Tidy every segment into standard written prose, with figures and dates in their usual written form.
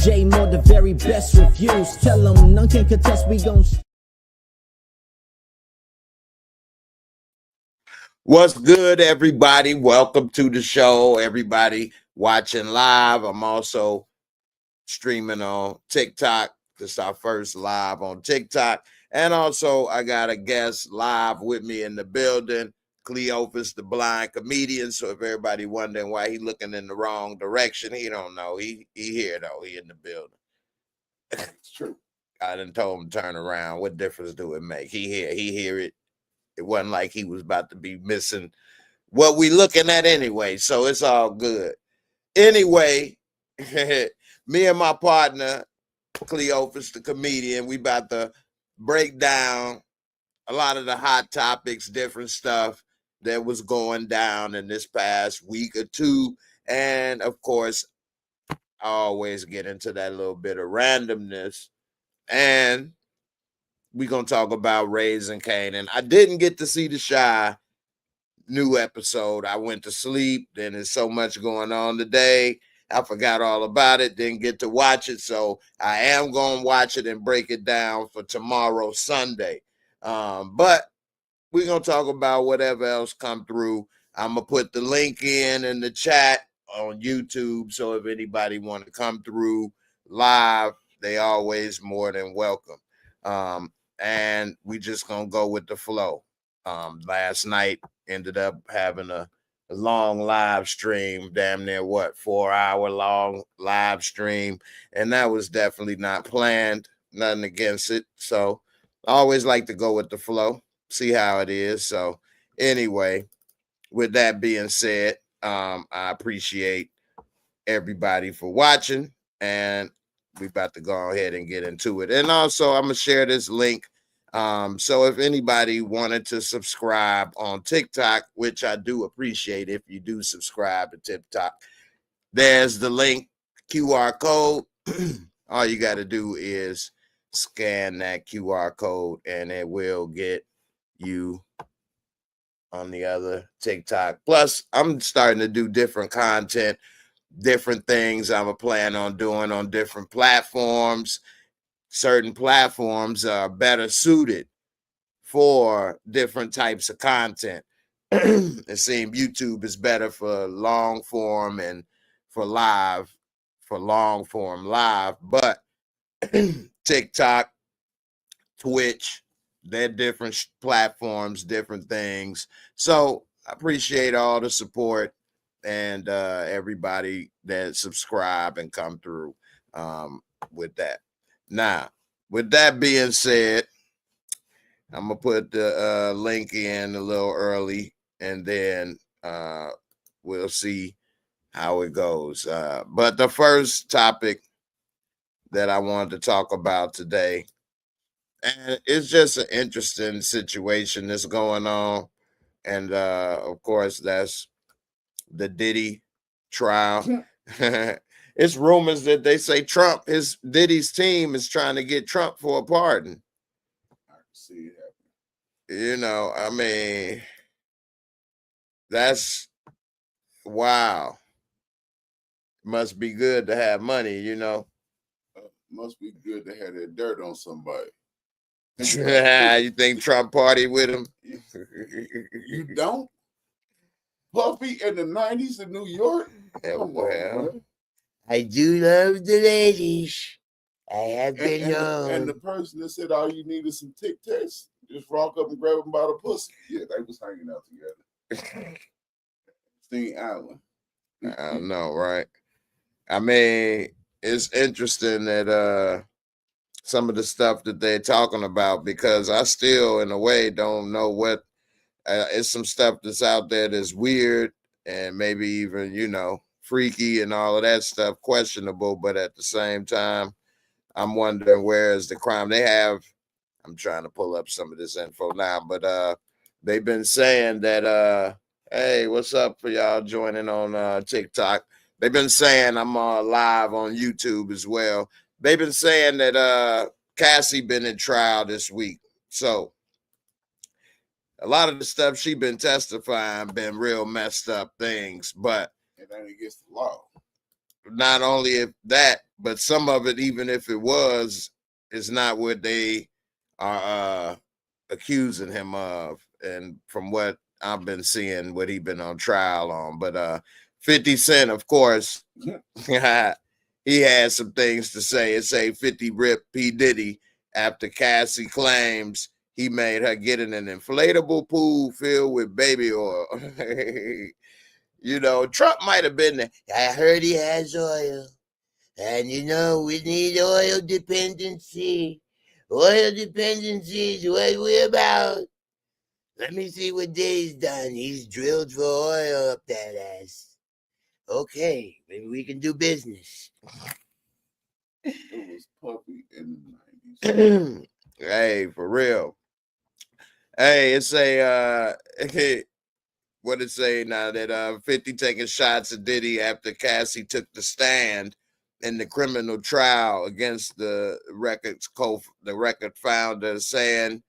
J More, the very best reviews. Tell them none can contest, we gon' What's good, everybody? Welcome to the show. Everybody watching live. I'm also streaming on TikTok. This is our first live on TikTok. And also, I got a guest live with me in the building, Cleophas, the blind comedian. So if everybody wondering why he looking in the wrong direction, he don't know. He here, though. He in the building. It's true. I done told him to turn around. What difference do it make? He hear it. It wasn't like he was about to be missing what we looking at anyway, so it's all good. Anyway, me and my partner, Cleophas, the comedian, we about to break down a lot of the hot topics, different stuff that was going down in this past week or two. And of course, I always get into that little bit of randomness. And we're going to talk about Raising Kanan. I didn't get to see the Shy new episode. I went to sleep. Then there's so much going on today. I forgot all about it. Didn't get to watch it. So I am going to watch it and break it down for tomorrow, Sunday. But we're going to talk about whatever else come through. I'm going to put the link in the chat on YouTube. So if anybody want to come through live, they always more than welcome. And we just going to go with the flow. Last night ended up having a long live stream, damn near 4-hour long live stream. And that was definitely not planned, nothing against it. So I always like to go with the flow, see how it is. So anyway, with that being said, I appreciate everybody for watching, and we about to go ahead and get into it. And also I'm gonna share this link. So if anybody wanted to subscribe on TikTok, which I do appreciate if you do subscribe to TikTok, there's the link, QR code. All you got to do is scan that QR code and it will get you on the other TikTok. Plus, I'm starting to do different content, different things I'm planning on doing on different platforms. Certain platforms are better suited for different types of content. It seems YouTube is better for long form and for long form live, but TikTok, Twitch, they're different platforms, different things. So I appreciate all the support and everybody that subscribe and come through with that. Now, with that being said, I'm going to put the link in a little early, and then we'll see how it goes. But the first topic that I wanted to talk about today, and it's just an interesting situation that's going on. And, of course, that's the Diddy trial. It's rumors that they say Diddy's team is trying to get Trump for a pardon. I can see it happening. You know, I mean, that's wow. Must be good to have money, you know. Must be good to have that dirt on somebody. You think Trump party with him? You don't? Puffy in the 90s in New York? Come on, I do love the ladies. I have been young. And the person that said all you need is some Tic Tacs, just rock up and grab them by the pussy. Yeah, they was hanging out together. Sting Island. I don't know, right? I mean, it's interesting that some of the stuff that they're talking about, because I still, in a way, don't know what. It's some stuff that's out there that's weird and maybe even, you know, freaky and all of that stuff, questionable. But at the same time, I'm wondering where is the crime. I'm trying to pull up some of this info now, but they've been saying that, hey, what's up for y'all joining on TikTok? They've been saying I'm live on YouTube as well. They've been saying that Cassie been in trial this week. So a lot of the stuff she been testifying been real messed up things, but it ain't against the law. Not only if that, but some of it, even if it was, is not what they are accusing him of. And from what I've been seeing, what he been on trial on. But 50 Cent, of course, he had some things to say. It say 50 ripped P. Diddy after Cassie claims he made her get in an inflatable pool filled with baby oil. You know, Trump might have been there. I heard he has oil. And you know, we need oil dependency. Oil dependency is what we're about. Let me see what Day's done. He's drilled for oil up that ass. Okay, maybe we can do business. It was Puppy in the 90s. Hey, for real. Hey, it's a what it say now that 50 taking shots at Diddy after Cassie took the stand in the criminal trial against the record founder, saying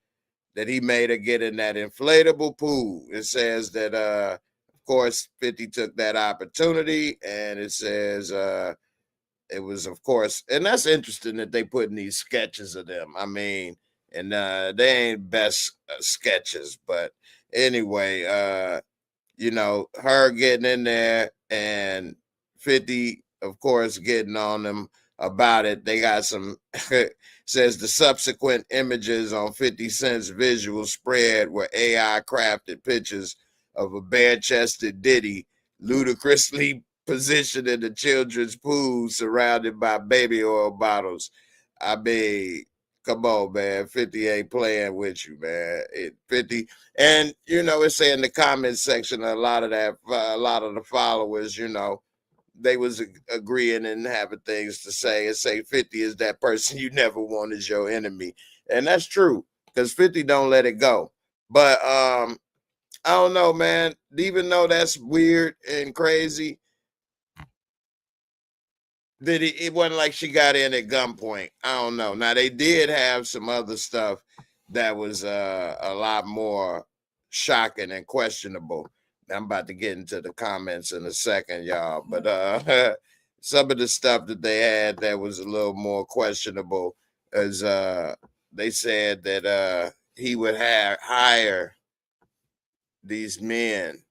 that he made her get in that inflatable pool. It says that of course 50 took that opportunity, and it says it was, of course, and that's interesting that they put in these sketches of them. I mean, and they ain't best sketches, but anyway, you know, her getting in there and 50, of course, getting on them about it. They got some, says the subsequent images on 50 Cent's visual spread were AI crafted pictures of a bare-chested Diddy ludicrously positioned in the children's pool surrounded by baby oil bottles. I mean, come on, man. 50 ain't playing with you, man. 50, and you know, it's in the comment section, a lot of the followers, you know, they was agreeing and having things to say and say 50 is that person you never want as your enemy. And that's true, because 50 don't let it go. But I don't know, man. Even though that's weird and crazy, that it wasn't like she got in at gunpoint. I don't know. Now they did have some other stuff that was a lot more shocking and questionable. I'm about to get into the comments in a second, y'all. But some of the stuff that they had that was a little more questionable is they said that he would hire these men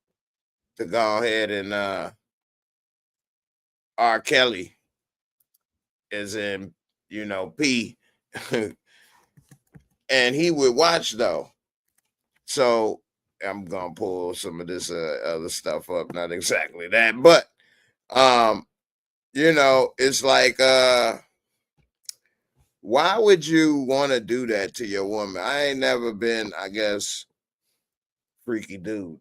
to go ahead and R. Kelly, as in, you know, P, and he would watch though. So I'm gonna pull some of this other stuff up, not exactly that, but you know, it's like why would you want to do that to your woman? I ain't never been, I guess, freaky dude.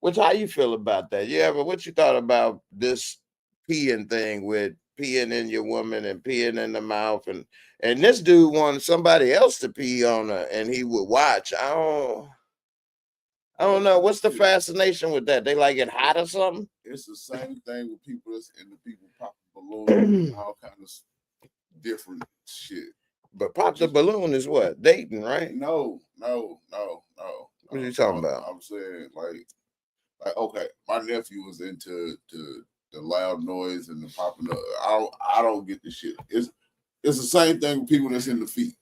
Which, how you feel about that? Yeah, but what you thought about this peeing thing with peeing in your woman and peeing in the mouth, and this dude wanted somebody else to pee on her and he would watch. I don't know. What's the fascination with that? They like it hot or something? It's the same thing with people that's in the people popping balloons, all kind of different shit. But pop the balloon is what? Dating, right? No. What are you talking about? I'm saying like okay, my nephew was into the loud noise and the popping up. I don't get the shit. It's the same thing with people that's in the feet.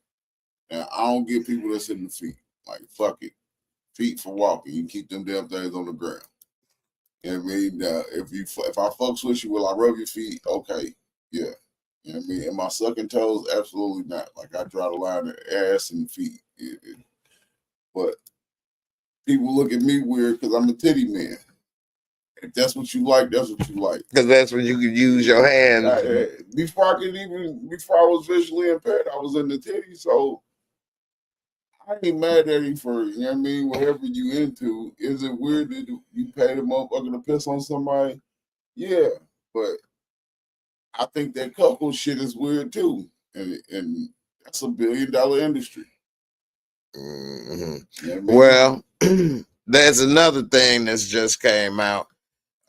And I don't get people that's in the feet. Like fuck it. Feet for walking. You keep them damn things on the ground. You know what I mean? If I fucks with you, will I rub your feet? Okay. Yeah. You know what I mean? Am I sucking toes? Absolutely not. Like I draw the line at ass and feet. But people look at me weird because I'm a titty man. If that's what you like, that's what you like. Because that's when you could use your hands. Before I was visually impaired, I was in the titty, so I ain't mad at him for, you know what I mean, whatever you into. Is it weird that you paid a motherfucker to piss on somebody? Yeah, but I think that couple shit is weird too. And that's $1 billion industry. Mm-hmm. You know what I mean? Well, there's another thing that's just came out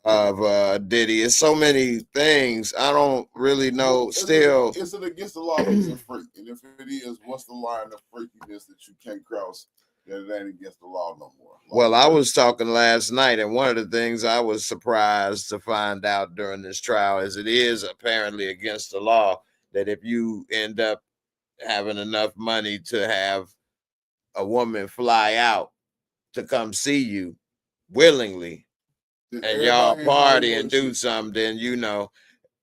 of Diddy. It's so many things. I don't really know still. Is it against the law if he's a freak? And if it is, what's the line of freakiness that you can't cross that it ain't against the law no more. Well, I was talking last night, and one of the things I was surprised to find out during this trial is it is apparently against the law that if you end up having enough money to have a woman fly out to come see you willingly, and y'all party and do something, then you know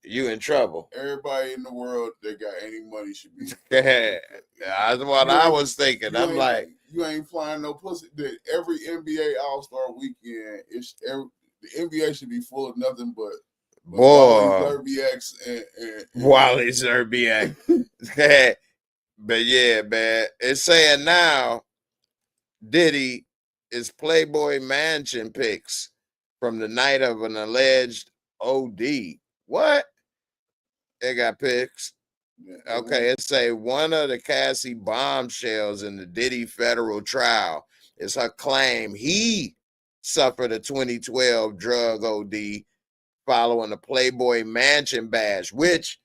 you in trouble. Everybody in the world that got any money should be. That's what I was thinking. I'm like, you ain't flying no pussy. Every NBA All-Star weekend, the NBA should be full of nothing but boy, Wally Zerbiak. But yeah, man, it's saying now Diddy is Playboy Mansion pics from the night of an alleged OD. What? They got pics. Okay, it say one of the Cassie bombshells in the Diddy federal trial is her claim he suffered a 2012 drug OD following a Playboy Mansion bash, which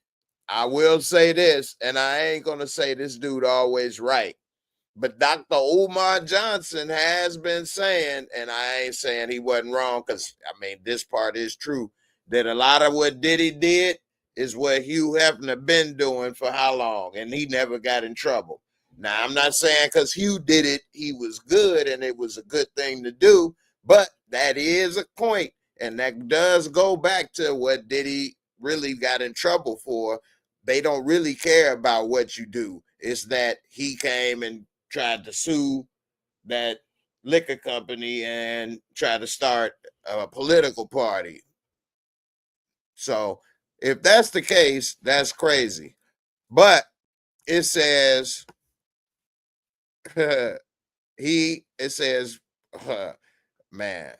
I will say this, and I ain't going to say this dude always right, but Dr. Umar Johnson has been saying, and I ain't saying he wasn't wrong, because, I mean, this part is true, that a lot of what Diddy did is what Hugh Hefner been doing for how long, and he never got in trouble. Now, I'm not saying because Hugh did it, he was good, and it was a good thing to do, but that is a point, and that does go back to what Diddy really got in trouble for. They don't really care about what you do. It's that he came and tried to sue that liquor company and try to start a political party. So if that's the case, that's crazy. But it says man,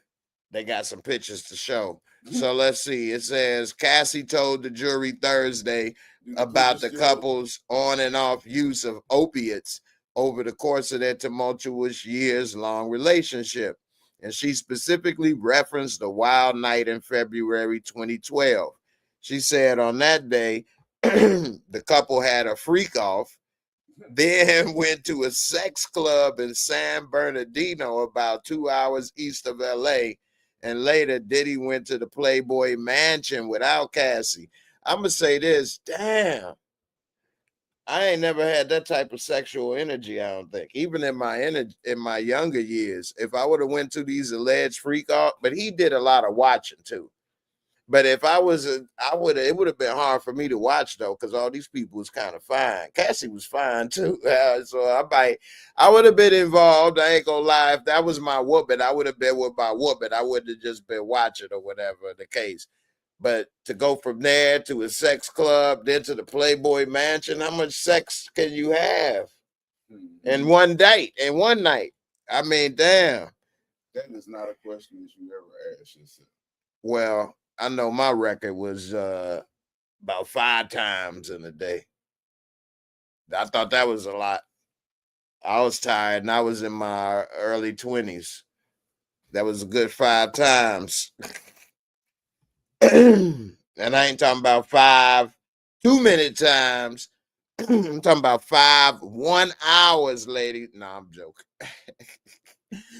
they got some pictures to show. So let's see. It says Cassie told the jury Thursday about the couple's on and off use of opiates over the course of their tumultuous years-long relationship. And she specifically referenced a wild night in February 2012. She said on that day, the couple had a freak off, then went to a sex club in San Bernardino, about 2 hours east of LA. And later, Diddy went to the Playboy Mansion without Cassie. I'm going to say this, damn. I ain't never had that type of sexual energy, I don't think. Even in my younger years, if I would have went to these alleged freak off, but he did a lot of watching too. But if it would have been hard for me to watch though, because all these people was kind of fine. Cassie was fine too. So I would have been involved. I ain't gonna lie. If that was my whooping, I would have been with my whooping. I wouldn't have just been watching or whatever the case. But to go from there to a sex club, then to the Playboy Mansion, how much sex can you have in one date, in one night? I mean, damn. That is not a question that you ever asked yourself. Well, I know my record was about 5 times in a day. I thought that was a lot. I was tired and I was in my early 20s. That was a good 5 times. And I ain't talking about 5 2-minute times. I'm talking about 5 1 hours, lady. Nah, I'm joking.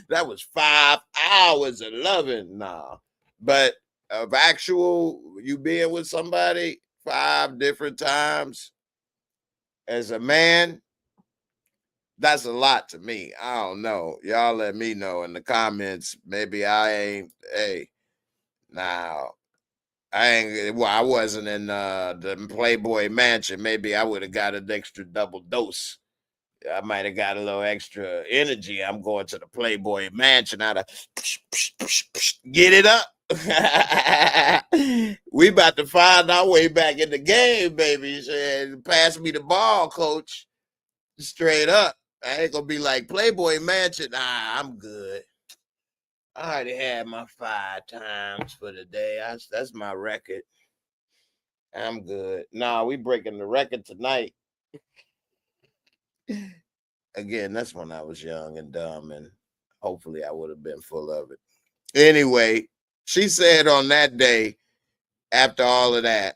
That was 5 hours of loving. Nah. But of actual you being with somebody 5 different times as a man, that's a lot to me. I don't know. Y'all let me know in the comments. Maybe I ain't. Hey, now I ain't. Well, I wasn't in the Playboy Mansion. Maybe I would have got an extra double dose. I might have got a little extra energy. I'm going to the Playboy Mansion. I'd get it up. We about to find our way back in the game, baby. Pass me the ball, coach. Straight up. I ain't gonna be like Playboy Mansion. Nah, I'm good. I already had my 5 times for the day. That's my record. I'm good. Nah, we breaking the record tonight. Again, that's when I was young and dumb, and hopefully I would have been full of it. Anyway, she said on that day, after all of that,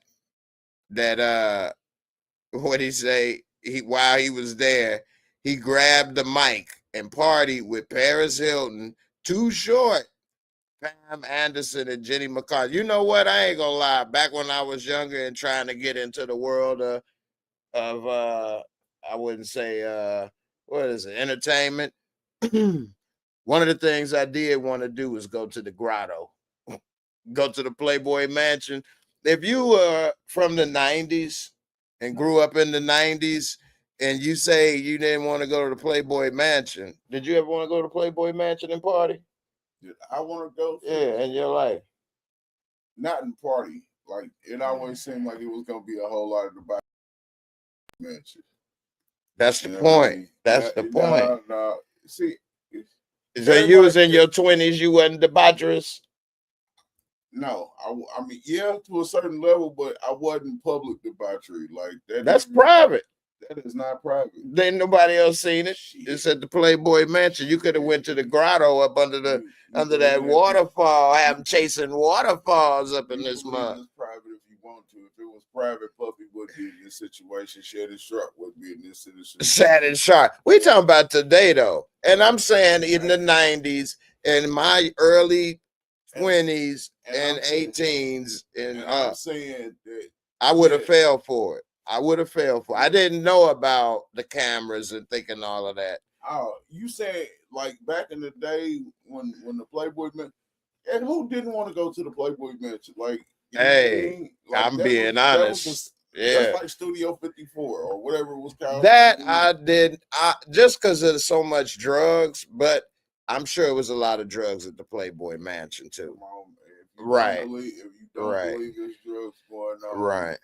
what he say? While he was there, he grabbed the mic and party with Paris Hilton, Too Short, Pam Anderson, and Jenny McCarthy. You know what? I ain't gonna lie. Back when I was younger and trying to get into the world of I wouldn't say what is it, entertainment. One of the things I did want to do was go to the grotto, go to the Playboy Mansion. If you were from the 90s and grew up in the 90s and you say you didn't want to go to the Playboy Mansion, did you ever want to go to the Playboy Mansion and party? Did I want to go? Yeah, in your life. Not in party. Like, it always seemed like it was going to be a whole lot of the mansion. That's the point. That's the point. No. See, so you was in your 20s, you wasn't debaucherous? No, I mean, yeah, to a certain level, but I wasn't public debauchery like that. That's private. That is not private. Ain't nobody else seen it. Shit. It's at the Playboy Mansion. You could have went to the grotto up under that waterfall, have them chasing waterfalls up in this mud. It's private if you want to. If it was private, Puppy would be in this situation. Shannon Sharp would be in this situation. Shannon Sharp. We talking about today though, and I'm saying in the 90s, in my early 20s and 18s, and I'm saying that I would have fell for it. I didn't know about the cameras and thinking all of that. Oh, you said like back in the day when the Playboy Mansion, and who didn't want to go to the Playboy Mansion? Like, hey, like I'm being honest. That's like Studio 54 or whatever it was called. That I did. Just because there's so much drugs, but I'm sure it was a lot of drugs at the Playboy Mansion too. Right. If you don't believe there's drugs going on. Right.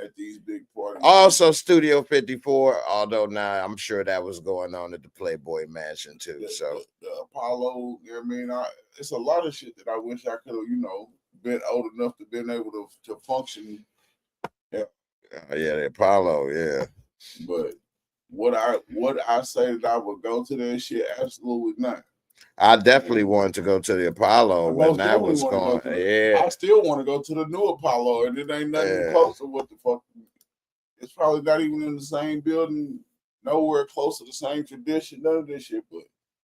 At these big parties. Also, Studio 54, although now I'm sure that was going on at the Playboy Mansion too. The Apollo, you know what I mean? It's a lot of shit that I wish I could have, been old enough to been able to function. Yeah, the Apollo, yeah. But would I say that I would go to that shit? Absolutely not. I definitely wanted to go to the Apollo when that was going. I still want to go to the new Apollo, and it ain't nothing close to what the fuck. It's probably not even in the same building, nowhere close to the same tradition, none of this shit. But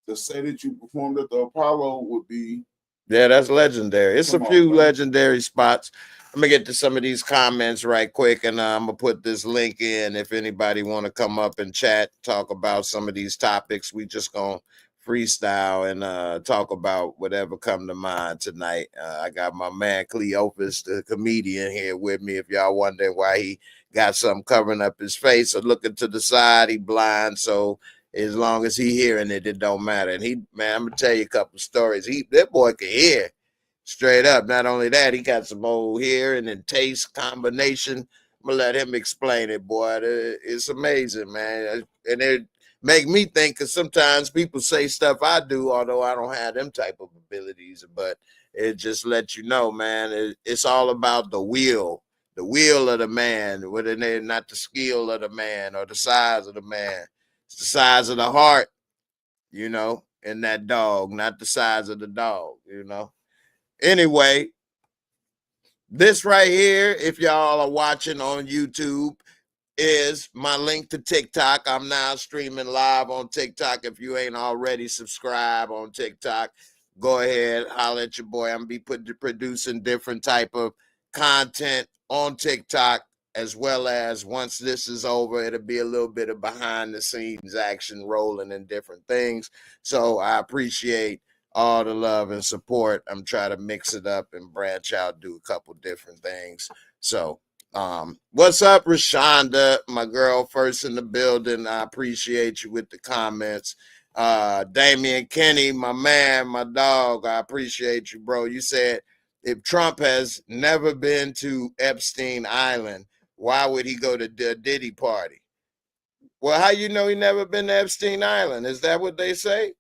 to say that you performed at the Apollo would be. Yeah, that's legendary. It's a few legendary spots. I'm gonna get to some of these comments right quick, and I'm gonna put this link in if anybody want to come up and chat, talk about some of these topics. We just gonna freestyle and talk about whatever come to mind tonight. I got my man Cleophas, the comedian, here with me. If y'all wondering why he got something covering up his face or looking to the side, he blind. So as long as he hearing it, it don't matter. And I'm gonna tell you a couple stories. That boy can hear straight up. Not only that, he got some old hearing and taste combination. I'm gonna let him explain it, boy. It's amazing, man. And it make me think, because sometimes people say stuff I do, although I don't have them type of abilities, but it just lets you know, man, it's all about the will of the man, not the skill of the man or the size of the man. It's the size of the heart, in that dog, not the size of the dog, Anyway, this right here, if y'all are watching on YouTube, is my link to TikTok. I'm now streaming live on TikTok. If you ain't already subscribed on TikTok, go ahead, holler at your boy. I'm gonna be producing different type of content on TikTok, as well as once this is over, it'll be a little bit of behind the scenes action rolling and different things. So I appreciate all the love and support. I'm trying to mix it up and branch out, do a couple different things. So what's up, Rashonda, my girl, first in the building? I appreciate you with the comments. Damian Kenny, my man, my dog, I appreciate you, bro. You said if Trump has never been to Epstein Island, why would he go to the Diddy party? Well, how you know he never been to Epstein Island? Is that what they say?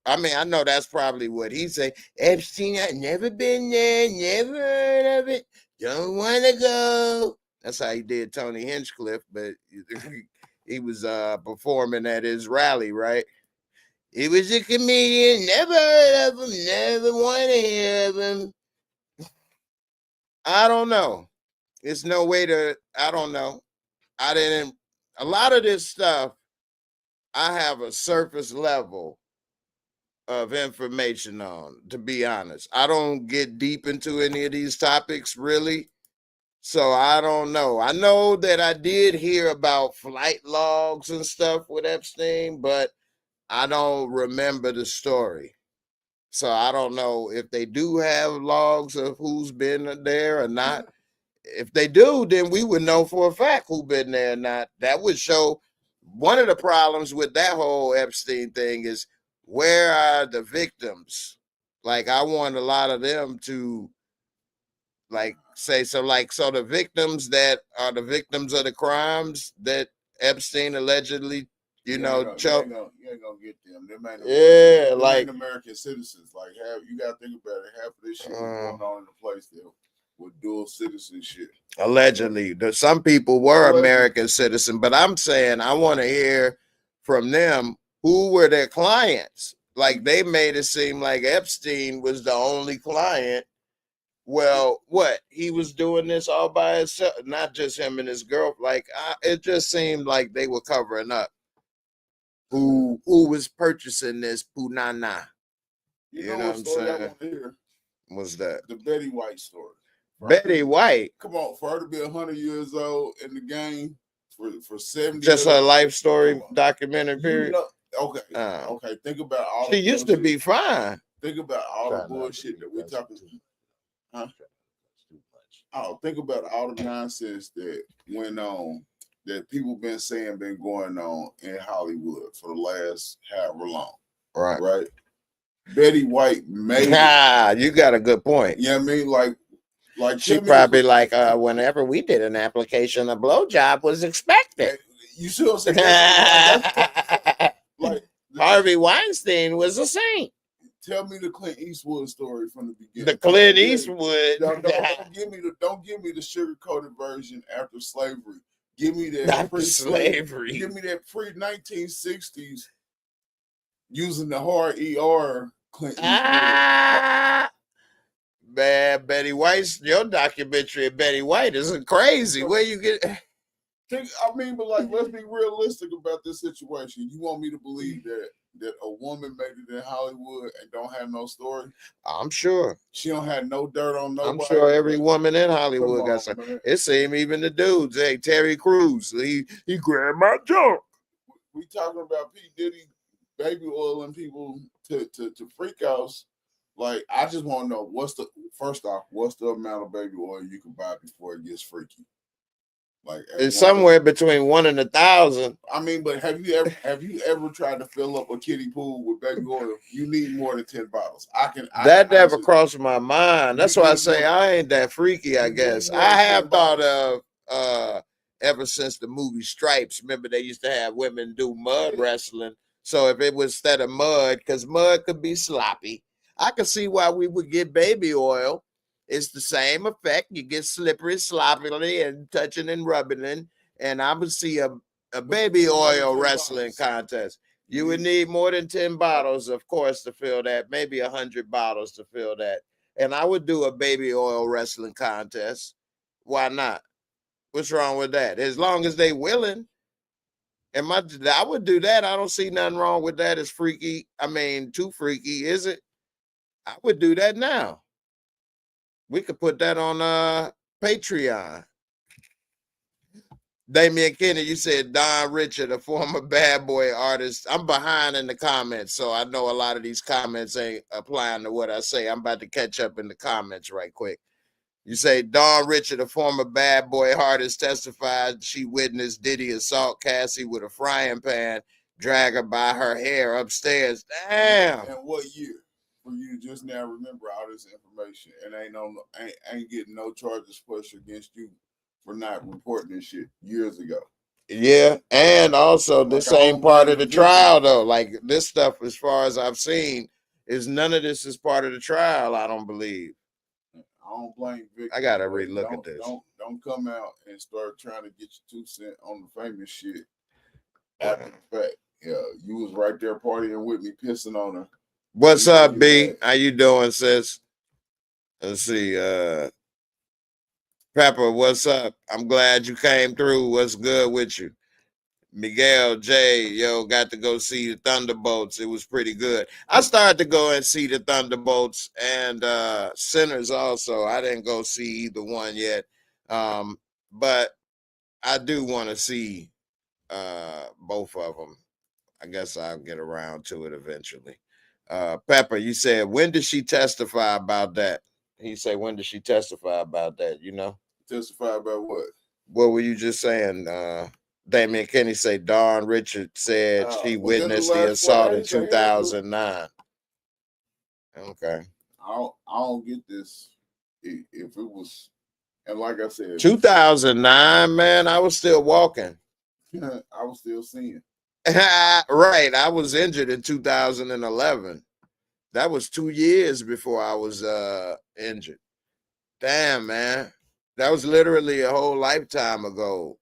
I mean, I know that's probably what he say. Epstein, I've never been there, never heard of it. Don't want to go. That's how he did Tony Hinchcliffe, but he was performing at his rally, right? He was a comedian, never heard of him, never want to hear of him. I don't know. It's no way I don't know. A lot of this stuff, I have a surface level of information on, to be honest. I don't get deep into any of these topics really. So I don't know. I know that I did hear about flight logs and stuff with Epstein, but I don't remember the story. So I don't know if they do have logs of who's been there or not. If they do, then we would know for a fact who been there or not. That would show one of the problems with that whole Epstein thing is where are the victims? Like I want a lot of them to like say so like so the victims that are the victims of the crimes that Epstein allegedly, you know, choked. You ain't gonna get them. Them Like ain't American citizens. Like you gotta think about it. Half of this shit was going on in a place that with dual citizenship. Allegedly, some people were American citizen, but I'm saying I want to hear from them who were their clients. Like they made it seem like Epstein was the only client. Well, what he was doing this all by himself, not just him and his girl. Like it just seemed like they were covering up who was purchasing this punana. You know what I'm saying? I want to hear was that the Betty White story. Betty White. Come on, for her to be 100 years old in the game for 70 just years, her life story documentary period. Okay. Okay. Think about all she used to be fine. Think about all the bullshit that we're talking about. Oh, think about all the nonsense that went on that people been saying been going on in Hollywood for the last however long. Right. Betty White made you got a good point. You know what I mean? Like she probably like whenever we did an application, a blowjob was expected. You see what I'm saying? Like Harvey Weinstein was a saint. Tell me the Clint Eastwood story from the beginning. The Clint Eastwood. Don't give me the sugar-coated version after slavery. Give me that pre-slavery. Give me that pre-1960s using the hard ER Clint Eastwood. Man, Betty White's your documentary of Betty White isn't crazy. Where you get? But like, let's be realistic about this situation. You want me to believe that a woman made it in Hollywood and don't have no story? I'm sure she don't have no dirt on nobody. I'm sure every woman in Hollywood got something. It seemed even the dudes. Hey, Terry Crews, he grabbed my junk. We talking about P. Diddy baby oiling people to freakouts. Like, I just want to know what's the amount of baby oil you can buy before it gets freaky? Like, it's somewhere between 1 and 1,000. I mean, but have you ever tried to fill up a kiddie pool with baby oil? You need more than 10 bottles. That never crossed my mind. That's why I say I ain't that freaky, I guess. I have thought of ever since the movie Stripes. Remember they used to have women do mud wrestling. So if it was instead of mud, because mud could be sloppy, I could see why we would get baby oil. It's the same effect. You get slippery, sloppily, and touching and rubbing in. And I would see a baby oil wrestling contest. You would need more than 10 bottles, of course, to fill that. Maybe 100 bottles to fill that. And I would do a baby oil wrestling contest. Why not? What's wrong with that? As long as they willing. I would do that. I don't see nothing wrong with that. It's freaky. I mean, too freaky, is it? I would do that now. We could put that on Patreon. Damian Kenny, you said Don Richard, a former bad boy artist. I'm behind in the comments, so I know a lot of these comments ain't applying to what I say. I'm about to catch up in the comments right quick. You say Dawn Richard, a former bad boy artist, testified she witnessed Diddy assault Cassie with a frying pan, drag her by her hair upstairs. Damn. And what year? For you to just now remember all this information and ain't getting no charges pushed against you for not reporting this shit years ago. Yeah, and also this ain't part of the trial though. Like this stuff, as far as I've seen, is none of this is part of the trial. I don't believe. I don't blame Vic. I gotta relook at this. Don't come out and start trying to get your 2 cents on the famous shit. After the fact, yeah, you was right there partying with me, pissing on her. What's up, B? How you doing, sis? Let's see. Pepper, what's up? I'm glad you came through. What's good with you? Miguel J, yo, got to go see the Thunderbolts. It was pretty good. I started to go and see the Thunderbolts and Sinners also. I didn't go see either one yet. But I do want to see both of them. I guess I'll get around to it eventually. Pepper, you said, when did she testify about that? He said, when did she testify about that? You know? Testify about what? What were you just saying? Damian Kenny say Dawn Richard said she Was that the witnessed the last assault part? in He said he had to- 2009. Okay. I don't get this. If it was, and like I said, 2009, man, I was still walking. I was still seeing. Right. I was injured in 2011. That was 2 years before I was injured. Damn, man. That was literally a whole lifetime ago.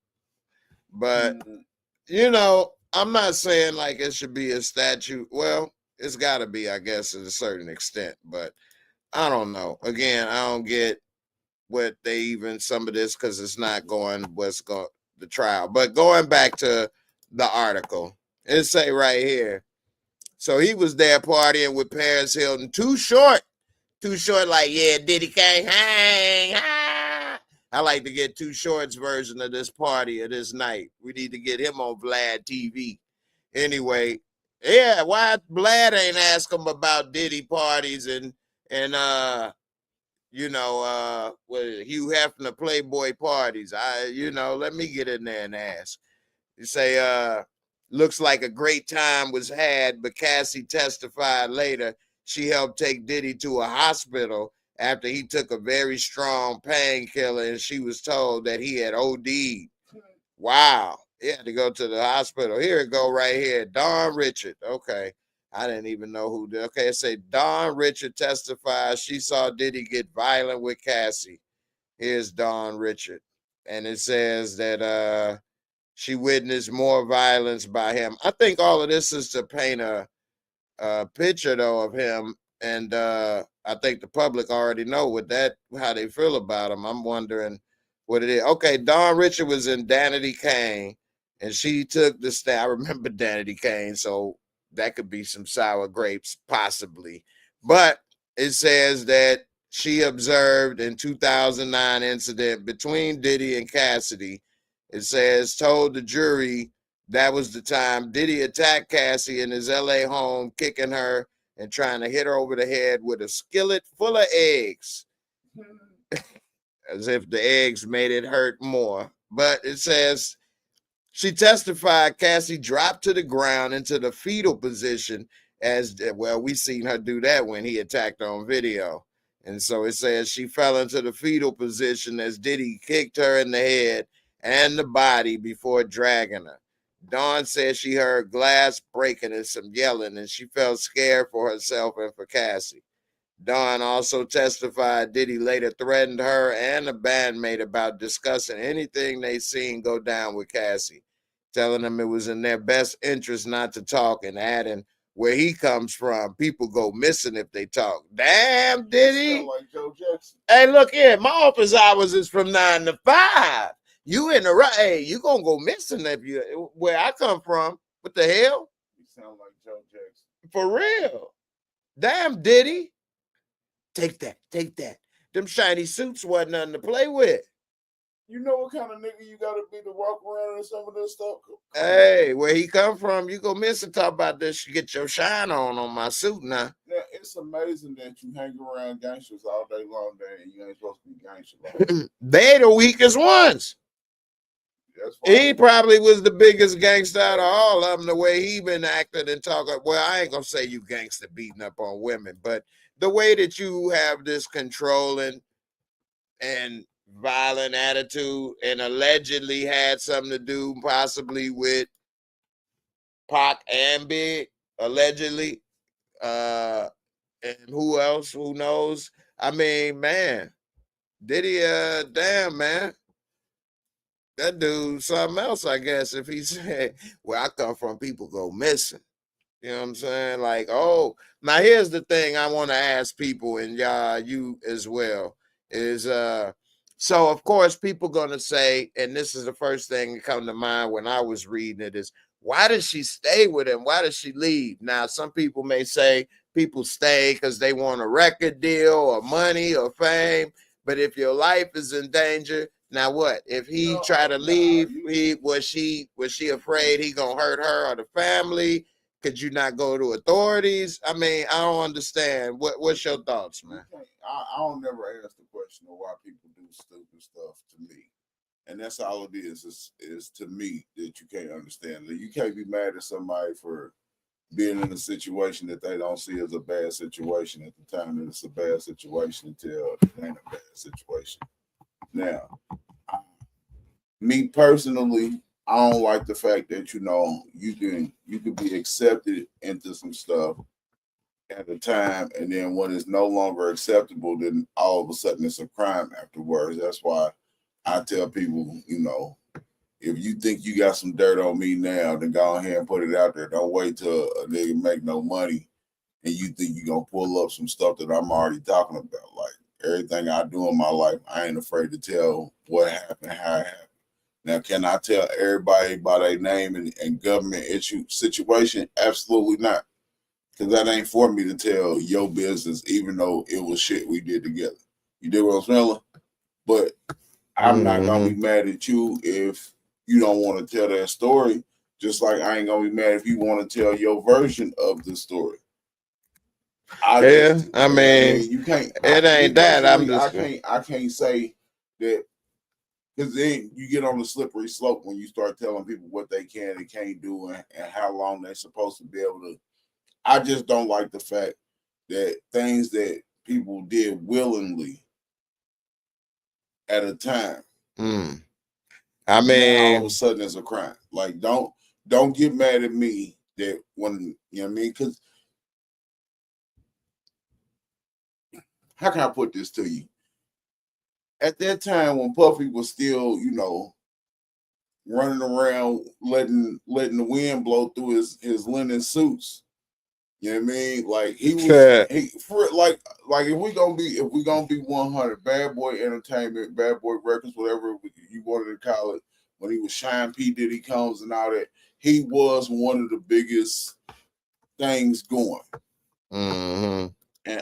But you know, I'm not saying like it should be a statute. Well, it's got to be, I guess, to a certain extent. But I don't know. Again, I don't get what they even some of this because it's not going what's going the trial. But going back to the article, it say right here. So he was there partying with Paris Hilton. Too short. Like, yeah, Diddy can't hang. Ah. I like to get Too Short's version of this party of this night. We need to get him on Vlad TV. Anyway, yeah, why Vlad ain't ask him about Diddy parties and with Hugh Hefner Playboy parties. Let me get in there and ask. You say, looks like a great time was had, but Cassie testified later she helped take Diddy to a hospital after he took a very strong painkiller and she was told that he had OD'd. Wow. He had to go to the hospital. Here it go right here. Dawn Richard. Okay. I didn't even know who did. Okay, it say Dawn Richard testifies she saw Diddy get violent with Cassie. Here's Dawn Richard. And it says that she witnessed more violence by him. I think all of this is to paint a picture though of him, and I think the public already know how they feel about him. I'm wondering what it is. Okay, Dawn Richard was in Danity Kane, and she took the stand. I remember Danity Kane, so that could be some sour grapes, possibly. But it says that she observed in 2009 incident between Diddy and Cassidy. It says told the jury that was the time Diddy attacked Cassie in his LA home, kicking her and trying to hit her over the head with a skillet full of eggs, as if the eggs made it hurt more. But it says she testified Cassie dropped to the ground into the fetal position we seen her do that when he attacked her on video. And so it says she fell into the fetal position as Diddy kicked her in the head and the body before dragging her. Dawn said she heard glass breaking and some yelling, and she felt scared for herself and for Cassie. Dawn also testified Diddy later threatened her and a bandmate about discussing anything they seen go down with Cassie, telling them it was in their best interest not to talk and adding, where he comes from, people go missing if they talk. Damn, Diddy. Like Joe Jackson. Hey, look here, my office hours is from 9 to 5. You in the right? Hey, you gonna go missing if you where I come from? What the hell? You sound like Joe Jackson. For real? Damn, Diddy. Take that. Them shiny suits wasn't nothing to play with. You know what kind of nigga you gotta be to walk around in some of this stuff? Hey, where he come from? You go miss and talk about this. You get your shine on my suit now. Yeah, it's amazing that you hang around gangsters all day long, and you ain't supposed to be gangster. They the weakest ones. He probably was the biggest gangster out of all of them, the way he been acting and talking. Well, I ain't gonna say you gangster beating up on women, but the way that you have this controlling and violent attitude and allegedly had something to do possibly with Pac and Big, allegedly. And who else? Who knows? I mean, man, Diddy, damn, man. That dude something else, I guess, if he said, where I come from, people go missing. You know what I'm saying? Like, oh, now here's the thing I want to ask people, and y'all, you as well, is So of course, people gonna say, and this is the first thing that come to mind when I was reading it is, why did she stay with him? Why did she leave? Now, some people may say people stay because they want a record deal or money or fame. But if your life is in danger, now what? If he try to leave, was she afraid he gonna hurt her or the family? Could you not go to authorities? I mean, I don't understand. What's your thoughts, man? I don't never ask the question of why people do stupid stuff to me. And that's all it is to me that you can't understand. You can't be mad at somebody for being in a situation that they don't see as a bad situation at the time that it's a bad situation until it ain't a bad situation. Now, me personally, I don't like the fact that you can be accepted into some stuff at a time, and then when it's no longer acceptable, then all of a sudden it's a crime afterwards. That's why I tell people, if you think you got some dirt on me now, then go ahead and put it out there. Don't wait till a nigga make no money and you think you're gonna pull up some stuff that I'm already talking about. Like everything I do in my life, I ain't afraid to tell what happened, how it happened. Now, can I tell everybody by their name and government issue situation? Absolutely not. Because that ain't for me to tell your business, even though it was shit we did together. You dig what I'm saying? But I'm not going to be mad at you if you don't want to tell that story, just like I ain't going to be mad if you want to tell your version of the story. I mean, you can't. It ain't that. I'm just. I can't say that. Because then you get on the slippery slope when you start telling people what they can and can't do and how long they're supposed to be able to. I just don't like the fact that things that people did willingly at a time. I mean, now all of a sudden it's a crime. Like, don't get mad at me that when, you know what I mean? Because how can I put this to you? At that time when Puffy was still, running around letting the wind blow through his linen suits. You know what I mean? Like he was like if we gonna be 100, Bad Boy Entertainment, Bad Boy Records, whatever you wanted to call it, when he was Shine P. Diddy Combs and all that, he was one of the biggest things going. And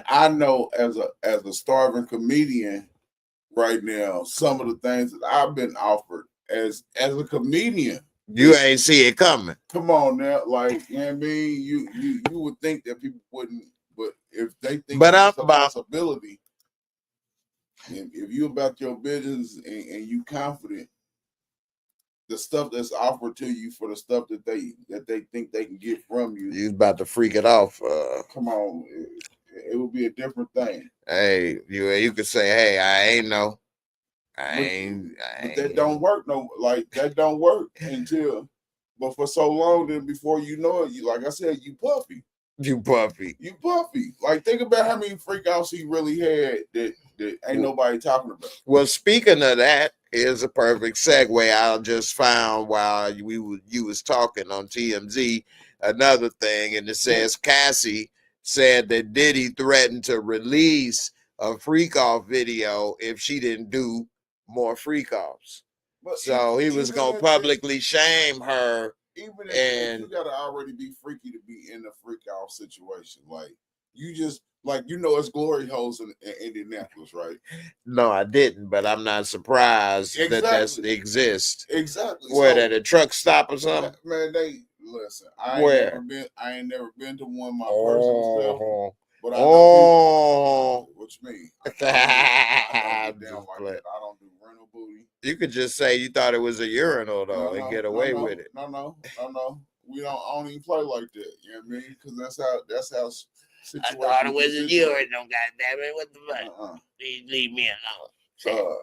I know as a starving comedian right now, some of the things that I've been offered as a comedian, you ain't see it coming. Come on now, like, you know what I mean? You would think that people wouldn't, but if they think it's a possibility, if you about your business and you confident, the stuff that's offered to you for the stuff that they think they can get from you, you about to freak it off. Come on, it would be a different thing. Hey, you could say, hey, I ain't know. But that don't work. No, like that don't work until. But for so long, then before you know it, you, like I said, you Puffy. You Puffy. Like, think about how many freakouts he really had that ain't nobody talking about. Well, speaking of that, here's a perfect segue. I just found while you was talking on TMZ another thing, and it says Cassie said that Diddy threatened to release a freak off video if she didn't do more freak offs. So he was gonna publicly shame her. Even if you gotta already be freaky to be in a freak out situation, like you just it's glory holes in Indianapolis, right? No, I didn't, but I'm not surprised that exists. Exactly. Where at a truck stop or something? Man, listen. I ain't never been to one my personal self. But I know people. What you mean? I don't do rental booty. You could just say you thought it was a urinal though and get away with it. No. I don't even play like that. You know what I mean? Because that's how. I thought it was a urinal. Goddamn it! What the fuck? Leave me alone.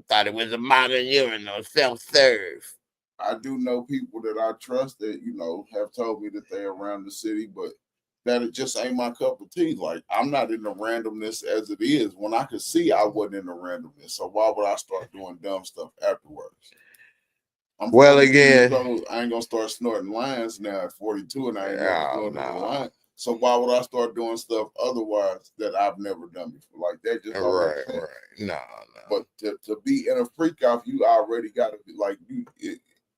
Thought it was a modern urinal, self-serve. I do know people that I trust that have told me that they're around the city, but that it just ain't my cup of tea. Like, I'm not in the randomness as it is. When I could see, I wasn't in the randomness. So why would I start doing dumb stuff afterwards? Again, I ain't gonna start snorting lines now at 42, and I ain't never snorted a line. So why would I start doing stuff otherwise that I've never done before? Like that just don't make sense. Right. No. But to be in a freak off, you already got to be like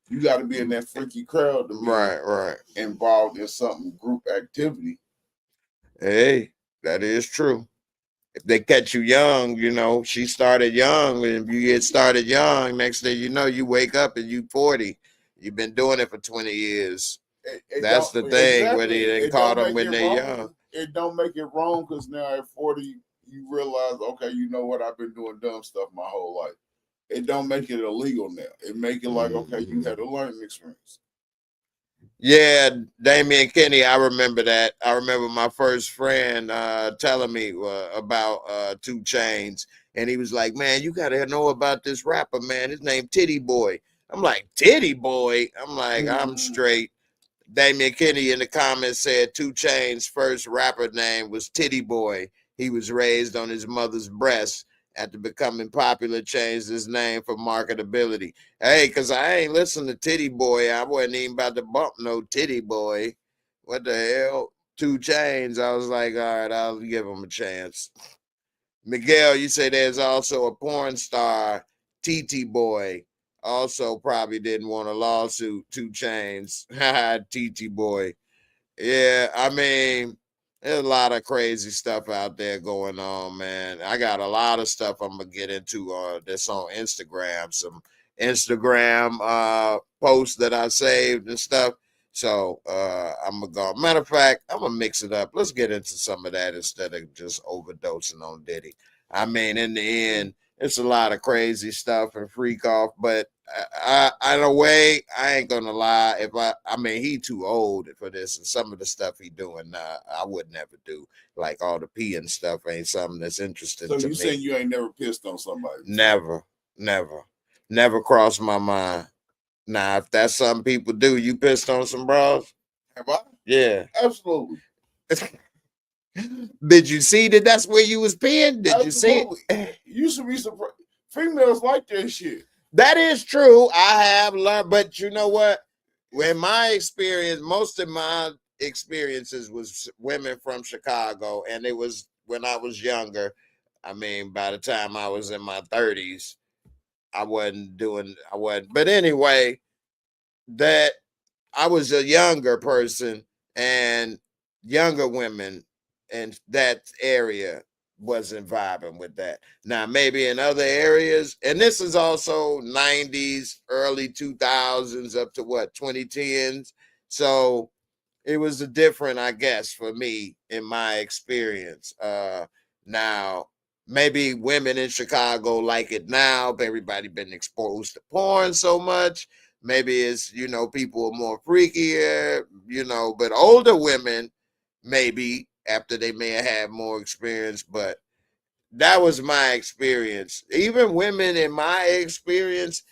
you got to be in that freaky crowd to be Right. involved in something group activity. Hey, that is true. If they catch you young, you know, she started young, and if you get started young, next thing you know, you wake up and you 40. You've been doing it for 20 years. That's the thing, where they didn't call them when they're young. It don't make it wrong because now at 40, you realize, okay, you know what, I've been doing dumb stuff my whole life. It don't make it illegal now. It make it like, okay, you had a learning experience. Yeah, Damian Kenny, I remember that. I remember my first friend telling me about 2 Chainz, and he was like, man, you got to know about this rapper, man. His name Titty Boy. I'm like, Titty Boy? I'm like, I'm straight. Damian Kenny in the comments said 2 Chainz' first rapper name was Titty Boy. He was raised on his mother's breast. After becoming popular, changed his name for marketability. Hey, because I ain't listened to Titty Boy. I wasn't even about to bump no Titty Boy. What the hell? 2 Chainz. I was like, all right, I'll give him a chance. Miguel, you say there's also a porn star, TT Boy. Also probably didn't want a lawsuit. 2 Chainz. TT Boy. Yeah, I mean, there's a lot of crazy stuff out there going on, man. I got a lot of stuff I'm gonna get into that's on Instagram, some Instagram posts that I saved and stuff. So I'm gonna go. Matter of fact, I'm gonna mix it up. Let's get into some of that instead of just overdosing on Diddy. I mean, in the end, it's a lot of crazy stuff and freak off, but in a way, I ain't gonna lie. If I mean, he too old for this, and some of the stuff he doing, I would never do. Like all the peeing stuff ain't something that's interesting to me. So you saying you ain't never pissed on somebody? Never crossed my mind. Now, if that's something people do, you pissed on some bras? Have I? Yeah, absolutely. Did you see that? That's where you was peeing. Did absolutely. You see it? You should be surprised. Females like that shit. That is true. I have learned, but you know what? In my experience, most of my experiences was women from Chicago, and it was when I was younger. I mean, by the time I was in my 30s, I wasn't. But anyway, that I was a younger person, and younger women in that area wasn't vibing with that. Now, maybe in other areas, and this is also 90s, early 2000s, up to what, 2010s. So it was a different, I guess, for me in my experience. Now, maybe women in Chicago like it now. Everybody been exposed to porn so much. Maybe it's, you know, people are more freakier, you know, but older women, maybe after they may have had more experience, but that was my experience. Even women in my experience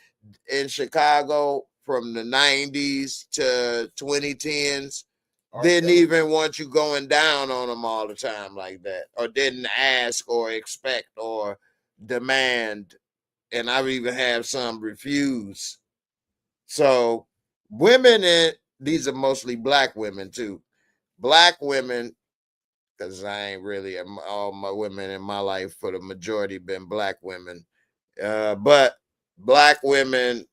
in Chicago from the 90s to 2010s didn't even want you going down on them all the time like that, or didn't ask or expect or demand. And I've even had some refuse. So women, these are mostly black women too. Black women, because I ain't really, all my women in my life for the majority been black women. But black women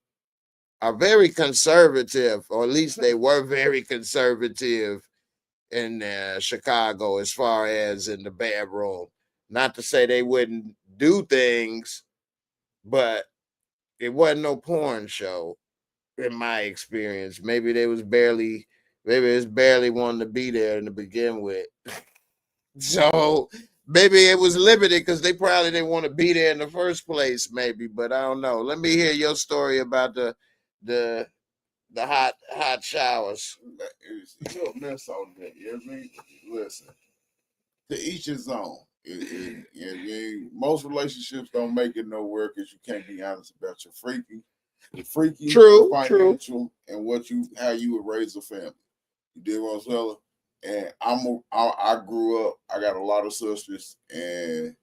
are very conservative, or at least they were very conservative in Chicago as far as in the bedroom. Not to say they wouldn't do things, but it wasn't no porn show in my experience. Maybe it's barely wanting to be there to begin with. So maybe it was limited because they probably didn't want to be there in the first place, maybe, but I don't know. Let me hear your story about the hot showers. You don't mess on that. You know what I mean? Listen, to each his own. Most relationships don't make it nowhere because you can't be honest about your freaky, True, financial, and how you would raise a family. You did what I'm saying? And I grew up. I got a lot of sisters, and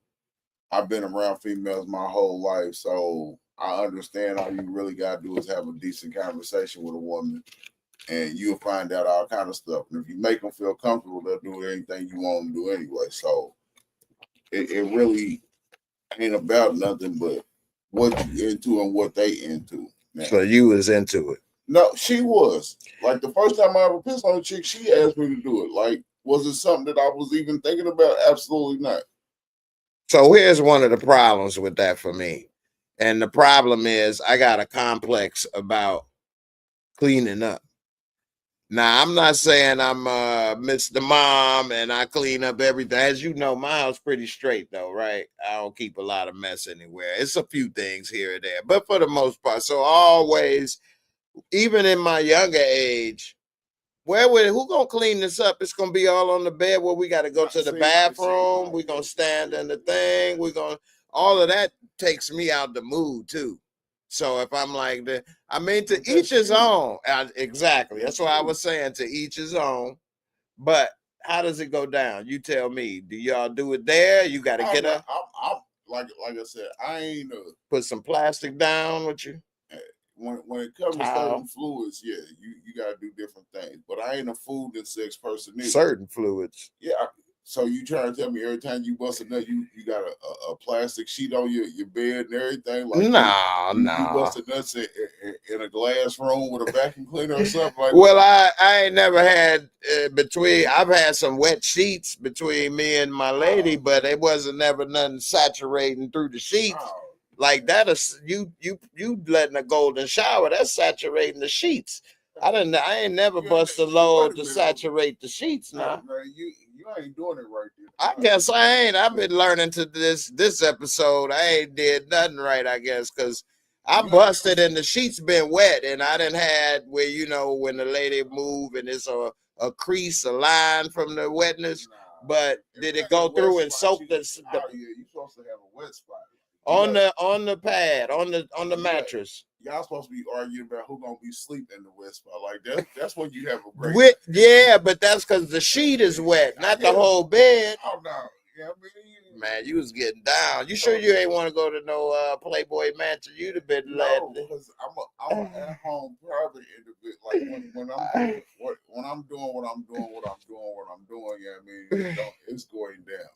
I've been around females my whole life, so I understand all you really gotta do is have a decent conversation with a woman and you'll find out all kind of stuff. And if you make them feel comfortable, they'll do anything you want them to do anyway. So it really ain't about nothing but what you into and what they into. Now, So you was into it. no, she was. Like the first time I ever pissed on a chick, she asked me to do it. Like, was it something that I was even thinking about? Absolutely not. So here's one of the problems with that for me. And the problem is I got a complex about cleaning up. Now, I'm not saying I'm Mr. Mom and I clean up everything. As you know, my house pretty straight though, right? I don't keep a lot of mess anywhere. It's a few things here and there, but for the most part, so always, even in my younger age, who gonna clean this up? It's gonna be all on the bed where we gotta go to the bathroom. We're gonna stand in the thing. All of that takes me out the mood too. So if I'm like that, I mean, to each his own. Exactly. That's what I was saying, to each his own. But how does it go down? You tell me. Do y'all do it there? You got to get up. I'm like I said, I ain't put some plastic down with you. When it comes to certain fluids, yeah, you got to do different things. But I ain't a food and sex person either. Certain fluids. Yeah. So you trying to tell me every time you bust a nut, you got a plastic sheet on your bed and everything? Like you bust a nuts in a glass room with a vacuum cleaner or something like well, that? I ain't never had I've had some wet sheets between me and my lady, but it wasn't never nothing saturating through the sheets. Like that is you letting a golden shower, that's saturating the sheets. I ain't never bust a load to saturate the sheets now. You ain't doing it right there. I guess I ain't. I've been learning to this episode. I ain't did nothing right, I guess, because I busted and the sheets been wet, and I done had where, you know, when the lady move and it's a crease, a line from the wetness. But did it go through and soak the? Yeah, you supposed to have a wet spot on the pad, on the mattress. Y'all supposed to be arguing about who gonna be sleeping in the wet spot. Like that's when you have a great yeah, but that's because the sheet is wet, not the whole bed. Oh no. Yeah, I mean, man, you was getting down. You sure you ain't want to go to no Playboy Mansion? You'd have been led. No, because I'm an at-home private individual. Like when I'm doing what I'm doing, yeah, I mean, it's going down.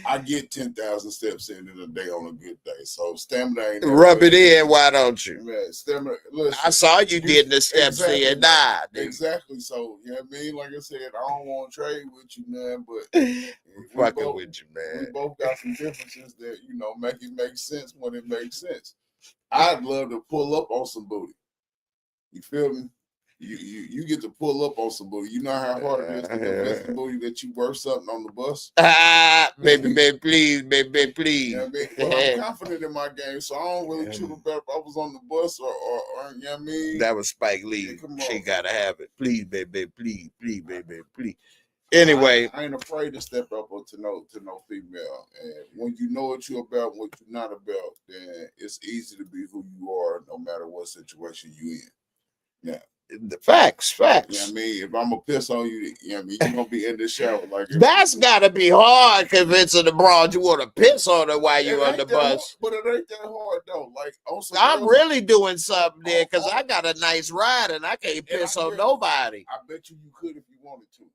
I get 10,000 steps in a day on a good day. So stamina ain't rub it in, why don't you? Man, stamina, listen, I saw you did the steps in. Exactly. So, you know what I mean? Like I said, I don't want to trade with you, man, but fucking with you, man. We both got some differences that, you know, make it make sense when it makes sense. I'd love to pull up on some booty. You feel me? You get to pull up on some booty. You know how hard it is to convince the booty that you worth something on the bus? Baby, please, baby, please. You know what I mean? But I'm confident in my game, so I don't really trip about if I was on the bus or you know what I mean? That was Spike Lee. She gotta have it. Please, baby, please, baby, please. Anyway, I ain't afraid to step up to no female. And when you know what you're about, what you're not about, then it's easy to be who you are, no matter what situation you in. Yeah. The facts. You know what I mean? If I'm gonna piss on you, you know what I mean? You're gonna be in the shower like that's gotta be hard convincing the broad you want to piss on her while you on the bus. But it ain't that hard though. Like I'm really doing something there because I got a nice ride and I can't piss on nobody. I bet you could if you wanted to.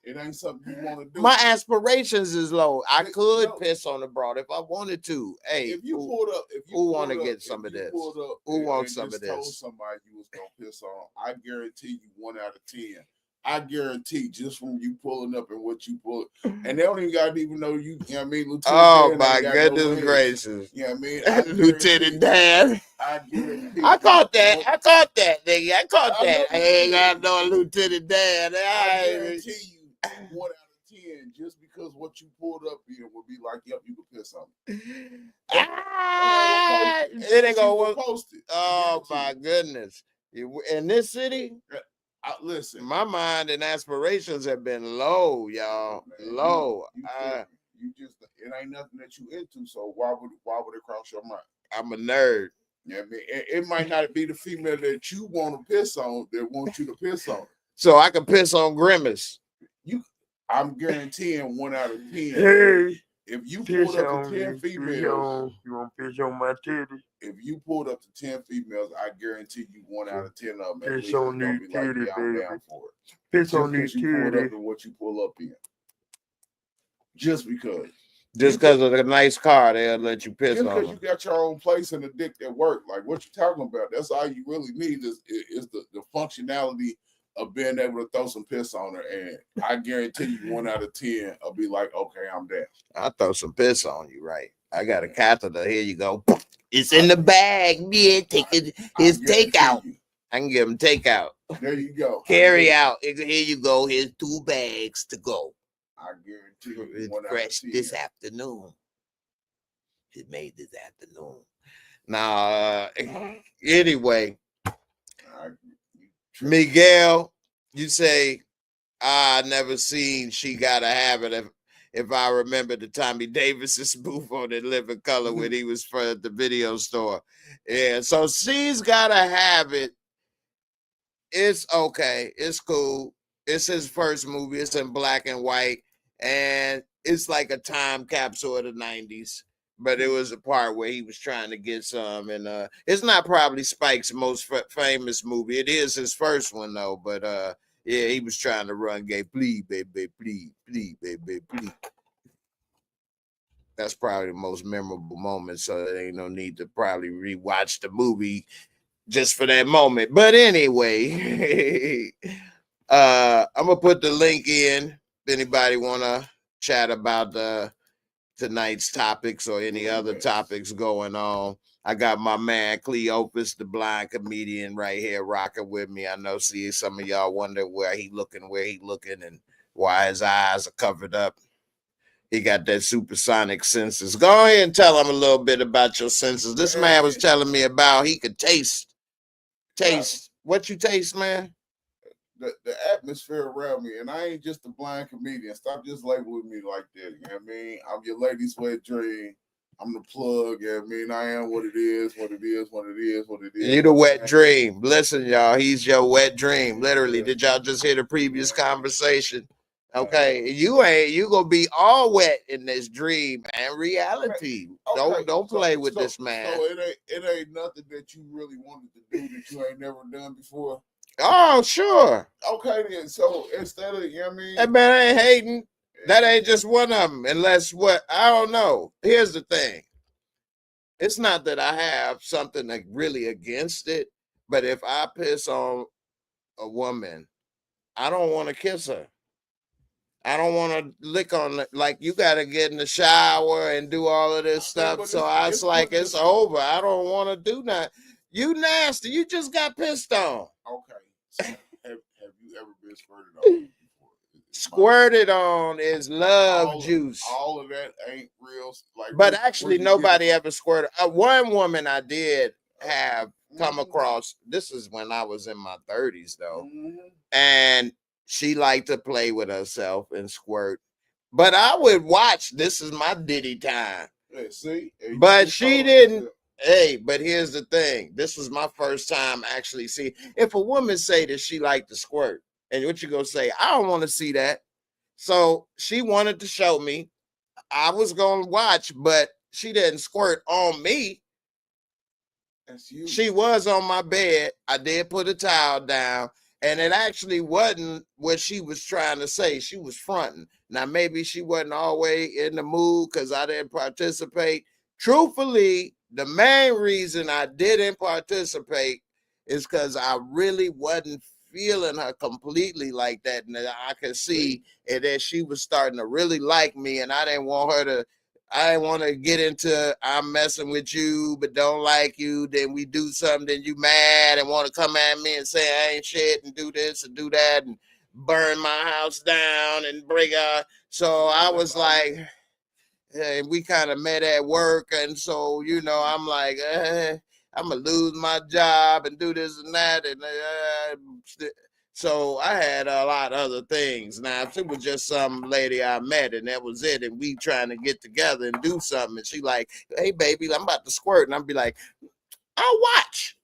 It ain't something you want to do. My aspirations is low. I could piss on the broad if I wanted to. Hey, if you pulled up, who want to get some of this? Who wants some of this? Told somebody you was gonna piss on, I guarantee you 1 out of 10. I guarantee just from you pulling up and what you pull, and they don't even know you. You know what I mean, Lieutenant? Oh my goodness gracious! You know what I mean, Lieutenant Dan. I caught that. Nigga. I caught that. I ain't got no Lieutenant Dan. I guarantee you 1 out of 10, just because what you pulled up here would be like, yep, you can piss on it. It ain't gonna post it. Oh my goodness! In this city. Listen, my mind and aspirations have been low, y'all. Low. You just it ain't nothing that you into, so why would it cross your mind? I'm a nerd. Yeah, I mean, it might not be the female that you want to piss on that wants you to piss on. So I can piss on Grimace. I'm guaranteeing 1 out of 10. if you Piss pulled up on to 10 me. females, You want to piss on my titty? if you pulled up to 10 females, I guarantee you 1 out of 10 of them at Piss least is on gonna these be like, titty, yeah, I'm baby. down for it. Piss Just on because these you pulled titty. up in what you pull up in. Just because. Just because of the nice car, they'll let you piss Just on because them. you got your own place and a dick that work, like what you talking about, that's all you really need is the functionality of being able to throw some piss on her. And I guarantee you 1 out of 10 will be like, okay, I'm down. I'll throw some piss on you, right? I got a catheter. Here you go. It's in the bag. Yeah, take it. Here's takeout. You. I can give him takeout. There you go. Carry out. Here you go. Here's 2 bags to go. I guarantee you It's 1 out fresh of 10. this afternoon. It's made this afternoon. Now, anyway, Miguel, you say, I never seen She Gotta Have It. If I remember the Tommy Davis's booth on In Living Color when he was for the video store. Yeah, so She's Gotta Have It. It's okay. It's cool. It's his first movie. It's in black and white. And it's like a time capsule of the 90s. But it was a part where he was trying to get some. And it's not probably Spike's most famous movie. It is his first one, though. But yeah, he was trying to run gay. Please, baby, please, please, baby, please. That's probably the most memorable moment. So there ain't no need to probably rewatch the movie just for that moment. But anyway, I'm gonna put the link in if anybody wanna chat about tonight's topics or any other topics going on. I got my man Cleopas, the blind comedian, right here rocking with me. I know, see, some of y'all wonder where he looking, and why his eyes are covered up. He got that supersonic senses. Go ahead and tell him a little bit about your senses. This man was telling me about he could taste. What you taste, man? The atmosphere around me, and I ain't just a blind comedian. Stop just labeling me like that. You know what I mean? I'm your lady's wet dream. I'm the plug. You know what I mean? I am what it is, what it is, what it is, what it is. You the wet dream. Listen, y'all, he's your wet dream. Literally. Yeah. Did y'all just hear the previous conversation? Okay, you gonna be all wet in this dream and reality. Okay. Don't play with this man. So it ain't nothing that you really wanted to do that you ain't never done before. Oh, sure. Okay, then. So instead of, you know what I mean? That man ain't hating. That ain't just one of them. Unless what? I don't know. Here's the thing. It's not that I have something like really against it, but if I piss on a woman, I don't want to kiss her. I don't want to lick on it. Like, you got to get in the shower and do all of this stuff. So it's like, it's over. I don't want to do that. You nasty. You just got pissed on. Okay. So have you ever been squirted on before? Squirted on is love juice. All of that ain't real. Like, but actually, nobody ever squirted. One woman I did have come across. This is when I was in my 30s, though. And she liked to play with herself and squirt. But I would watch. This is my Diddy time. Yeah, see? But she didn't. Hey, but here's the thing. This was my first time actually see. If a woman say that she liked to squirt, and what you gonna say? I don't want to see that. So she wanted to show me. I was gonna watch, but she didn't squirt on me. That's you. She was on my bed. I did put a towel down. And it actually wasn't what she was trying to say. She was fronting. Now, maybe she wasn't always in the mood because I didn't participate. Truthfully, the main reason I didn't participate is because I really wasn't feeling her completely like that. And I could see that she was starting to really like me, and I didn't want her to. I didn't want to get into I'm messing with you, but don't like you. Then we do something, then you mad and want to come at me and say I ain't shit and do this and do that and burn my house down and break out. So I was like, hey, we kind of met at work. And so, you know, I'm like, I'm going to lose my job and do this and that. And so I had a lot of other things. Now, if it was just some lady I met and that was it, and we trying to get together and do something, and she like, hey, baby, I'm about to squirt. And I'll be like, I'll watch.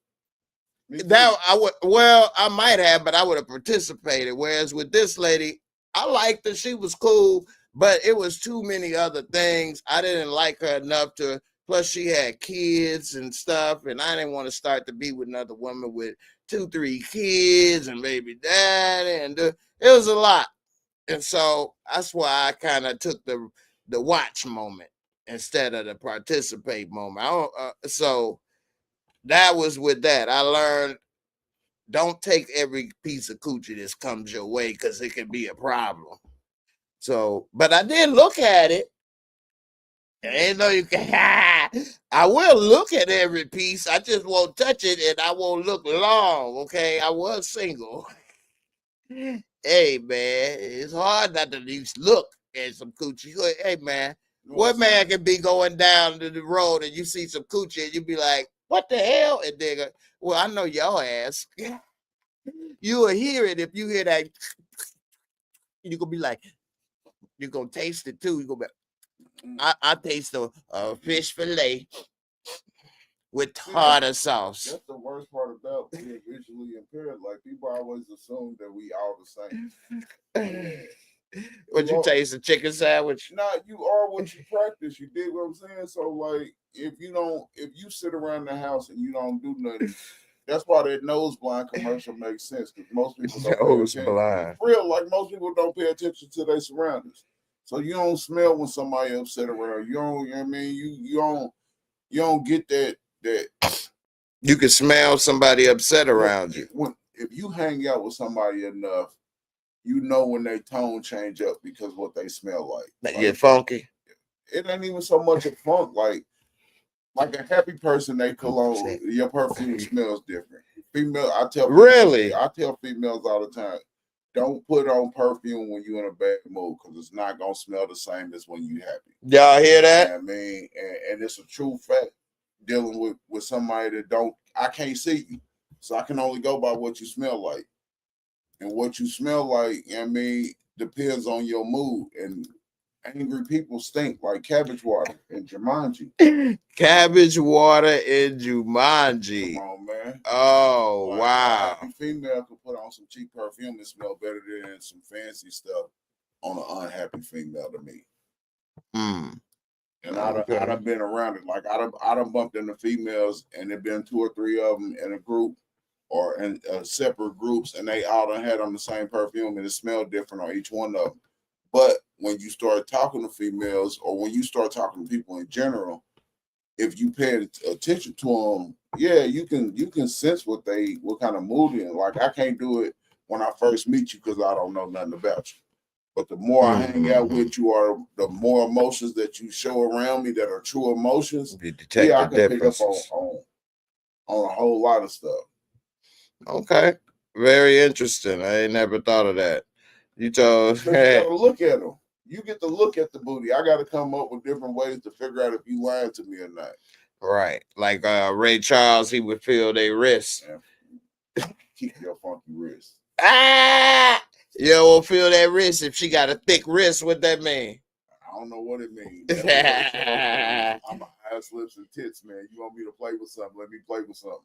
That I might have, but I would have participated. Whereas with this lady, I liked her. She was cool, But it was too many other things. I didn't like her enough to. Plus, she had kids and stuff, and I didn't want to start to be with another woman with 2-3 kids and baby daddy, and it was a lot. And so that's why I kind of took the watch moment instead of the participate moment. So that was with that. I learned, don't take every piece of coochie that comes your way because it can be a problem. So, but I did look at it. Ain't no you can. I will look at every piece. I just won't touch it, and I won't look long. Okay, I was single. Hey man, it's hard not to at least look at some coochie. Hey man, what man can be going down to the road and you see some coochie and you be like, "What the hell?" And they go, "Well, I know your ass." You will hear it if you hear that. You gonna be like, you gonna taste it too. You gonna be. I taste a fish fillet with tartar sauce. That's the worst part about being visually impaired. Like, people always assume that we all the same. Would you taste a chicken sandwich? Nah, you are what you practice. You dig what I'm saying? So, like, if you sit around the house and you don't do nothing, that's why that nose blind commercial makes sense, because most people don't pay attention. Blind. For real, like, most people don't pay attention to their surroundings. So you don't smell when somebody upset around. You don't, you know what I mean? You don't get that. You can smell somebody upset around you. If you hang out with somebody enough, you know when they tone change up because what they smell like. They get funky. It ain't even so much a funk. Like a happy person, they cologne, your perfume smells different. Female, I tell females all the time, don't put on perfume when you're in a bad mood, because it's not gonna smell the same as when you happy. Y'all hear that? You know what I mean, and it's a true fact. Dealing with somebody that I can't see you, so I can only go by what you smell like. And what you smell like, you know what I mean, depends on your mood. And angry people stink like cabbage water in Jumanji. Cabbage water in Jumanji. Come on, man. Oh, like, wow. A female can put on some cheap perfume and smell better than some fancy stuff on an unhappy female to me. And I'd have been around it. Like, I'd have bumped into females, and there'd been 2 or 3 of them in a group or in separate groups, and they all done had on the same perfume, and it smelled different on each one of them. But when you start talking to females, or when you start talking to people in general, if you pay attention to them, yeah, you can sense what kind of mood in. Like, I can't do it when I first meet you because I don't know nothing about you. But the more I hang out with you, or the more emotions that you show around me that are true emotions, I can pick up on a whole lot of stuff. Okay, very interesting. I ain't never thought of that. You told. You gotta look at them. You get to look at the booty. I got to come up with different ways to figure out if you lying to me or not. Right, like Ray Charles, he would feel their wrists. Yeah. Keep your funky wrist. You won't feel that wrist if she got a thick wrist. What that mean? I don't know what it means. I'm ass, lips, and tits, man. You want me to play with something? Let me play with something.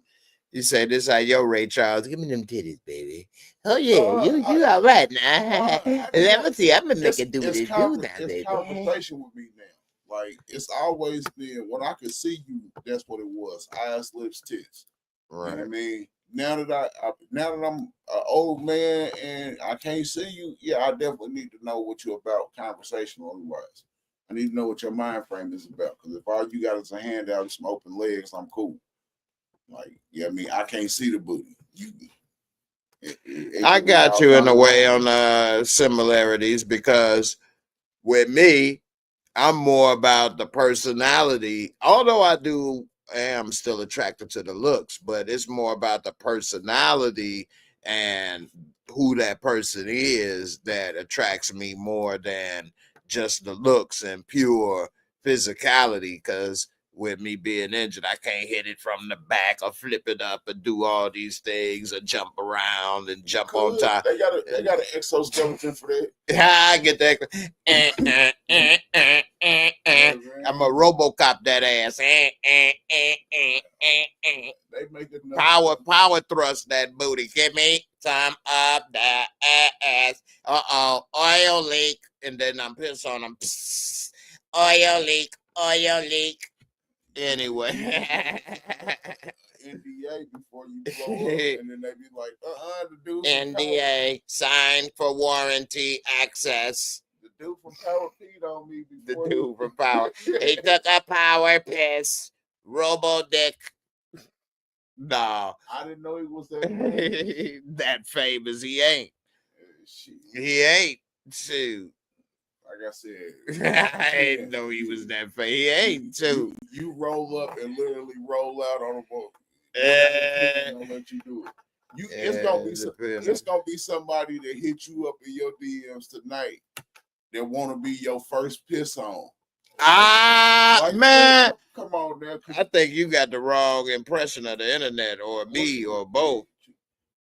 You say this how your Ray Charles? Give me them titties, baby. Oh yeah, you all right now? Let me see. I'm gonna make it do what it do now, baby. It's conversation with me now. Like, it's always been when I could see you. That's what it was. Ass, lips, tits. Right. You know what I mean? Now that I'm an old man and I can't see you, yeah, I definitely need to know what you're about, conversationally wise. I need to know what your mind frame is about. Because if all you got is a handout and some open legs, I'm cool. Like, yeah, I mean, I can't see the booty. I got you in a way on similarities, because with me, I'm more about the personality. Although I am still attracted to the looks, but it's more about the personality and who that person is that attracts me more than just the looks and pure physicality. Because with me being injured, I can't hit it from the back or flip it up and do all these things or jump around and jump on top. They got an exoskeleton for that. I get that. I'm a RoboCop that ass. They make it power thrust that booty. Give me some of that ass. Oil leak. and then I'm pissed on them. Oil leak, oil leak. Anyway. NDA before you blow up, and then they be like, the dude from NDA, signed for warranty access. the dude from Power peed on me The before. dude from Power. He took a power piss. Robo dick. No. I didn't know he was that famous. That famous. He ain't. Shit. He ain't. Shoot. Like I said, I didn't know he was that famous. He ain't too. You roll up and literally roll out on a boat. Don't let you do it. It's gonna be somebody that hit you up in your DMs tonight that want to be your first piss on. Like, Man, come on now. I think you got the wrong impression of the internet, or me, or both.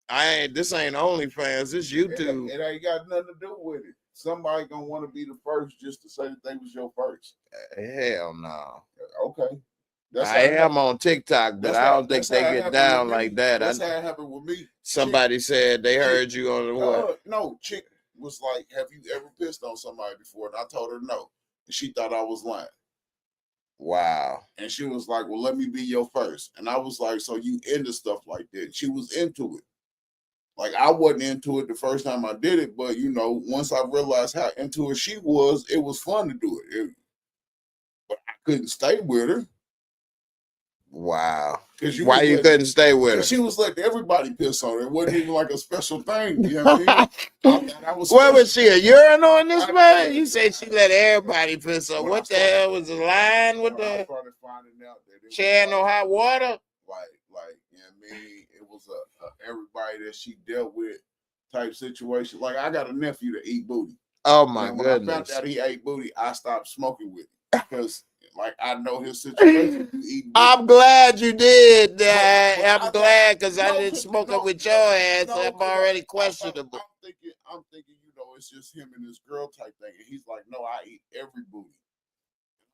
This ain't OnlyFans. This YouTube. It ain't got nothing to do with it. Somebody gonna want to be the first just to say that they was your first. Hell no. Okay. I am on TikTok, but I don't think they get down like that. That's how it happened with me. Somebody said they heard you on the what? No, chick was like, "Have you ever pissed on somebody before?" And I told her no, and she thought I was lying. Wow. And she was like, "Well, let me be your first." And I was like, "So you into stuff like that?" She was into it. Like, I wasn't into it the first time I did it, but once I realized how into it she was, it was fun to do it. But I couldn't stay with her. Wow. Why you couldn't stay with her? She was letting everybody piss on her. It wasn't even like a special thing. You know what I mean? What was she, a urinal in this man? You said she let everybody piss on. What the hell was the line with the channel hot water? Like, you know what I mean? It was a everybody that she dealt with type situation. Like, I got a nephew that eat booty. Oh my goodness. When I found out he ate booty, I stopped smoking with him because I know his situation. I'm glad you did. I'm glad because I didn't smoke it with your ass. I'm already questionable. I'm thinking, it's just him and his girl type thing. And he's like, no, I eat every booty.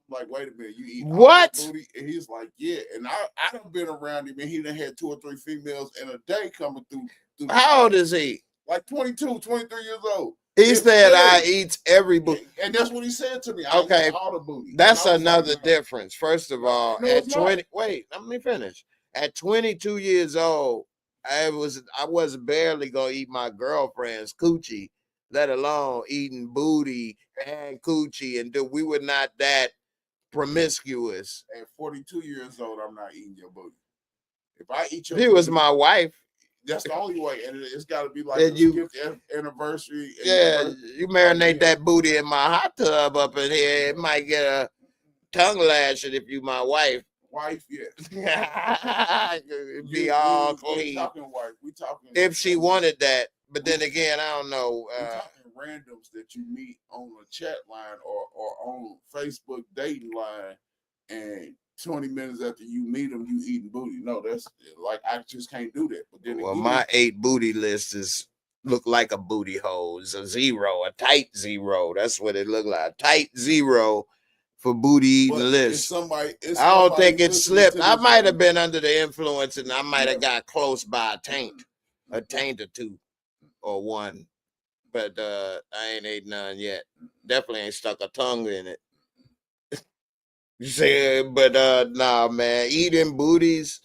I'm like, wait a minute, you eat what? Booty? And he's like, yeah. And I done been around him, and he done had 2 or 3 females in a day coming through. How old is he? Like 22, 23 years old. He said I eat every booty. And that's what he said to me. Okay. I eat all the booty. That's another difference. First of all, no, at 20, wait, let me finish. At 22 years old, I was barely gonna eat my girlfriend's coochie, let alone eating booty and coochie, and we were not that promiscuous. At 42 years old, I'm not eating your booty. If I eat your booty, was my wife. That's the only way, and it's got to be like a gift anniversary. Yeah, you marinate that booty in my hot tub up in here. It might get a tongue lashing if you my wife. Wife, yes. It'd be all clean. We talking wife. We talking. If she wanted that, but then again, I don't know. We talking randoms that you meet on a chat line or on Facebook dating line, and 20 minutes after you meet them, you eating booty. No, that's like, I just can't do that. But then my 8 booty list look like a booty hole. It's a 0, a tight 0. That's what it looked like. A tight 0 for booty eating list. I don't think it slipped. I might have been under the influence, and I might have got close by a taint or 2 or 1. But I ain't ate none yet. Definitely ain't stuck a tongue in it. You say, but nah, man, eating booties.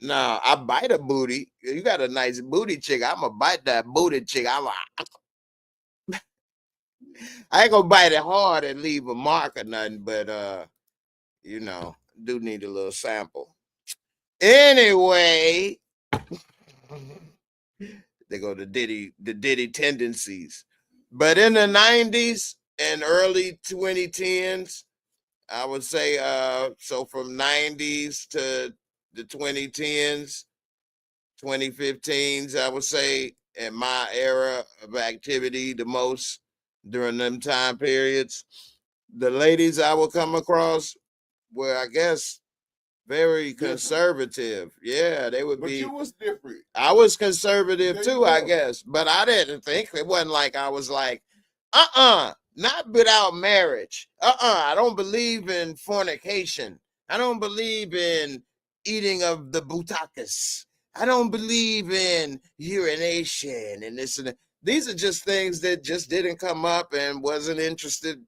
Nah, I bite a booty. You got a nice booty chick. I'ma bite that booty chick. I ain't gonna bite it hard and leave a mark or nothing, but do need a little sample. Anyway, they go to the Diddy tendencies. But in the 90s and early 2010s, I would say so from 90s to the 2010s, 2015s, I would say in my era of activity the most during them time periods. The ladies I would come across were, I guess, very conservative. Yeah, they would be. But you was different. I was conservative too, I guess. But I didn't think, it wasn't like I was like, not without marriage. I don't believe in fornication. I don't believe in eating of the butakas. I don't believe in urination and this and that. These are just things that just didn't come up and wasn't interested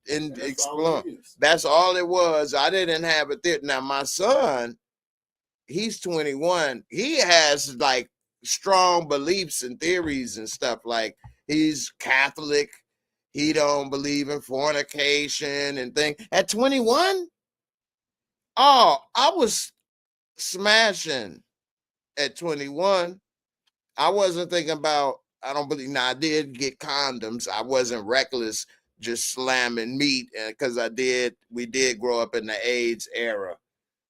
in exploring. That's all it was. I didn't have a theory. Now my son, he's 21. He has like strong beliefs and theories and stuff. Like he's Catholic. He don't believe in fornication and things. At 21, oh, I was smashing at 21. I wasn't thinking about, I don't believe, now I did get condoms. I wasn't reckless just slamming meat because we did grow up in the AIDS era.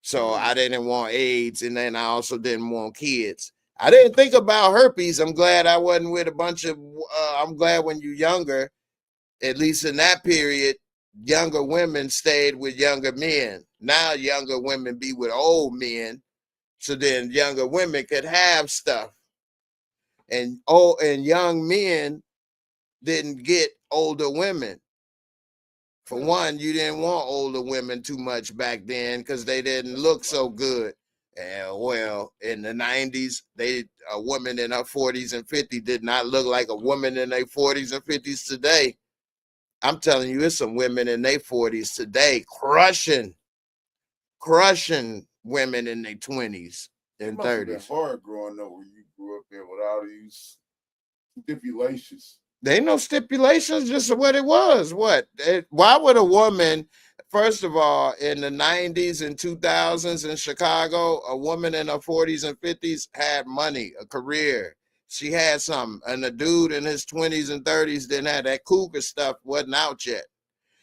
So I didn't want AIDS, and then I also didn't want kids. I didn't think about herpes. I'm glad I wasn't with a bunch of, I'm glad when you're younger, at least in that period, younger women stayed with younger men. Now younger women be with old men, so then younger women could have stuff. And young men didn't get older women. For one, you didn't want older women too much back then because they didn't look so good. And well, in the 90s, a woman in her 40s and 50s did not look like a woman in their 40s and 50s today. I'm telling you, it's some women in their 40s today crushing women in their 20s and 30s. It's hard growing up when you grew up there with all these stipulations. They ain't no stipulations, just what it was. Why would a woman, first of all, in the 90s and 2000s in Chicago, a woman in her 40s and 50s had money, a career. She had something. And a dude in his 20s and 30s didn't have that cougar stuff, wasn't out yet.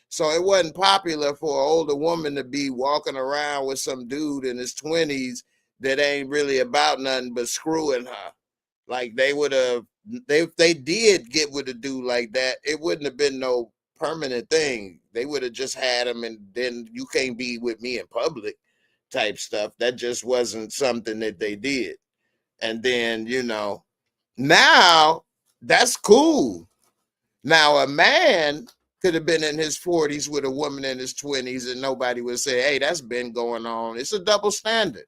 So it wasn't popular for an older woman to be walking around with some dude in his 20s that ain't really about nothing but screwing her. Like they would have, if they did get with a dude like that, it wouldn't have been no permanent thing. They would have just had him, and then you can't be with me in public type stuff. That just wasn't something that they did. And then, now that's cool. Now a man could have been in his 40s with a woman in his 20s and nobody would say, hey, that's been going on. It's a double standard.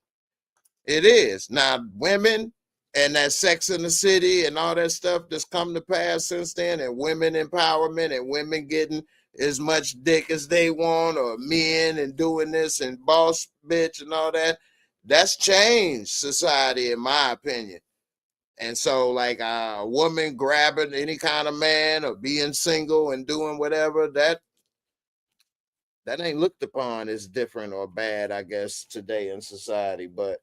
It is. Now women and that Sex in the City and all that stuff that's come to pass since then, and women empowerment and women getting as much dick as they want, or men and doing this and boss bitch and all that, that's changed society in my opinion. And so like a woman grabbing any kind of man or being single and doing whatever, that ain't looked upon as different or bad, I guess, today in society. But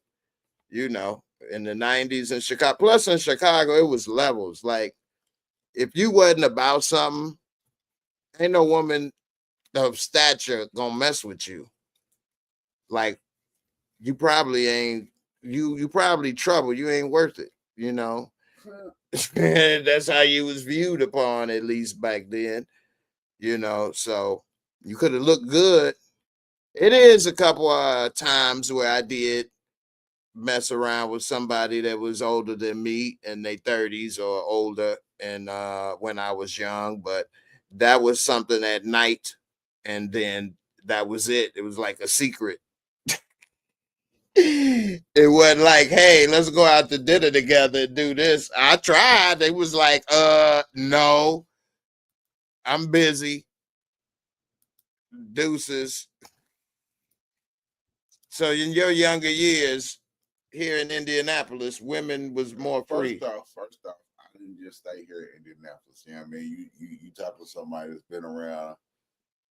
in the 90s in Chicago, plus in Chicago, it was levels. Like if you wasn't about something, ain't no woman of stature gonna mess with you. Like you probably ain't, you probably trouble. You ain't worth it, That's how you was viewed upon, at least back then, so you could have looked good. It is a couple of times where I did mess around with somebody that was older than me in their 30s or older, and when I was young, but that was something at night, and then that was it. It was like a secret. It wasn't like, hey, let's go out to dinner together and do this. I tried. It was like, no, I'm busy. Deuces. So in your younger years here in Indianapolis, women was more free. First off, I didn't just stay here in Indianapolis. You know what I mean? You talk to somebody that's been around.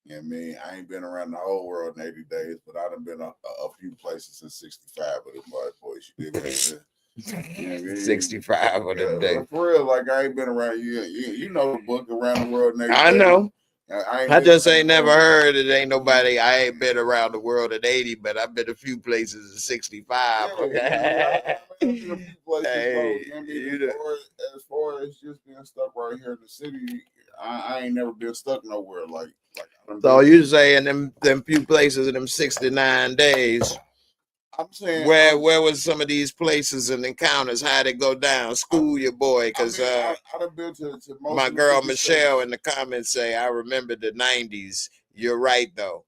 You know what I mean? I ain't been around the whole world in 80 days, but I done been a few places in 65 of them boys. You dig what I'm saying? You know what I mean? 65 of them days. For real, like I ain't been around. You know the book Around the World in 80 I days. know. I just ain't never heard it. Ain't nobody. I ain't been around the world at 80, but I've been a few places at 65. Yeah, I've been a few places. Hey, so, as far as just being stuck right here in the city, I ain't never been stuck nowhere. Like so you saying them few places in them 69 days? I'm saying where was some of these places and encounters? How'd it go down? School your boy, because I've been to most my girl Michelle in the comments say, I remember the 90s. You're right though.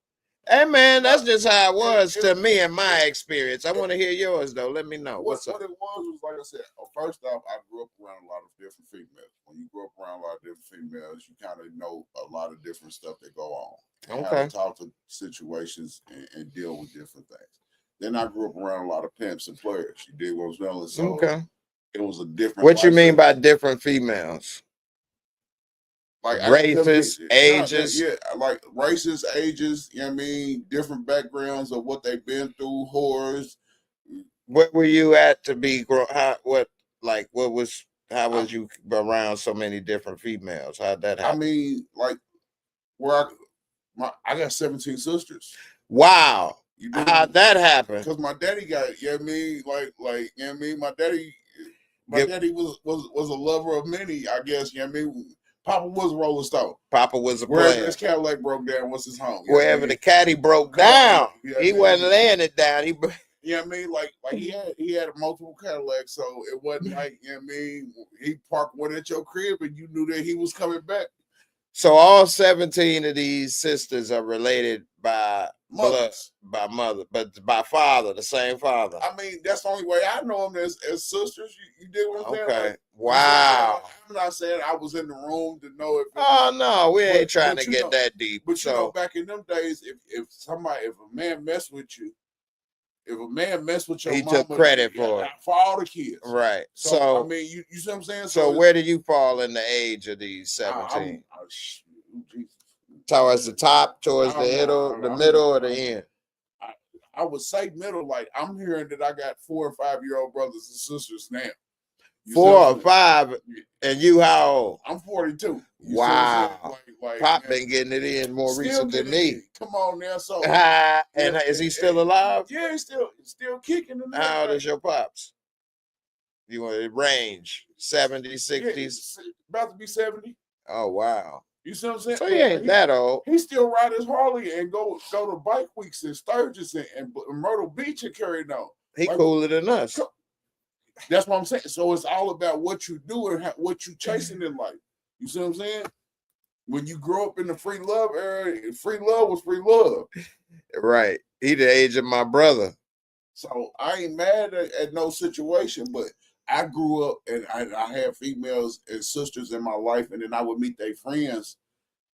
Hey man, that's just how it was It- to me in my experience. I want to hear yours though. Let me know. what What's up? what it was like I said. First off, I grew up around a lot of different females. When you grow up around a lot of different females, you kind of know a lot of different stuff that go on, and how Okay. to talk to situations and deal with different things. Then I grew up around a lot of pimps and players. You dig what I'm saying? So Okay. it was a different. What you mean lifestyle. by different females? Like I couldn't be Races, ages? yeah, like races, ages, you know what I mean, different backgrounds of what they've been through, horrors. Where were you at to be how what like what was how I, was you around so many different females? How'd that I happen? mean, like where I got 17 sisters. Wow. You How'd do that happen? because my daddy got, you know what I mean, like you know what I mean, my Give, daddy was a lover of many, I guess, you know what I mean. Papa was a Rolling Stone. Papa was a Wherever player. this Cadillac broke down, what's his home? You know what I Wherever mean? the caddy broke Come on, down, you know what he I mean? wasn't laying it down. You know what I mean? Like he had multiple Cadillacs, so it wasn't like, you know what I mean, he parked one at your crib and you knew that he was coming back. So all 17 of these sisters are related by blood, Mothers. by mother, but by father, the same father. I mean, that's the only way I know them as sisters. You did what I'm saying? Okay. Like, Wow. I'm not saying I was in the room to know if it Oh was, no, we ain't trying but to you get know, that deep. but you know, So back in them days, if a man messed with you, if a man messed with your he mama, took credit for it. for all the kids. Right. So I mean, you see what I'm saying? So where do you fall in the age of these 17? Jesus. Towards the top, towards the middle, or the end? I would say middle. Like I'm hearing that I got 4 or 5 year old brothers and sisters now. 4 or 5, and you how old? I'm 42. Wow. Like Pop man, been getting it in more still recent than getting me. it. Come on now, so And is he still alive? Yeah, he's still kicking. How old is your pops? You want to range 70s, 60s? Yeah, about to be 70. Oh wow. You see what I'm saying? So he ain't that old. He still ride his Harley and go to bike weeks in Sturgis and Myrtle Beach and carry on. He like, cooler than us. That's what I'm saying. So it's all about what you do and what you chasing in life. You see what I'm saying? When you grow up in the free love era, free love was free love. Right. He the age of my brother. So I ain't mad at no situation, but I grew up and I had females and sisters in my life, and then I would meet their friends,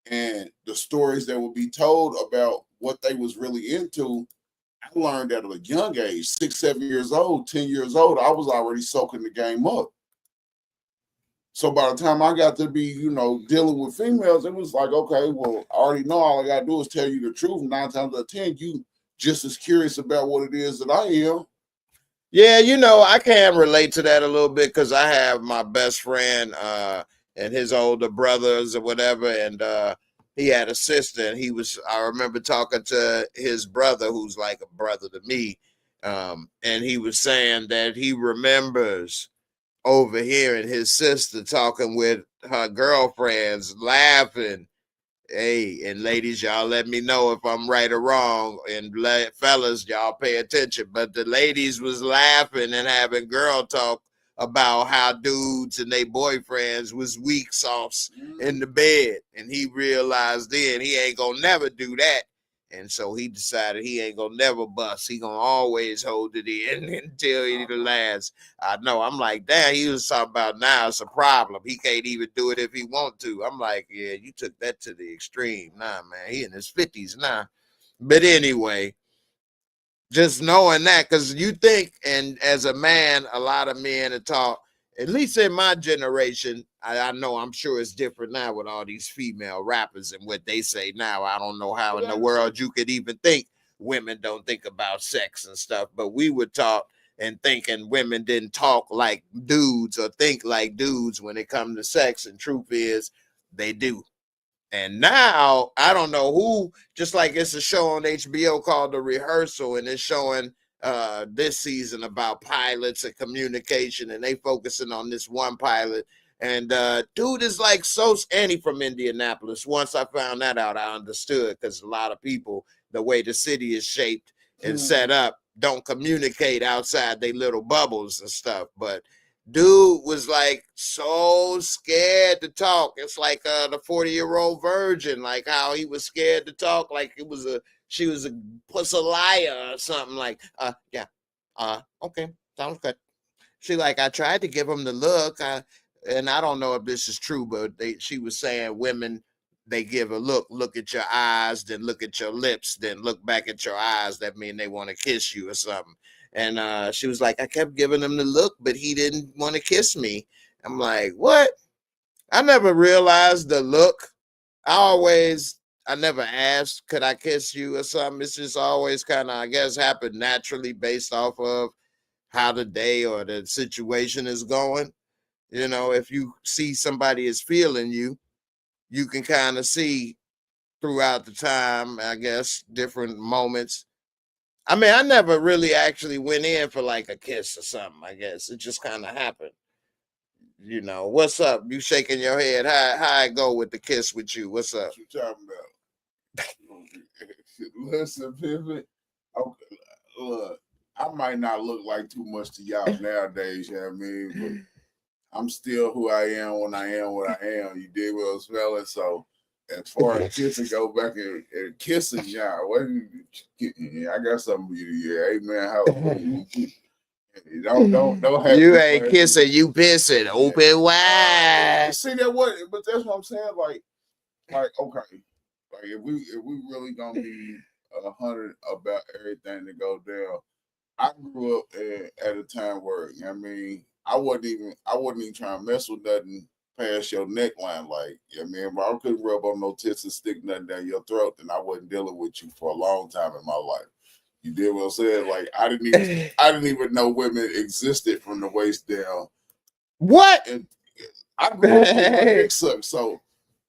and the stories that would be told about what they was really into. I learned at a young age, 6, 7 years old, 10 years old, I was already soaking the game up. So by the time I got to be, dealing with females, it was like, okay, well, I already know all I got to do is tell you the truth. 9 times out of 10, you just as curious about what it is that I am. Yeah, I can relate to that a little bit because I have my best friend and his older brothers or whatever, and he had a sister, and I remember talking to his brother, who's like a brother to me, and he was saying that he remembers overhearing his sister talking with her girlfriends, laughing. Hey, and ladies, y'all let me know if I'm right or wrong. And fellas, y'all pay attention. But the ladies was laughing and having girl talk about how dudes and their boyfriends was weak sauce in the bed. And he realized then he ain't gonna never do that. And so he decided he ain't gonna never bust. He gonna always hold it in until he the last. I know. I'm like, damn, he was talking about now it's a problem. He can't even do it if he want to. I'm like, yeah, you took that to the extreme. Nah, man, he in his 50s now. But anyway, just knowing that, because you think, and as a man, a lot of men are taught, at least in my generation, I know I'm sure it's different now with all these female rappers and what they say now. I don't know how in the world you could even think women don't think about sex and stuff, but we were taught and thinking women didn't talk like dudes or think like dudes when it comes to sex, and truth is they do. And now I don't know who, just like it's a show on HBO called The Rehearsal, and it's showing this season about pilots and communication, and they focusing on this one pilot. And dude is like so, and he from Indianapolis. Once I found that out, I understood, because a lot of people, the way the city is shaped and set up, don't communicate outside their little bubbles and stuff. But dude was like so scared to talk. It's like the 40-year-old virgin, like how he was scared to talk, like it was a she was a pussaliah or something like, yeah, okay, sounds good. She like, I tried to give him the look, and I don't know if this is true, but she was saying women, they give a look at your eyes, then look at your lips, then look back at your eyes. That mean they want to kiss you or something. And she was like, I kept giving him the look, but he didn't want to kiss me. I'm like, what? I never realized the look. I never asked, could I kiss you or something? It's just always kind of, I guess, happened naturally based off of how the day or the situation is going. You know, if you see somebody is feeling you, you can kind of see throughout the time, I guess, different moments. I mean, I never really actually went in for like a kiss or something, I guess. It just kind of happened. You know, what's up? You shaking your head. How I go with the kiss with you? What's up? What you talking about? Listen, Pivot. Okay, look, I might not look like too much to y'all nowadays, you know what I mean? But I'm still who I am when I am what I am. You dig what I'm smelling? So as far as kissing go back and kissing y'all, I got something for you to hear. Hey man, don't have you to ain't kissing, you pissing. Open wide. See that what? But that's what I'm saying. Like okay, like if we really gonna be 100 about everything that go down. I grew up at a time where I mean I wasn't even trying to mess with nothing past your neckline. Like I mean, if I couldn't rub on no tits and stick nothing down your throat, then I wasn't dealing with you for a long time in my life. You did what I'm saying? Like I didn't even know women existed from the waist down. What? And I grew up with my dick sucked. So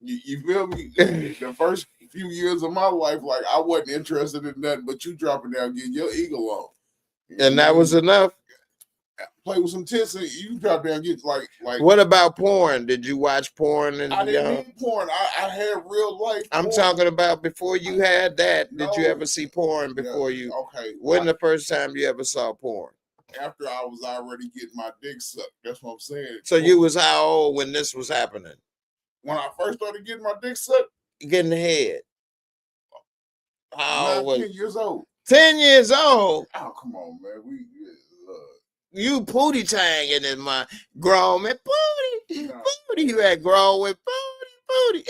you feel me? The first few years of my life, like I wasn't interested in nothing but you dropping down, getting your eagle on. And that was enough. Play with some tits and you drop down, get like. What about porn? Did you watch porn? I didn't need porn. I had real life. I'm talking about before you had that. No. Did you ever see porn before you? Okay. When the first time you ever saw porn? After I was already getting my dick sucked. That's what I'm saying. So you was how old when this was happening? When I first started getting my dick sucked? Getting the head. How old was 10 years old. 10 years old? Oh, come on, man. You pooty tanging in my grown man. Booty. You had grown with booty.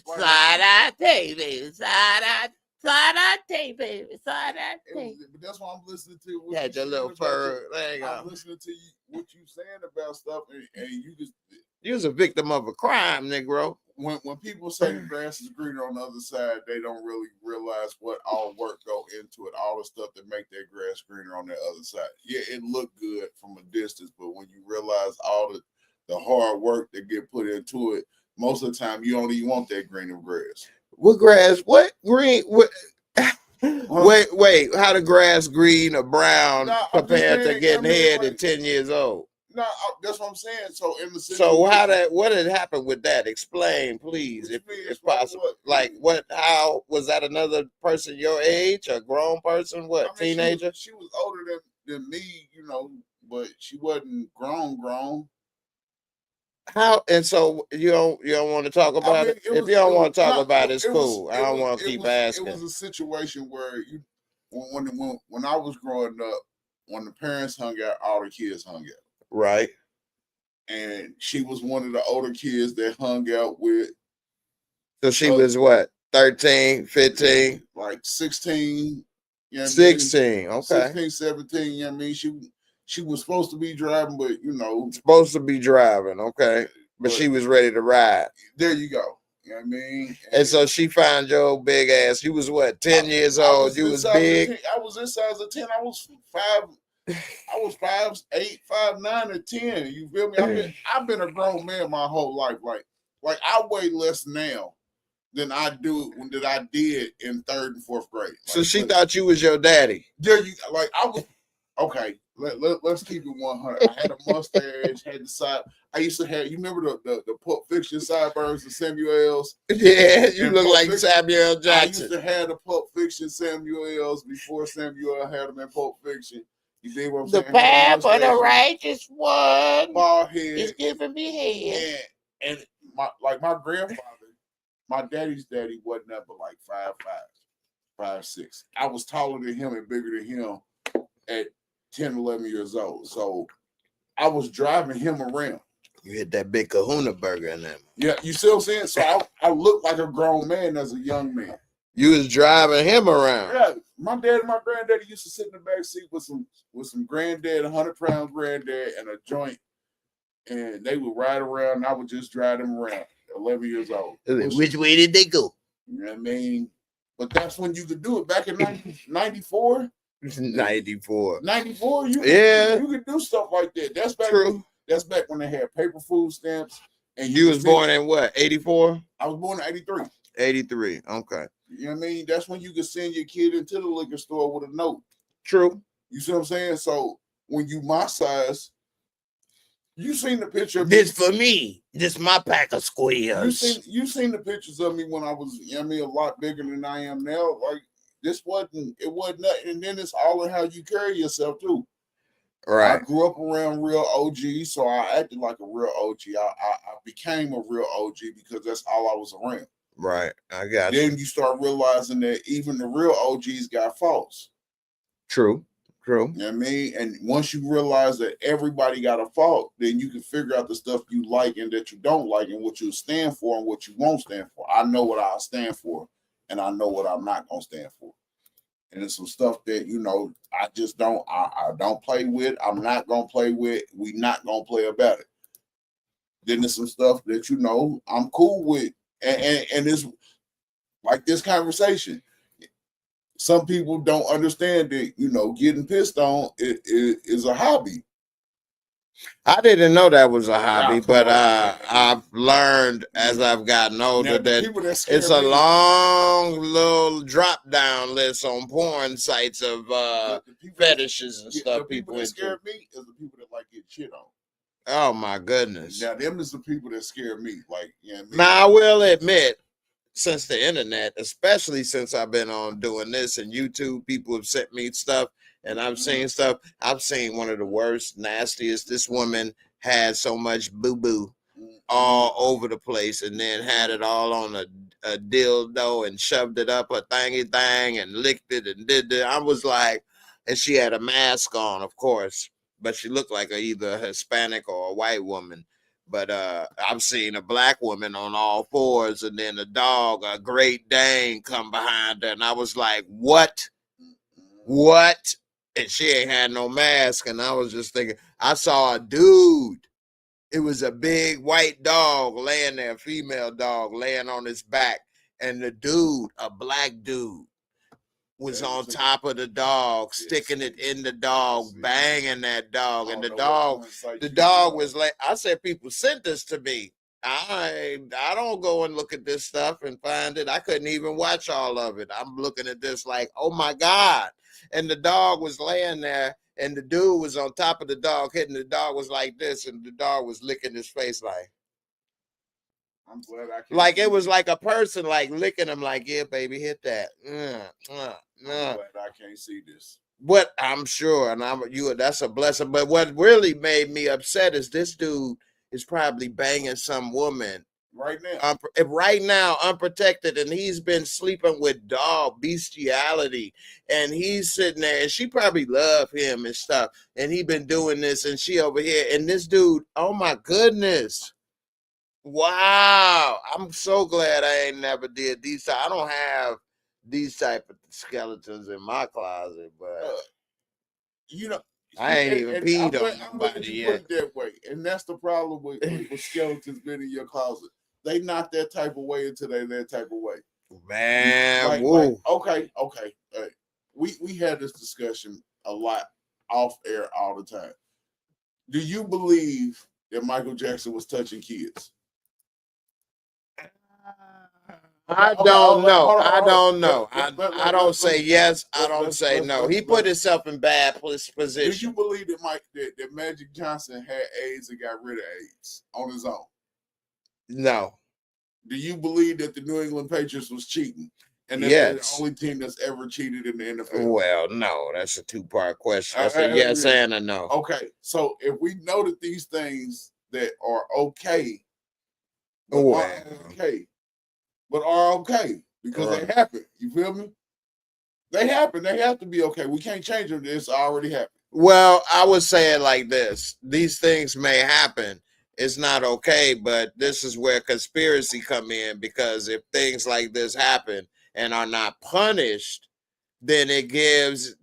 Side eye tape, baby. Side eye tape, baby. Side eye tape. But that's why I'm listening to what Had your little fur. There you go. I'm listening to what you saying about stuff, and you was a victim of a crime, Negro. When people say the grass is greener on the other side, they don't really realize what all work go into it, all the stuff that make that grass greener on the other side. Yeah, it looked good from a distance, but when you realize all the hard work that get put into it, most of the time you don't even want that green of grass. What grass? What green? What? Wait. How the grass green or brown compared to getting head at 10 years old? No, that's what I'm saying. So in the what had happened with that? Explain, please, if possible. Like how was that another person your age, a grown person? What, I mean, teenager? She was older than me, you know, but she wasn't grown. How? And so you don't want to talk about it? If you don't want to talk about it, it's cool. I don't want to keep asking. It was a situation where when I was growing up, when the parents hung out, all the kids hung out. Right. And she was one of the older kids that hung out with. So she was what, 13, 15? Like 16. You know 16, I mean? Okay. 16, 17, you know what I mean? She was supposed to be driving, but you know. Supposed to be driving, okay. But she was ready to ride. There you go. You know what I mean? And so she found your big ass. You was what, 10 years old? You was big? I was this size of 10. I was 5'8", 5'9", or 10. You feel me? I've been a grown man my whole life. Like I weigh less now than I did in 3rd and 4th grade. So she thought you was your daddy. There you like I was okay. Let's keep it 100. I had a mustache, had the side. I used to have. You remember the Pulp Fiction sideburns of Samuel L's? Yeah, you look like Samuel Jackson. I used to have the Pulp Fiction Samuel L's before Samuel had them in Pulp Fiction. You see what I'm saying? The path of the righteous one bald head is giving me head. And my grandfather, my daddy's daddy wasn't up but like 5'5". 5'6". I was taller than him and bigger than him at 10, 11 years old. So I was driving him around. You hit that big kahuna burger in them. Yeah, you see what I'm saying? So I looked like a grown man as a young man. You was driving him around. Yeah, my dad and my granddaddy used to sit in the back seat with some granddad, 100-pound granddad, and a joint, and they would ride around. And I would just drive them around. 11 years old. Which way did they go? You know what I mean? But that's when you could do it. Back in 94. 94. 94, you could do stuff like that. That's back. True. That's back when they had paper food stamps. And you was born in what? 84? I was born in 83. 83. Okay. You know what I mean? That's when you could send your kid into the liquor store with a note. True. You see what I'm saying? So when you my size, you seen the picture of this for me. This my pack of squares. You seen the pictures of me when I was, you know what I mean, a lot bigger than I am now. Like it wasn't nothing. And then it's all in how you carry yourself too. Right. I grew up around real OGs, so I acted like a real OG. I became a real OG because that's all I was around. Right. I got you. Then you start realizing that even the real OGs got faults. True. True. You know what I mean? And once you realize that everybody got a fault, then you can figure out the stuff you like and that you don't like and what you stand for and what you won't stand for. I know what I'll stand for, and I know what I'm not going to stand for. And there's some stuff that, you know, I just don't, I don't play with. I'm not going to play with. We not going to play about it. Then there's some stuff that, you know, I'm cool with. And it's like this conversation. Some people don't understand that, you know, getting pissed on is a hobby. I didn't know that was a hobby, but I've learned as I've gotten older that it's a long little drop down list on porn sites of fetishes and stuff. The people that scare me is the people that like get shit on. Oh my goodness! Now them is the people that scare me. Like, you know what I mean? Now I will admit, since the internet, especially since I've been on doing this and YouTube, people have sent me stuff. And I've seen stuff. I've seen one of the worst, nastiest. This woman had so much boo-boo all over the place and then had it all on a dildo and shoved it up a thingy thing and licked it and did it. I was like, and she had a mask on, of course, but she looked like either a Hispanic or a white woman. But I've seen a black woman on all fours and then a dog, a Great Dane, come behind her. And I was like, what? What? And she ain't had no mask. And I was just thinking, I saw a dude. It was a big white dog laying there, female dog laying on his back. And the dude, a black dude, was on top of the dog, sticking it in the dog, banging that dog. And the dog was like, I said, people sent this to me. I don't go and look at this stuff and find it. I couldn't even watch all of it. I'm looking at this like, oh my God. And the dog was laying there and the dude was on top of the dog, hitting the dog was like this, and the dog was licking his face like. I'm glad I can't. Like it was like a person like licking him like, yeah, baby, hit that. I'm glad I can't see this. What I'm sure, and that's a blessing. But what really made me upset is this dude is probably banging some woman right now, unprotected, and he's been sleeping with dog bestiality, and he's sitting there, and she probably love him and stuff, and he been doing this, and she over here, and this dude, oh my goodness, wow! I'm so glad I ain't never did these. I don't have these type of skeletons in my closet, but you know. I ain't even peed on nobody yet. Put it that way, and that's the problem with skeletons being in your closet. They not that type of way until they that type of way. Man, okay. We had this discussion a lot off air all the time. Do you believe that Michael Jackson was touching kids? I don't know. I don't know. I don't say yes. I don't say no. He put himself in bad position. Do you believe that Magic Johnson had AIDS and got rid of AIDS on his own? No. Do you believe that the New England Patriots was cheating? And they're the only team that's ever cheated in the NFL? Well, no. That's a two-part question. That's a yes and a no. Okay. So if we know that these things that are okay, but are okay because they happen. You feel me? They happen. They have to be okay. We can't change them. It's already happened. Well, I would say it like this. These things may happen. It's not okay, but this is where conspiracy come in, because if things like this happen and are not punished, then it gives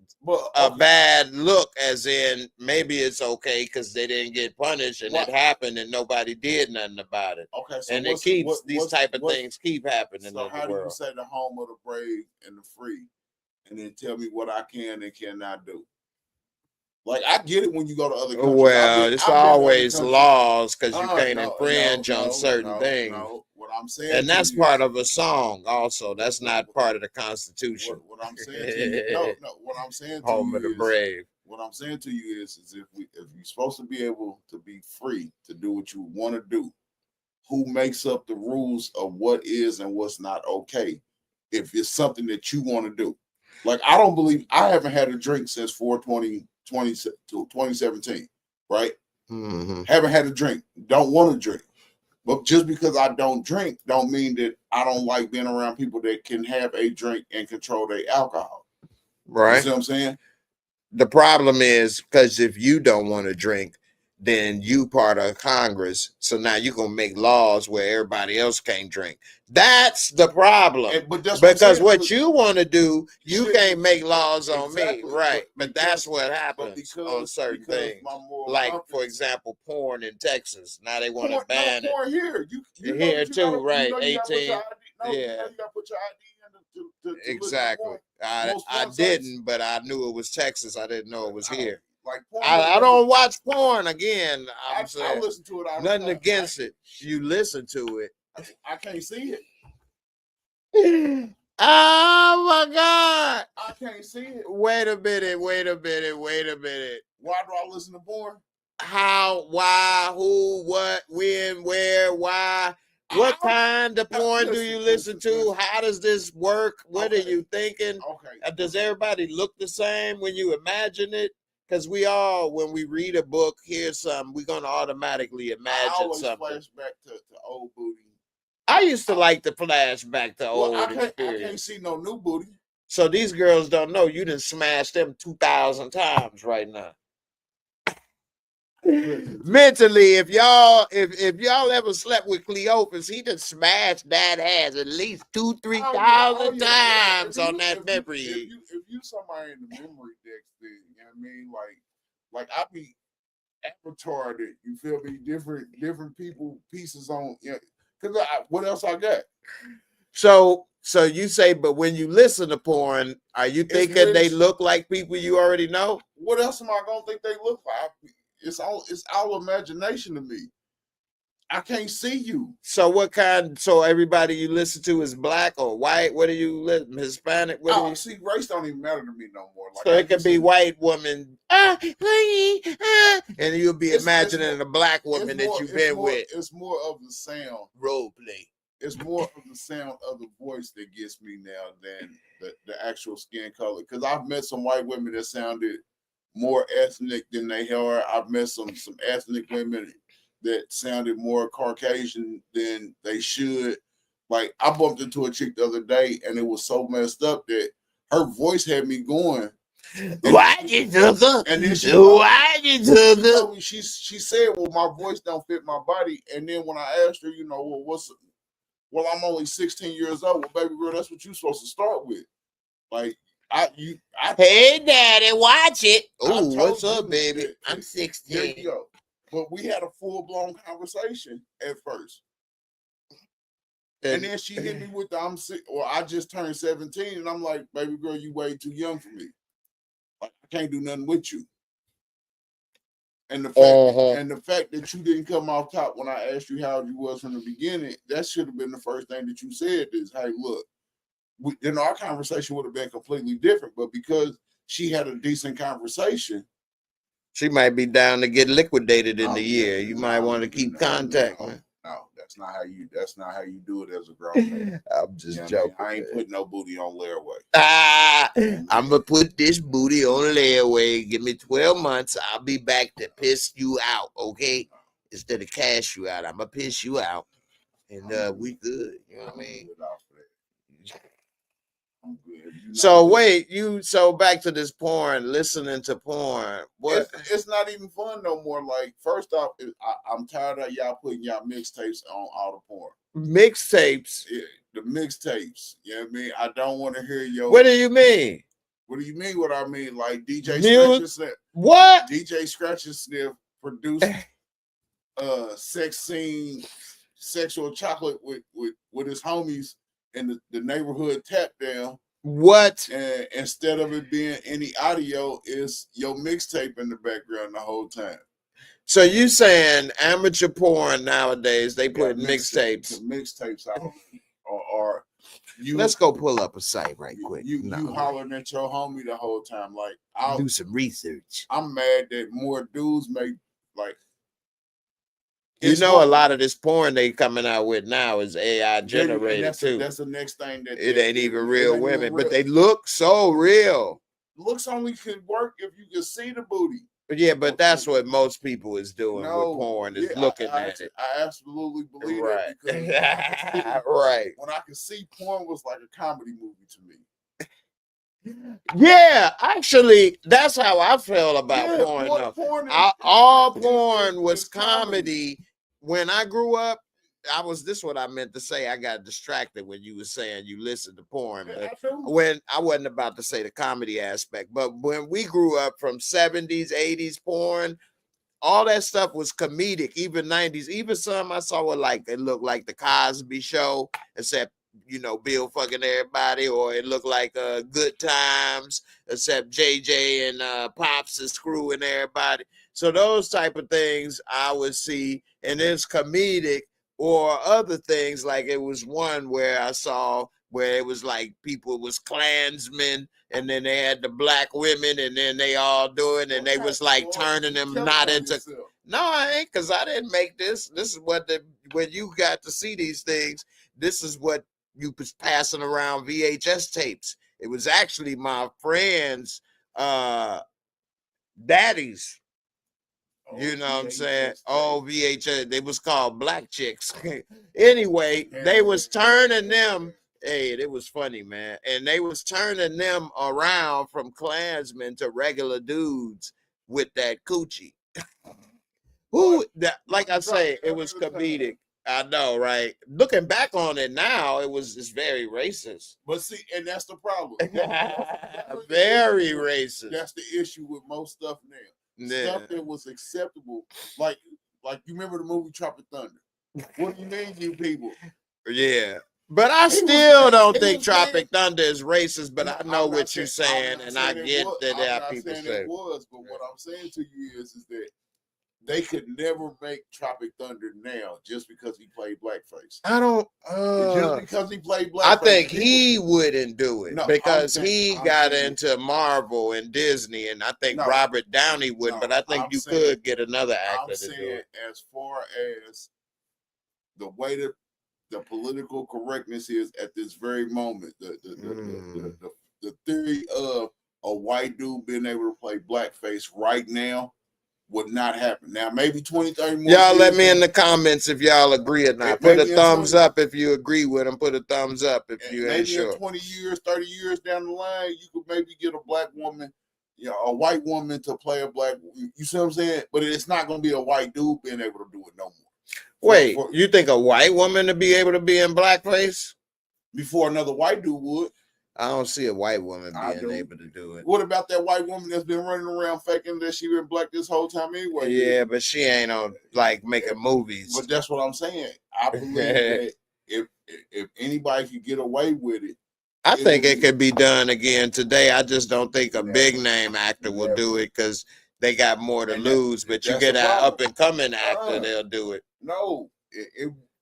a bad look, as in maybe it's okay because they didn't get punished and it happened and nobody did nothing about it. Okay, so and it keeps these type of things keep happening in the how do you world. say the home of the brave and the free, and then tell me what I can and cannot do? Like, I get it when you go to other countries. Well, it's always laws because you can't infringe on certain things. No, what I'm saying, and that's part of a song. Also, that's not part of the Constitution. What I'm saying to you, no. What I'm saying to home you of the is, brave. What I'm saying to you is if you're supposed to be able to be free to do what you want to do, who makes up the rules of what is and what's not okay? If it's something that you want to do, like, I haven't had a drink since 2017, right? Mm-hmm. Haven't had a drink. Don't want to drink. But just because I don't drink, don't mean that I don't like being around people that can have a drink and control their alcohol. Right. You see what I'm saying? The problem is because if you don't want to drink, then you part of Congress. So now you're going to make laws where everybody else can't drink. That's the problem. Because what you want to do, you can't make laws on me. Right. But that's what happens on certain things. Like, for example, porn in Texas. Now they want to ban it. Porn here. You here too, right. 18. Yeah. You gotta put your ID in to exactly. I didn't, but I knew it was Texas. I didn't know it was here. Like, I don't watch porn again. I'm saying I listen to it. Nothing against it. You listen to it. I can't see it. Oh my God! I can't see it. Wait a minute. Why do I listen to porn? How? Why? Who? What? When? Where? Why? What kind of porn do you listen to? How does this work? What are you thinking? Okay. Does everybody look the same when you imagine it? Because we all, when we read a book, hear something, we're going to automatically imagine something. I always flash back to old booty. I used to like to flash back to old experience. I can't see no new booty. So these girls don't know you done smashed them 2,000 times right now. Mentally, if y'all ever slept with Cleophas, he done smashed that ass at least 2,000-3,000 times on that memory. If you somebody in the memory decks, then you know what I mean, like I be avatar that, you feel me, different people pieces on, you know, because what else I got? So you say, but when you listen to porn, are you thinking they look like people you already know? What else am I gonna think they look like? It's all imagination to me. I can't see you. So what kind? So everybody you listen to is black or white? What do you listen? Hispanic? What do you see? Race don't even matter to me no more. Like, so it could be white woman, and you'll be imagining a black woman that you've been with. It's more of the sound. Role play. It's more of the sound of the voice that gets me now than the actual skin color. Because I've met some white women that sounded more ethnic than they are. I've met some ethnic women that sounded more Caucasian than they should. Like, I bumped into a chick the other day, and it was so messed up that her voice had me going. Why you took her? And then she told me, she said, well, my voice don't fit my body. And then when I asked her, you know, well, I'm only 16 years old. Well, baby girl, that's what you're supposed to start with. Like, hey, daddy, watch it. Oh, what's up, baby? I'm 16. There you go. But we had a full-blown conversation at first. And then she hit me with I just turned 17, and I'm like, baby girl, you way too young for me. Like, I can't do nothing with you. And the fact that you didn't come off top when I asked you how you was from the beginning, that should have been the first thing that you said is, hey, look, then our conversation would have been completely different. But because she had a decent conversation, she might be down to get liquidated in the year. You might want to keep contact. No, that's not how you do it as a grown man. I'm just joking. I ain't putting no booty on layaway. I'm gonna put this booty on layaway. Give me 12 months. I'll be back to piss you out, okay? Instead of cash you out, I'm gonna piss you out, and we good. You know what I mean? I'm good. So wait, so back to this porn, listening to porn. What? It's not even fun no more. Like, first off, I'm tired of y'all putting y'all mixtapes on all the porn. Mixtapes? Yeah, the mixtapes. You know what I mean? I don't want to hear your. What do you mean? What do you mean? What I mean? Like DJ Scratch and Sniff. What? DJ Scratch and Sniff produced sex scene, sexual chocolate with his homies in the neighborhood tap down. What? And instead of it being any audio, is your mixtape in the background the whole time. So you saying amateur porn nowadays, they put mixtapes. Mixtapes out or you. Let's go pull up a site right quick. You hollering at your homie the whole time. Like, I'll do some research. I'm mad that more dudes make like. You know, a lot of this porn they coming out with now is AI generated too. That's the next thing that it ain't even real women, but they look so real. Looks only can work if you can see the booty. But yeah, but that's what most people is doing with porn, is looking at it. I absolutely believe right. that because right. When I could see porn was like a comedy movie to me. Yeah, actually, that's how I felt about porn. All porn was comedy. When I grew up, this is what I meant to say. I got distracted when you were saying you listened to porn. But when I wasn't about to say the comedy aspect, but when we grew up from 70s, 80s porn, all that stuff was comedic, even 90s. Even some I saw were like, it looked like the Cosby Show, except, you know, Bill fucking everybody, or it looked like Good Times, except JJ and Pops is screwing everybody. So those type of things I would see, and it's comedic, or other things, like it was one where I saw where it was like people was Klansmen, and then they had the black women, and then they all doing, and they was like turning them not into. No, I ain't, because I didn't make this. This is what when you got to see these things, this is what you was passing around VHS tapes. It was actually my friend's daddy's. You know what I'm saying? Oh, VHS. They was called Black Chicks. Anyway, they was turning them. Hey, it was funny, man. And they was turning them around from Klansmen to regular dudes with that coochie. Like I say, it was comedic. I know, right? Looking back on it now, it's very racist. But see, and that's the problem. Very racist. That's the issue with most stuff now. Stuff that was acceptable, like you remember the movie Tropic Thunder. What do you mean, you people? Yeah, but I still don't think Tropic Thunder is racist. But I know what you're saying, and I get that people say it was. But what I'm saying to you is that they could never make Tropic Thunder now just because he played blackface. I don't. Just because he played blackface. I think he wouldn't do it because he got into Marvel and Disney, and I think Robert Downey would. But I think you could get another actor to do it. As far as the way that the political correctness is at this very moment, the theory of a white dude being able to play blackface right now would not happen. Now, maybe 20, 30 more. Y'all let me in the comments if y'all agree or not. Put a thumbs up if you agree with them. Put a thumbs up if you ain't sure. Maybe 20 years, 30 years down the line, you could maybe get a black woman, a white woman to play a black. You see what I'm saying? But it's not going to be a white dude being able to do it no more. Wait, you think a white woman to be able to be in blackface? Before another white dude would. I don't see a white woman being able to do it. What about that white woman that's been running around faking that she been black this whole time anyway? Yeah, but she ain't on making movies. But that's what I'm saying. I believe that if anybody could get away with it, I think it could be done again today. I just don't think a big name actor will do it because they got more to lose. But you get an up and coming actor, they'll do it. No,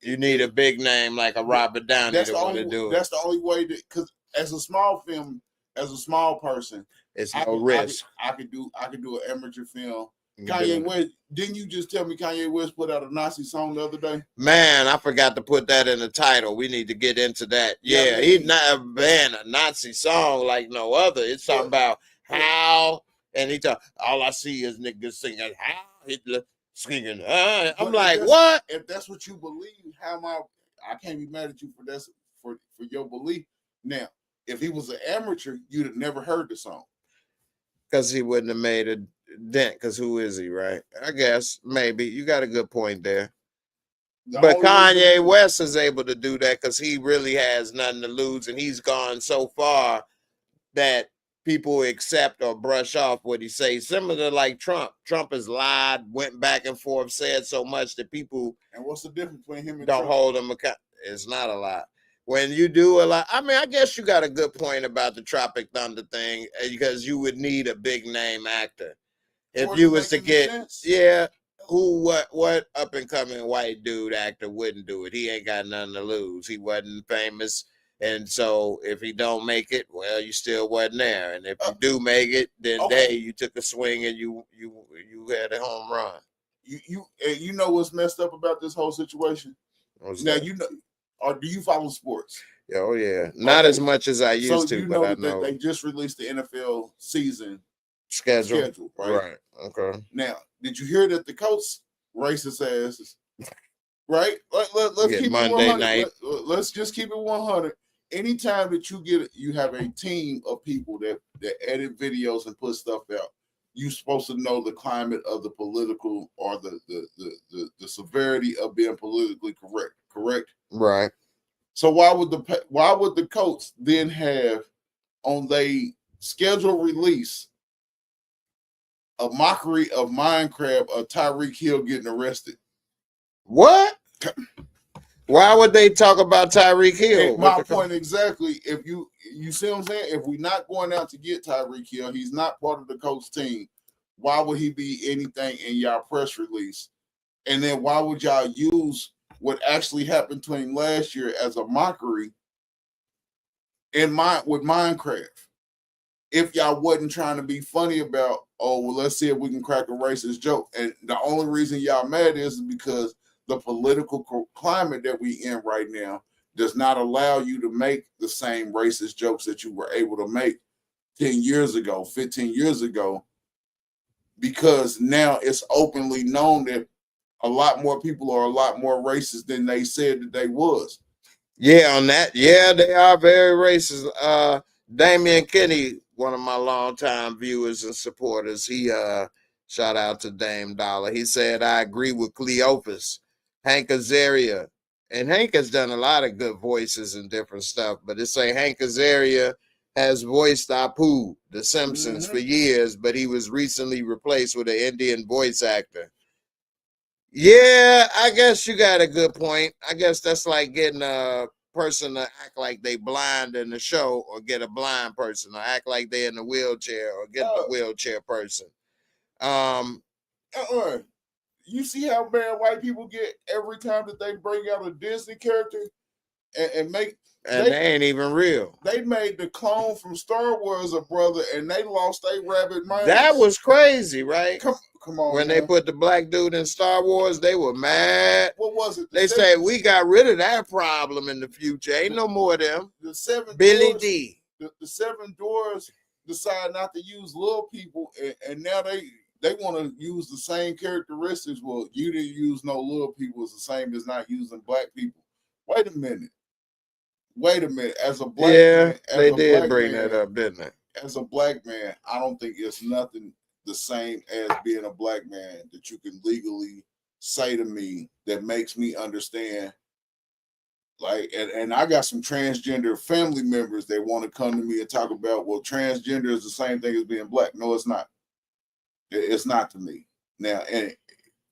you need a big name like a Robert Downey to want to do it. That's the only way because as a small person, it's no risk. I could do an amateur film. Kanye West, didn't you just tell me Kanye West put out a Nazi song the other day? Man, I forgot to put that in the title. We need to get into that. Yeah, he's not a Nazi song like no other. It's talking about how, and all I see is niggas singing how Hitler singing. I'm like, what? If that's what you believe, how am I can't be mad at you for this for your belief. Now, If he was an amateur, you'd have never heard the song. Because he wouldn't have made a dent. Because who is he, right? I guess maybe you got a good point there. But Kanye West is able to do that because he really has nothing to lose, and he's gone so far that people accept or brush off what he says. Similar to like Trump. Trump has lied, went back and forth, said so much that people. And what's the difference between him and don't Trump? hold him account? It's not a lot. When you do a lot, I mean, I guess you got a good point about the Tropic Thunder thing because you would need a big name actor if you was to get what up and coming white dude actor wouldn't do it. He ain't got nothing to lose. He wasn't famous. And so if he don't make it, well, you still wasn't there. And if you do make it, then you took a swing and you had a home run. You know what's messed up about this whole situation? You know, or do you follow sports? Oh yeah, not as much as I used to, but I know they just released the NFL season schedule, right? Right. Okay. Now, did you hear that the coach racist asses? Right. Let's keep Monday it 100. night. Let's just keep it 100. Anytime that you have a team of people that edit videos and put stuff out, you're supposed to know the climate of the political or the severity of being politically correct? Right. So why would the coach then have on their scheduled release a mockery of Minecraft of Tyreek Hill getting arrested? What? Why would they talk about Tyreek Hill? My point exactly. If you see what I'm saying, if we're not going out to get Tyreek Hill, he's not part of the coach team. Why would he be anything in y'all press release? And then why would y'all use what actually happened to him last year as a mockery with Minecraft? If y'all wasn't trying to be funny about, let's see if we can crack a racist joke. And the only reason y'all mad is because the political climate that we in right now does not allow you to make the same racist jokes that you were able to make 10 years ago, 15 years ago, because now it's openly known that a lot more people are a lot more racist than they said that they was. Yeah, on that. Yeah, they are very racist. Damian Kinney, one of my longtime viewers and supporters, he shout out to Dame Dollar. He said, I agree with Cleophas, Hank Azaria. And Hank has done a lot of good voices and different stuff, but it say Hank Azaria has voiced Apu, the Simpsons, for years, but he was recently replaced with an Indian voice actor. Yeah, I guess you got a good point. I guess that's like getting a person to act like they blind in the show, or get a blind person, or act like they're in a wheelchair, or get the wheelchair person. You see how bad white people get every time that they bring out a Disney character and make. And they ain't even real. They made the clone from Star Wars a brother, and they lost a rabbit mind. That was crazy, right? Come on. When they put the black dude in Star Wars, they were mad. What was it? They said we got rid of that problem in the future. Ain't no more of them. The seven Billy doors, D. The seven doors decide not to use little people, and now they want to use the same characteristics. Well, you didn't use no little people. It's the same as not using black people. Wait a minute. As a black man, they did bring that up, didn't they? As a black man, I don't think it's nothing the same as being a black man that you can legally say to me that makes me understand. Like, and I got some transgender family members that want to come to me and talk about, well, transgender is the same thing as being black. No, it's not. It's not to me. Now, and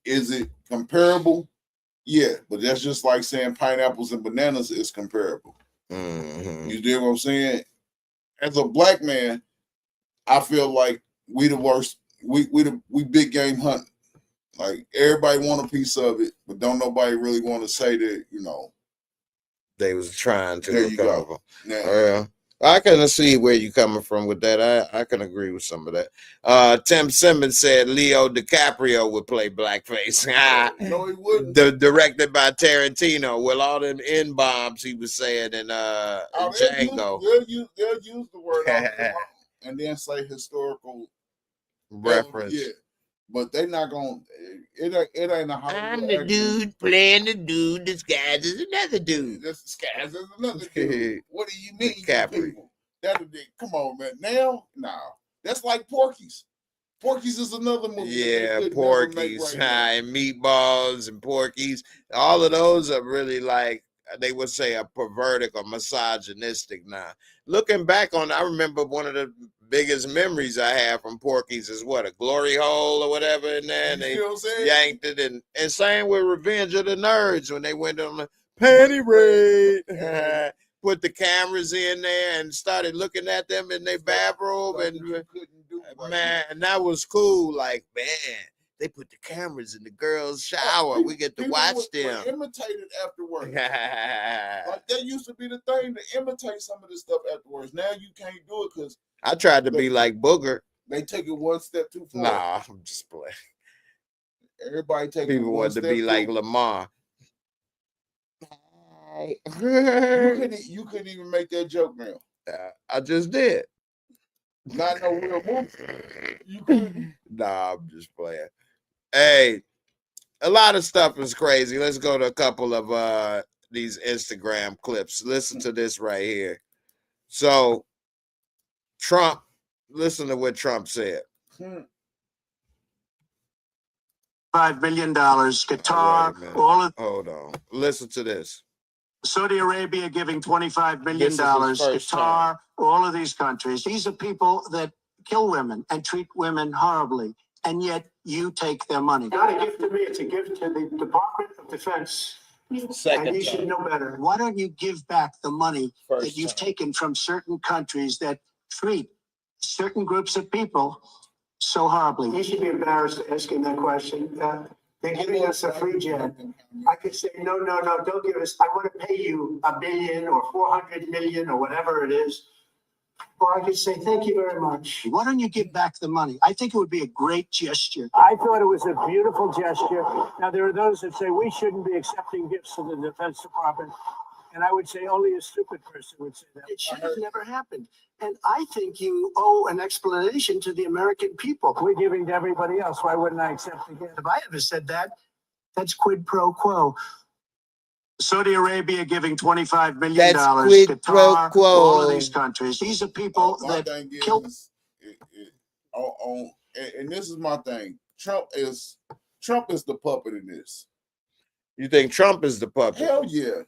is it comparable? Yeah, but that's just like saying pineapples and bananas is comparable. Mm-hmm. You dig what I'm saying? As a black man, I feel like we the worst. We big game hunting. Like, everybody want a piece of it, but don't nobody really want to say that, they was trying to there you recover. Now, I can see where you're coming from with that. I can agree with some of that. Tim Simmons said Leo DiCaprio would play blackface. No, he wouldn't. Directed by Tarantino. Well, all them N-bombs he was saying in Django. They'll use the word and then say historical reference. Yeah. But they're not going to, it ain't a Hollywood. I'm the dude playing the dude disguised as another dude. Disguised as another dude. What do you mean? DiCaprio. Come on, man. Now, nah. That's like Porky's. Porky's is another movie. Yeah, Porky's, and Meatballs and Porky's. All of those are really like, they would say, a pervertic or misogynistic now. Looking back on, I remember one of the biggest memories I have from Porky's is what, a glory hole or whatever in there, and they yanked it, and same with Revenge of the Nerds when they went on the panty raid. Put the cameras in there and started looking at them in their bathrobe, and man, and that was cool. Like, man, they put the cameras in the girls' shower. We get to watch them. Imitated afterwards. Like that used to be the thing, to imitate some of this stuff afterwards. Now you can't do it because I tried to be like Booger. They take it one step too far. Nah, I'm just playing. Everybody take people want to be like Lamar. You couldn't even make that joke now. I just did. Not no real movie. You couldn't. Nah, I'm just playing. Hey, a lot of stuff is crazy. Let's go to a couple of these Instagram clips. Listen to this right here. So, Trump, listen to what Trump said. $5 billion, Qatar, all of... Hold on. Listen to this. Saudi Arabia giving $25 billion, Qatar, all of these countries. These are people that kill women and treat women horribly, and yet you take their money. Not a gift to me, it's a gift to the Department of Defense. And you should know better. Why don't you give back the money that you've taken from certain countries that treat certain groups of people so horribly? You should be embarrassed asking that question. They're giving us a free jet. I could say, no, don't give us. I want to pay you $1 billion or 400 million or whatever it is. Or I could say, thank you very much. Why don't you give back the money? I think it would be a great gesture. I thought it was a beautiful gesture. Now, there are those that say we shouldn't be accepting gifts from the Defense Department. And I would say only a stupid person would say that. It should have never happened. And I think you owe an explanation to the American people. We're giving to everybody else. Why wouldn't I accept the gift? If I ever said that, that's quid pro quo. Saudi Arabia giving $25 million. That's quid pro Qatar, quo. all of these countries. These are people that kill. And this is my thing. Trump is the puppet in this. You think Trump is the puppet? Hell yeah.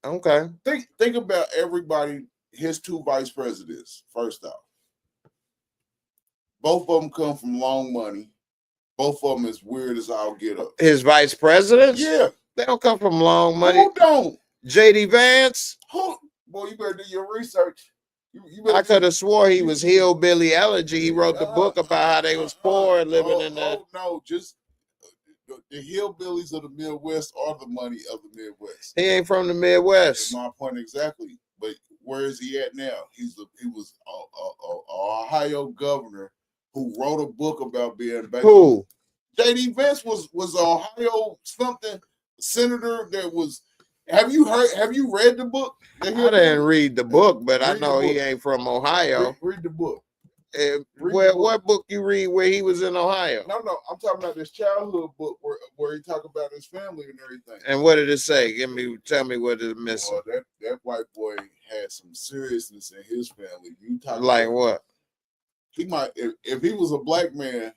Okay. Think about everybody, his two vice presidents, first off. Both of them come from long money. Both of them is weird as I'll get up. His vice presidents? Yeah. They don't come from long money. Who don't? J.D. Vance? Boy, you better do your research. I could have swore he was Hillbilly Elegy. He wrote the book about how they was poor and living in the... no, just... The hillbillies of the Midwest are the money of the Midwest. He ain't from the Midwest. That's my point exactly. But where is he at now? He was a Ohio governor who wrote a book about being back. Who? J.D. Vance was Ohio something senator that was. Have you read the book? I didn't read the book, but I know he ain't from Ohio. Read the book. What book you read where he was in Ohio? No, I'm talking about this childhood book where he talk about his family and everything. And what did it say? Tell me what is missing. That white boy had some seriousness in his family. You talk like what? He might if he was a black man,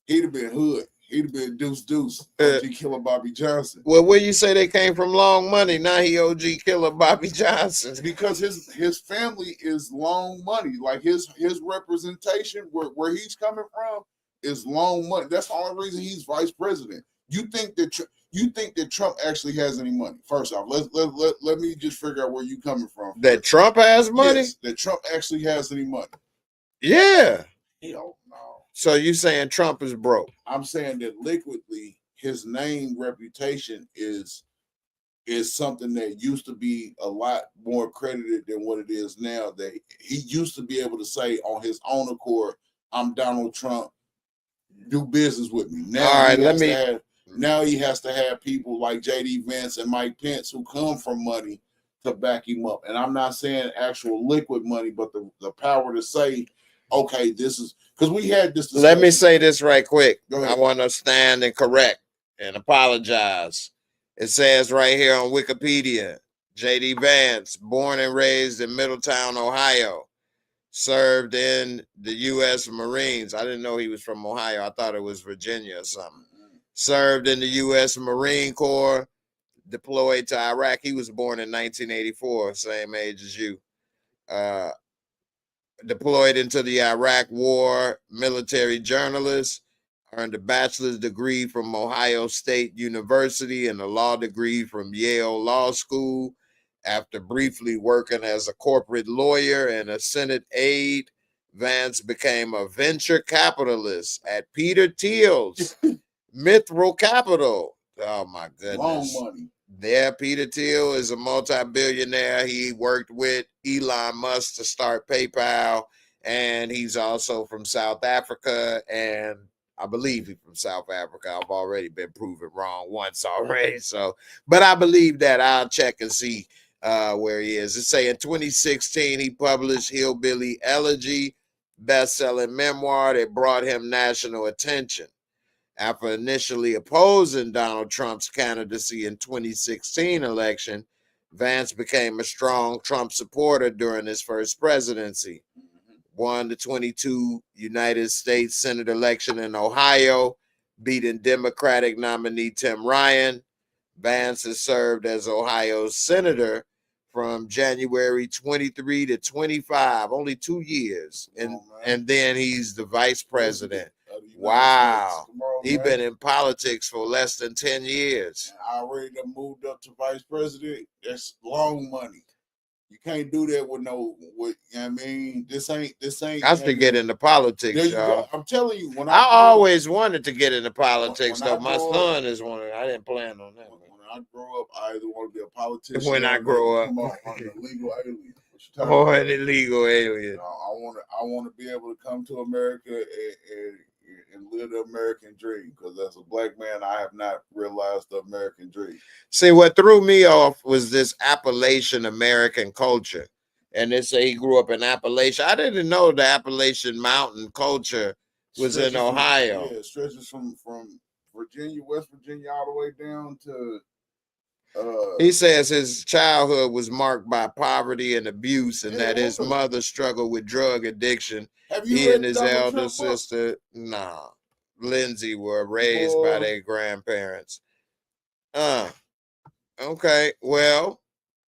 he'd have been hood. He'd have been Deuce. OG Killer Bobby Johnson. Well, where you say they came from long money, now he OG Killer Bobby Johnson. Because his family is long money. Like his representation where he's coming from is long money. That's the only reason he's vice president. You think that Trump actually has any money? First off, let me just figure out where you coming from. That Trump has money? Yes, that Trump actually has any money. Yeah. Hell no. So you saying Trump is broke? I'm saying that liquidly, his name reputation is something that used to be a lot more credited than what it is now. That he used to be able to say on his own accord, "I'm Donald Trump. Do business with me." Now, all right, now he has to have people like J.D. Vance and Mike Pence who come from money to back him up. And I'm not saying actual liquid money, but the power to say, okay, this is because we had this discussion. Let me say this right quick. I want to stand and correct and apologize. It says right here on Wikipedia J.D. Vance, born and raised in Middletown, Ohio, served in the U.S. Marines. I didn't know he was from Ohio. I thought it was Virginia or something. Served in the U.S. Marine Corps, deployed to Iraq. He was born in 1984, same age as you. Deployed into the Iraq War, military journalist, earned a bachelor's degree from Ohio State University and a law degree from Yale Law School. After briefly working as a corporate lawyer and a Senate aide, Vance became a venture capitalist at Peter Thiel's Mithril Capital. Oh my goodness. Long money. There, Peter Thiel is a multi-billionaire. He worked with Elon Musk to start PayPal, and he's also from South Africa, and I believe he's from South Africa. I've already been proven wrong once already, but I believe that. I'll check and see where he is. It's saying in 2016, he published Hillbilly Elegy, best-selling memoir that brought him national attention. After initially opposing Donald Trump's candidacy in 2016 election, Vance became a strong Trump supporter during his first presidency. Won the 22 United States Senate election in Ohio, beating Democratic nominee Tim Ryan. Vance has served as Ohio's senator from January 23 to 25, only 2 years. And then he's the vice president. Wow. He's been in politics for less than 10 years. I already done moved up to vice president. That's long money. You can't do that with you know what I mean? This ain't. I have to get into politics, y'all. I'm telling you, when I always wanted to get into politics, though. My son is one. I didn't plan on that. When I grow up, I either want to be a politician. When I grow up, I'm an illegal alien. Or an illegal alien. I want to be able to come to America and live the American dream, because as a black man, I have not realized the American dream. See, what threw me off was this Appalachian American culture. And they say he grew up in Appalachia. I didn't know the Appalachian mountain culture was in Ohio. Yeah, it stretches from Virginia, West Virginia, all the way down to... he says his childhood was marked by poverty and abuse, and that his mother struggled with drug addiction. He and his elder sister, Lindsay, were raised by their grandparents. Okay, well,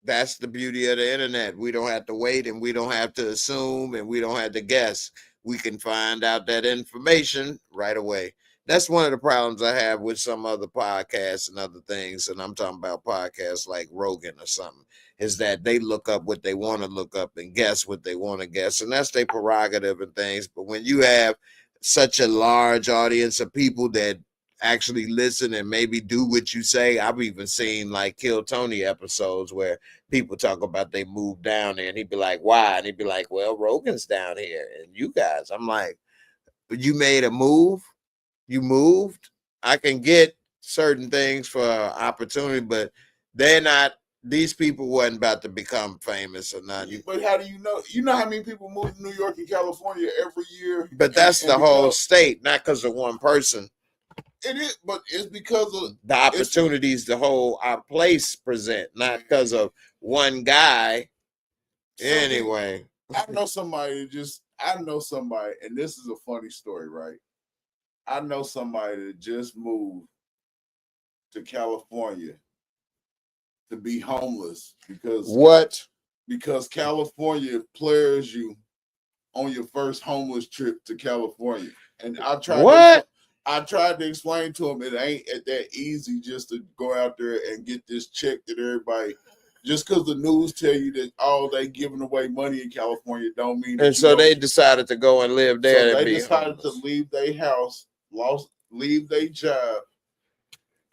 that's the beauty of the internet. We don't have to wait, and we don't have to assume, and we don't have to guess. We can find out that information right away. That's one of the problems I have with some other podcasts and other things, and I'm talking about podcasts like Rogan or something, is that they look up what they want to look up and guess what they want to guess, and that's their prerogative and things. But when you have such a large audience of people that actually listen and maybe do what you say, I've even seen like Kill Tony episodes where people talk about they moved down there, and he'd be like, why? And he'd be like, well, Rogan's down here, and you guys. I'm like, you made a move? You moved? I can get certain things for opportunity, but they're not. These people wasn't about to become famous or nothing. But how do you know? You know how many people move to New York and California every year? But that's the whole state, not because of one person. It is, but it's because of the opportunities the whole our place present, not because of one guy. Anyway, I know somebody, and this is a funny story, right? I know somebody that just moved to California to be homeless because California players you on your first homeless trip to California. And I tried to explain to him it ain't that easy just to go out there and get this check that everybody, just because the news tell you that they giving away money in California don't mean. And so they decided to go and live there. So they decided to leave their house, leave their job,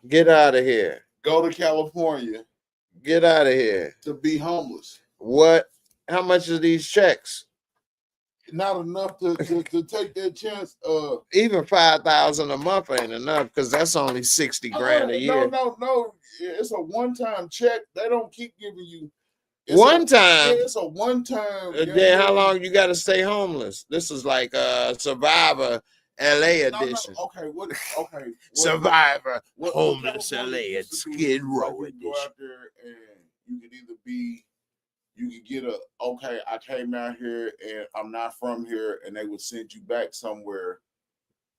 get out of here, go to California, get out of here to be homeless. What? How much are these checks? Not enough to take that chance. Even $5,000 a month ain't enough, because that's only $60 grand a year. No. It's a one-time check. They don't keep giving you one time. Yeah, it's a one-time. Then how long you got to stay homeless? This is like Survivor LA edition. Okay. Survivor Homeless LA at Skid Row edition. You go out there and you can either be, you could get a, okay, I came out here and I'm not from here, and they would send you back somewhere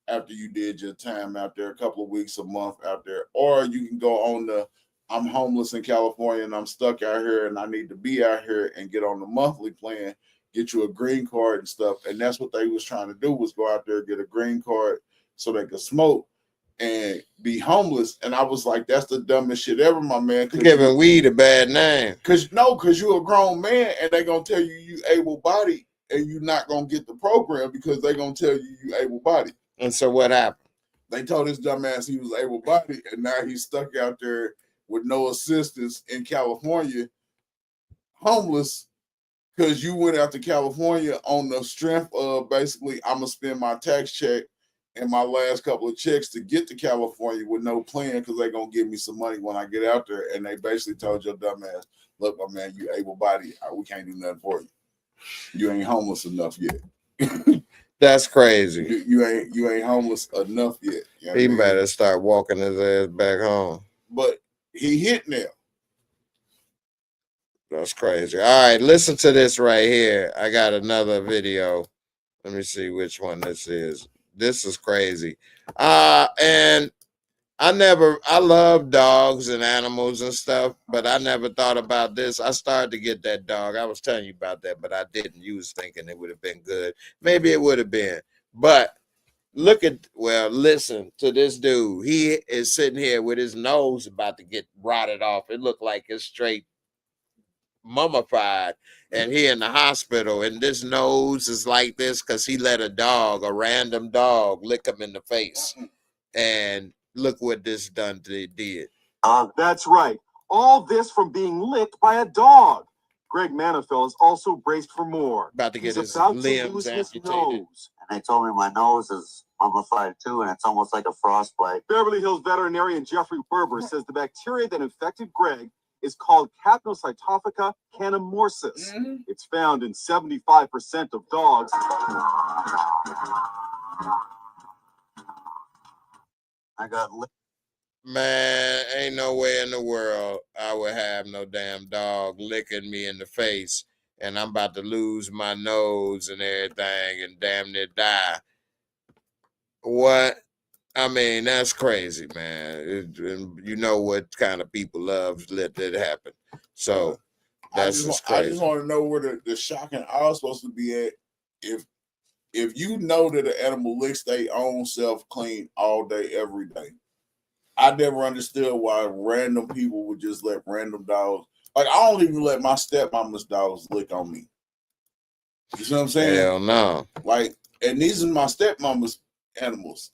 after you did your time out there, a couple of weeks, a month out there. Or you can go on the, I'm homeless in California and I'm stuck out here and I need to be out here and get on the monthly plan, get you a green card and stuff. And that's what they was trying to do, was go out there, get a green card so they could smoke and be homeless. And I was like, that's the dumbest shit ever, my man. You're giving weed a bad name. Cause you're a grown man and they gonna tell you able-bodied and you're not gonna get the program because they gonna tell you able-bodied. And so what happened? They told this dumbass he was able-bodied, and now he's stuck out there with no assistance in California, homeless, because you went out to California on the strength of basically, I'm gonna spend my tax check and my last couple of checks to get to California with no plan, because they're gonna give me some money when I get out there. And they basically told your dumbass, look, my man, you able-bodied, we can't do nothing for you. You ain't homeless enough yet. That's crazy. You ain't homeless enough yet. You know he better start walking his ass back home. But he hit now. That's crazy. All right, listen to this right here. I got another video. Let me see which one this is. This is crazy. And I love dogs and animals and stuff, but I never thought about this. I started to get that dog. I was telling you about that, but I didn't. You was thinking it would have been good. Maybe it would have been. But listen to this dude. He is sitting here with his nose about to get rotted off. It looked like it's straight mummified, and he in the hospital, and this nose is like this because he let a random dog lick him in the face. And look what this did. That's right. All this from being licked by a dog. Greg Manafil is also braced for more. About to get He's his about limbs to lose his amputated. nose. And they told me my nose is mummified too, and it's almost like a frostbite. Beverly Hills veterinarian Jeffrey Berber says the bacteria that infected Greg is called Capnocytophica canamorsis. It's found in 75% of dogs. I got licked. Man, ain't no way in the world I would have no damn dog licking me in the face, and I'm about to lose my nose and everything and damn near die. What? I mean, that's crazy, man. You know what kind of people love to let that happen. So that's just crazy. I just want to know where the shock and awe is supposed to be at. If you know that an animal licks their own self clean all day, every day. I never understood why random people would just let random dogs. Like, I don't even let my stepmama's dogs lick on me. You see what I'm saying? Hell no. Like, and these are my stepmama's animals.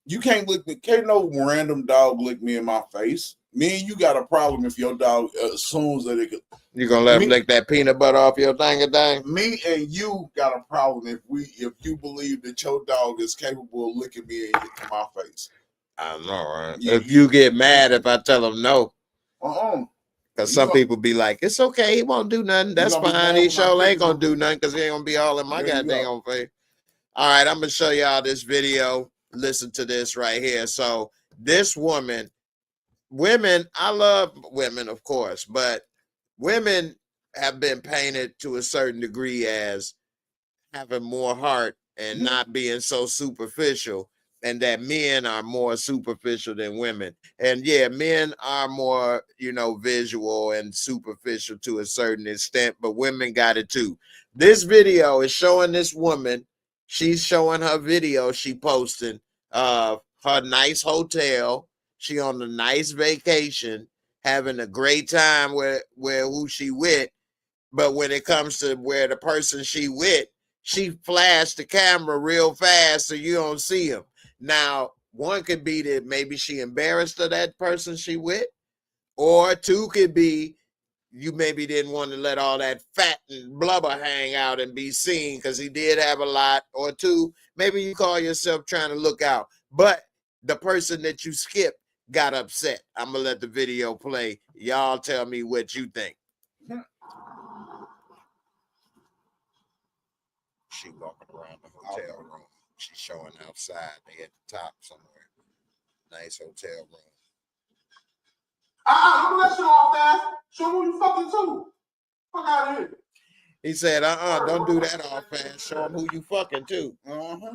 You can't lick me. Can't no random dog lick me in my face. Me and you got a problem if your dog assumes that it could. You gonna let him lick that peanut butter off your thing? Me and you got a problem if you believe that your dog is capable of licking me in my face. I know, right? Yeah, if you get mad if I tell him no. Because some people be like, it's okay, he won't do nothing. That's fine. He sure ain't gonna do nothing because he ain't gonna be all in my goddamn face. All right, I'm gonna show y'all this video. Listen to this right here. So this woman, I love women, of course, but women have been painted to a certain degree as having more heart and not being so superficial, and that men are more superficial than women. And yeah, men are more, visual and superficial to a certain extent, but women got it too. This video is showing this woman, she's showing her video she posting of her nice hotel. She on a nice vacation, having a great time where who she with. But when it comes to where the person she with, she flashed the camera real fast so you don't see him. Now, one could be that maybe she embarrassed of that person she with, or two could be you maybe didn't want to let all that fat and blubber hang out and be seen because he did have a lot, or two, maybe you call yourself trying to look out. But the person that you skipped got upset. I'm going to let the video play. Y'all tell me what you think. She walking around the hotel room. She's showing outside. They at the top somewhere. Nice hotel room. Look that shit off, man. Show me who you fucking to. Fuck out of here. He said, don't do that all fast. Show him who you fucking to.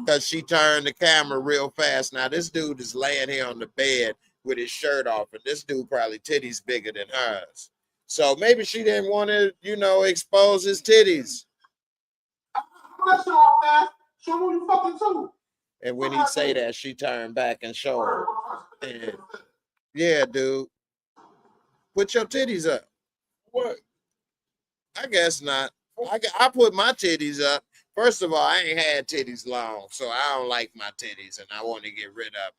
Because she turned the camera real fast. Now, this dude is laying here on the bed with his shirt off, and this dude probably titties bigger than hers. So maybe she didn't want to, expose his titties. Look that shit off, man. Show me who you fucking to. And when he say that, she turned back and showed him. And, yeah, dude. Put your titties up. What? I guess not. I put my titties up. First of all, I ain't had titties long, so I don't like my titties, and I want to get rid of them.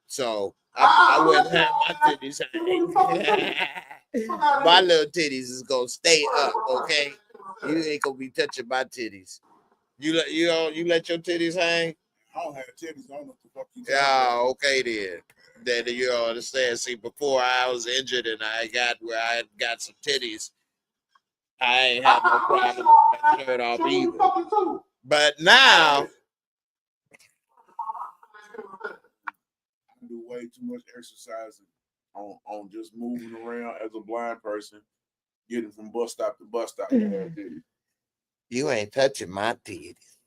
So I wouldn't have my titties hanging. My little titties is gonna stay up, okay? You ain't gonna be touching my titties. You let your titties hang? I don't have titties. I don't know what the fuck you talking about. Okay then. That you don't understand. See, before I was injured and I got some titties, I ain't had no problem with my shirt off either. But now I do way too much exercising on just moving around as a blind person, getting from bus stop to bus stop. You ain't touching my titties.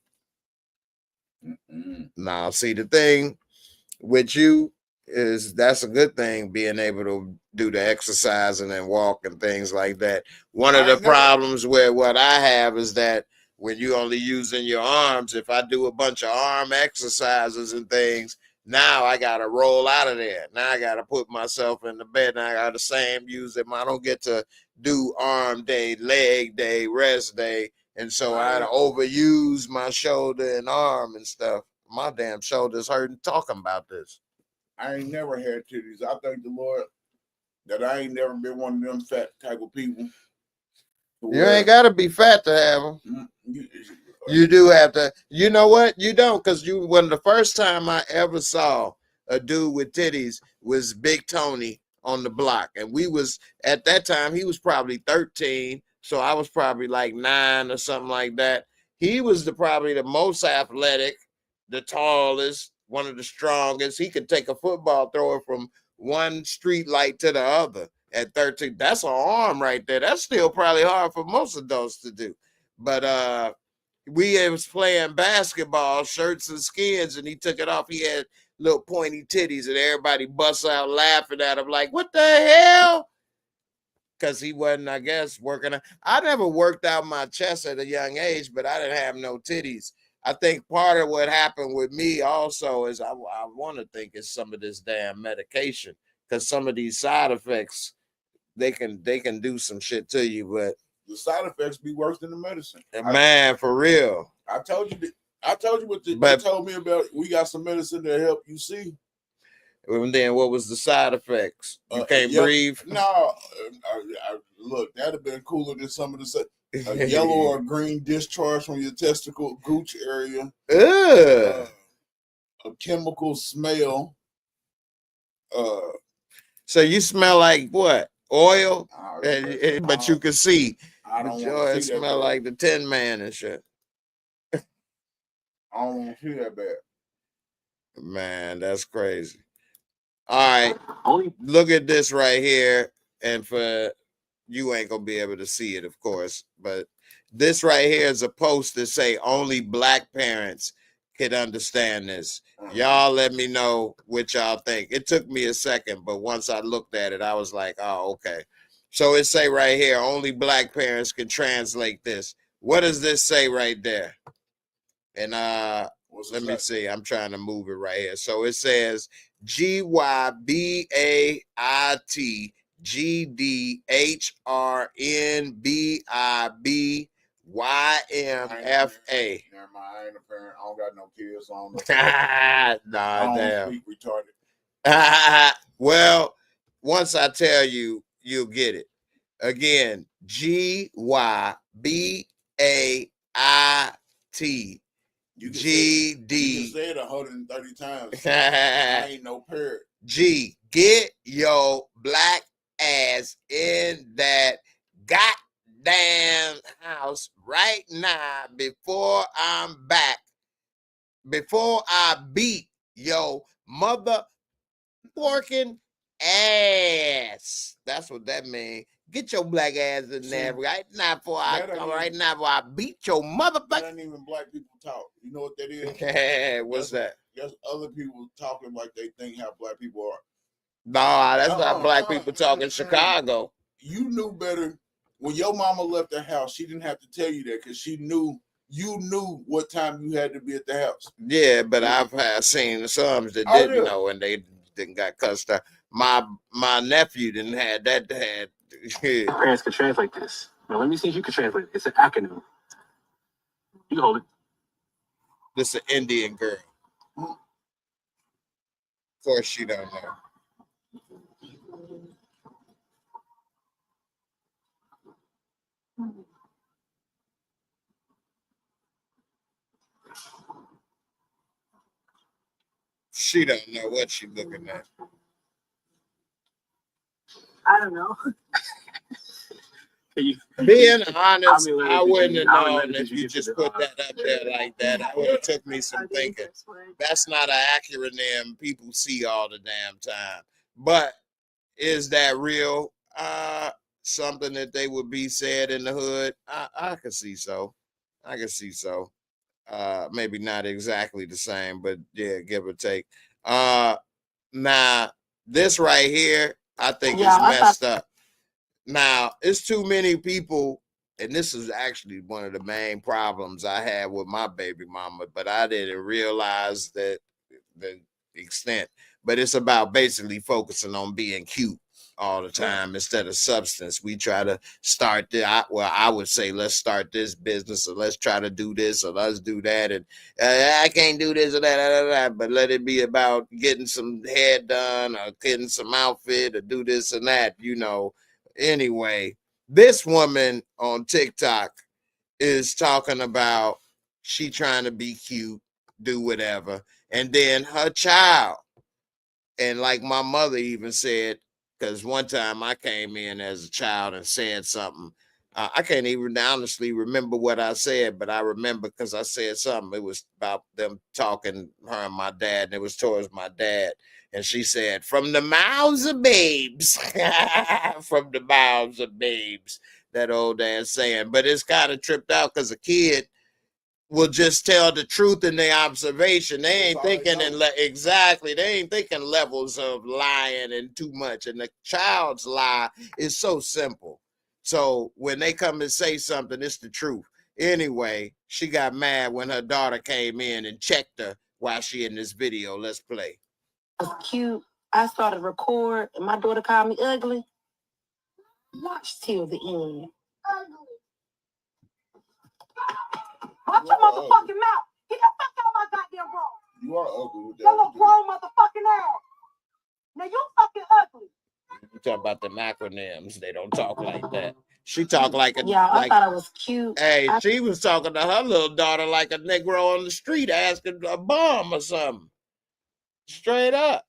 Now, see, the thing with you is that's a good thing, being able to do the exercising and walk and things like that. One of the problems with what I have is that when you only using your arms, if I do a bunch of arm exercises and things, now I got to roll out of there. Now I got to put myself in the bed. Now I got the same use them. I don't get to do arm day, leg day, rest day. And so I overuse my shoulder and arm and stuff. My damn shoulder's hurting talking about this. I ain't never had titties. I thank the Lord that I ain't never been one of them fat type of people. You ain't got to be fat to have them. You do have to. You know what? You don't, because when the first time I ever saw a dude with titties was Big Tony on the block. And we was, at that time, he was probably 13. So I was probably like 9 or something like that. He was probably the most athletic, the tallest, one of the strongest. He could take a football thrower from one street light to the other at 13. That's an arm right there. That's still probably hard for most adults to do. But we was playing basketball, shirts and skins, and he took it off. He had little pointy titties, and everybody busts out laughing at him like, what the hell? Because he wasn't, I guess, working. I never worked out my chest at a young age, but I didn't have no titties. I think part of what happened with me also is I want to think it's some of this damn medication, because some of these side effects, they can do some shit to you, but the side effects be worse than the medicine. Man, for real. I told you what they told me about. We got some medicine to help you see. And then what was the side effects? You can't breathe? No. Look, that'd have been cooler than some of the a yellow or green discharge from your testicle gooch area. A chemical smell. So you smell like what? Oil? But you can see. I don't want to see that. Smell like the Tin Man and shit. I don't want to see that bad. Man, that's crazy. All right, look at this right here, and for you ain't gonna be able to see it, of course, but this right here is a post that say only Black parents could understand this. Y'all let me know what y'all think. It took me a second, but once I looked at it, I was like, oh, okay. So it say right here, only Black parents can translate this. What does this say right there? And let me see. I'm trying to move it right here. So it says GYBAITGDHRNBIBYMFA. Never mind, I ain't a parent. I don't got no kids. I don't speak retarded. Well, once I tell you, you'll get it. Again, GYBAIT. You can say it 130 times. I ain't no parrot. G, get your Black ass in that goddamn house right now before I'm back. Before I beat your mother working ass. That's what that means. Get your black ass in there right now before I come. Right now before I beat your motherfucker. That ain't even black people talk. You know what that is? What's that? That's other people talking like they think how black people are. Nah, that's not black people talking Chicago. You knew better. When your mama left the house, she didn't have to tell you that because she knew you knew what time you had to be at the house. Yeah, but I've seen some that didn't know and they didn't got cussed out. My nephew didn't have that. Parents can translate this. Now let me see if you can translate it. It's an acronym. You hold it. This is an Indian girl. Of course, she don't know. She don't know what she's looking at. I don't know. Being honest, I wouldn't have known if you just put that up there like that. I would have took me some thinking. That's not an acronym people see all the damn time. But is that real? Something that they would be said in the hood? I could see so. I could see so. Maybe not exactly the same, but yeah, give or take. Now this right here, I think is messed up. Now, it's too many people, and this is actually one of the main problems I had with my baby mama, but I didn't realize that the extent. But it's about basically focusing on being cute all the time instead of substance. We try to start I would say let's start this business, or let's try to do this, or let's do that, and I can't do this or that, but let it be about getting some hair done or getting some outfit or do this and that, you know. Anyway, this woman on TikTok is talking about she trying to be cute, do whatever, and then her child, and like my mother even said, because one time I came in as a child and said something. I can't even honestly remember what I said, but I remember because I said something. It was about them talking, her and my dad, and it was towards my dad. And she said, "From the mouths of babes," from the mouths of babes, that old ass saying. But it's kind of tripped out because a kid will just tell the truth in their observation. They ain't thinking exactly. They ain't thinking levels of lying and too much. And the child's lie is so simple. So when they come and say something, it's the truth. Anyway, she got mad when her daughter came in and checked her while she in this video. Let's play. Was cute. I started to record, and my daughter called me ugly. Watch till the end. Ugly. Watch your motherfucking mouth. Get the fuck out of my goddamn room. You are ugly with that. Your little grown motherfucking ass. Now you fucking ugly. You talk about the acronyms. They don't talk like that. She talked like a I thought it was cute. Hey, she was talking to her little daughter like a Negro on the street asking a bum or something. Straight up.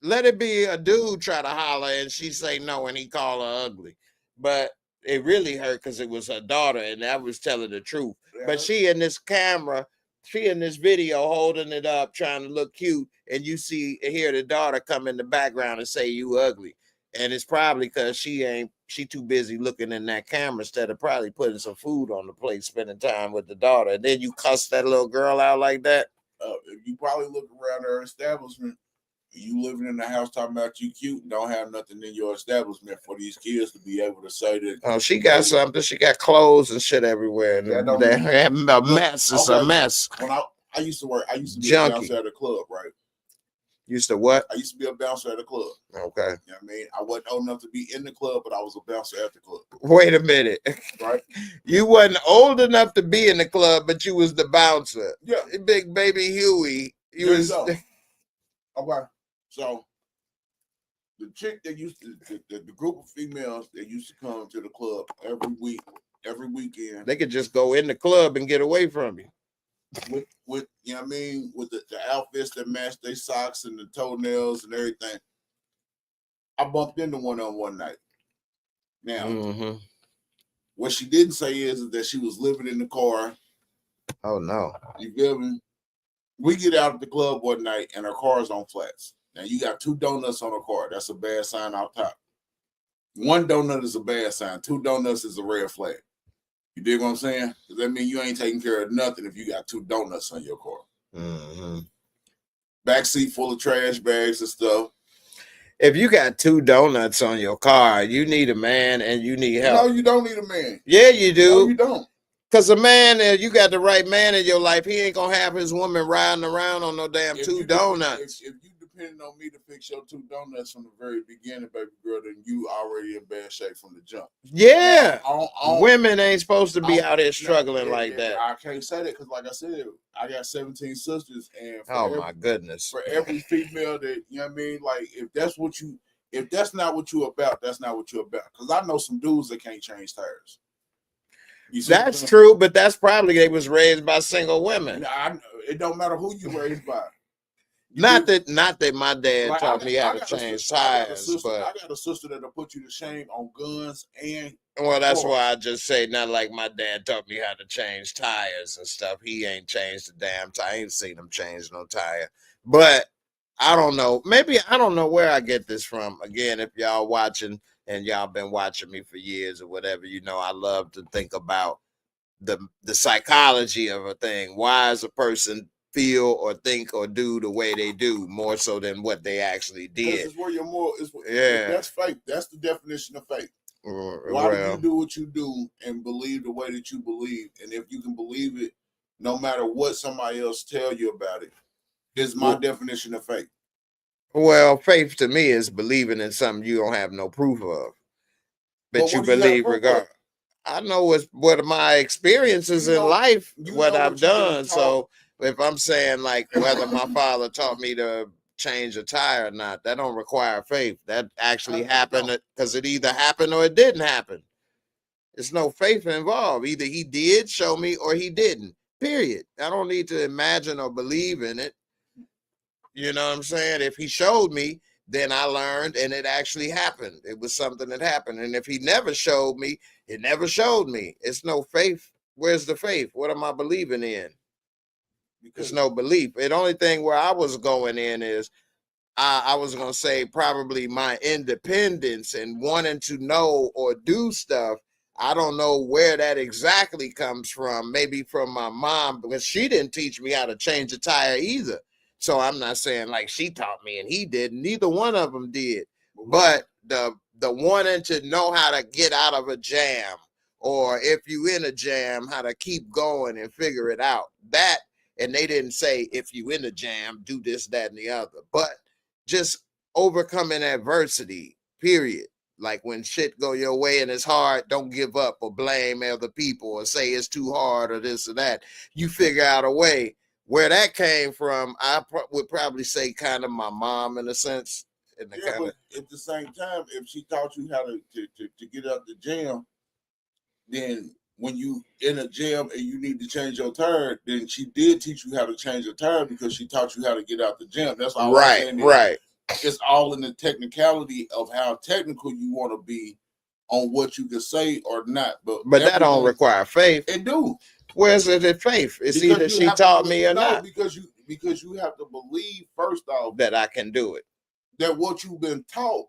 Let it be a dude try to holler and she say no and he call her ugly. But it really hurt because it was her daughter and that was telling the truth. Yeah. But she in this camera, she in this video holding it up, trying to look cute, and you hear the daughter come in the background and say you ugly. And it's probably because she too busy looking in that camera instead of probably putting some food on the plate, spending time with the daughter. And then you cuss that little girl out like that. If you probably look around her establishment, you living in the house talking about you cute and don't have nothing in your establishment for these kids to be able to say that. Oh, she got something. She got clothes and shit everywhere. And a mess. It's a mess. When I used to be a bouncer at a club, right? Used to what? I used to be a bouncer at a club. Okay. You know what I mean? I wasn't old enough to be in the club, but I was a bouncer at the club. Wait a minute. Right? You wasn't old enough to be in the club, but you was the bouncer. Yeah. Big baby Huey. You was. Okay. So the chick that used to, the group of females that used to come to the club every weekend. They could just go in the club and get away from you. With you know what I mean, with the outfits that match their socks and the toenails and everything. I bumped into one night. Now, what she didn't say is that she was living in the car. Oh no. You feel me? We get out of the club one night and her car's on flats. Now you got 2 donuts on a car. That's a bad sign out top. 1 donut is a bad sign. 2 donuts is a red flag. You dig what I'm saying? Because that means you ain't taking care of nothing if you got 2 donuts on your car. Mm-hmm. Backseat full of trash bags and stuff. If you got 2 donuts on your car, you need a man and you need help. No, you don't need a man. Yeah, you do. No, you don't. Because a man, you got the right man in your life, he ain't going to have his woman riding around on no damn 2 donuts. If you depending on me to fix your 2 donuts from the very beginning, baby girl, then you already in bad shape from the jump. Yeah. Women ain't supposed to be out here struggling like that. I can't say that because, like I said, I got 17 sisters, and my goodness, for every female that, you know what I mean, like if that's not what you about, that's not what you about. Because I know some dudes that can't change tires. That's true, but that's probably they was raised by single women. It don't matter who you raised by. Not that my dad taught me how to change tires, but I got a sister that'll put you to shame on guns and. Well, that's why I just say not like my dad taught me how to change tires and stuff. He ain't changed the damn tire. I ain't seen him change no tire. But I don't know. Maybe I don't know where I get this from. Again, if y'all watching and y'all been watching me for years or whatever, you know I love to think about the psychology of a thing. Why is a person feel or think or do the way they do more so than what they actually did? This is where you're more. That's faith. That's the definition of faith. Why do you do what you do and believe the way that you believe? And if you can believe it, no matter what somebody else tell you about it, is my definition of faith. Well, faith to me is believing in something you don't have no proof of, but you believe regardless. I know what my experiences in life, what I've done. So if I'm saying like whether my father taught me to change a tire or not, that don't require faith. That actually happened because it either happened or it didn't happen. There's no faith involved. Either he did show me or he didn't. Period. I don't need to imagine or believe in it. You know what I'm saying? If he showed me, then I learned and it actually happened. It was something that happened. And if he never showed me, it never showed me. It's no faith. Where's the faith? What am I believing in? There's no belief. The only thing where I was going in is I was going to say probably my independence and wanting to know or do stuff. I don't know where that exactly comes from. Maybe from my mom, because she didn't teach me how to change a tire either. So I'm not saying like she taught me and he didn't. Neither one of them did. But the wanting to know how to get out of a jam, or if you in a jam, how to keep going and figure it out. That, and they didn't say if you in a jam, do this, that, and the other. But just overcoming adversity, period. Like when shit go your way and it's hard, don't give up or blame other people or say it's too hard or this or that. You figure out a way. Where that came from, I would probably say kind of my mom in a sense. But at the same time, if she taught you how to get out the jam, then when you in a jam and you need to change your tire, then she did teach you how to change your tire because she taught you how to get out the jam. That's all I'm saying. Right. It's all in the technicality of how technical you want to be on what you can say or not. But that don't require faith. It do. Where's it in faith? It's because either she taught me or not. Because you have to believe first off that I can do it. That what you've been taught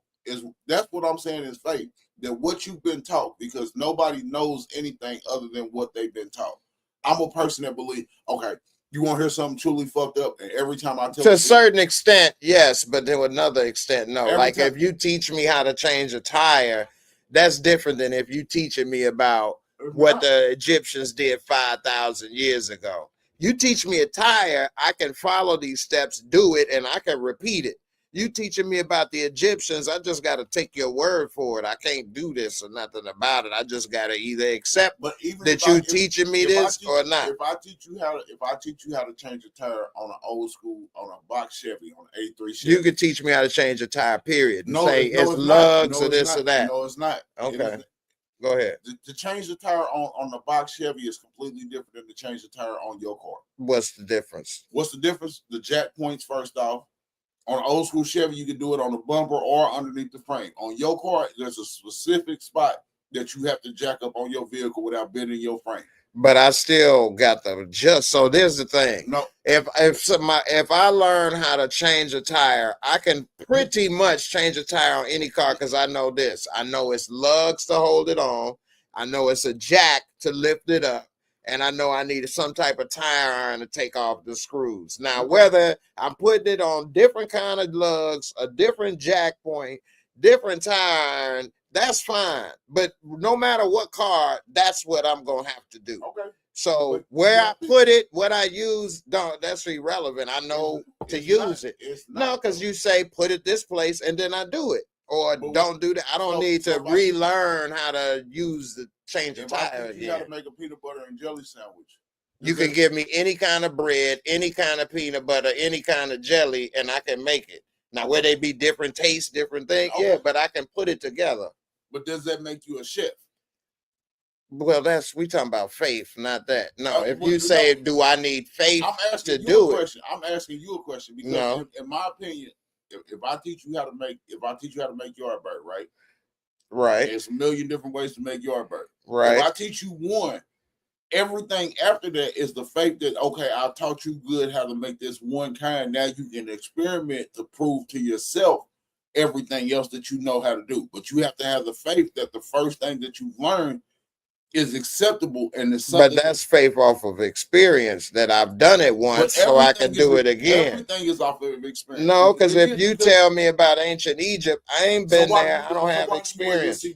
that's what I'm saying is faith. That what you've been taught, because nobody knows anything other than what they've been taught. I'm a person that believes, okay, you want to hear something truly fucked up, and every time I tell to a certain extent, yes, but to another extent, no. Like if you teach me how to change a tire, that's different than if you teaching me about what the Egyptians did 5,000 years ago. You teach me a tire, I can follow these steps, do it, and I can repeat it. You teaching me about the Egyptians, I just got to take your word for it. I can't do this or nothing about it. I just got to either accept that you teaching me this or not. If I teach you how to change a tire on an old school, on a box Chevy, on an A3 Chevy, you could teach me how to change a tire. Period. No, say it's lugs or this or that. No, it's not. Okay, go ahead. To change the tire on the box Chevy is completely different than to change the tire on your car. What's the difference? The jack points first off. On an old school Chevy, you can do it on the bumper or underneath the frame. On your car, there's a specific spot that you have to jack up on your vehicle without bending your frame. but I still got the just. So there's the thing. No, If I learn how to change a tire, I can pretty much change a tire on any car because I know this. I know it's lugs to hold it on. I know it's a jack to lift it up. And I know I need some type of tire iron to take off the screws. Now, whether I'm putting it on different kind of lugs, a different jack point, different tire iron, that's fine. But no matter what car, that's what I'm going to have to do. okay. So But where I put it, what I use, that's irrelevant. I know to use it. No, because you say put it this place and then I do it. Or don't do that. I don't need to relearn how to use the change of tire again. You got to make a peanut butter and jelly sandwich. You can give me any kind of bread, any kind of peanut butter, any kind of jelly, and I can make it. Now, where they be different tastes, different things, yeah, but I can put it together. But does that make you a chef? Well, we talking about faith, not that. No, if you say, do I need faith to do it? I'm asking you a question because, in my opinion, if I teach you how to make yardbird, right? Right. There's a million different ways to make yardbird. Right. If I teach you one, everything after that is the faith that, okay, I taught you good how to make this one kind. Now you can experiment to prove to yourself everything else that you know how to do. But you have to have the faith that the first thing that you've learned is acceptable and it's something. But that's faith off of experience that I've done it once, so I can do it again. Everything is off of experience. No, because if you tell me about ancient Egypt, I ain't been there. I don't have experience.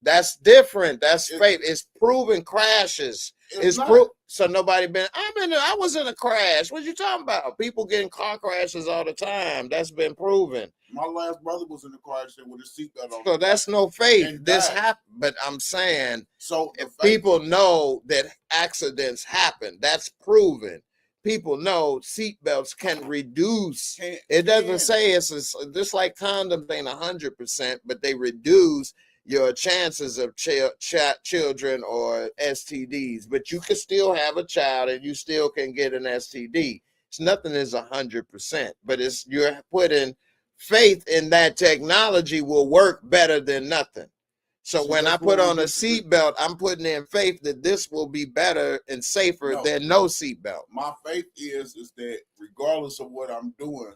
That's different. That's faith. It's proven crashes. It's so nobody been. I was in a crash. What you talking about? People getting car crashes all the time. That's been proven. My last brother was in a car accident with his seatbelt on. So that's no faith. This happened. But I'm saying, so if people know that accidents happen, that's proven. People know seatbelts can reduce. It doesn't say it's just like condoms ain't 100%, but they reduce your chances of children or STDs, but you can still have a child and you still can get an STD. It's nothing is 100%, but you're putting faith in that technology will work better than nothing. So when I put on a seatbelt, I'm putting in faith that this will be better and safer than no seatbelt. My faith is that regardless of what I'm doing,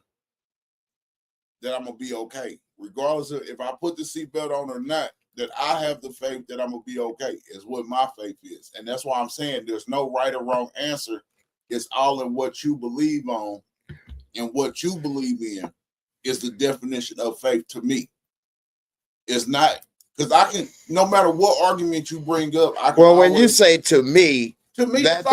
that I'm gonna be okay. Regardless of if I put the seatbelt on or not, that I have the faith that I'm gonna be okay is what my faith is. And that's why I'm saying there's no right or wrong answer. It's all in what you believe on, and what you believe in is the definition of faith to me. It's not because I can, no matter what argument you bring up, I can. Well, when you say to me that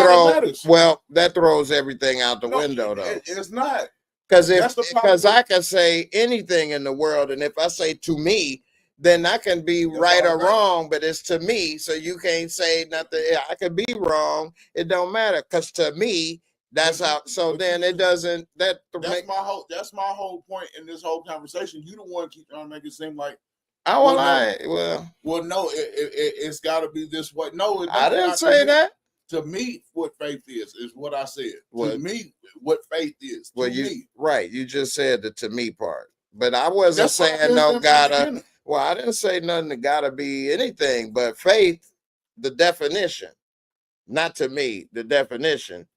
throws everything out the window, though. It's not. Because I can say anything in the world, and if I say to me, then I can be right or wrong, but it's to me, so you can't say nothing. I could be wrong. It don't matter, because to me, that's how. So then it doesn't. That's my whole point in this whole conversation. You don't want to keep trying to make it seem like. No, it's got to be this way. No, I didn't say that. To me, what faith is what I said. To me, what faith is. Right. You just said the to me part, but I wasn't saying no gotta. Well, I didn't say nothing that gotta be anything, but faith, the definition, not to me, the definition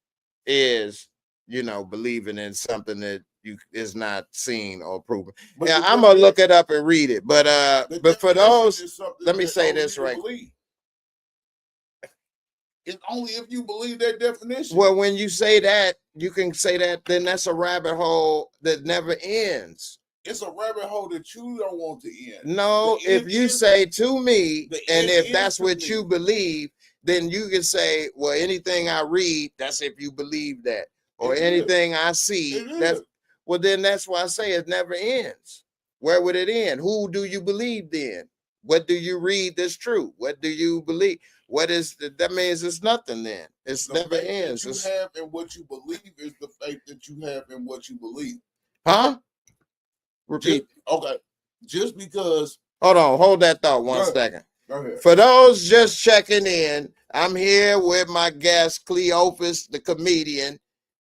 is, believing in something that is not seen or proven. Yeah, I'm gonna look it up and read it. But for those, let me say this right. It's only if you believe that definition. Well, when you say that, you can say that, then that's a rabbit hole that never ends. It's a rabbit hole that you don't want to end. No, if you say to me, and if that's what you believe, then you can say, well, anything I read, that's if you believe that. Or anything I see, well, then that's why I say it never ends. Where would it end? Who do you believe then? What do you read that's true? What do you believe? What is that means it's nothing then. It's never ends. What you have in what you believe is the faith that you have in what you believe. Huh? Repeat. Just because. Hold that thought one second. Go ahead. For those just checking in, I'm here with my guest, Cleophas, the comedian,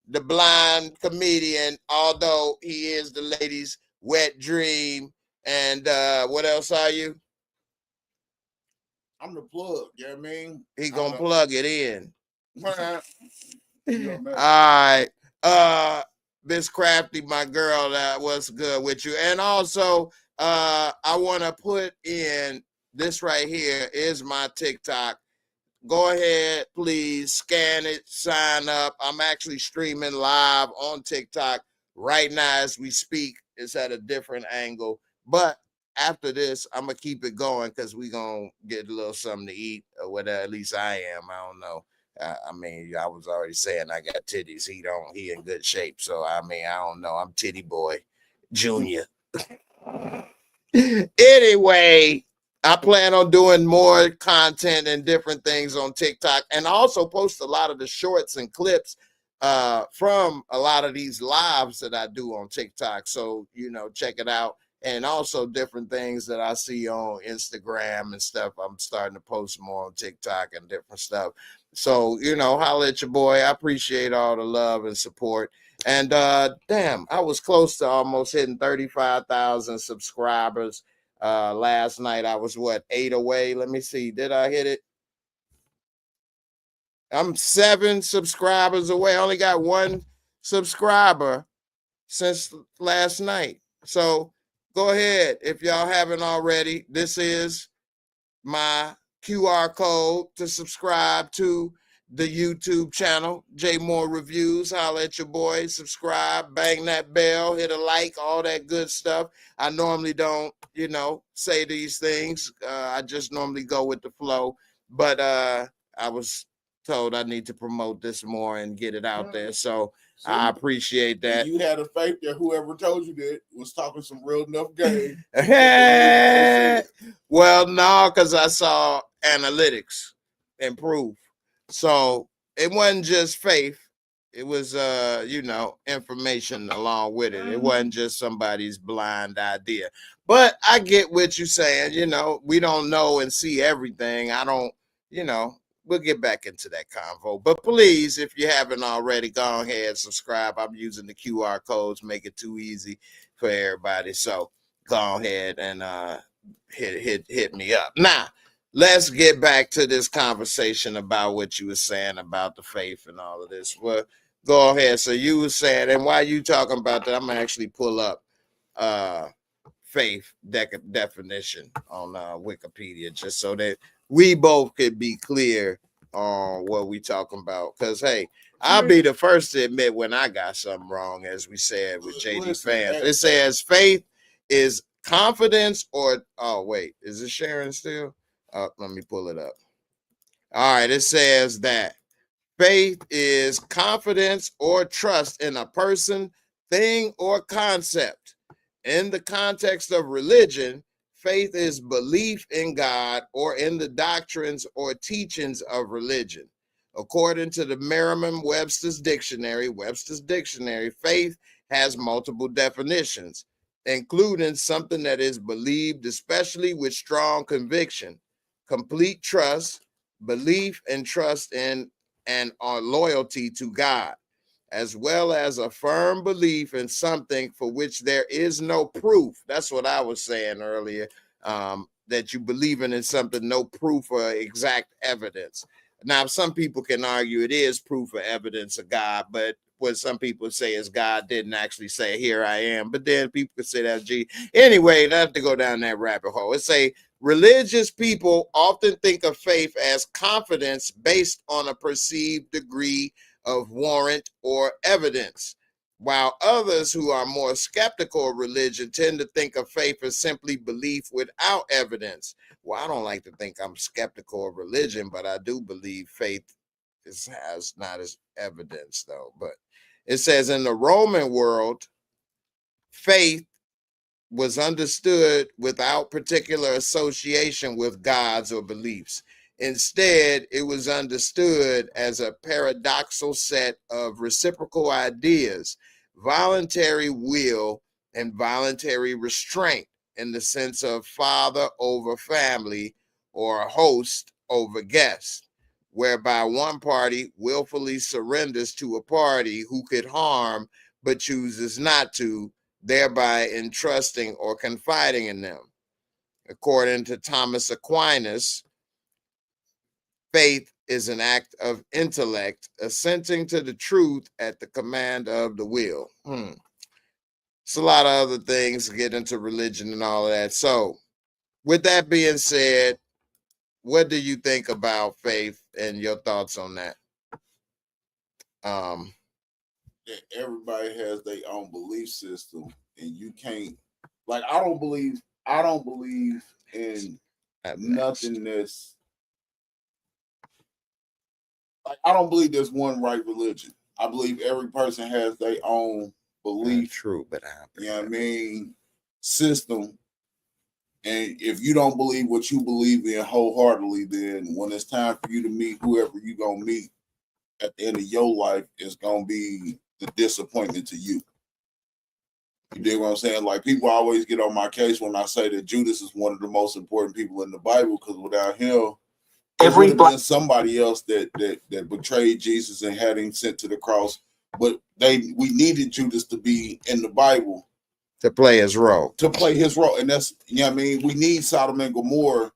the blind comedian, although he is the ladies' wet dream. And what else are you? I'm the plug. You know what I mean? He gonna plug it in. You All right. Miss Crafty, my girl, what's good with you? And also, I want to put in this right here is my TikTok. Go ahead, please scan it, sign up. I'm actually streaming live on TikTok right now as we speak. It's at a different angle, but after this, I'm gonna keep it going because we gonna get a little something to eat or whatever. At least I am. I don't know. I mean, I was already saying I got titties. He in good shape. So I mean, I don't know. I'm Titty Boy Junior. Anyway, I plan on doing more content and different things on TikTok, and also post a lot of the shorts and clips from a lot of these lives that I do on TikTok. So, check it out. And also different things that I see on Instagram and stuff. I'm starting to post more on TikTok and different stuff. So, holla at your boy. I appreciate all the love and support. And damn, I was close to almost hitting 35,000 subscribers. Last night I was 8 away. Let me see. Did I hit it? I'm 7 subscribers away. I only got 1 subscriber since last night. So go ahead. If y'all haven't already, this is my QR code to subscribe to the YouTube channel, J Moore Reviews. Holla at your boy, subscribe, bang that bell, hit a like, all that good stuff. I normally don't, say these things. I just normally go with the flow. But I was told I need to promote this more and get it out there. So I appreciate that. You had a faith that whoever told you that was talking some real enough game. Well, no, because I saw analytics improve. So it wasn't just faith. It was, information along with it. It wasn't just somebody's blind idea. But I get what you're saying. We don't know and see everything. I don't, we'll get back into that convo. But please, if you haven't already, go ahead, subscribe. I'm using the QR codes, make it too easy for everybody. So go ahead and hit me up. Now, let's get back to this conversation about what you were saying about the faith and all of this. Well, go ahead. So you were saying, and while you talking about that, I'm gonna actually pull up faith definition on Wikipedia just so that we both could be clear on what we talking about. Because hey, I'll be the first to admit when I got something wrong, as we said with JD Fans. It says faith is confidence or is it sharing still? Let me pull it up. All right, it says that faith is confidence or trust in a person, thing, or concept. In the context of religion, faith is belief in God or in the doctrines or teachings of religion. According to the Merriam-Webster's dictionary, faith has multiple definitions, including something that is believed, especially with strong conviction, complete trust, belief and trust in and our loyalty to God, as well as a firm belief in something for which there is no proof. That's what I was saying earlier, that you believe in something, no proof or exact evidence. Now, some people can argue it is proof or evidence of God, but what some people say is God didn't actually say, here I am. But then people could say that, gee. Anyway, not have to go down that rabbit hole. It's a religious people often think of faith as confidence based on a perceived degree of warrant or evidence, while others who are more skeptical of religion tend to think of faith as simply belief without evidence. Well, I don't like to think I'm skeptical of religion, but I do believe faith has not as evidence, though. But it says in the Roman world, faith was understood without particular association with gods or beliefs. Instead, it was understood as a paradoxical set of reciprocal ideas, voluntary will, and voluntary restraint in the sense of father over family or host over guest, whereby one party willfully surrenders to a party who could harm but chooses not to, thereby entrusting or confiding in them. According to Thomas Aquinas, faith is an act of intellect, assenting to the truth at the command of the will. It's a lot of other things to get into religion and all of that. So, with that being said, what do you think about faith and your thoughts on that? Everybody has their own belief system, and you can't, like, I don't believe in nothing that's like, I don't believe there's one right religion. I believe every person has their own belief. True, but you know what I mean, system. And if you don't believe what you believe in wholeheartedly, then when it's time for you to meet whoever you're gonna meet at the end of your life, it's gonna be the disappointment to you. You dig what I'm saying? Like, people always get on my case when I say that Judas is one of the most important people in the Bible, because without him, it would have been somebody else that betrayed Jesus and had him sent to the cross. But we needed Judas to be in the Bible to play his role. And that's, you know what I mean? We need Sodom and Gomorrah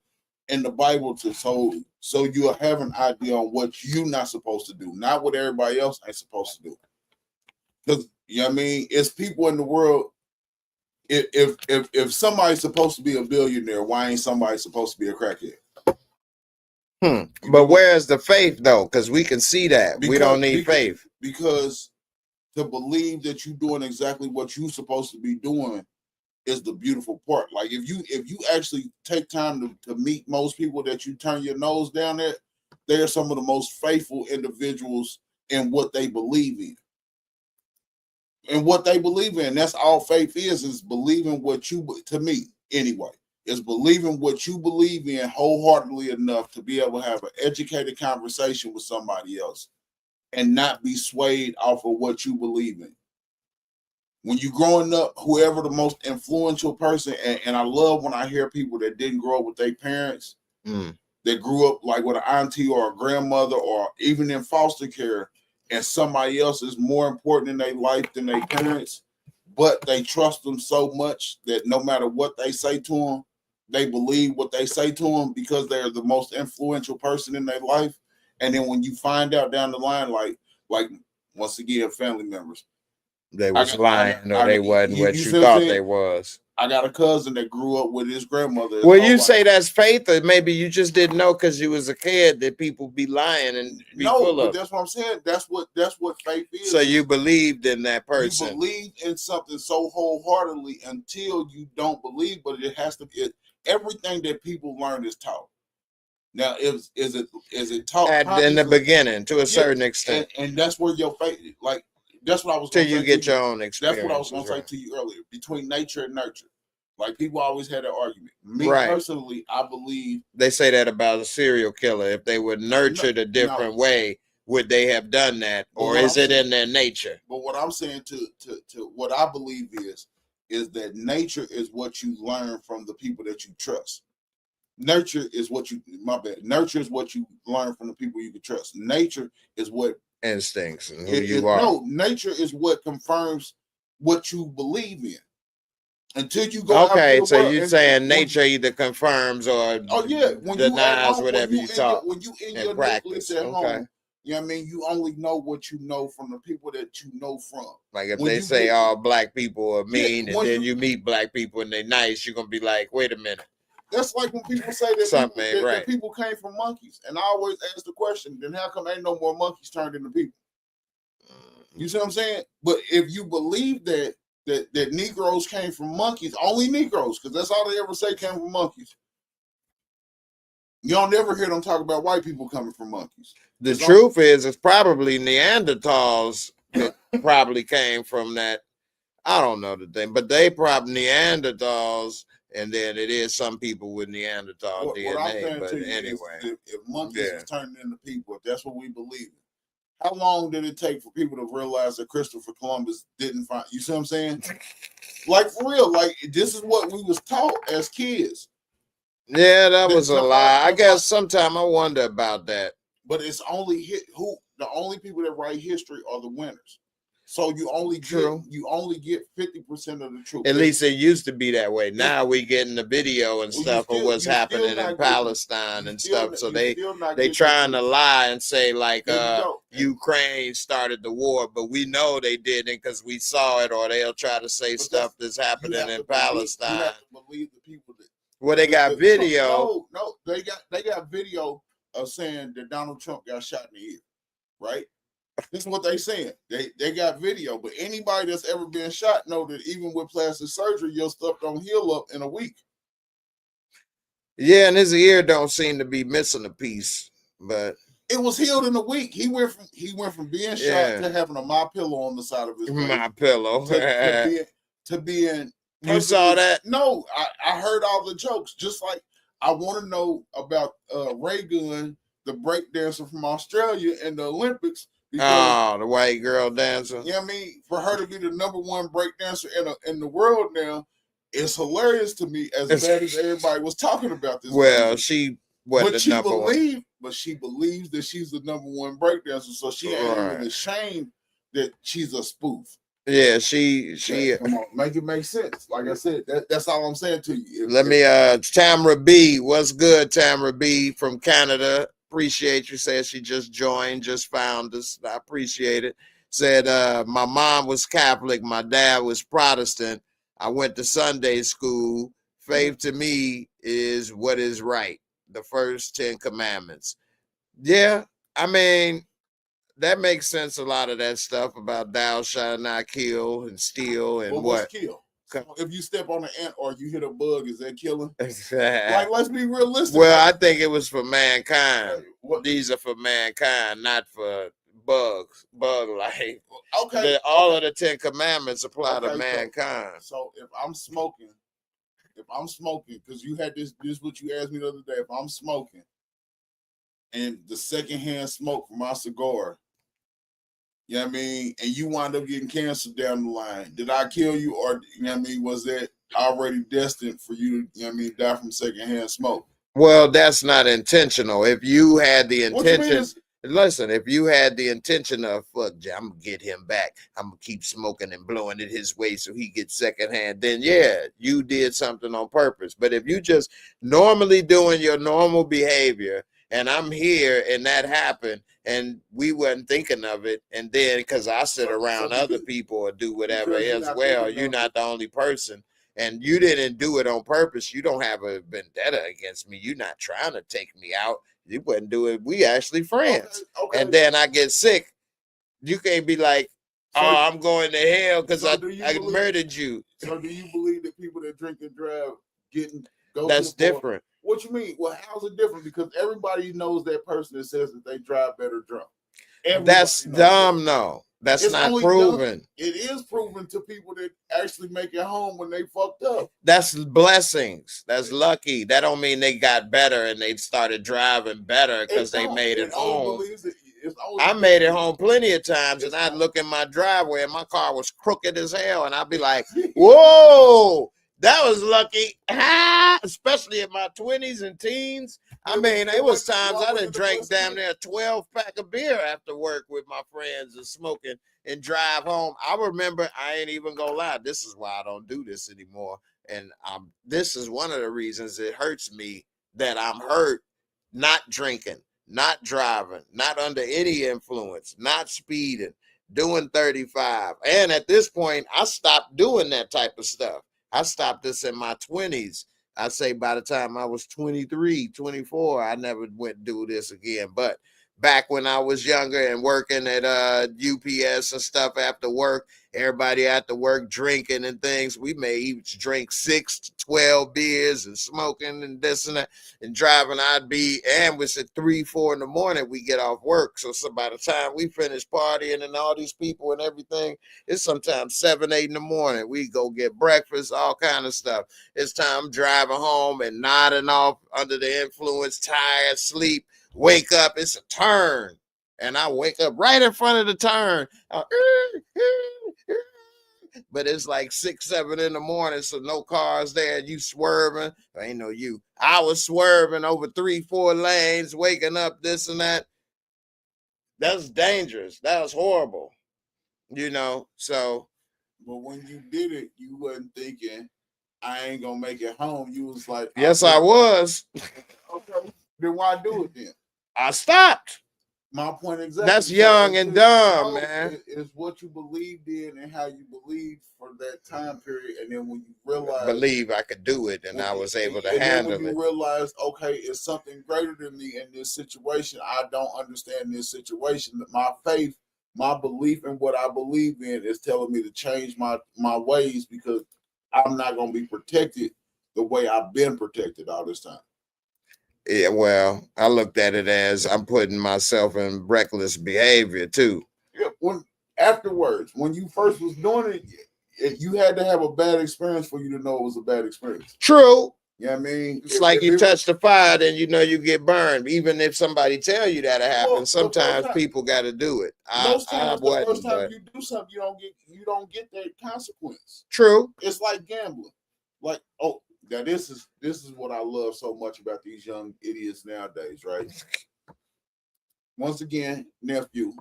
in the Bible so you'll have an idea on what you're not supposed to do, not what everybody else ain't supposed to do. Because, you know what I mean? It's people in the world. If somebody's supposed to be a billionaire, why ain't somebody supposed to be a crackhead? But where's the faith, though? Because we can see that. We don't need faith. Because to believe that you're doing exactly what you're supposed to be doing is the beautiful part. Like, if you actually take time to meet most people that you turn your nose down at, they are some of the most faithful individuals in what they believe in. And what they believe in, that's all faith is believing what you, to me anyway, is believing what you believe in wholeheartedly enough to be able to have an educated conversation with somebody else and not be swayed off of what you believe in. When you're growing up, whoever the most influential person, and I love when I hear people that didn't grow up with their parents, that grew up like with an auntie or a grandmother or even in foster care, and somebody else is more important in their life than their parents, but they trust them so much that no matter what they say to them, they believe what they say to them because they're the most influential person in their life. And then when you find out down the line, like once again, family members, they was lying or they wasn't what you thought they was. I got a cousin that grew up with his grandmother. Well, you say that's faith, or maybe you just didn't know because you was a kid that people be lying and be full of. That's what I'm saying. That's what faith is. So you believed in that person. You believe in something so wholeheartedly until you don't believe, but it has to be everything that people learn is taught. Now, is it taught in the beginning to a certain extent, and that's where your faith, like, that's what I was. Till you get your own experience. That's what I was going to say to you earlier. Between nature and nurture, like, people always had that argument. Me personally, I believe they say that about a serial killer. If they were nurtured a different way, would they have done that, or is it in their nature? But what I'm saying to what I believe is that nature is what you learn from the people that you trust. Nurture is what you, Nurture is what you learn from the people you can trust. Nature is what instincts and who you are. No, nature is what confirms what you believe in. Until you go. Okay, so you're saying nature either confirms or when denies whatever you taught. When you in your nucleus at home, you know what I mean? You only know what you know from the people that you know from. Like, if they say all black people are mean, and then you meet black people and they're nice, you're gonna be like, wait a minute. That's like when people say that that people came from monkeys, and I always ask the question: then how come ain't no more monkeys turned into people? You see what I'm saying? But if you believe that Negroes came from monkeys, only Negroes, because that's all they ever say came from monkeys. You don't never hear them talk about white people coming from monkeys. The truth is, it's probably Neanderthals that probably came from that. I don't know the thing, but they probably Neanderthals, and then it is some people with Neanderthal DNA. But anyway, if monkeys is turning into people, if that's what we believe in, how long did it take for people to realize that Christopher Columbus didn't find? You see what I'm saying? Like, for real, like, this is what we was taught as kids. Yeah, that was a lie. I guess sometime I wonder about that. But it's only the only people that write history are the winners. So you only True. get 50% of the truth. At least it used to be that way. Now we getting the video and stuff of what's happening in Palestine and stuff. So they trying to lie and say like Ukraine started the war, but we know they didn't because we saw it, or they'll try to say stuff that's happening in Palestine. You have to believe the people that. Well, they got video. No, they got video of saying that Donald Trump got shot in the ear, right? This is what they saying. They got video, but anybody that's ever been shot know that even with plastic surgery, your stuff don't heal up in a week. Yeah, and his ear don't seem to be missing a piece, but it was healed in a week. He went from being shot to having a My Pillow on the side of his face. My Pillow. to being. You saw that? No, I heard all the jokes. Just like I want to know about Ray Gunn, the break dancer from Australia in the Olympics. Because, the white girl dancer. You know what I mean? For her to be the #1 break dancer in the world now, it's hilarious to me, as bad as everybody was talking about this. Well, she wasn't the number one. But she believes that she's the #1 break dancer, so she ain't even ashamed that she's a spoof. Yeah, she come on, make it make sense. Like I said, that's all I'm saying to you. Let me Tamara B. What's good, Tamara B. from Canada? Appreciate you. Said she just joined, just found us. I appreciate it. Said my mom was Catholic, my dad was Protestant. I went to Sunday school. Faith to me is what is right. The first 10 commandments. Yeah, I mean, that makes sense. A lot of that stuff about thou shalt not kill and steal and what's kill? So if you step on an ant or you hit a bug, is that killing? Like, let's be realistic. Well, I think it was for mankind. These are for mankind, not for bugs, bug life. Okay. All of the 10 commandments apply to mankind. So if I'm smoking, because you had this what you asked me the other day. If I'm smoking and the secondhand smoke from my cigar, you know what I mean, and you wind up getting cancer down the line, did I kill you, or you know what I mean, was that already destined for you to, you know what I mean, die from secondhand smoke? Well, that's not intentional. If you had the intention, listen, if you had the intention of, fuck, I'm gonna get him back, I'm gonna keep smoking and blowing it his way so he gets secondhand, then yeah, you did something on purpose. But if you just normally doing your normal behavior, and I'm here and that happened and we wasn't thinking of it, and then because I sit around other people or do whatever as well, you're not the only person, and you didn't do it on purpose. You don't have a vendetta against me. You're not trying to take me out. You wouldn't do it. We actually friends. Okay. And then I get sick. You can't be like, I'm going to hell because I murdered you. So do you believe that people that drink and drive that's different? What you mean? Well, how's it different? Because everybody knows that person that says that they drive better drunk. That's dumb. No, that's not proven. It is proven to people that actually make it home when they fucked up. That's blessings. That's lucky. That don't mean they got better and they started driving better because they made it home. I made it home plenty of times, and I'd look in my driveway and my car was crooked as hell, and I'd be like, whoa. That was lucky, especially in my 20s and teens. I mean, it was times I done drank damn near a 12-pack of beer after work with my friends and smoking and drive home. I remember, I ain't even gonna lie, this is why I don't do this anymore. And this is one of the reasons it hurts me that I'm hurt, not drinking, not driving, not under any influence, not speeding, doing 35. And at this point, I stopped doing that type of stuff. I stopped this in my 20s. I say by the time I was 23, 24, I never went to do this again. But back when I was younger and working at UPS and stuff after work, everybody after work drinking and things, we may each drink 6 to 12 beers and smoking and this and that and driving. And it's at 3, 4 in the morning we get off work. So by the time we finish partying and all these people and everything, it's sometimes 7, 8 in the morning. We go get breakfast, all kind of stuff. It's time driving home and nodding off under the influence, tired, sleep. Wake up, it's a turn. And I wake up right in front of the turn. But it's like 6, 7 in the morning, so no cars there. You swerving. Ain't no you. I was swerving over 3, 4 lanes, waking up, this and that. That's dangerous. That was horrible. you know. So, but when you did it, you wasn't thinking, I ain't gonna make it home. You was like, yes, I was. Okay, then why do it then? I stopped. My point exactly. That's young and dumb, man. It's what you believed in and how you believed for that time period, and then when you realize, believe I could do it, and I was able to handle it. When you realize, okay, it's something greater than me in this situation. I don't understand this situation. My faith, my belief in what I believe in is telling me to change my ways, because I'm not going to be protected the way I've been protected all this time. Yeah, well, I looked at it as I'm putting myself in reckless behavior too. Yeah, afterwards, when you first was doing it, you had to have a bad experience for you to know it was a bad experience. True. Yeah, I mean, it's like you touch the fire, then you know you get burned. Even if somebody tell you that it happens, sometimes people got to do it. Most times, the first time you do something, you don't get that consequence. True. It's like gambling. Like, oh, now this is what I love so much about these young idiots nowadays, right? Once again, nephew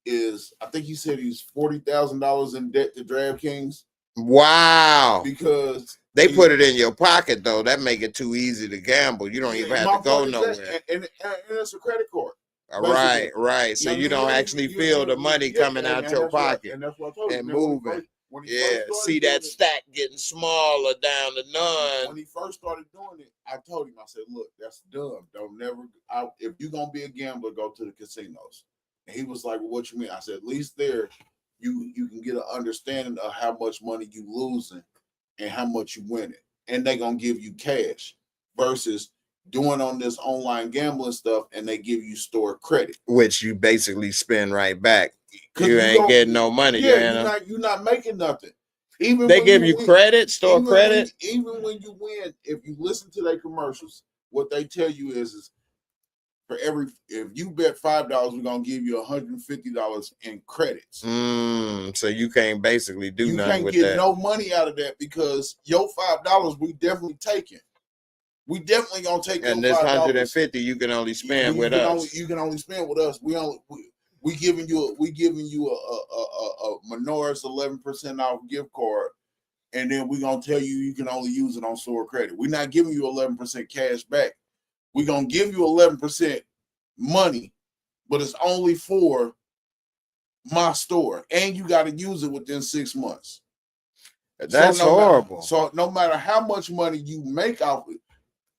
is, I think he said he's $40,000 in debt to DraftKings. Wow. Because they put it in your pocket, though. That make it too easy to gamble. You don't even have to go nowhere. And it's a credit card. Right. So you don't actually feel the money coming out your pocket and that's what I told you. And moving. See that stack getting smaller down to none. When he first started doing it, I told him, I said, look, that's dumb. If you're going to be a gambler, go to the casinos. And he was like, well, what you mean? I said, at least there, you can get an understanding of how much money you losing and how much you winning. And they're going to give you cash versus doing on this online gambling stuff, and they give you store credit, which you basically spend right back. You ain't getting no money. Yeah, you're not making nothing. Even they give you credit, store credit. Even when you win, if you listen to their commercials, what they tell you is for if you bet $5, we're gonna give you $150 in credits. So you can't basically do nothing with that. You can't get no money out of that, because your $5 we definitely taking. We definitely gonna take. And this $150 you can only spend with us. You can only spend with us. We giving you a Menards 11% off gift card, and then we gonna tell you can only use it on store credit. We're not giving you 11% cash back. We're gonna give you 11% money, but it's only for my store, and you got to use it within 6 months. That's horrible. So no matter how much money you make off it,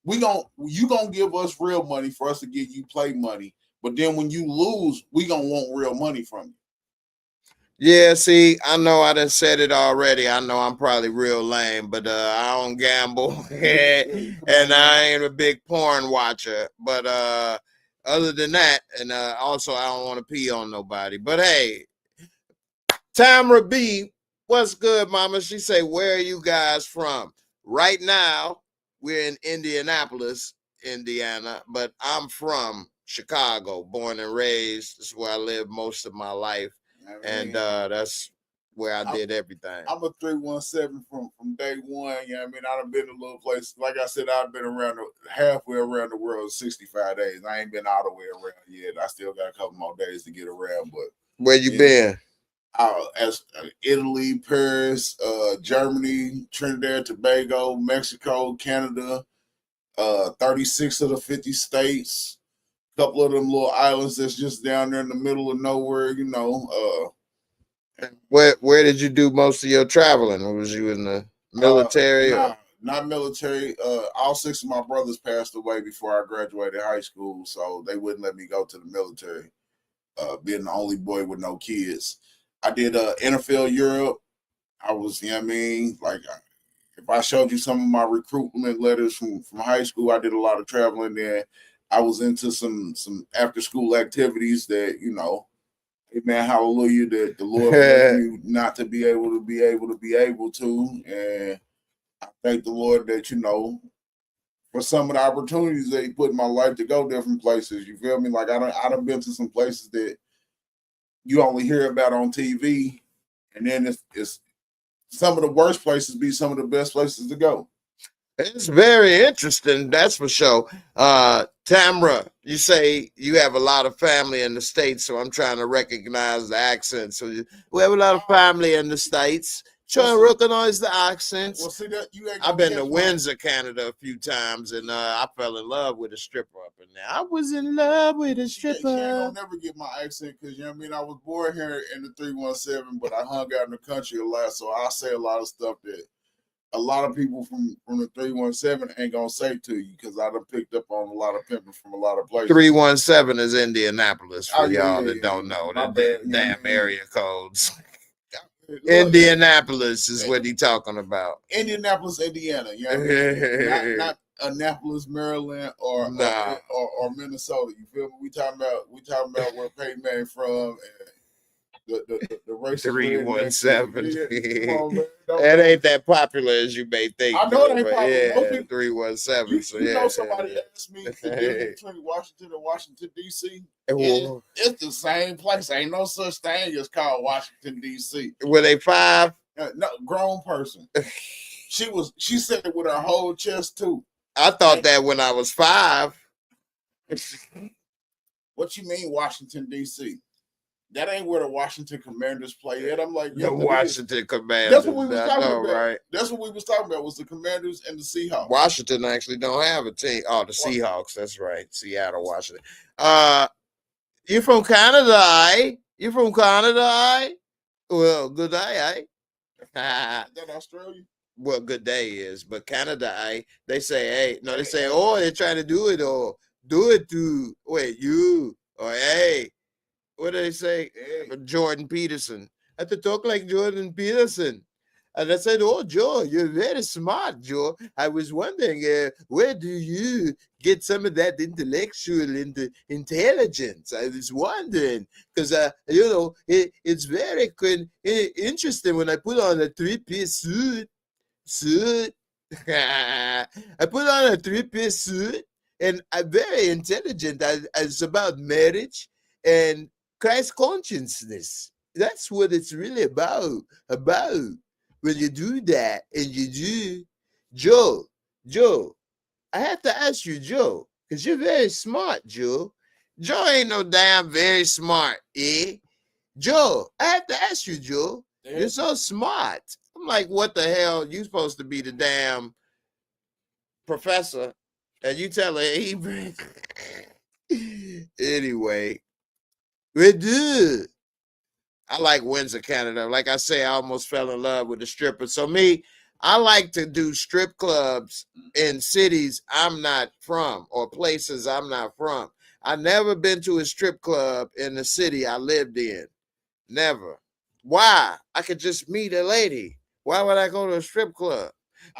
you gonna give us real money for us to give you play money. But then when you lose, we gonna want real money from you. Yeah, see, I know I done said it already. I know I'm probably real lame, but I don't gamble and I ain't a big porn watcher. But other than that, and also I don't want to pee on nobody. But hey, Tamara B, what's good, mama? She say, where are you guys from? Right now, we're in Indianapolis, Indiana, but I'm from Chicago, born and raised. This is where I lived most of my life. And that's where I did everything. I'm a 317 from day one. You know what I mean? I've been to little places. Like I said, I've been halfway around the world 65 days. I ain't been all the way around yet. I still got a couple more days to get around. But where you been? As Italy, Paris, Germany, Trinidad, Tobago, Mexico, Canada, 36 of the 50 states. Couple of them little islands that's just down there in the middle of nowhere, you know. Where did you do most of your traveling? Or was you in the military? Not military. All 6 of my brothers passed away before I graduated high school, so they wouldn't let me go to the military. Being the only boy with no kids. I did NFL Europe. I was, you know what I mean? Like, if I showed you some of my recruitment letters from high school, I did a lot of traveling there. I was into some after school activities that, you know, amen, hallelujah, that the Lord blessed me not to be able to. And I thank the Lord that, you know, for some of the opportunities that he put in my life to go different places. You feel me? Like I done been to some places that you only hear about on TV, and then it's some of the worst places be some of the best places to go. It's very interesting, that's for sure. Tamra, you say you have a lot of family in the States, so I'm trying to recognize the accent. So we have a lot of family in the States. Trying to recognize the accents. Well, see that you ain't I've been to Windsor, Canada a few times, and I fell in love with a stripper up in there. I was in love with a stripper. She ain't gonna never get my accent because you know what I mean. I was born here in the 317, but I hung out in the country a lot, so I say a lot of stuff that a lot of people from the 317 ain't gonna say to you because I done picked up on a lot of pimping from a lot of places. 317 is Indianapolis for y'all that don't know. The damn area codes. Indianapolis is what he talking about. Indianapolis, Indiana. You know what I mean? not Annapolis, Maryland, or Minnesota. You feel me? We talking about where Payman from and the race. 317. Come on, man. It ain't that popular as you may think. I know it ain't popular. Yeah, 317. So you know somebody asked me the difference between Washington and Washington D.C. It's the same place. Ain't no such thing as called Washington D.C. Were they 5? No, grown person. She said it with her whole chest too. I thought that when I was 5. What you mean Washington D.C.? That ain't where the Washington Commanders play at. I'm like, the Washington Commanders. That's what we was talking about. Right? That's what we was talking about. Was the Commanders and the Seahawks? Washington actually don't have a team. Oh, the Seahawks. That's right. Seattle, Washington. You from Canada, eh? You from Canada, eh? Well, good day, eh? That Australia? Well, good day is, but Canada, eh? They say, hey, no, they say, oh, they're trying to do it, or do it to, wait, you, or hey. What do they say? Jordan Peterson. I had to talk like Jordan Peterson. And I said, oh, Joe, you're very smart, Joe. I was wondering, where do you get some of that intellectual intelligence? I was wondering, because, it's very interesting when I put on a 3-piece suit. I put on a 3-piece suit, and I'm very intelligent. It's about marriage and Christ consciousness. That's what it's really about. When you do that, and you do, Joe, I have to ask you, Joe, because you're very smart, Joe. Joe ain't no damn very smart, eh? Joe, I have to ask you, Joe, you're so smart. I'm like, what the hell? You supposed to be the damn professor, and you tell her, anyway. We do. I like Windsor, Canada. Like I say, I almost fell in love with a stripper. So me, I like to do strip clubs in cities I'm not from or places I'm not from. I've never been to a strip club in the city I lived in. Never. Why? I could just meet a lady. Why would I go to a strip club?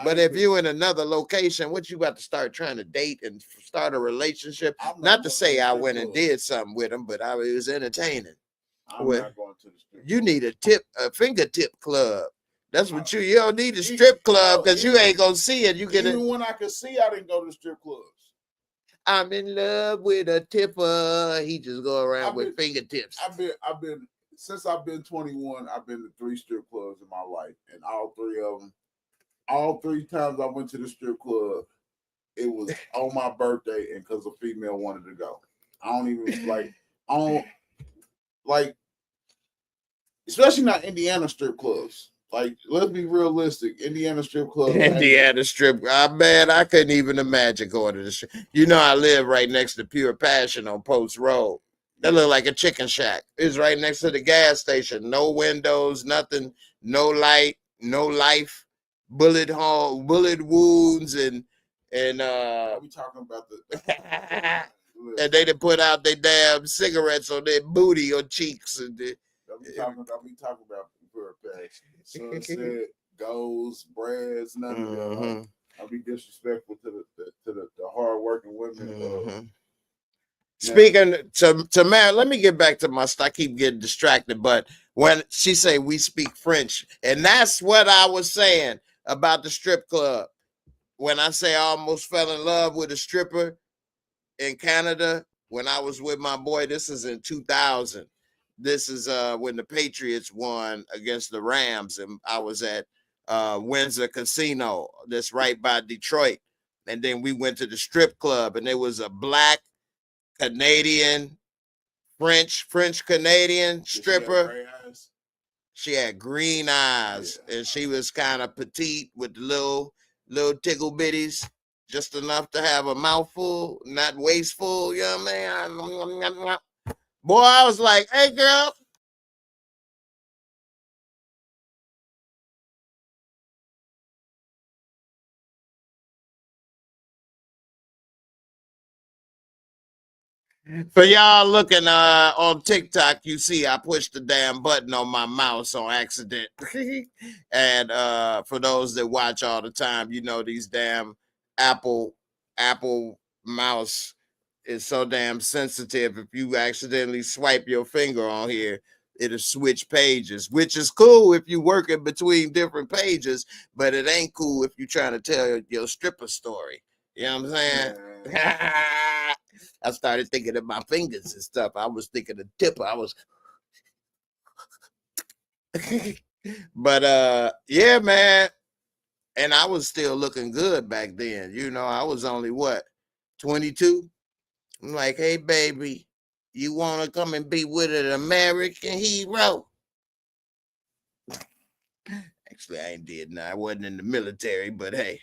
But if you in another location, what you about to start trying to date and start a relationship? Not to say I went and did something with him, but it was entertaining. I'm not going to the strip club. You need a fingertip club. That's what you don't need a strip club because you ain't gonna see it. Even when I could see, I didn't go to strip clubs. I'm in love with a tipper. He just go around with fingertips. I've been since I've been 21. I've been to 3 strip clubs in my life, and all 3 of them. All 3 times I went to the strip club, it was on my birthday and because a female wanted to go. I don't even like, especially not Indiana strip clubs. Like, let's be realistic. Indiana strip clubs. Man, I couldn't even imagine going to the strip. You know, I live right next to Pure Passion on Post Road. That looked like a chicken shack. It was right next to the gas station. No windows, nothing, no light, no life. Bullet wounds and we talking about the and they done put out their damn cigarettes on their booty or cheeks and we talking about Pure Passion. Sunset, Goals, Brads, none of that. I'll be disrespectful to the hard working women. Speaking to Mary, let me get back to my stuff. I keep getting distracted, but when she say we speak French, and that's what I was saying about the strip club. When I say I almost fell in love with a stripper in Canada, when I was with my boy, this is in 2000. This is when the Patriots won against the Rams, and I was at Windsor Casino. That's right by Detroit. And then we went to the strip club, and there was a black Canadian, French Canadian stripper. She had green eyes, and she was kind of petite with the little tickle bitties, just enough to have a mouthful, not wasteful. You know what I mean? Boy, I was like, hey, girl. For y'all looking on TikTok, you see I pushed the damn button on my mouse on accident. And for those that watch all the time, you know these damn Apple mouse is so damn sensitive. If you accidentally swipe your finger on here, it'll switch pages, which is cool if you working between different pages, but it ain't cool if you're trying to tell your stripper story. You know what I'm saying? I started thinking of my fingers and stuff. I was thinking of tipper. I was but yeah, man. And I was still looking good back then. You know, I was only what, 22? I'm like, hey baby, you wanna come and be with an American hero? Actually, I ain't did now. I wasn't in the military, but hey.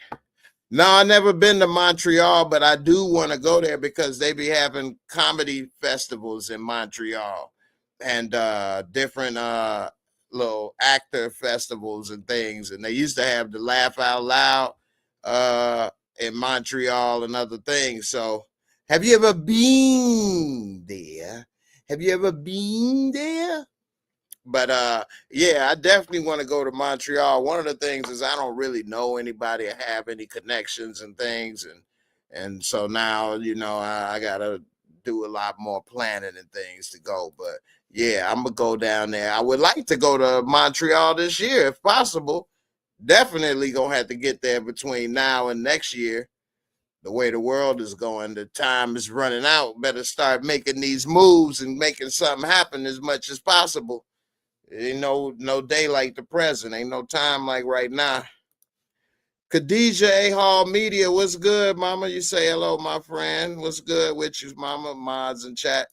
No, I never been to Montreal, but I do want to go there because they be having comedy festivals in Montreal and different little actor festivals and things. And they used to have the Laugh Out Loud in Montreal and other things. So have you ever been there? Have you ever been there? But yeah, I definitely want to go to Montreal. One of the things is I don't really know anybody or have any connections and things, and so now, you know, I gotta do a lot more planning and things to go. But yeah, I'm gonna go down there. I would like to go to Montreal this year if possible. Definitely gonna have to get there between now and next year. The way the world is going, the time is running out. Better start making these moves and making something happen as much as possible. Ain't no day like the present. Ain't no time like right now. Khadijah A. Hall Media, what's good, mama? You say hello, my friend. What's good with you, mama? Mods and chat.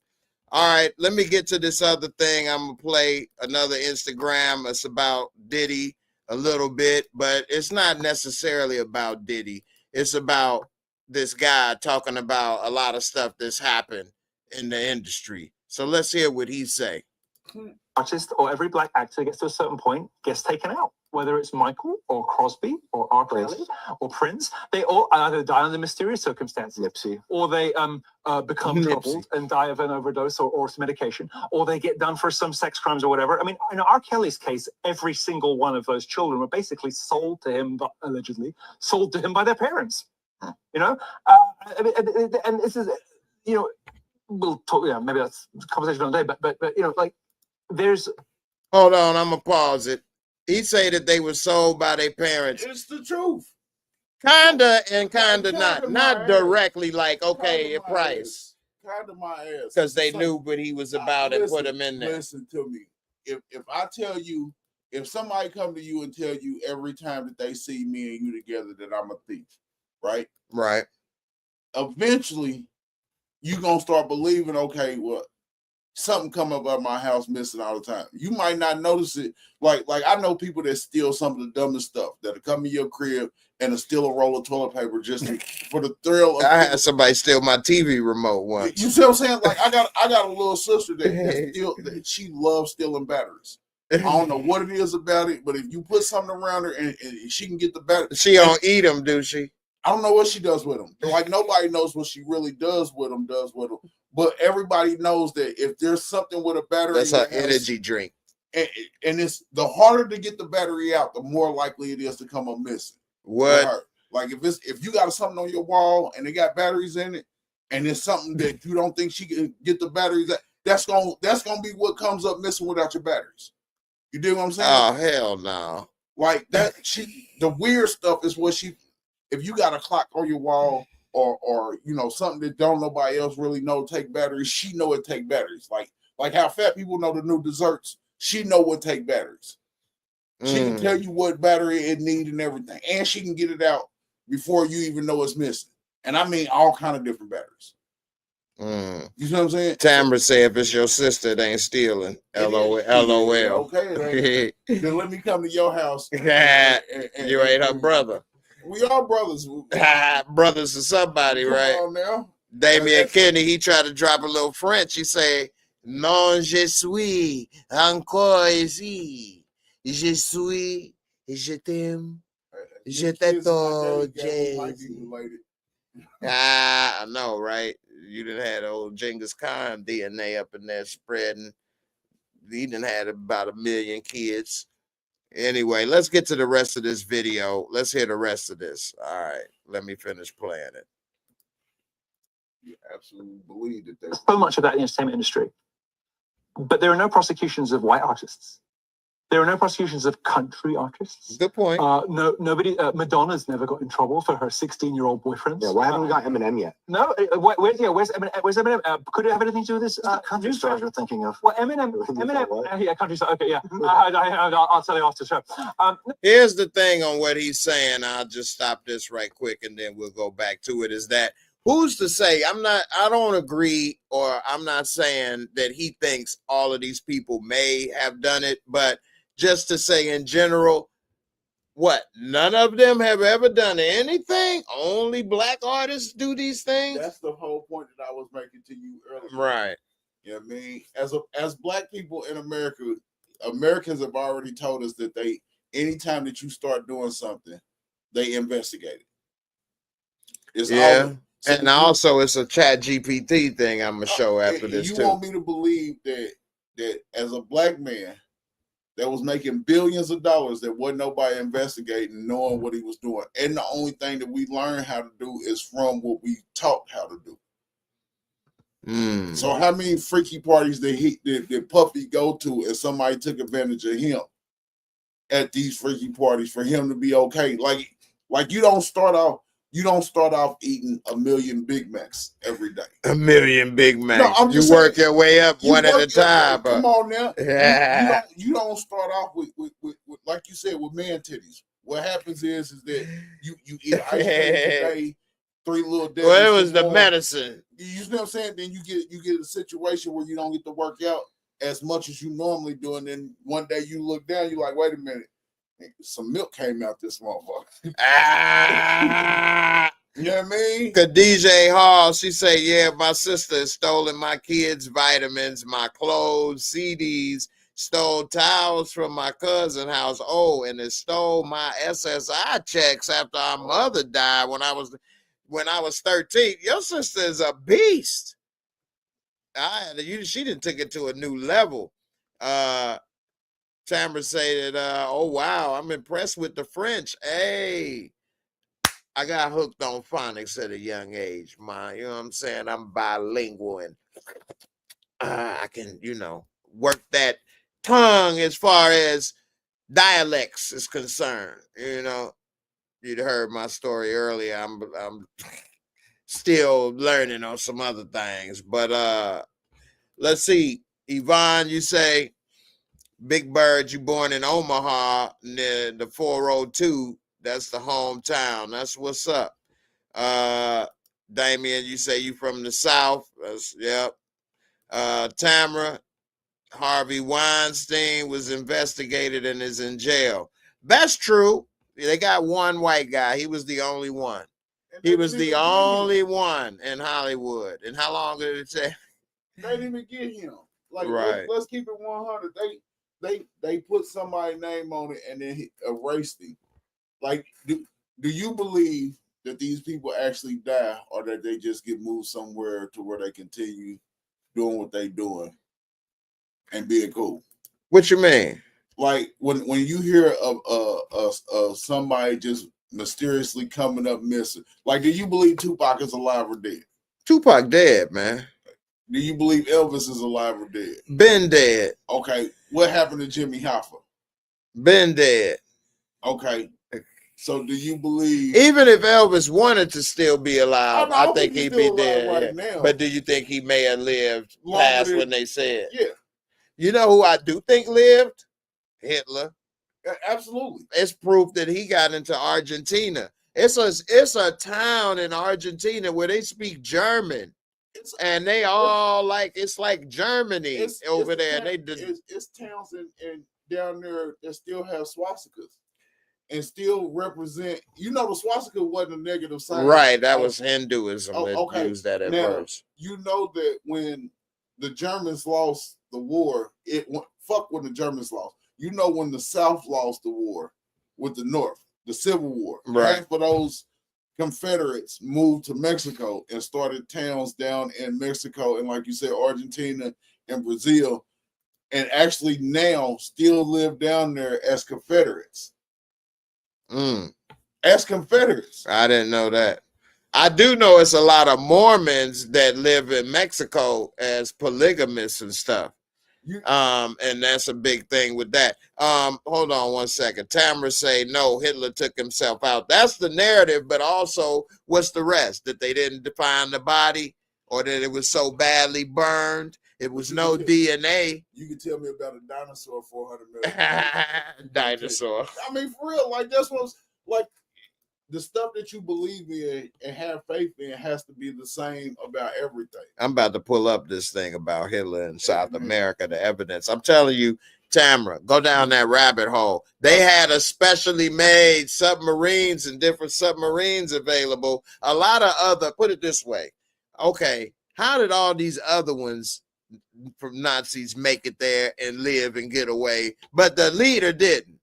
All right, let me get to this other thing. I'm going to play another Instagram. It's about Diddy a little bit, but it's not necessarily about Diddy. It's about this guy talking about a lot of stuff that's happened in the industry. So let's hear what he say. Artist or every black actor gets to a certain point, gets taken out. Whether it's Michael or Crosby or R. Kelly or Prince, they all either die under mysterious circumstances, Nipsey, or they become troubled and die of an overdose or some medication, or they get done for some sex crimes or whatever. I mean, in R. Kelly's case, every single one of those children were basically sold to him, allegedly sold to him by their parents. You know, and this is, you know, we'll talk. Yeah, maybe that's a conversation another day. But you know, like. There's hold on, I'm gonna pause it. He say that they were sold by their parents. It's the truth. Kinda and kinda not directly like okay, a price. Kinda my ass. Because they knew what he was about and put him in there. Listen to me. If I tell you, if somebody come to you and tell you every time that they see me and you together that I'm a thief, right? Right. Eventually, you gonna start believing, okay, well, something come up at my house missing all the time. You might not notice it. Like I know people that steal some of the dumbest stuff that'll come in your crib and steal a roll of toilet paper just for the thrill of I had somebody steal my TV remote once. You see what I'm saying? Like I got a little sister that she loves stealing batteries. I don't know what it is about it, but if you put something around her and she can get the battery. She don't eat them, do she? I don't know what she does with them. Like nobody knows what she really does with them. But everybody knows that if there's something with a battery, that's her energy drink. And it's the harder to get the battery out, the more likely it is to come up missing. What? Like if you got something on your wall and it got batteries in it, and it's something that you don't think she can get the batteries out, that's gonna be what comes up missing without your batteries. You dig what I'm saying? Oh hell no! Like that, the weird stuff is what she. If you got a clock on your wall or you know something that don't nobody else really know take batteries, she know it take batteries. Like how fat people know the new desserts, she know what take batteries. She can tell you what battery it need and everything, and she can get it out before you even know it's missing. And I mean all kind of different batteries. You know what I'm saying? Tamara say if it's your sister, it ain't stealing. LOL. Okay, then let me come to your house. You ain't her brother. We are brothers. Brothers to somebody, Come right? on now. Damien Kenny, he tried to drop a little French. He say, "Non, je suis encore ici. Je suis, je t'aime, je t'adore, Jay-Z." I know, right? You done had old Genghis Khan DNA up in there spreading. He done had about 1 million kids. Anyway, let's get to the rest of this video. Let's hear the rest of this. All right, let me finish playing it. You absolutely believe that there's So much of that in the entertainment industry. But there are no prosecutions of white artists. There are no prosecutions of country artists. Good point. Nobody. Madonna's never got in trouble for her 16-year-old boyfriend. Yeah, why haven't we got Eminem yet? No. Where's Eminem? Where's Eminem? Could it have anything to do with this? Country stars you're thinking of. Well, Eminem. Yeah, country star. Okay, yeah. I'll tell you after the show. Here's the thing on what he's saying. I'll just stop this right quick and then we'll go back to it. Is that who's to say? I don't agree, or I'm not saying that he thinks all of these people may have done it, but just to say in general, what? None of them have ever done anything? Only black artists do these things? That's the whole point that I was making to you earlier. Right. You know what I mean? As black people in America, Americans have already told us that anytime that you start doing something, they investigate it. It's always, and also it's a Chat GPT thing I'm gonna show after this too. You want me to believe that as a black man that was making billions of dollars, that wasn't nobody investigating, knowing what he was doing. And the only thing that we learned how to do is from what we taught how to do. So how many freaky parties that Puffy go to and somebody took advantage of him at these freaky parties for him to be okay? Like you don't start off eating 1 million Big Macs every day. 1 million Big Macs. No, I'm just you work saying, your way up one at a time. Come on now. Yeah. You don't start off with like you said, with man titties. What happens is that you eat ice cream today, 3 little days. Well, it was the medicine. You know what I'm saying? Then you get a situation where you don't get to work out as much as you normally do, and then one day you look down, you're like, wait a minute. Some milk came out this motherfucker. You know what I mean? DJ Hall, she say, yeah, my sister has stolen my kids' vitamins, my clothes, CDs, stole towels from my cousin's house. Oh, and it stole my SSI checks after our mother died when I was 13. Your sister is a beast. She done took it to a new level. Tamara say that, oh, wow, I'm impressed with the French. Hey, I got hooked on phonics at a young age, man. You know what I'm saying? I'm bilingual and I can, work that tongue as far as dialects is concerned. You'd heard my story earlier. I'm still learning on some other things. But let's see. Yvonne, you say, Big Bird, you born in Omaha, near the 402. That's the hometown. That's what's up. Damien, you say you from the South. Yep. Tamara, Harvey Weinstein was investigated and is in jail. That's true. They got one white guy. He was the only one. He was the only one in Hollywood. And how long did it take? They didn't even get him. Like, right. Let's keep it 100. They put somebody's name on it and then he erased him. Like, do you believe that these people actually die, or that they just get moved somewhere to where they continue doing what they doing and being cool? What you mean? Like when you hear of somebody just mysteriously coming up missing, like, do you believe Tupac is alive or dead? Tupac dead, man. Do you believe Elvis is alive or dead? Been dead. Okay. What happened to Jimmy Hoffa? Been dead. Okay. So do you believe, even if Elvis wanted to still be alive, I think he'd be dead. Right now. But do you think he may have lived past when they said? Yeah. You know who I do think lived? Hitler. Absolutely. It's proof that he got into Argentina It's a town in Argentina where they speak German. And they all like it's like Germany over there. It's towns and down there that still have swastikas and still represent. You know, the swastika wasn't a negative sign, right? That was Hinduism that used that at first. You know that when the Germans lost the war, fuck when the Germans lost. You know when the South lost the war with the North, the Civil War. Right. Half of those Confederates moved to Mexico and started towns down in Mexico and, like you said, Argentina and Brazil, and actually now still live down there as Confederates. As Confederates. I didn't know that. I do know it's a lot of Mormons that live in Mexico as polygamists and stuff. And that's a big thing with that. Hold on one second. Tamara say no, Hitler took himself out. That's the narrative, but also what's the rest? That they didn't find the body, or that it was so badly burned, it was no DNA. You can tell me about a dinosaur 400 million. Dinosaur. I mean, for real, like that's what's like the stuff that you believe in and have faith in has to be the same about everything. I'm about to pull up this thing about Hitler in South America, the evidence. I'm telling you, Tamara, go down that rabbit hole. They had a specially made submarines and different submarines available. A lot of other, put it this way. Okay, how did all these other ones from Nazis make it there and live and get away, but the leader didn't?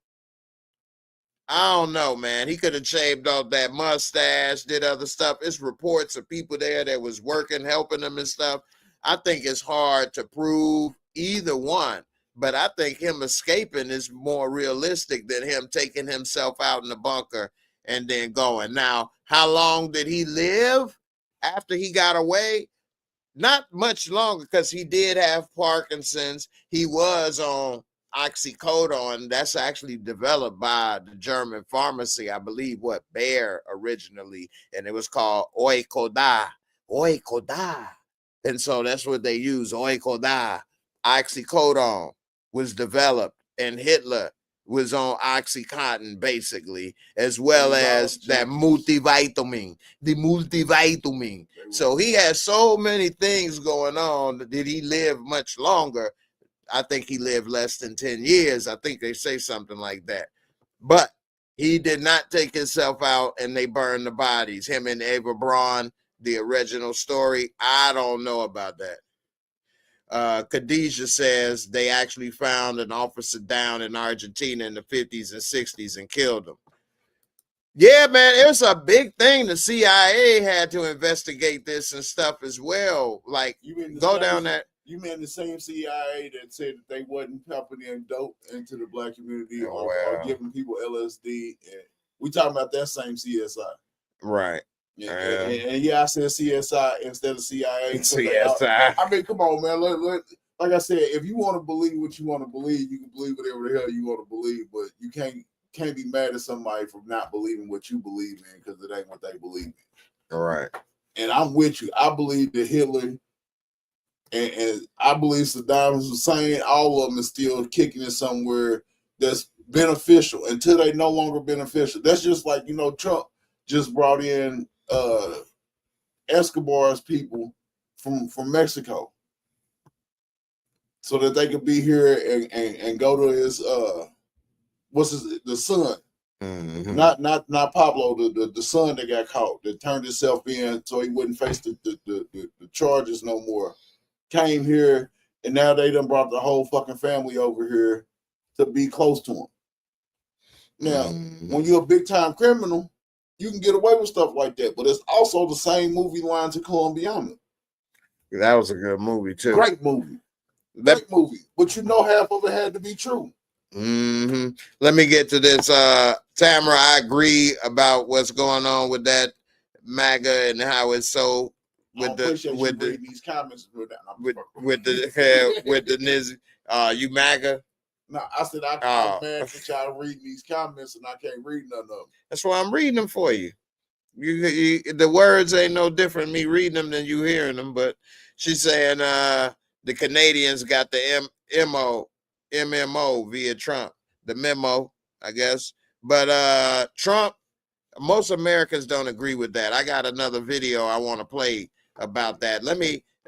I don't know, man. He could have shaved off that mustache, did other stuff. It's reports of people there that was working, helping them and stuff. I think it's hard to prove either one, but I think him escaping is more realistic than him taking himself out in the bunker and then going. Now, how long did he live after he got away? Not much longer, because he did have Parkinson's. He was on oxycodone. That's actually developed by the German pharmacy, I believe, Bayer originally, and it was called Oikoda. And so that's what they use, Oikoda. Oxycodone was developed, and Hitler was on Oxycontin, basically, as well as that multivitamin, the multivitamin. So he had so many things going on. Did he live much longer? I think he lived less than 10 years. I think they say something like that. But he did not take himself out and they burned the bodies. Him and Eva Braun, the original story, I don't know about that. Khadijah says they actually found an officer down in Argentina in the 50s and 60s and killed him. Yeah, man, it was a big thing. The CIA had to investigate this and stuff as well. Like, go down that. You mean the same CIA that said that they wasn't pumping in dope into the black community or giving people LSD? And we talking about that same CSI. Right. Yeah, and yeah, I said CSI instead of CIA. CSI. I mean, come on, man. Like I said, if you want to believe what you want to believe, you can believe whatever the hell you want to believe, but you can't be mad at somebody for not believing what you believe in because it ain't what they believe in. All right. And I'm with you. I believe that Hitler and I believe Saddam Hussein, all of them is still kicking it somewhere that's beneficial until they no longer beneficial. That's just like, Trump just brought in Escobar's people from Mexico so that they could be here and go to his the son. Mm-hmm. Not Pablo, the son that got caught, that turned himself in so he wouldn't face the charges no more. Came here, and now they done brought the whole fucking family over here to be close to him. Now, when you're a big time criminal, you can get away with stuff like that, but it's also the same movie line to Colombiana. That was a good movie too. Great movie. Great movie. But half of it had to be true. Mm-hmm. Let me get to this. Tamara, I agree about what's going on with that MAGA and how it's so with these comments with the Niz. You MAGA? No, I said I'm mad that y'all reading these comments and I can't read none of them. That's why I'm reading them for you. You the words ain't no different me reading them than you hearing them. But she's saying the Canadians got the MMO via Trump, the memo, I guess. But Trump Most Americans don't agree with that. I got another video I want to play about that.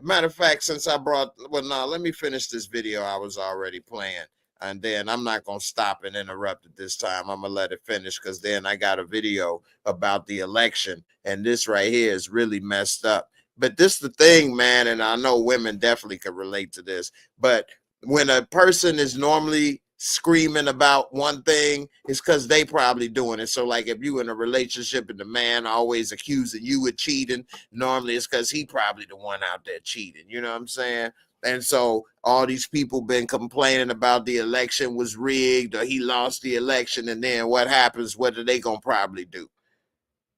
Matter of fact, since I brought, well, no, let me finish this video I was already playing. And then I'm not going to stop and interrupt it this time. I'm going to let it finish because then I got a video about the election. And this right here is really messed up. But this is the thing, man, and I know women definitely can relate to this. But when a person is normally screaming about one thing, it's because they probably doing it. So like if you in a relationship and the man always accusing you of cheating, normally it's because he probably the one out there cheating. You know what I'm saying? And so all these people been complaining about the election was rigged or he lost the election. And then what happens? What are they going to probably do?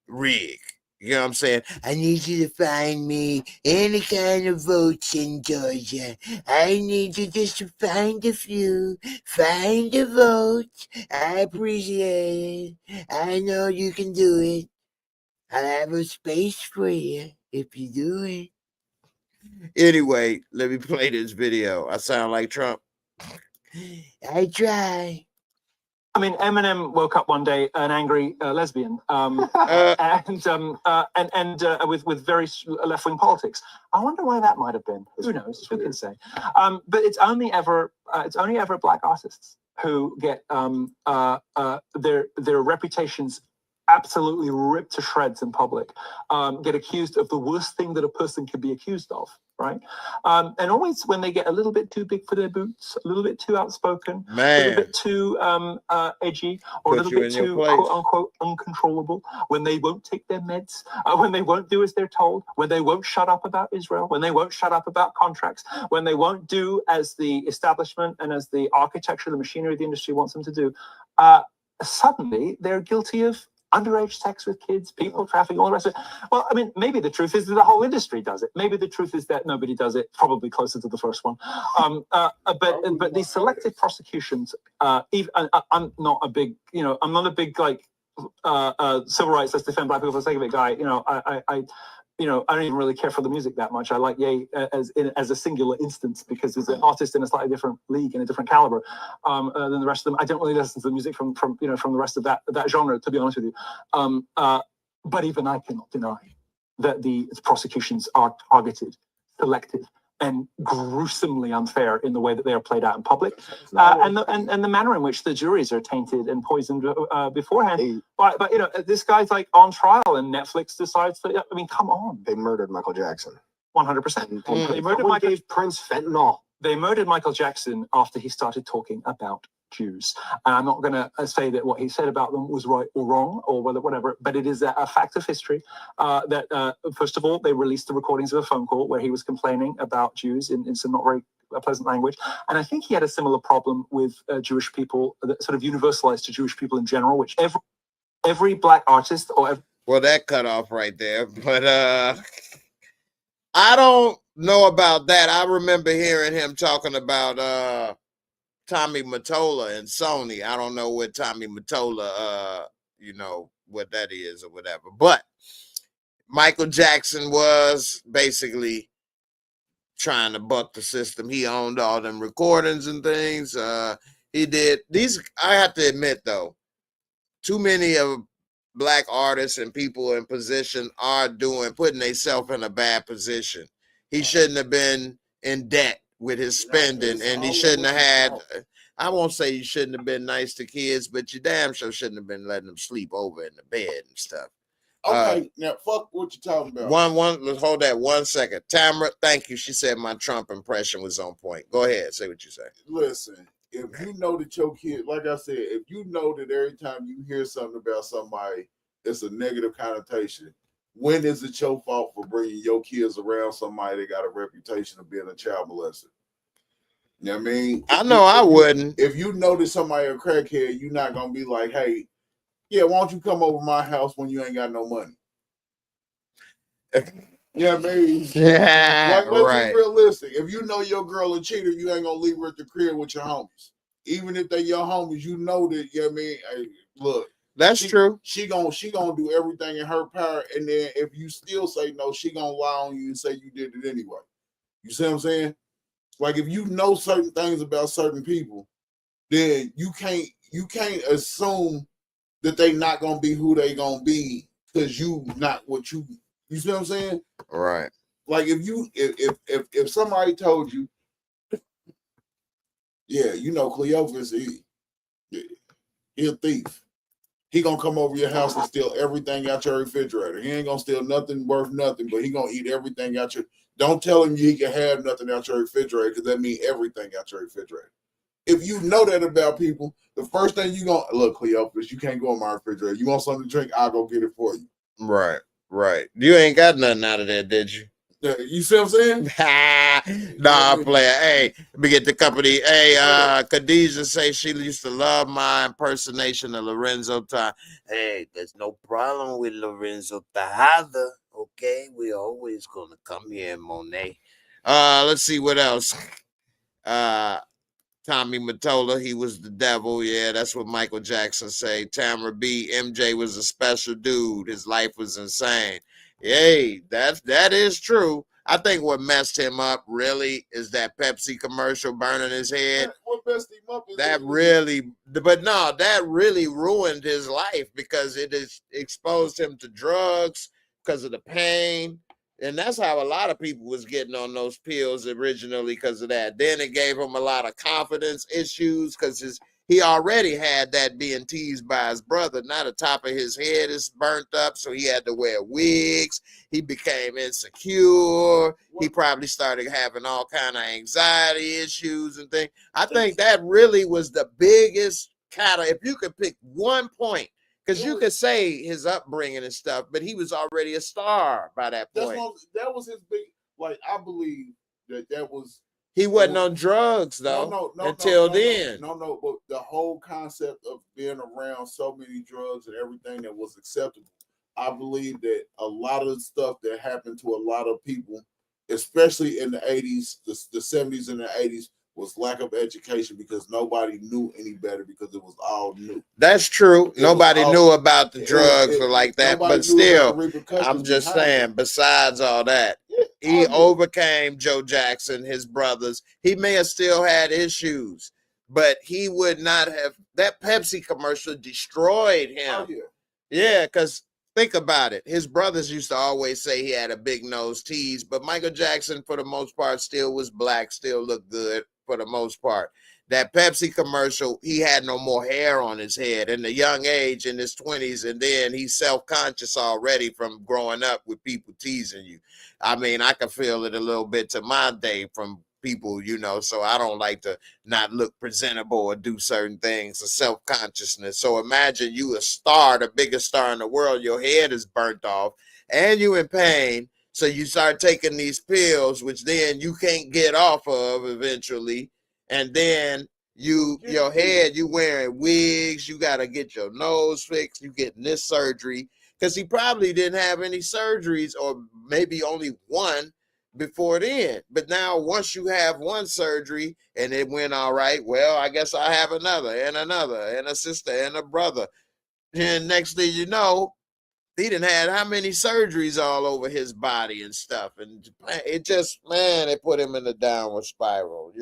Rig. You know what I'm saying? I need you to find me any kind of votes in Georgia. I need you just to find a few. Find a vote. I appreciate it. I know you can do it. I'll have a space for you if you do it. Anyway, let me play this video. I sound like Trump. I try. I mean, Eminem woke up one day an angry lesbian, and with very left-wing politics. I wonder why that might have been. Who knows? Who can say? But it's only ever black artists who get their reputations absolutely ripped to shreds in public, get accused of the worst thing that a person could be accused of, right? And always when they get a little bit too big for their boots, a little bit too outspoken, a little bit too edgy, or a little bit too quote unquote uncontrollable, when they won't take their meds, when they won't do as they're told, when they won't shut up about Israel, when they won't shut up about contracts, when they won't do as the establishment and as the architecture, the machinery of the industry wants them to do, suddenly they're guilty of underage sex with kids, people trafficking, all the rest of it. Well, I mean, maybe the truth is that the whole industry does it. Maybe the truth is that nobody does it, probably closer to the first one. But these selective prosecutions, even, I'm not a big, I'm not a big, like, civil rights, let's defend black people for the sake of it guy. I don't even really care for the music that much. I like Ye as a singular instance because he's an artist in a slightly different league and a different caliber than the rest of them. I don't really listen to the music from the rest of that genre, to be honest with you. But even I cannot deny that the prosecutions are targeted, selective, and gruesomely unfair in the way that they are played out in public, and the manner in which the juries are tainted and poisoned beforehand. But this guy's like on trial, and Netflix decides that. I mean, come on! They murdered Michael Jackson. 100%. They murdered gave Prince fentanyl. They murdered Michael Jackson after he started talking about Jews. And I'm not going to say that what he said about them was right or wrong or whatever, but it is a fact of history that, first of all, they released the recordings of a phone call where he was complaining about Jews in some not very pleasant language. And I think he had a similar problem with Jewish people, that sort of universalized to Jewish people in general, which every black artist well, that cut off right there. But I don't know about that. I remember hearing him talking about Tommy Mottola and Sony. I don't know what Tommy Mottola, what that is or whatever. But Michael Jackson was basically trying to buck the system. He owned all them recordings and things. He did these. I have to admit, though, too many of black artists and people in position are putting themselves in a bad position. He shouldn't have been in debt with his spending, and he shouldn't have had, I won't say you shouldn't have been nice to kids, but you damn sure shouldn't have been letting them sleep over in the bed and stuff. Okay, now fuck what you talking about. Let's hold that 1 second. Tamara, thank you. She said my Trump impression was on point. Go ahead, say what you say. Listen, if you know that your kid, like I said, if you know that every time you hear something about somebody, it's a negative connotation, when is it your fault for bringing your kids around somebody that got a reputation of being a child molester? You know what I mean? I know I wouldn't. If you know that somebody a crackhead, you're not going to be like, hey, yeah, why don't you come over my house when you ain't got no money? You know what I mean? Yeah, like, let's be realistic. If you know your girl a cheater, you ain't going to leave her at the crib with your homies. Even if they your homies, you know that, you know what I mean? Hey, look. That's true. She gonna do everything in her power, and then if you still say no, she gonna lie on you and say you did it anyway. You see what I'm saying? Like if you know certain things about certain people, then you can't assume that they not gonna be who they gonna be because you not what you see what I'm saying? Right. Like if somebody told you, yeah, you know Cleophas, he a thief. He gonna come over your house and steal everything out your refrigerator. He ain't gonna steal nothing worth nothing, but he gonna eat everything out your. Don't tell him he can have nothing out your refrigerator because that means everything out your refrigerator. If you know that about people, the first thing you gonna look, Cleophas, you can't go in my refrigerator. You want something to drink? I'll go get it for you. Right. Right. You ain't got nothing out of that, did you? You see what I'm saying? Nah, player. Hey, let me get the company. Hey, Khadijah say she used to love my impersonation of Lorenzo Tejada. Hey, there's no problem with Lorenzo Tejada. Okay, we always gonna come here, Monet. Let's see what else. Tommy Mottola, he was the devil. Yeah, that's what Michael Jackson say. Tamara B, MJ was a special dude. His life was insane. Hey, that is true. I think what messed him up really is that Pepsi commercial burning his head. What messed him up is that really, but no, that really ruined his life because it is exposed him to drugs because of the pain. And that's how a lot of people was getting on those pills originally because of that. Then it gave him a lot of confidence issues because he already had that being teased by his brother. Now the top of his head is burnt up, so he had to wear wigs. He became insecure. He probably started having all kind of anxiety issues and things. I think that really was the biggest if you could pick one point. Because you could say his upbringing and stuff, but he was already a star by that point. That was his big, like, I believe that was. He wasn't on drugs, though, until then. No, but the whole concept of being around so many drugs and everything that was acceptable, I believe that a lot of the stuff that happened to a lot of people, especially in the 80s, the 70s and the 80s, was lack of education because nobody knew any better because it was all new. That's true. Nobody knew about the drugs or like that, but still, I'm just saying, besides all that, he overcame Joe Jackson, his brothers. He may have still had issues, but he would not have. That Pepsi commercial destroyed him. Yeah, because think about it. His brothers used to always say he had a big nose tease, but Michael Jackson, for the most part, still was black, still looked good for the most part. That Pepsi commercial, he had no more hair on his head in the young age in his 20s, and then he's self-conscious already from growing up with people teasing you. I mean, I can feel it a little bit to my day from people, so I don't like to not look presentable or do certain things, or self-consciousness. So imagine you a star, the biggest star in the world, your head is burnt off and you in pain. So you start taking these pills, which then you can't get off of eventually. And then your head, you wearing wigs, you got to get your nose fixed, you getting this surgery. Because he probably didn't have any surgeries, or maybe only one before then. But now once you have one surgery and it went all right, well, I guess I have another and a sister and a brother. And next thing you know, he done had how many surgeries all over his body and stuff. And it just, it put him in a downward spiral,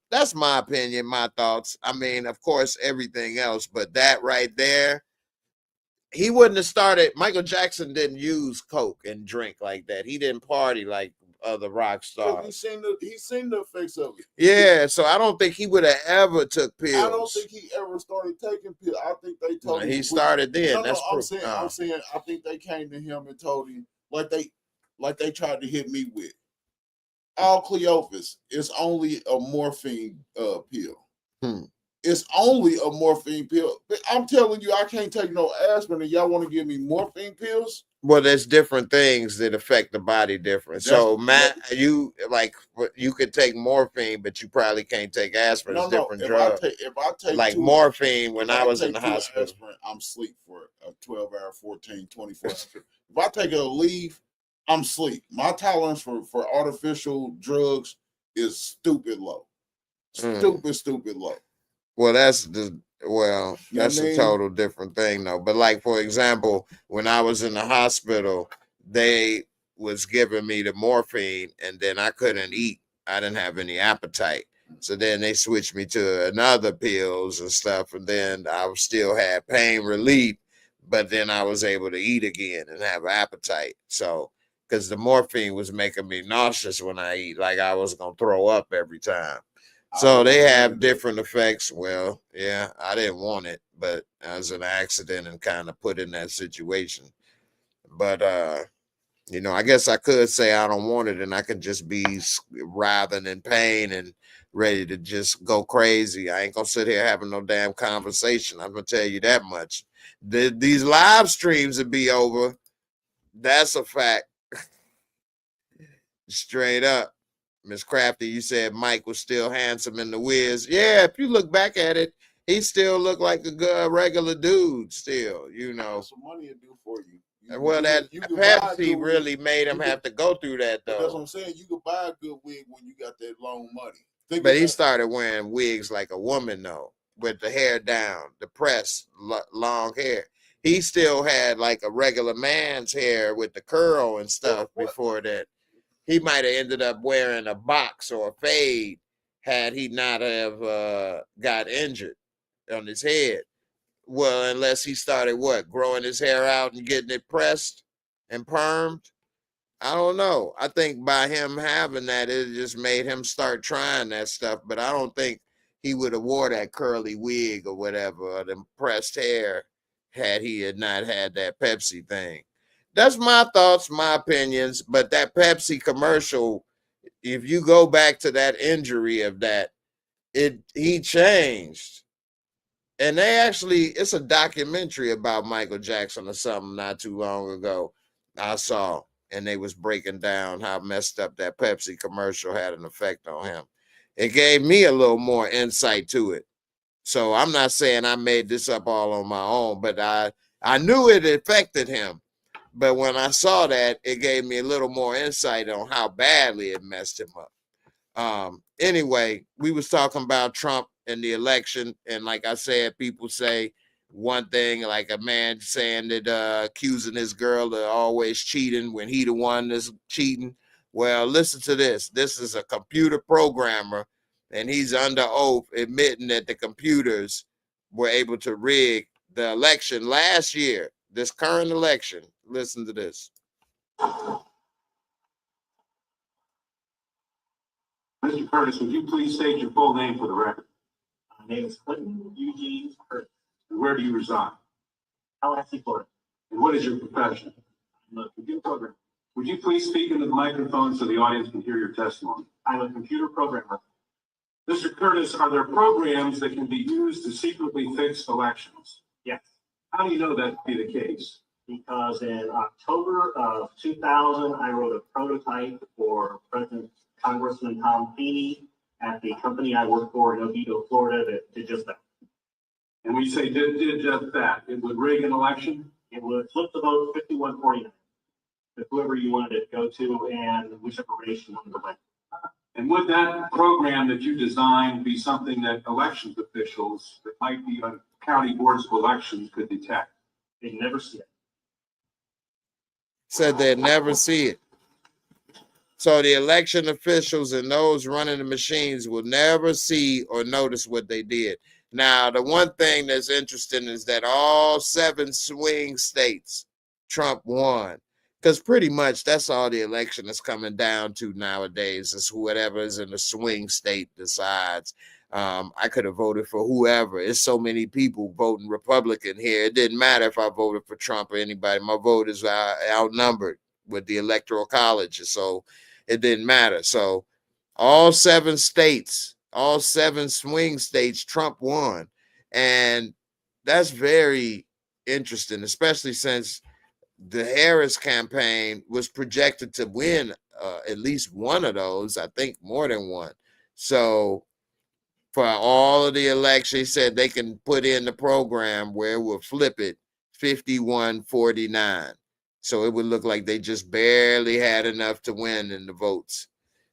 That's my opinion, my thoughts. I mean, of course, everything else, but that right there, he wouldn't have started. Michael Jackson didn't use coke and drink like that. He didn't party like other rock stars. He's seen the effects of it. Yeah, so I don't think he would have ever took pills. I don't think he ever started taking pills. I think they told him he started then. I'm saying I think they came to him and told him like they tried to hit me with. All Cleophas is only a morphine pill. It's only a morphine pill. I'm telling you, I can't take no aspirin, and y'all want to give me morphine pills? Well, there's different things that affect the body different. So, Matt, you could take morphine, but you probably can't take aspirin. It's different drugs. If I take like morphine, when I was in the hospital, aspirin, I'm asleep for a 12-hour, 14, 24 hours. If I take a leave, I'm asleep. My tolerance for artificial drugs is stupid low. Stupid low. Well, that's a total different thing, though. But like, for example, when I was in the hospital, they was giving me the morphine, and then I couldn't eat. I didn't have any appetite. So then they switched me to another pills and stuff, and then I still had pain relief, but then I was able to eat again and have appetite. So because the morphine was making me nauseous when I eat, like I was gonna throw up every time. So they have different effects. Well, yeah, I didn't want it, but it was an accident and kind of put in that situation. But you know, I guess I could say I don't want it, and I could just be writhing in pain and ready to just go crazy. I ain't gonna sit here having no damn conversation. I'm gonna tell you that much. These live streams would be over. That's a fact. Straight up. Miss Crafty, you said Mike was still handsome in The Wiz. Yeah, if you look back at it, he still looked like a good regular dude still, you know. Some money to do for you. Well, that Pepsi really made him have to go through that, though. That's what I'm saying. You could buy a good wig when you got that long money. But he started wearing wigs like a woman, though, with the hair down, the press, long hair. He still had like a regular man's hair with the curl and stuff before that. He might have ended up wearing a box or a fade had he not have got injured on his head. Well, unless he started growing his hair out and getting it pressed and permed. I don't know. I think by him having that, it just made him start trying that stuff. But I don't think he would have wore that curly wig or whatever, or the pressed hair, had he had not had that Pepsi thing. That's my thoughts, my opinions. But that Pepsi commercial, if you go back to that injury of that, he changed. And they actually, it's a documentary about Michael Jackson or something not too long ago I saw, and they was breaking down how messed up that Pepsi commercial had an effect on him. It gave me a little more insight to it. So I'm not saying I made this up all on my own, but I knew it affected him. But when I saw that, it gave me a little more insight on how badly it messed him up. Anyway, we was talking about Trump and the election, and like I said, people say one thing, like a man saying that accusing his girl of always cheating when he the one that's cheating. Well, listen to this. This is a computer programmer, and he's under oath admitting that the computers were able to rig the election last year, this current election. Listen to this. Mr. Curtis, would you please state your full name for the record? My name is Clinton Eugene Curtis. And where do you reside? Tallahassee, Florida. And what is your profession? I'm a computer programmer. Would you please speak into the microphone so the audience can hear your testimony? I'm a computer programmer. Mr. Curtis, are there programs that can be used to secretly fix elections? Yes. How do you know that to be the case? Because in October of 2000, I wrote a prototype for President Congressman Tom Feeney at the company I work for in Oviedo, Florida, that did just that. And when you say did just that, it would rig an election? It would flip the vote 51-49 to whoever you wanted it to go to and whichever race you wanted to win. And would that program that you designed be something that elections officials that might be on county boards of elections could detect? They'd never see it. Said they'd never see it. So the election officials and those running the machines will never see or notice what they did. Now, the one thing that's interesting is that all 7 swing states, Trump won. Because pretty much that's all the election is coming down to nowadays, is whoever is in the swing state decides. I could have voted for whoever. It's so many people voting Republican here. It didn't matter if I voted for Trump or anybody. My vote is outnumbered with the Electoral College. So it didn't matter. So all 7 states, all 7 swing states, Trump won. And that's very interesting, especially since the Harris campaign was projected to win at least one of those, I think more than one. So for all of the elections, he said they can put in the program where it will flip it 51-49. So it would look like they just barely had enough to win in the votes.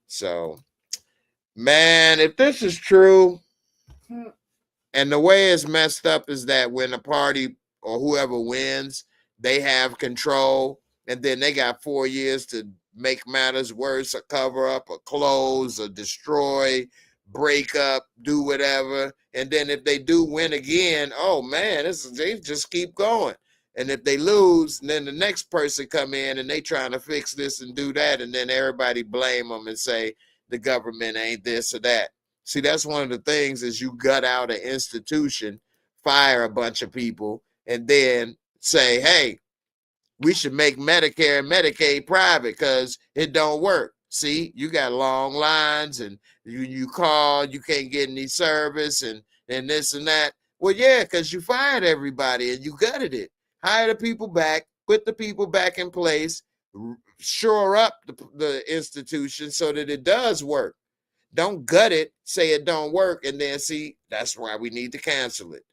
So, man, if this is true, and the way it's messed up is that when a party or whoever wins, they have control, and then they got 4 years to make matters worse or cover up or close or destroy break up, do whatever. And then if they do win again, oh man, they just keep going. And if they lose, then the next person come in and they trying to fix this and do that. And then everybody blame them and say the government ain't this or that. See, that's one of the things is you gut out an institution, fire a bunch of people, and then say, hey, we should make Medicare and Medicaid private because it don't work. See, you got long lines and you call, you can't get any service and this and that. Well, yeah, because you fired everybody and you gutted it. Hire the people back, put the people back in place, shore up the institution so that it does work. Don't gut it, say it don't work, and then see, that's why we need to cancel it.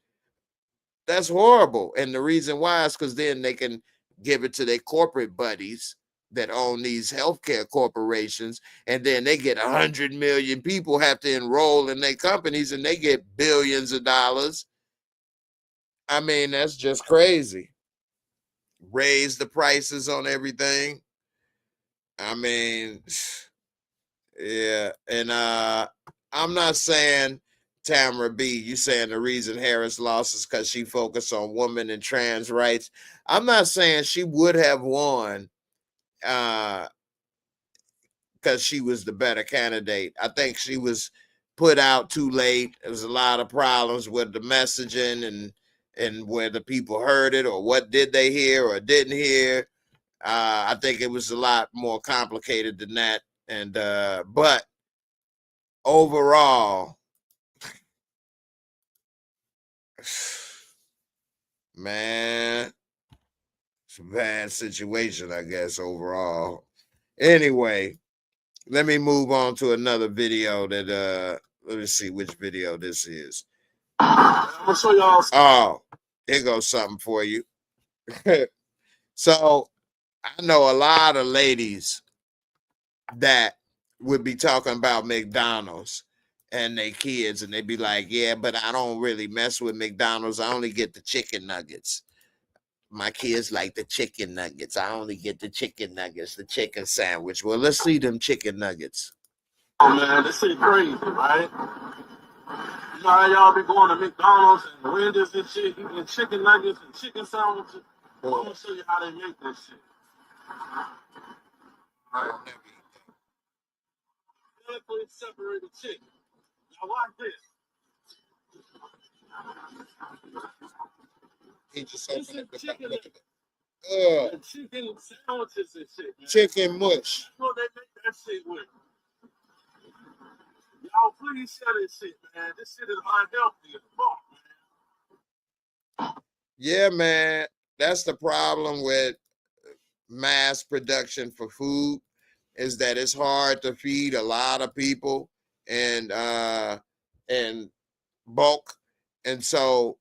That's horrible. And the reason why is because then they can give it to their corporate buddies that own these healthcare corporations, and then they get 100 million people have to enroll in their companies, and they get billions of dollars. I mean, that's just crazy. Raise the prices on everything. I mean, yeah. And I'm not saying Tamara B, you saying the reason Harris lost is because she focused on women and trans rights. I'm not saying she would have won because she was the better candidate. I think she was put out too late. There was a lot of problems with the messaging and where the people heard it or what did they hear or didn't hear. I think it was a lot more complicated than that. And but overall, man, it's a bad situation, I guess, overall. Anyway, let me move on to another video that let me see which video this is. I'm gonna show y'all. Oh, here goes something for you. So I know a lot of ladies that would be talking about McDonald's and their kids, and they'd be like, yeah, but I don't really mess with McDonald's. I only get the chicken nuggets. My kids like the chicken nuggets. I only get the chicken nuggets, the chicken sandwich. Well, let's see them chicken nuggets. Oh man, this shit crazy, right? You know how y'all be going to McDonald's and Menendez and shit, eating chicken nuggets and chicken sandwiches? Well, I'm gonna show you how they make this shit. Right. Carefully separate the chicken. Now watch this. He just This opened is up the chicken. look at it. And chicken sandwiches and shit, man. Chicken mush. You know they make that shit with. Y'all please share this shit, man. This shit is unhealthy as fuck, man. Yeah, man. That's the problem with mass production for food, is that it's hard to feed a lot of people and bulk. And so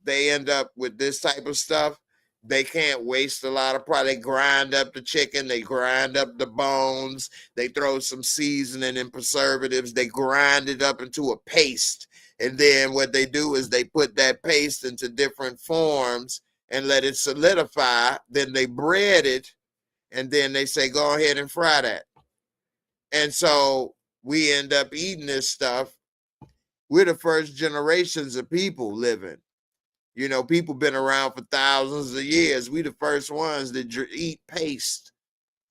they end up with this type of stuff. They can't waste a lot of product. They grind up the chicken, they grind up the bones, they throw some seasoning and preservatives, they grind it up into a paste. And then what they do is they put that paste into different forms and let it solidify. Then they bread it, and then they say, go ahead and fry that. And so we end up eating this stuff. We're the first generations of people living. You know, people been around for thousands of years. We the first ones that eat paste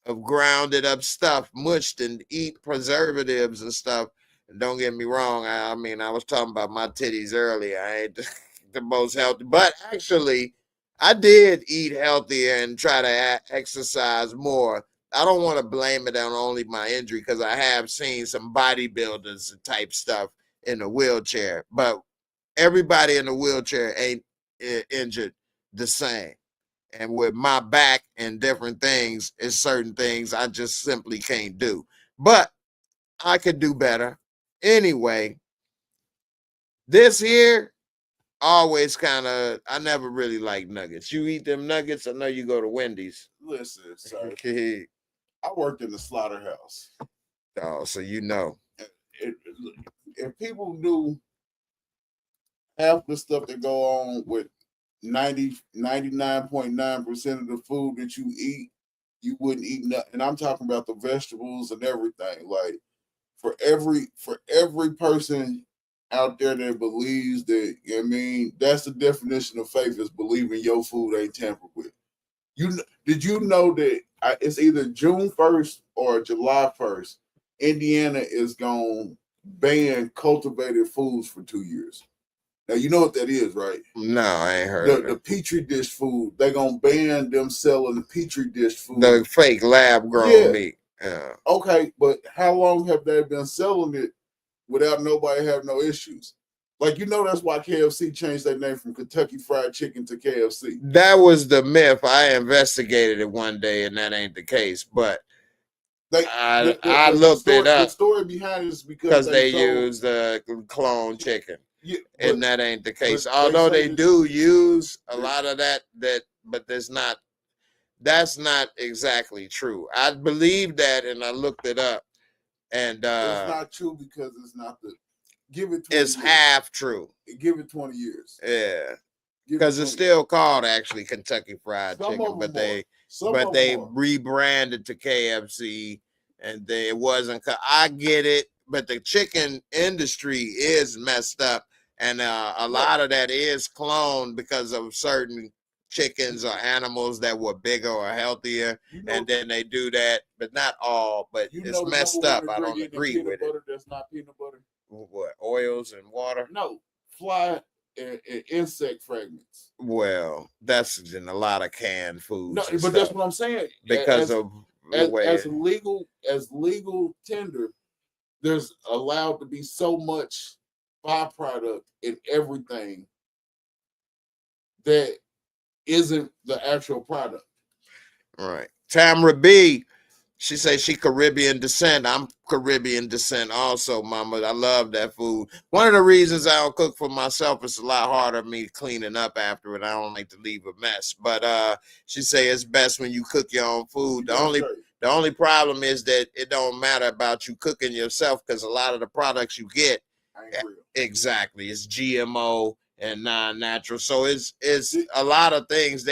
of grounded up stuff, mushed, and eat preservatives and stuff. And don't get me wrong. I mean, I was talking about my titties earlier. I ain't the most healthy, but actually, I did eat healthier and try to exercise more. I don't want to blame it on only my injury because I have seen some bodybuilders type stuff in a wheelchair, but everybody in a wheelchair ain't injured the same. And with my back and different things, it's certain things I just simply can't do. But I could do better. Anyway, this here always kind of, I never really like nuggets. You eat them nuggets? I know you go to Wendy's. Listen, sir. I worked in the slaughterhouse. Oh, so you know. If people knew half the stuff that go on with 99.9% of the food that you eat, you wouldn't eat nothing. And I'm talking about the vegetables and everything. Like for every every person out there that believes that, I mean, that's the definition of faith, is believing your food ain't tampered with. Did you know that it's either June 1st or July 1st, Indiana is going to ban cultivated foods for 2 years? Now, you know what that is, right? No, I ain't heard The Petri dish food. They're going to ban them selling the Petri dish food. the fake lab grown meat. Yeah. Okay, but how long have they been selling it without nobody having no issues? Like, you know, that's why KFC changed their name from Kentucky Fried Chicken to KFC. That was the myth. I investigated it one day, and that ain't the case. But I looked it up. The story behind it is because they use the clone chicken, and that ain't the case. Although they do use a lot of that, but that's not exactly true. I believe that, and I looked it up, and it's not true because it's not the. Give it 20 it's years. half true. Give it 20 years. Yeah, because it's still called actually Kentucky Fried Chicken, but they rebranded to KFC, and it wasn't. I get it, but the chicken industry is messed up, and a lot of that is cloned because of certain chickens or animals that were bigger or healthier, and then they do that, but not all. But it's messed up. I don't agree with it. That's not peanut butter. What, oils and water? No, fly and insect fragments. Well, that's in a lot of canned foods. No, but that's what I'm saying. Because of the way as legal tender, there's allowed to be so much byproduct in everything that isn't the actual product. Right. Tamra B, she says she Caribbean descent. I'm Caribbean descent also, mama. I love that food. One of the reasons I don't cook for myself is a lot harder for me cleaning up after it. I don't like to leave a mess. But she say it's best when you cook your own food. The only problem is that it don't matter about you cooking yourself, because a lot of the products you get ain't real. Exactly, it's GMO and non-natural. So it's a lot of things.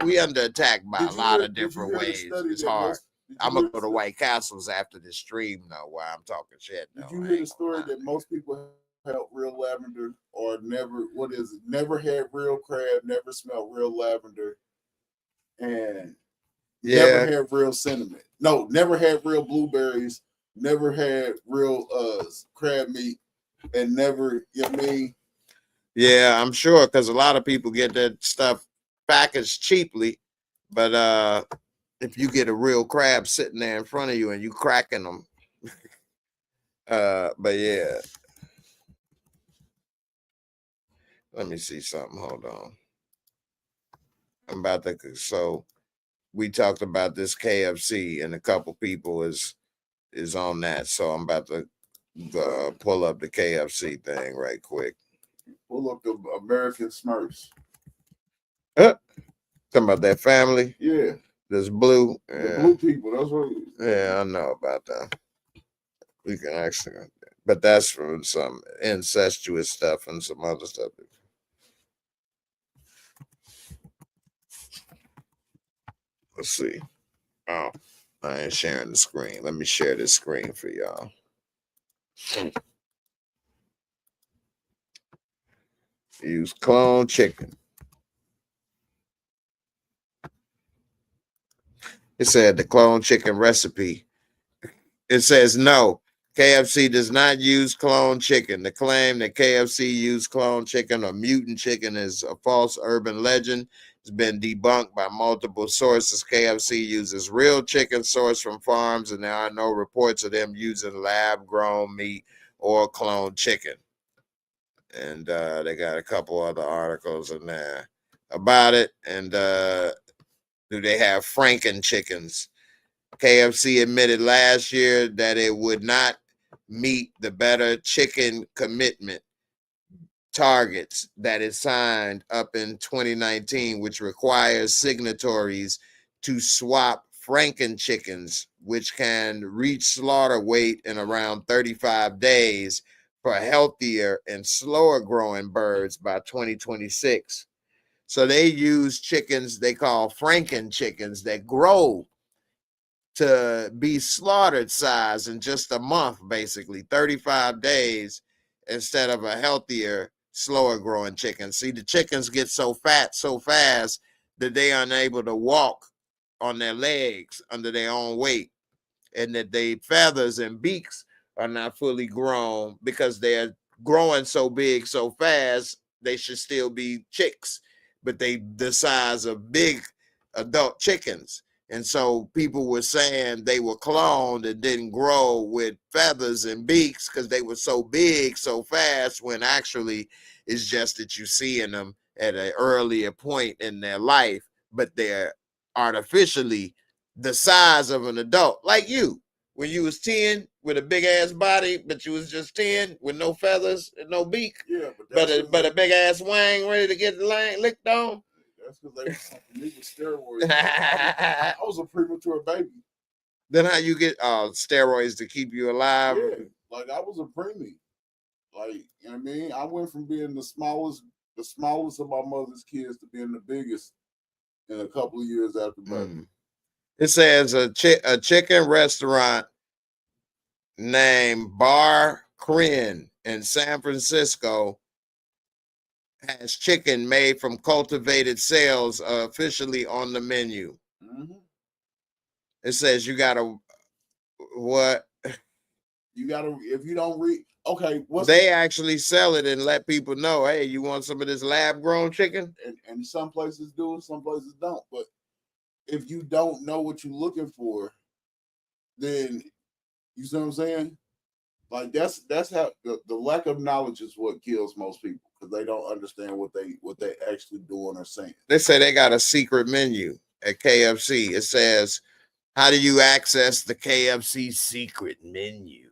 We under attack by a lot of different ways. It's hard. I'm gonna go to White Castles after this stream though, while I'm talking shit. Did you hear the story that most people have real lavender or never had real crab, never smelled real lavender, and never had real cinnamon? No, never had real blueberries, never had real crab meat, and never, you know what I mean? Yeah, I'm sure, because a lot of people get that stuff packaged cheaply, but if you get a real crab sitting there in front of you and you cracking them, but yeah. Let me see something. Hold on. I'm about to. So we talked about this KFC, and a couple people is on that. So I'm about to pull up the KFC thing right quick. Pull up the American Smurfs. Talking about that family. Yeah. This blue. The blue people. That's what it is. Yeah, I know about that. We can actually, but that's from some incestuous stuff and some other stuff. Let's see. Oh, I ain't sharing the screen. Let me share this screen for y'all. Use clone chicken. It said the clone chicken recipe. It says no. KFC does not use clone chicken. The claim that KFC used clone chicken or mutant chicken is a false urban legend. It's been debunked by multiple sources. KFC uses real chicken sourced from farms, and there are no reports of them using lab-grown meat or clone chicken. And they got a couple other articles in there about it. And do they have Franken chickens? KFC admitted last year that it would not meet the better chicken commitment targets that it signed up in 2019, which requires signatories to swap Franken chickens, which can reach slaughter weight in around 35 days, for healthier and slower growing birds by 2026. So they use chickens they call Franken chickens that grow to be slaughtered size in just a month, basically 35 days, instead of a healthier, slower growing chicken. See, the chickens get so fat so fast that they are unable to walk on their legs under their own weight, and that their feathers and beaks are not fully grown because they're growing so big so fast. They should still be chicks, but they the size of big adult chickens. And so people were saying they were cloned and didn't grow with feathers and beaks because they were so big so fast, when actually it's just that you see in them at an earlier point in their life, but they're artificially the size of an adult. Like you, when you was 10 with a big ass body, but you was just 10 with no feathers and no beak, Yeah, but a big ass wang ready to get licked on. That's because they was pumping me with steroids. I was a premature baby. Then how you get steroids to keep you alive? Yeah, like I was a preemie. Like, you know what I mean? I went from being the smallest of my mother's kids to being the biggest in a couple of years after birth. It says a chicken restaurant named Bar Crin in San Francisco has chicken made from cultivated cells officially on the menu. It says you gotta what? You gotta, if you don't read, okay. They actually sell it and let people know, hey, you want some of this lab grown chicken? And some places do and some places don't. But if you don't know what you're looking for, then you see what I'm saying? Like that's how the lack of knowledge is what kills most people, because they don't understand what they actually doing or saying. They say they got a secret menu at KFC. It says, how do you access the KFC secret menu?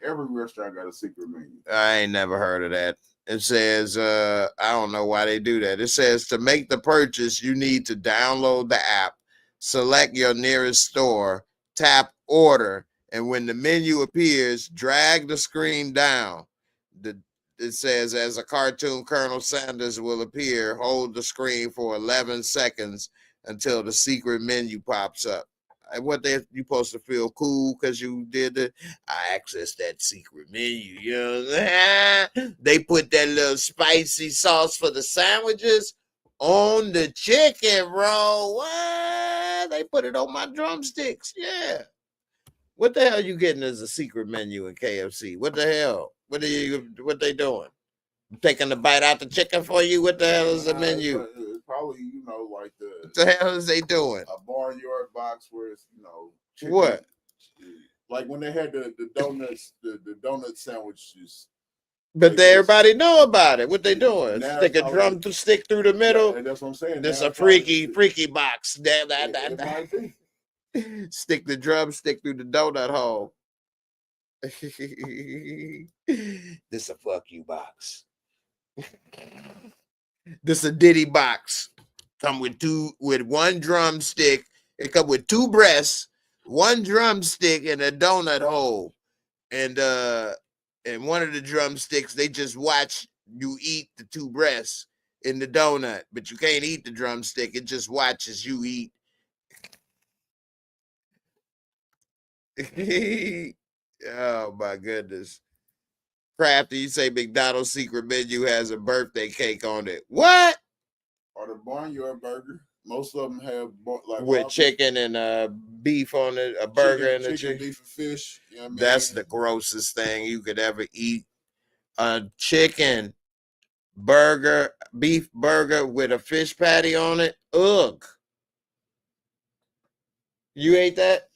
Every restaurant got a secret menu. I ain't never heard of that. It says, I don't know why they do that. It says to make the purchase, you need to download the app, select your nearest store, tap order, and when the menu appears, drag the screen down. It says, as a cartoon, Colonel Sanders will appear. Hold the screen for 11 seconds until the secret menu pops up. And what you supposed to feel cool because you did it? I accessed that secret menu. You know what I'm saying? They put that little spicy sauce for the sandwiches on the chicken, bro. What? They put it on my drumsticks. Yeah. What the hell are you getting as a secret menu in KFC? What the hell? What they doing? Taking the bite out the chicken for you? What the hell is the menu? It's probably, like what the hell is they doing? A barnyard box where it's, chicken. What? Like when they had the donuts, the donut sandwiches. But everybody know about it. What they doing? Now Stick a drumstick through the middle. And that's what I'm saying. This a freaky box. It might be. Stick the drumstick through the donut hole. This a fuck you box. This a Diddy box. Come with one drumstick. It come with two breasts, one drumstick, and a donut hole. And one of the drumsticks, they just watch you eat the two breasts in the donut, but you can't eat the drumstick. It just watches you eat. Oh my goodness. Crafty, you say McDonald's secret menu has a birthday cake on it. What? Or the barnyard burger. Most of them have with chicken and beef on it, a burger and a chicken, beef and fish. You know what I mean? That's the grossest thing you could ever eat. A chicken burger, beef burger with a fish patty on it. Ugh. You ate that?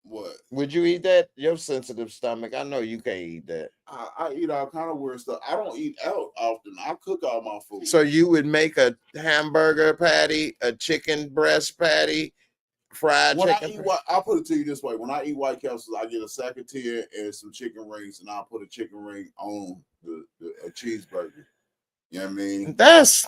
What? Would you eat that? Your sensitive stomach. I know you can't eat that. I eat all kind of weird stuff. I don't eat out often. I cook all my food. So you would make a hamburger patty, a chicken breast patty, fried chicken. I'll put it to you this way. When I eat White Castles, I get a sack of tea and some chicken rings, and I'll put a chicken ring on a cheeseburger. You know what I mean? That's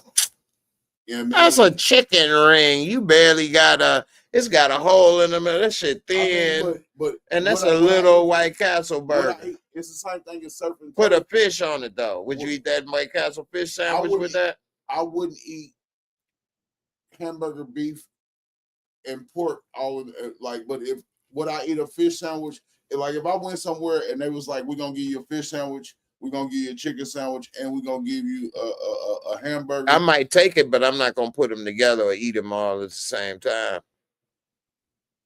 a chicken ring. You barely got it's got a hole in the middle. That shit thin. And that's a little White Castle burger. It's the same thing as surfing. Put a fish on it though. Would you eat that White Castle fish sandwich with that? I wouldn't eat hamburger, beef, and pork all in but would I eat a fish sandwich? Like if I went somewhere and they was like, we're gonna give you a fish sandwich, we're gonna give you a chicken sandwich, and we're gonna give you a hamburger. I might take it, but I'm not gonna put them together or eat them all at the same time.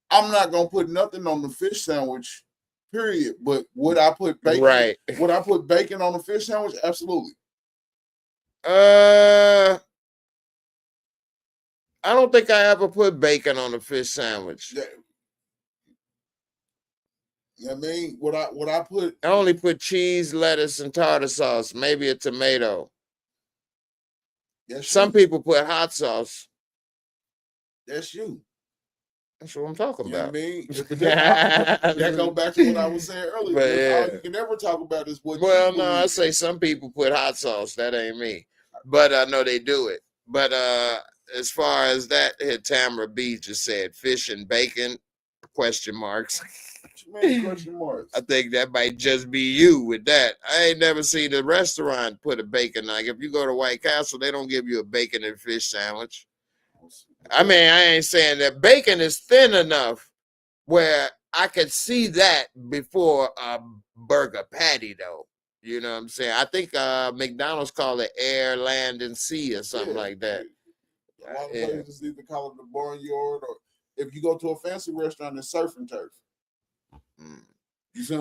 I'm not gonna put nothing on the fish sandwich, period. But would I put bacon? Right. Would I put bacon on the fish sandwich? Absolutely. I don't think I ever put bacon on a fish sandwich. Yeah. I mean, would I put? I only put cheese, lettuce, and tartar sauce, maybe a tomato. Some people put hot sauce. That's you. That's what I'm talking You know about. what I mean? That goes back to what I was saying earlier. But, yeah. All you can never talk about is what. Well, no, I say some people put hot sauce. That ain't me, but I know they do it. But as far as that, here Tamara B just said fish and bacon? Question marks. What you mean, question marks? I think that might just be you with that. I ain't never seen a restaurant put a bacon. Like if you go to White Castle, they don't give you a bacon and fish sandwich. I mean, I ain't saying that bacon is thin enough where I could see that before a burger patty, though. You know what I'm saying? I think McDonald's call it air, land, and sea or something like that. A lot of places either call it the barnyard, or if you go to a fancy restaurant, it's surf and turf.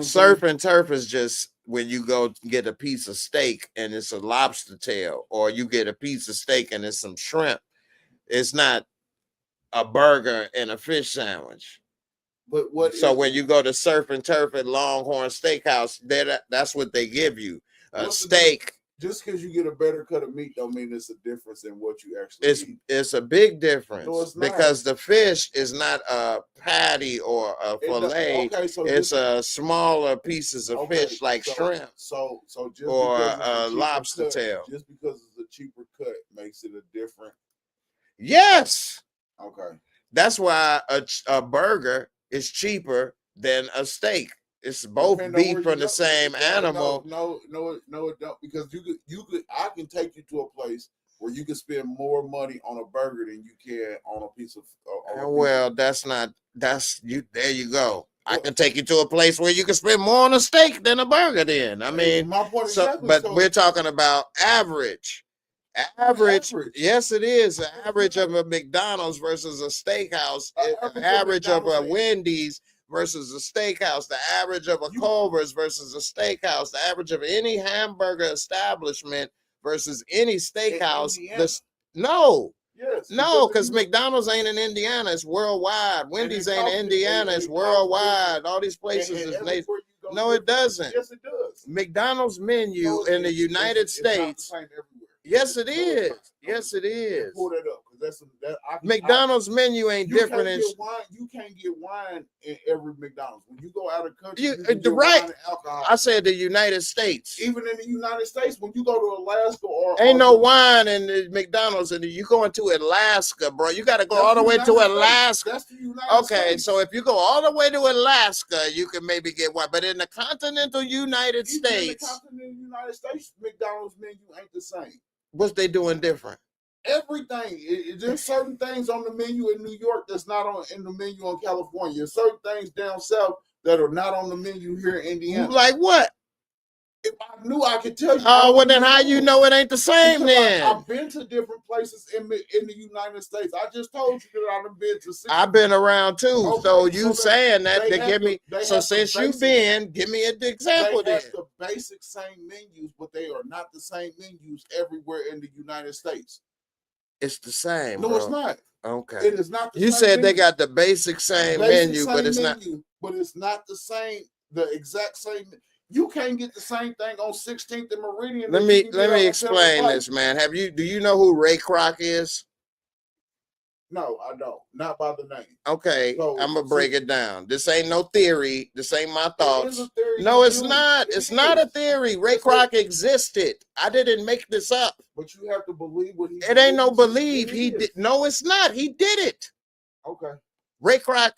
Surf and turf is just when you go get a piece of steak and it's a lobster tail, or you get a piece of steak and it's some shrimp. It's not a burger and a fish sandwich. But what? So when you go to surf and turf at Longhorn Steakhouse, that's what they give you, a steak. Just because you get a better cut of meat don't mean it's a difference in what you actually eat. It's a big difference. No, it's not. Because the fish is not a patty or a fillet. Okay, so it's a smaller pieces of fish like shrimp. So just or a lobster tail. Just because it's a cheaper cut makes it a different. Yes. Okay. That's why a burger is cheaper than a steak. It's both beef from the same animal. No, it don't, because you could. I can take you to a place where you can spend more money on a burger than you can on a piece of. That's you. There you go. I can take you to a place where you can spend more on a steak than a burger. Then I mean, my point we're talking about average. Average, yes, it is. The average of a McDonald's versus a steakhouse. The average of a Wendy's versus a steakhouse. The average of a Culver's versus a steakhouse. The average of any hamburger establishment versus any steakhouse. No, because McDonald's ain't in Indiana. It's worldwide. Wendy's ain't in Indiana. It's worldwide. All these places is native. No, it doesn't. Yes, it does. McDonald's menu in the United States. Yes, it is. Yes, it is. Pull that up, because McDonald's menu ain't different. You can't get wine in every McDonald's. When you go out of country, alcohol. I said the United States. Even in the United States, when you go to Alaska ain't no wine in the McDonald's, and you going to Alaska, bro. You got to go all the way to Alaska. That's the United States. So if you go all the way to Alaska, you can maybe get wine. But in the continental United States, McDonald's menu ain't the same. What's they doing different? Everything. There's certain things on the menu in New York that's not in the menu in California. There's certain things down south that are not on the menu here in Indiana. Like what? If I knew, I could tell you. Oh, well, then how you know it ain't the same then? I've been to different places in the United States. I just told you that I've been to 6. I've been around too. Okay, so you saying that to give me. So since you've been, give me an example then. They have the basic same menus, but they are not the same menus everywhere in the United States. It's the same. No, bro. It's not. Okay. It is not. You said menu. They got the basic same menu, but it's not. But it's not the same. The exact same. You can't get the same thing on 16th and Meridian. Let me explain this, man. Do you know who Ray Kroc is? No, I don't. Not by the name. Okay, so, I'm gonna break it down. This ain't no theory. This ain't my thoughts. No, it's not. It's not a theory. Ray Kroc existed. I didn't make this up. But you have to believe what he. It ain't no believe. He did. No, it's not. He did it. Okay. Ray Kroc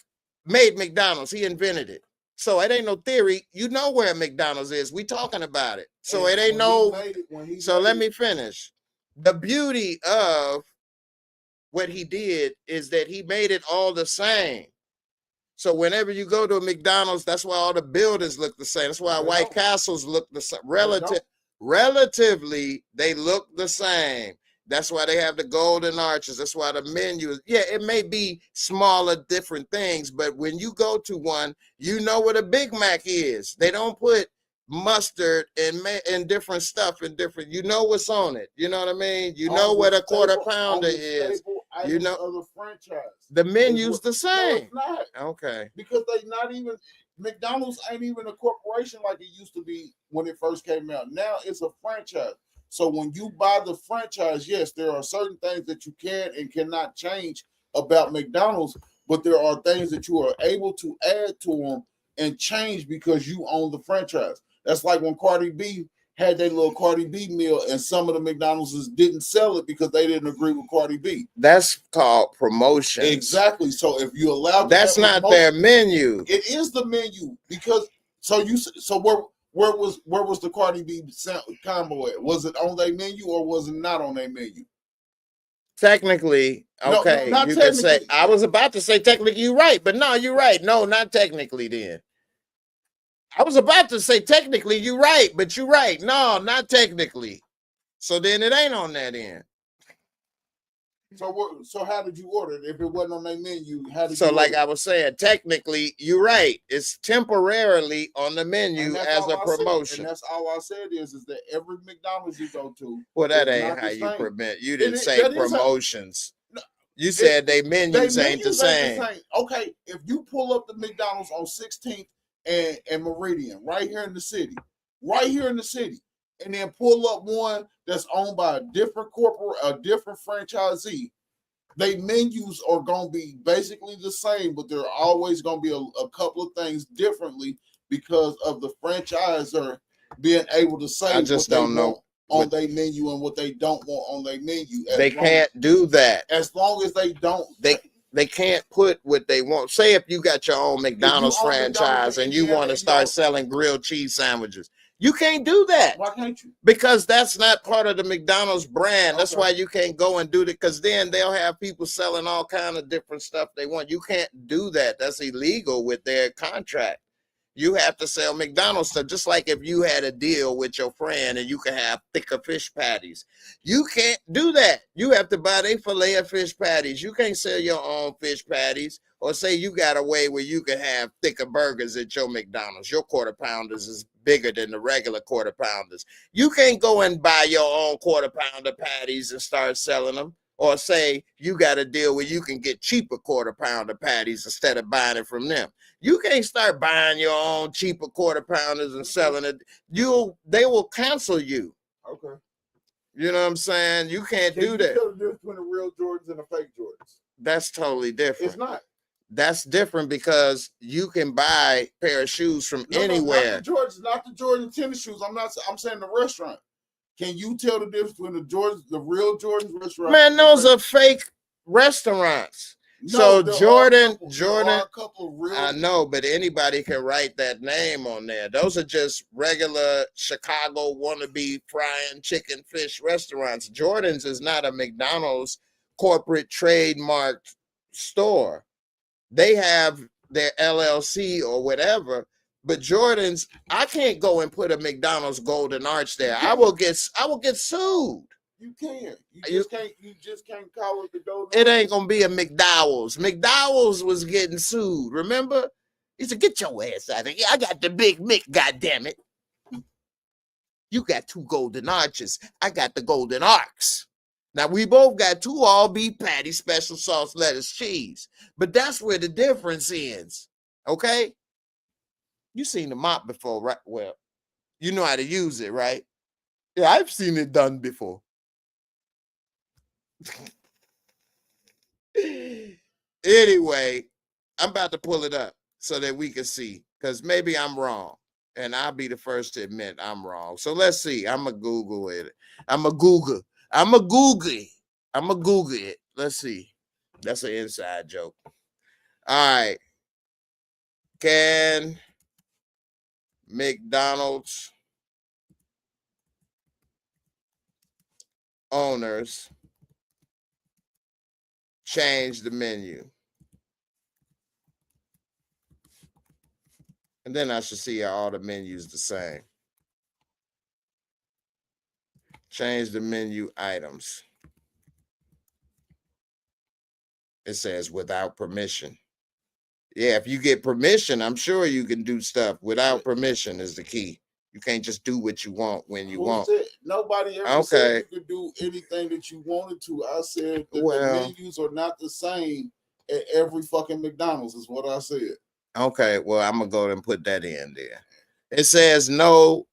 made McDonald's. He invented it. So it ain't no theory. You know where McDonald's is. We talking about it. So it ain't no. So let me finish. The beauty of what he did is that he made it all the same. So whenever you go to a McDonald's, that's why all the buildings look the same. That's why They White don't. Castles look the same. don't. Relatively, they look the same. That's why they have the golden arches. That's why the menu is, yeah, it may be smaller, different things, but when you go to one, you know what a Big Mac is. They don't put mustard and different stuff and different, you know what's on it. You know what I mean? You know what a quarter pounder is. You know, other franchise. the menu's the No, same. it's not. Okay. Because they not even, McDonald's ain't even a corporation like it used to be when it first came out. Now it's a franchise. So when you buy the franchise, yes, there are certain things that you can and cannot change about McDonald's, but there are things that you are able to add to them and change because you own the franchise. That's like when Cardi B had their little Cardi B meal, and some of the McDonald's didn't sell it because they didn't agree with Cardi B. That's called promotion. Exactly. So if you allow, that's not their menu. It is the menu because where was the Cardi B combo at? Was it on their menu or was it not on their menu? Technically, okay, not you technically. can say. I was about to say technically you're right, but no, you're right. No, not technically. Then I was about to say technically you're right, but you're right. No, not technically. So then it ain't on that end. So how did you order it if it wasn't on their menu? How did so you like order? I was saying, technically you're right. It's temporarily on the menu as a promotion. And that's all I said is that every McDonald's you go to. Well, that ain't how you prevent. You didn't say promotions. You said they menus ain't the same. Okay, if you pull up the McDonald's on 16th and Meridian right here in the city, and then pull up one that's owned by a different franchisee, they menus are gonna be basically the same, but there are always gonna be a couple of things differently because of the franchisor being able to say I just don't know on their menu and what they don't want on their menu. They can't do that. As long as they don't. They can't put what they want. Say if you got your own McDonald's franchise and you want to start selling grilled cheese sandwiches, you can't do that. Why can't you? Because that's not part of the McDonald's brand. That's why you can't go and do it, because then they'll have people selling all kind of different stuff they want. You can't do that. That's illegal with their contract. You have to sell McDonald's stuff, just like if you had a deal with your friend and you can have thicker fish patties. You can't do that. You have to buy their filet of fish patties. You can't sell your own fish patties, or say you got a way where you can have thicker burgers at your McDonald's. Your quarter pounders is bigger than the regular quarter pounders. You can't go and buy your own quarter pounder patties and start selling them. Or say you got a deal where you can get cheaper quarter pounder patties instead of buying it from them. You can't start buying your own cheaper quarter pounders and selling it. They will cancel you. Okay. You know what I'm saying? You can't do that. Tell the difference between the real Jordans and the fake Jordans? That's totally different. It's not. That's different because you can buy a pair of shoes from anywhere. Not the Jordan tennis shoes. I'm saying the restaurant. Can you tell the difference between the real Jordan restaurant? Man, those are fake restaurants. No, so Jordan, I know, but anybody can write that name on there. Those are just regular Chicago wannabe frying chicken fish restaurants. Jordan's is not a McDonald's corporate trademarked store. They have their LLC or whatever, but Jordan's, I can't go and put a McDonald's golden arch there. I will get sued. You can. You just can't call it the golden. It ain't gonna be a McDowell's. McDowell's was getting sued. Remember? He said, "Get your ass out of here. I got the Big Mick, goddammit. You got two golden arches. I got the golden arcs. Now we both got two all beef patties, special sauce, lettuce, cheese. But that's where the difference ends. Okay? You seen the mop before, right? Well, you know how to use it, right? Yeah, I've seen it done before. Anyway, I'm about to pull it up so that we can see, because maybe I'm wrong, and I'll be the first to admit I'm wrong. So let's see. I'm gonna Google it. I'm gonna Google it. Let's see. That's an inside joke. All right. Can McDonald's owners change the menu? And then I should see all the menus the same. Change the menu items. It says without permission. Yeah, if you get permission, I'm sure you can do stuff. Without permission is the key. You can't just do what you want when you want. Nobody ever said you could do anything that you wanted to. I said that the menus are not the same at every fucking McDonald's, is what I said. Okay, well, I'm going to go and put that in there. It says no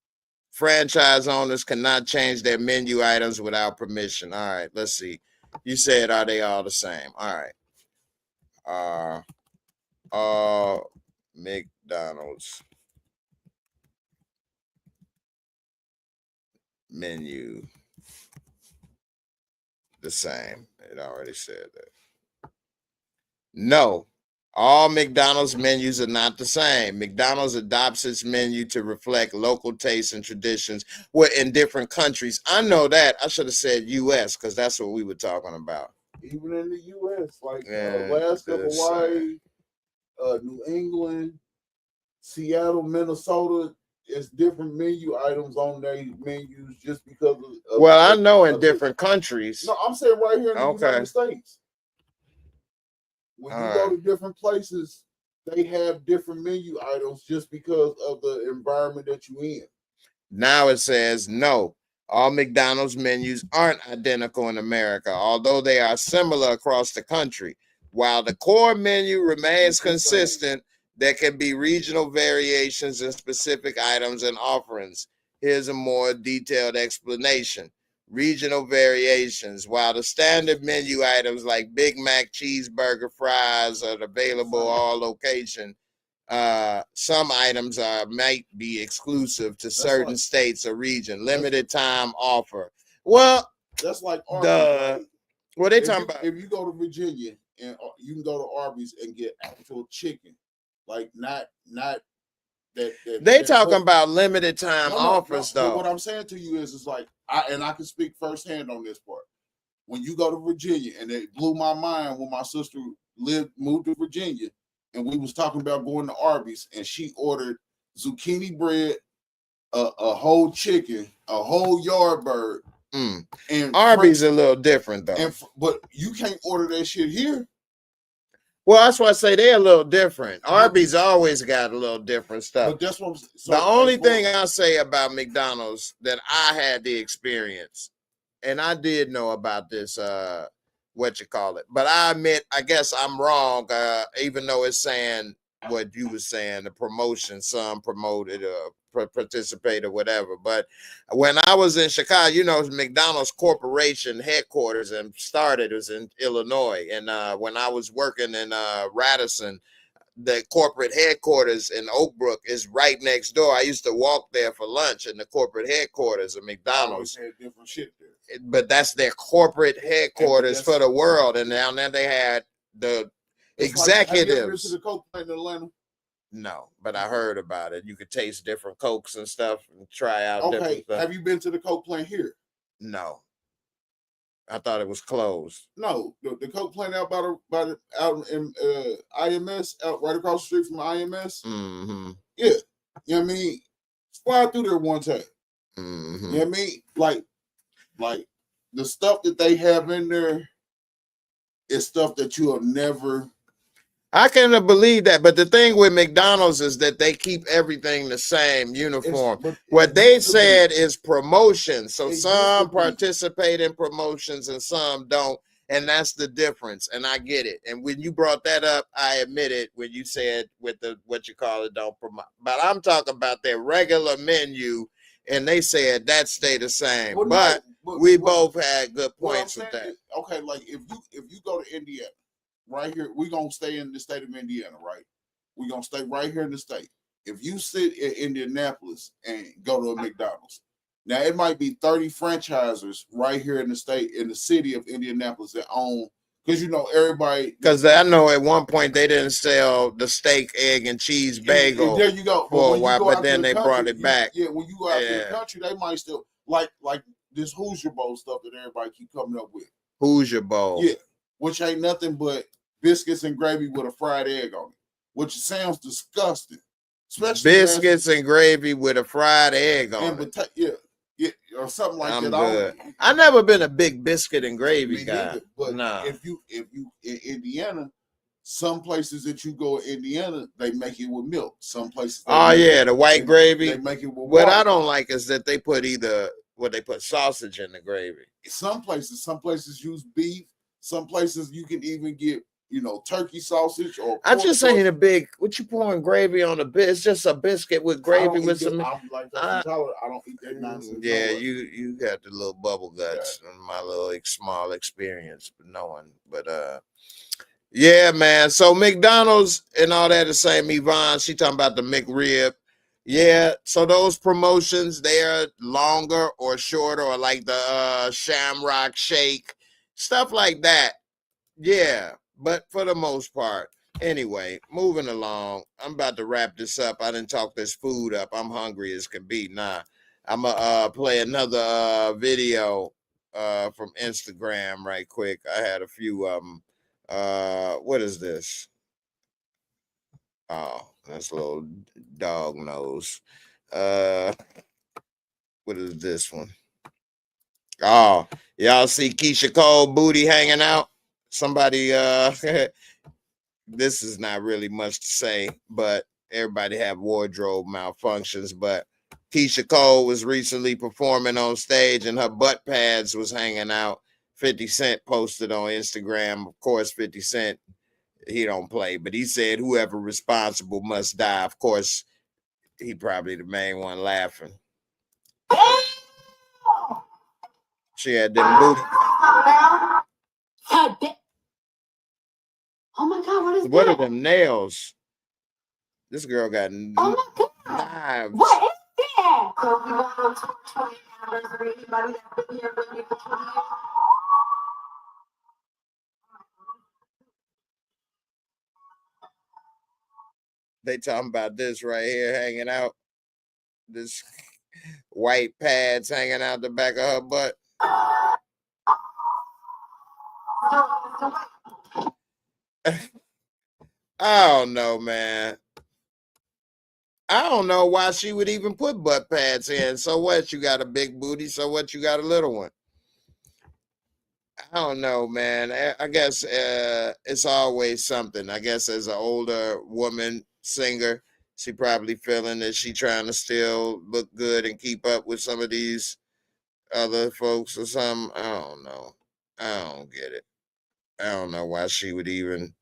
franchise owners cannot change their menu items without permission. All right, let's see. You said, are they all the same? All right. All McDonald's menu the same. It already said that. No, all McDonald's menus are not the same. McDonald's adopts its menu to reflect local tastes and traditions in different countries. I know that. I should have said U.S. because that's what we were talking about. Even in the U.S., like Alaska, Hawaii, New England, Seattle, Minnesota, it's different menu items on their menus just because of well, I know in different countries. No, I'm saying right here in the United States. When you go to different places, they have different menu items just because of the environment that you're in. Now it says no. All McDonald's menus aren't identical in America, although they are similar across the country. While the core menu remains consistent, there can be regional variations in specific items and offerings. Here's a more detailed explanation. Regional variations. While the standard menu items like Big Mac, cheeseburger, fries are available all location, some items might be exclusive to certain states or region. Limited time offer. Well, that's like Arby's. What they talking about? If you go to Virginia and you can go to Arby's and get actual chicken, like not that. They talking about limited time offers though. But what I'm saying to you is like I can speak firsthand on this part. When you go to Virginia, and it blew my mind when my sister moved to Virginia, and we was talking about going to Arby's, and she ordered zucchini bread, a whole chicken, a whole yard bird. And Arby's a little different though. But you can't order that shit here. Well, that's why I say they're a little different. Arby's always got a little different stuff. But that's what the only thing I say about McDonald's that I had the experience, and I did know about this, but I admit, I guess I'm wrong, even though it's saying what you were saying, the promotion, some promoted participate or whatever. But when I was in Chicago, McDonald's corporation headquarters and started was in Illinois. And when I was working in Radisson, the corporate headquarters in Oak Brook is right next door. I used to walk there for lunch in the corporate headquarters of McDonald's. Had different shit there. But that's their corporate headquarters for the world. And now they had the executives. Have you ever been to the Coke plant in Atlanta? No, but I heard about it. You could taste different Cokes and stuff and try out different stuff. Have you been to the Coke plant here? No. I thought it was closed. No, the Coke plant out out in IMS, out right across the street from IMS. Mm-hmm. Yeah. You know what I mean? Fly through there one time. Mm-hmm. You know what I mean? Like the stuff that they have in there is stuff that you will never. I can't believe that, but the thing with McDonald's is that they keep everything the same, uniform. What they said is promotion. So some participate in promotions and some don't, and that's the difference. And I get it. And when you brought that up, I admit it when you said with the don't promote. But I'm talking about their regular menu, and they said that stay the same. But we both had good points with that. Okay, like if you go to Indiana. Right here, we're going to stay in the state of Indiana, right? We're going to stay right here in the state. If you sit in Indianapolis and go to a McDonald's, now it might be 30 franchisers right here in the state, in the city of Indianapolis that own, because everybody. Because I know at one point they didn't sell the steak, egg, and cheese bagel. There you go. For a while, but then they brought it back. Yeah, when you go out to the country, they might still, like this Hoosier Bowl stuff that everybody keep coming up with. Hoosier Bowl. Yeah, which ain't nothing but biscuits and gravy with a fried egg on it, which sounds disgusting. especially biscuits and gravy with a fried egg on and it. yeah, or something like I'm that. good. I never been a big biscuit and gravy Me guy. neither, but Nah. if you in Indiana, some places that you go in Indiana, they make it with milk. Some places, The white gravy. They make it with what water. I don't like is that they put they put sausage in the gravy. Some places use beef. Some places you can even get, turkey sausage or. I just ain't a big. What you pouring gravy on a bit? It's just a biscuit with gravy with some. I'm like I don't eat that nonsense. Yeah, you got the little bubble guts and my little small experience, but yeah, man. So McDonald's and all that the same. Yvonne, she talking about the McRib. Yeah, so those promotions, they're longer or shorter, or like the Shamrock Shake, stuff like that. Yeah, but for the most part. Anyway, moving along. I'm about to wrap this up. I didn't talk this food up. I'm hungry as can be. Nah, I'm gonna play another video from Instagram right quick. I had a few what is this? Oh, that's a little dog nose. What is this one? Oh, y'all see Keisha Cole booty hanging out? Somebody this is not really much to say, but everybody have wardrobe malfunctions. But Keisha Cole was recently performing on stage and her butt pads was hanging out. 50 Cent posted on Instagram. Of course, 50 Cent, he don't play, but he said whoever responsible must die. Of course, he probably the main one laughing. She had them booty. Oh my God, what is What that? are them nails? This girl got knives. What is that? So we want on 20th anniversary. Anybody that's been here with me for 20 years? They talking about this right here hanging out. This white pads hanging out the back of her butt. I don't know, man. I don't know why she would even put butt pads in. So what? You got a big booty. So what? You got a little one. I don't know, man. I guess it's always something. I guess as an older woman singer, she probably feeling that she trying to still look good and keep up with some of these other folks or something. I don't know. I don't get it. I don't know why she would even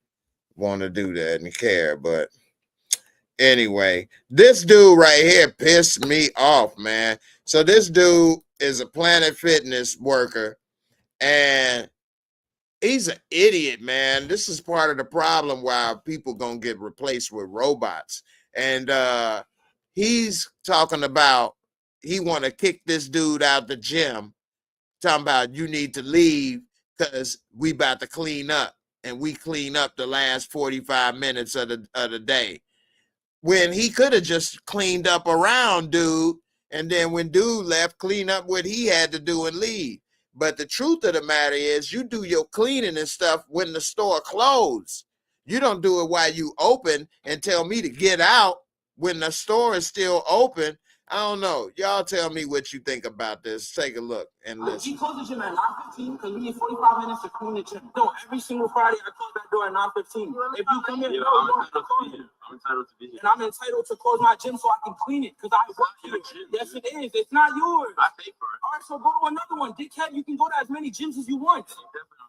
want to do that and care. But anyway, this dude right here pissed me off, man. So this dude is a Planet Fitness worker and he's an idiot, man. This is part of the problem why people gonna get replaced with robots. And he's talking about he want to kick this dude out the gym, talking about you need to leave because we about to clean up, and we clean up the last 45 minutes of the day. When he could have just cleaned up around dude, and then when dude left, clean up what he had to do and leave. But the truth of the matter is you do your cleaning and stuff when the store closed. You don't do it while you open and tell me to get out when the store is still open. I don't know. Y'all tell me what you think about this. Take a look and listen. He closed the gym at 9:15 because we need 45 minutes to clean the gym. No, every single Friday I close that door at 9:15. If you come here, I'm entitled to be here. And I'm entitled to close my gym so I can clean it because I work here. Yes, it is. It's not yours. I pay for it. All right, so go to another one. Dickhead, you can go to as many gyms as you want.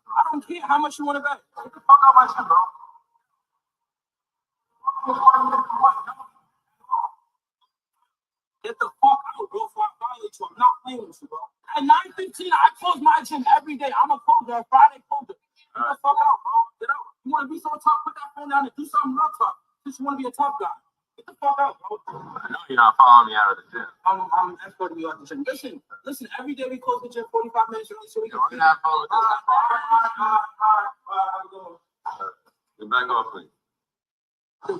I don't care how much you want to bet. Get the fuck out of my gym, bro. Get the fuck out, bro, before I violate you. I'm not playing with you, bro. At 9:15, I close my gym every day. I'm a closer, a Friday closer. Get the fuck out, bro. Get out. You want to be so tough, put that phone down and do something real tough. Since you want to be a tough guy. Get the fuck out, bro. I know you're not following me out of the gym. I'm escorting you out the gym. Listen, every day we close the gym 45 minutes early so we can. We're not following this. All right. Get back off, please.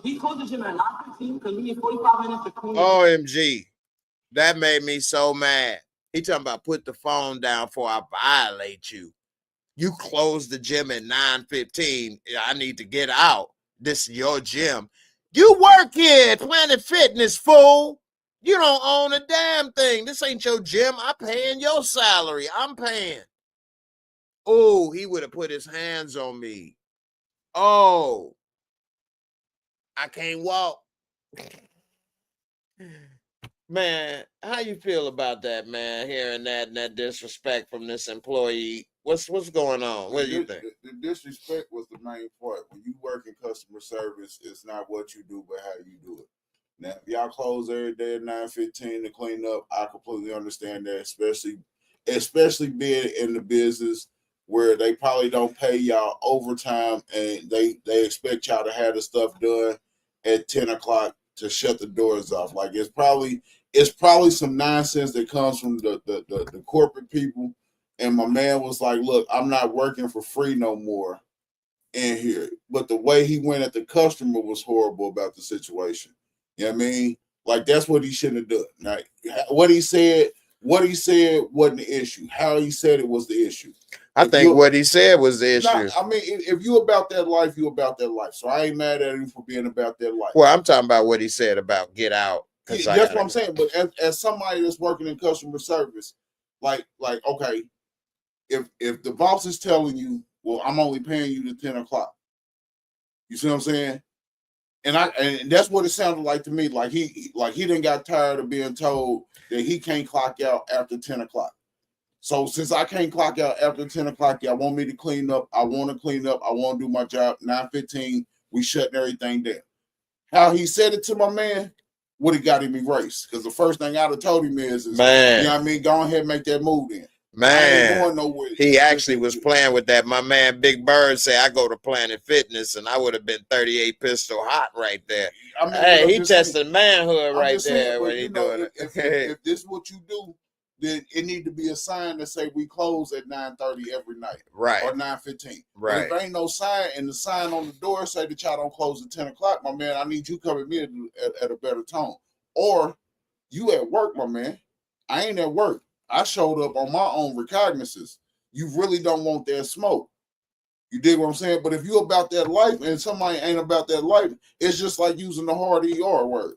He closed the gym at 9:15 because we need 45 minutes to clean. OMG. That made me so mad. He talking about put the phone down before I violate you. You closed the gym at 9:15. I need to get out. This is your gym. You work here at Planet Fitness, fool. You don't own a damn thing. This ain't your gym. I'm paying your salary. I'm paying. Oh, he would have put his hands on me. Oh, I can't walk. Man, how you feel about that, man? Hearing that and that disrespect from this employee. What's going on? What do you think? The disrespect was the main part. When you work in customer service, it's not what you do, but how you do it. Now, if y'all close every day at 9:15 to clean up, I completely understand that, especially being in the business where they probably don't pay y'all overtime and they expect y'all to have the stuff done at 10 o'clock to shut the doors off. Like it's probably some nonsense that comes from the corporate people. And my man was like, look, I'm not working for free no more in here. But the way he went at the customer was horrible about the situation. You know what I mean? Like that's what he shouldn't have done. Like what he said wasn't the issue. How he said it was the issue. I think what he said was the issue. I mean, if you about that life, you about that life. So I ain't mad at him for being about that life. Well, I'm talking about what he said about get out. That's what I'm saying. But as somebody that's working in customer service, like okay, if the boss is telling you, well, I'm only paying you to 10 o'clock. You see what I'm saying? And that's what it sounded like to me. Like he didn't got tired of being told that he can't clock out after 10 o'clock. So since I can't clock out after 10 o'clock, y'all want me to clean up. I want to clean up. I want to do my job. 9:15, we shutting everything down. How he said it to my man would have got him erased. Because the first thing I'd have told him is, man, you know what I mean? Go ahead and make that move then. Man, he actually was playing with that. My man Big Bird said, I go to Planet Fitness, and I would have been 38 pistol hot right there. I mean, hey, he tested manhood right there when he doing it. If this is what you do, then it need to be a sign that say we close at 9:30 every night. Right. Or 9:15. Right. If there ain't no sign and the sign on the door say that y'all don't close at 10 o'clock, my man, I need you coming in at a better tone. Or you at work, my man. I ain't at work. I showed up on my own recognizances. You really don't want that smoke. You dig what I'm saying? But if you about that life and somebody ain't about that life, it's just like using the hard ER word.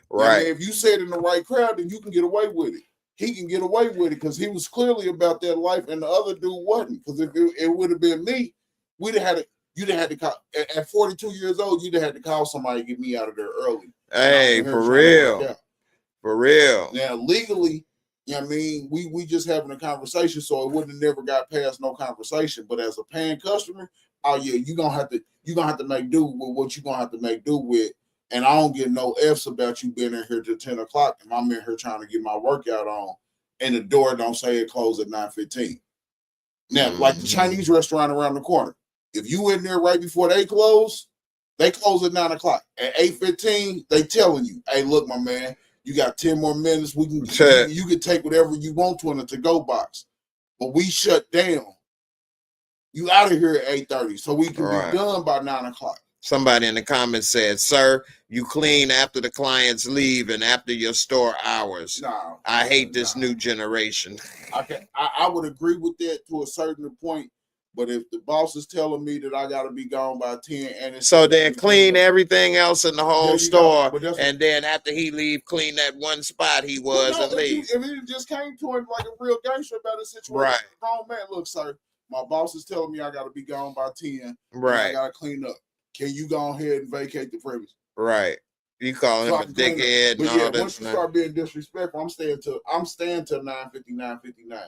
Right. And if you say it in the right crowd, then you can get away with it. He can get away with it because he was clearly about that life and the other dude wasn't. Because if it would have been me, you'd have had to call at 42 years old, you'd have had to call somebody to get me out of there early. Hey, for real. For real. Now, legally, you know what I mean? We just having a conversation, so it wouldn't have never got past no conversation. But as a paying customer, oh yeah, you're gonna have to make do with what you're gonna have to make do with. And I don't get no F's about you being in here till 10 o'clock, and I'm in here trying to get my workout on, and the door don't say it closed at 9:15. Now, like the Chinese restaurant around the corner, if you in there right before they close at 9 o'clock. At 8:15, they telling you, hey, look, my man, you got 10 more minutes. We can you can take whatever you want to in a to-go box. But we shut down. You out of here at 8:30, so we can be done by 9 o'clock. Somebody in the comments said, sir, you clean after the clients leave and after your store hours. No, I hate this new generation. I would agree with that to a certain point. But if the boss is telling me that I got to be gone by 10, and so then clean everything else in the whole store, and then after he leave, clean that one spot he was and leave. If it just came to him like a real gangster about a situation, right? Wrong man, look, sir, my boss is telling me I got to be gone by 10. Right. I got to clean up. Can you go ahead and vacate the premise? Right. You call him a dickhead and all that. Once you start being disrespectful, I'm staying till 9:50, 9:59.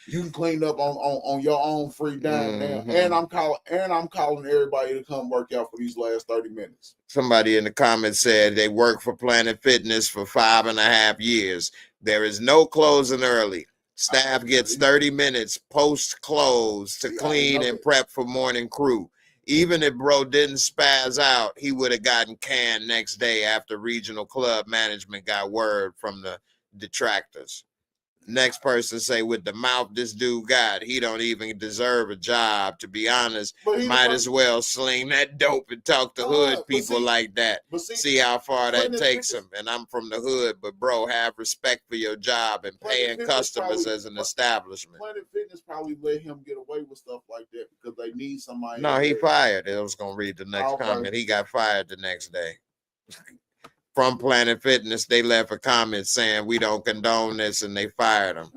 You can clean up on your own free dime now. And I'm calling everybody to come work out for these last 30 minutes. Somebody in the comments said they work for Planet Fitness for 5.5 years. There is no closing early. Staff gets 30 minutes post-close to clean and prep for morning crew. Even if bro didn't spaz out, he would have gotten canned next day after regional club management got word from the detractors. Next person say, with the mouth this dude got, he don't even deserve a job. To be honest, might as well sling that dope and talk to hood people like that. See how far that takes him. And I'm from the hood, but bro, have respect for your job and paying customers as an establishment. Planet Fitness probably let him get away with stuff like that because they need somebody. No, he fired. I was gonna read the next comment. He got fired the next day. From Planet Fitness, they left a comment saying we don't condone this, and they fired him.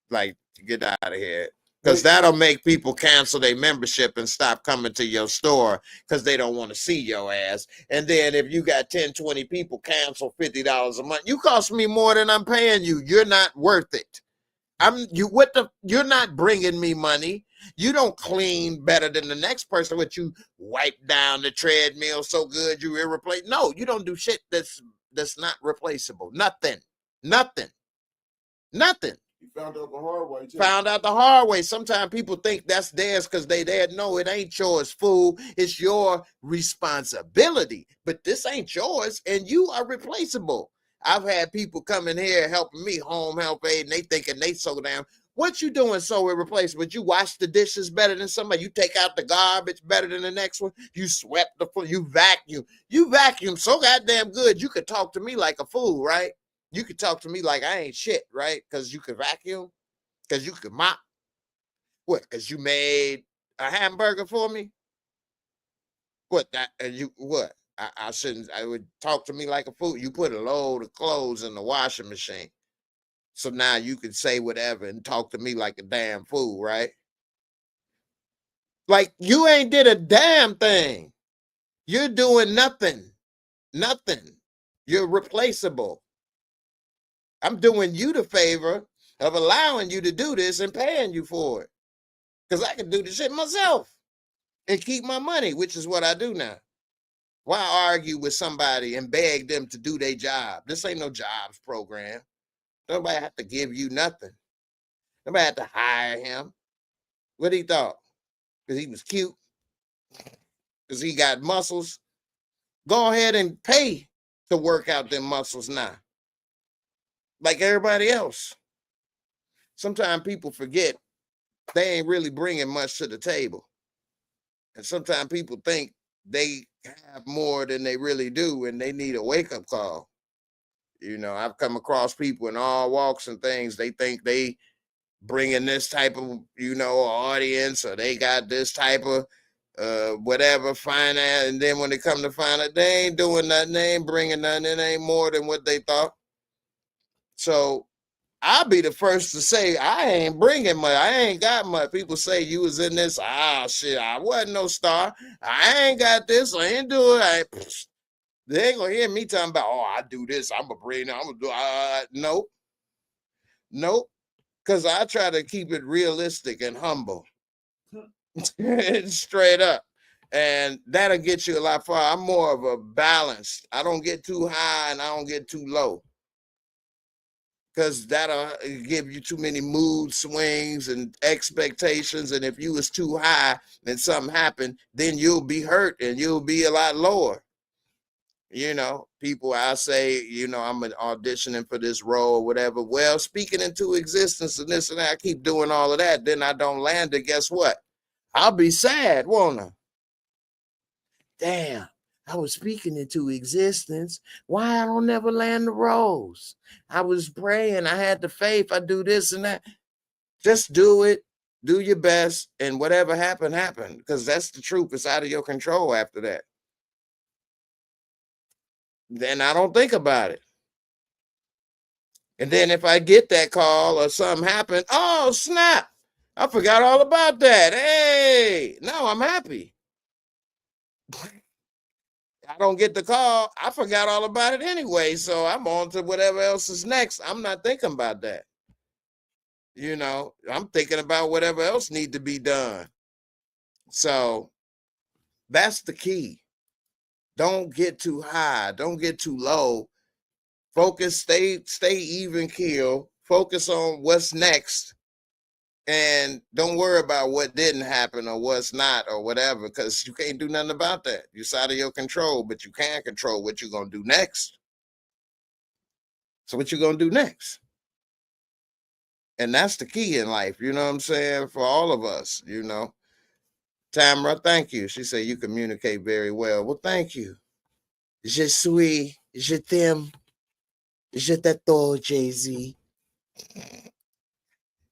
Like, get out of here. Because that'll make people cancel their membership and stop coming to your store because they don't want to see your ass. And then if you got 10, 20 people cancel $50 a month, you cost me more than I'm paying you. You're not worth it. You're not bringing me money. You don't clean better than the next person, but you wipe down the treadmill so good you irreplaceable. No, you don't do shit that's not replaceable. Nothing. You found out the hard way, too. Found out the hard way. Sometimes people think that's theirs because they there. No, it ain't yours, fool. It's your responsibility. But this ain't yours, and you are replaceable. I've had people come in here helping me, home health aid, and they thinking they so damn. What you doing so irreplaceable? You wash the dishes better than somebody. You take out the garbage better than the next one. You swept the floor. You vacuum. You vacuum so goddamn good. You could talk to me like a fool, right? You could talk to me like I ain't shit, right? Because you could vacuum. Because you could mop. What? Because you made a hamburger for me? What? What? I shouldn't. I would talk to me like a fool. You put a load of clothes in the washing machine. So now you can say whatever and talk to me like a damn fool, right? Like you ain't did a damn thing. You're doing nothing. You're replaceable. I'm doing you the favor of allowing you to do this and paying you for it. Because I can do the shit myself and keep my money, which is what I do now. Why argue with somebody and beg them to do their job? This ain't no jobs program. Nobody have to give you nothing. Nobody had to hire him. What he thought? Because he was cute? Because he got muscles? Go ahead and pay to work out them muscles now. Like everybody else. Sometimes people forget they ain't really bringing much to the table. And sometimes people think they have more than they really do and they need a wake-up call. You know, I've come across people in all walks and things. They think they bringing this type of, audience, or they got this type of whatever finance. And then when they come to find out, they ain't doing nothing. They ain't bringing nothing. It ain't more than what they thought. So I'll be the first to say, I ain't bringing much. I ain't got much. People say you was in this. Shit, I wasn't no star. I ain't got this. I ain't do it. They ain't gonna hear me talking about, I do this. I'm gonna bring it. I'm gonna do. Nope. Because I try to keep it realistic and humble. Straight up. And that'll get you a lot far. I'm more of a balanced. I don't get too high and I don't get too low. Because that'll give you too many mood swings and expectations. And if you was too high and something happened, then you'll be hurt and you'll be a lot lower. People, I say, I'm auditioning for this role or whatever. Well, speaking into existence and this and that, I keep doing all of that. Then I don't land it. Guess what? I'll be sad, won't I? Damn, I was speaking into existence. Why I don't never land the roles? I was praying. I had the faith. I do this and that. Just do it. Do your best. And whatever happened, happened. Because that's the truth. It's out of your control after that. Then I don't think about it. And then if I get that call or something happen, oh, snap. I forgot all about that. Hey, no, I'm happy. I don't get the call. I forgot all about it anyway. So I'm on to whatever else is next. I'm not thinking about that. I'm thinking about whatever else need to be done. So that's the key. Don't get too high. Don't get too low. Focus, stay even keel. Focus on what's next. And don't worry about what didn't happen or what's not or whatever, because you can't do nothing about that. It's out of your control, but you can control what you're going to do next. So what you going to do next? And that's the key in life, you know what I'm saying? For all of us, you know. Tamara, thank you. She said you communicate very well. Well, thank you. Je suis, je t'aime, je t'adore, Jay-Z.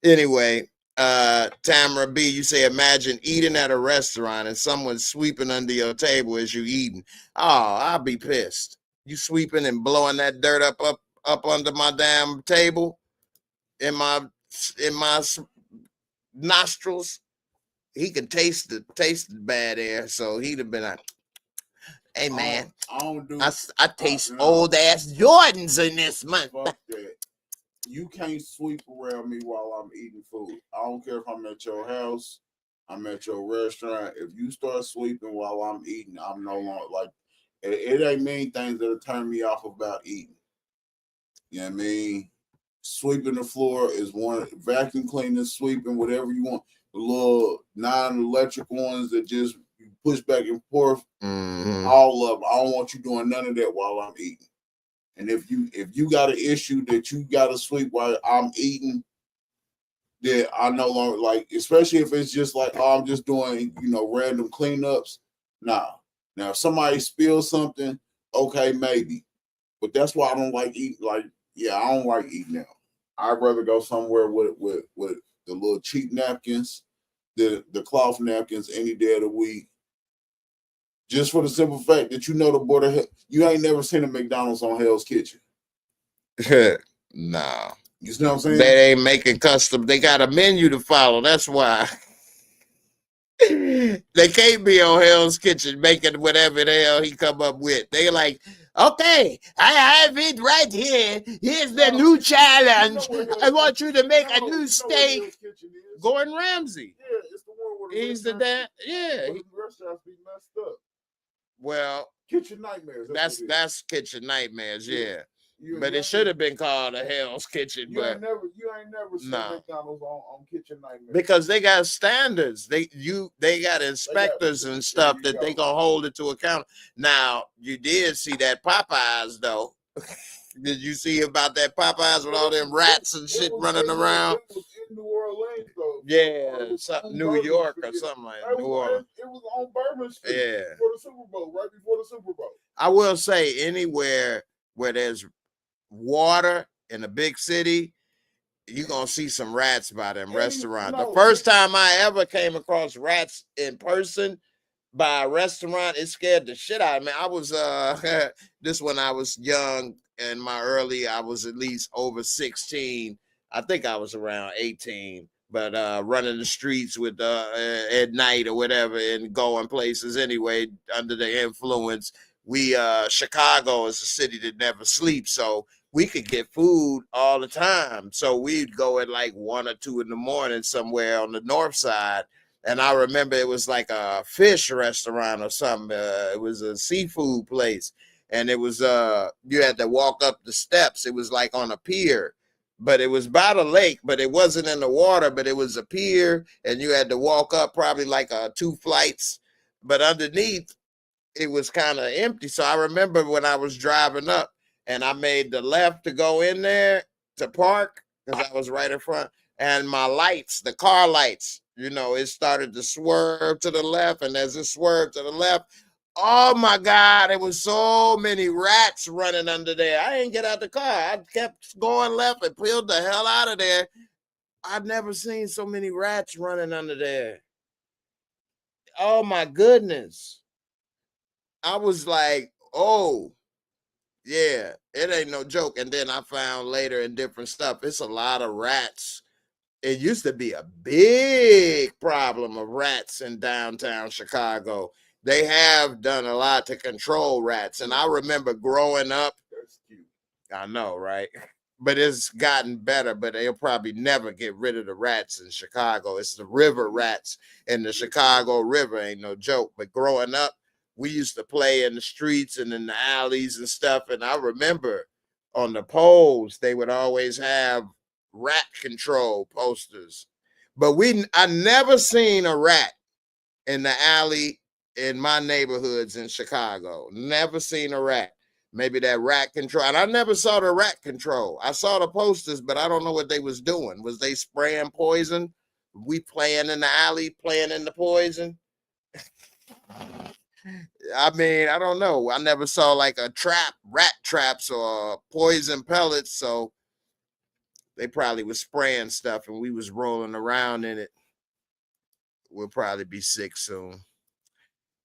Anyway, Tamara B, you say imagine eating at a restaurant and someone sweeping under your table as you eating. Oh, I'll be pissed. You sweeping and blowing that dirt up under my damn table in my nostrils. He can taste the bad air, so he'd have been like, "Hey man, I taste old ass Jordans in this month." Fuck that. You can't sweep around me while I'm eating food. I don't care if I'm at your house, I'm at your restaurant. If you start sweeping while I'm eating, I'm no longer like it ain't many things that'll turn me off about eating. You know what I mean? Sweeping the floor is one, vacuum cleaning, sweeping, whatever you want. The little non-electric ones that just you push back and forth, all of them. I don't want you doing none of that while I'm eating. And if you got an issue that you got to sweep while I'm eating, that I no longer like, especially if it's just like, oh, I'm just doing, random cleanups. Nah. Now, if somebody spills something, okay, maybe. But that's why I don't like eating. Like, yeah, I don't like eating now. I'd rather go somewhere with the little cheap napkins, the cloth napkins any day of the week. Just for the simple fact that the border, you ain't never seen a McDonald's on Hell's Kitchen. Nah. You know what I'm saying? They ain't making custom. They got a menu to follow. That's why. They can't be on Hell's Kitchen making whatever the hell he come up with. They like, okay, I have it right here. Here's the new challenge. I want you to make a new steak. Gordon Ramsay. Yeah, it's the one where He's the dad. Yeah. the restaurants be messed up. Well, Kitchen Nightmares. That's Kitchen Nightmares, yeah. But it should have been called a Hell's Kitchen. You ain't never seen McDonald's on Kitchen Nightmares. Because they got standards. They got inspectors and stuff that they gonna hold it to account. Now, you did see that Popeyes though. Did you see about that Popeyes with all them rats and shit running around? It was in New Orleans though. Yeah, New York or something like that. New Orleans. It was on Bourbon Street for the Super Bowl, right before the Super Bowl. I will say anywhere where there's water in a big city, you're gonna see some rats by them restaurants. The first time I ever came across rats in person by a restaurant, it scared the shit out of me. I was this when I was young in my I was at least over 16. I think I was around 18, but running the streets with at night or whatever and going places anyway under the influence. Chicago is a city that never sleeps, so we could get food all the time. So we'd go at like 1 or 2 in the morning somewhere on the north side. And I remember it was like a fish restaurant or something. It was a seafood place. And it was, you had to walk up the steps. It was like on a pier, but it was by the lake, but it wasn't in the water, but it was a pier. And you had to walk up probably like 2 flights, but underneath it was kind of empty. So I remember when I was driving up, and I made the left to go in there to park because I was right in front. And my lights, the car lights, it started to swerve to the left. And as it swerved to the left, oh my God, there was so many rats running under there. I didn't get out the car. I kept going left and peeled the hell out of there. I've never seen so many rats running under there. Oh my goodness. I was like, oh. Yeah, it ain't no joke. And then I found later in different stuff, it's a lot of rats. It used to be a big problem of rats in downtown Chicago. They have done a lot to control rats. And I remember growing up. That's cute. I know, right? But it's gotten better, but they'll probably never get rid of the rats in Chicago. It's the river rats in the Chicago River, ain't no joke. But growing up, we used to play in the streets and in the alleys and stuff. And I remember on the poles, they would always have rat control posters. But I never seen a rat in the alley in my neighborhoods in Chicago. Never seen a rat. Maybe that rat control. And I never saw the rat control. I saw the posters, but I don't know what they was doing. Was they spraying poison? We playing in the alley, playing in the poison? I mean, I don't know. I never saw like a trap, rat traps or poison pellets. So they probably was spraying stuff and we was rolling around in it. We'll probably be sick soon.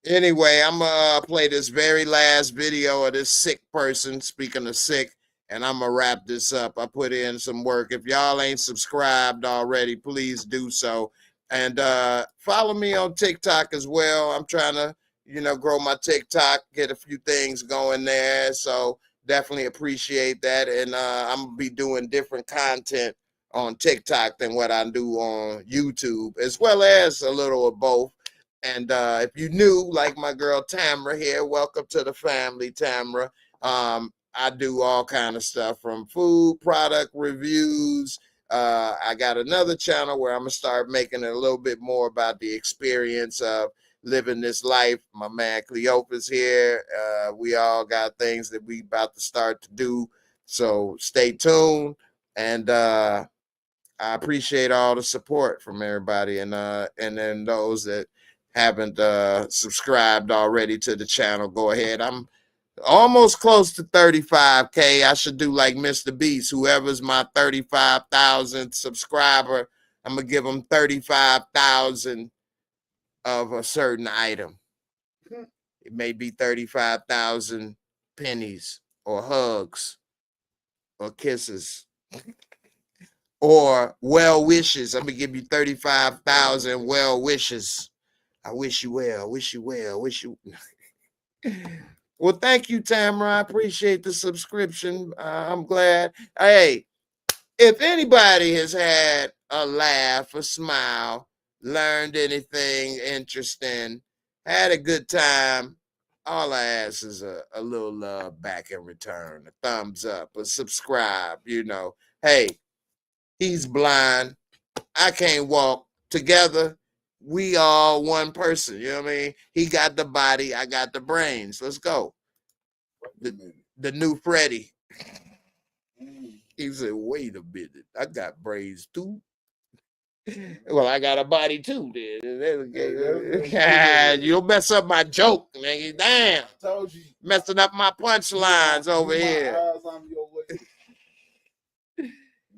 Anyway, I'm gonna play this very last video of this sick person. Speaking of sick, and I'm gonna wrap this up. I put in some work. If y'all ain't subscribed already, please do so. And follow me on TikTok as well. I'm trying to, grow my TikTok, get a few things going there. So definitely appreciate that. And I'm gonna be doing different content on TikTok than what I do on YouTube, as well as a little of both. And if you new, like my girl Tamra here, welcome to the family, Tamra. I do all kind of stuff from food, product reviews. I got another channel where I'm going to start making it a little bit more about the experience of living this life. My man Cleopa's here. We all got things that we about to start to do. So stay tuned. And I appreciate all the support from everybody. And then those that haven't subscribed already to the channel, go ahead. I'm almost close to 35K. I should do like Mr. Beast. Whoever's my 35,000 subscriber, I'm gonna give them 35,000 of a certain item. It may be 35,000 pennies or hugs or kisses or well wishes. I'm gonna give you 35,000 well wishes. I wish you well, wish you well, wish you. Well, thank you, Tamara. I appreciate the subscription. I'm glad. Hey, if anybody has had a laugh, a smile, learned anything interesting, had a good time, all I ask is a little love back in return, a thumbs up, a subscribe, Hey, he's blind. I can't walk. Together, we all one person. You know what I mean? He got the body, I got the brains. Let's go. The new Freddie. He said, wait a minute. I got brains too. Well, I got a body too. Then. You'll mess up my joke, nigga. Damn. I told you. Messing up my punchlines over here. Eyes on your way. You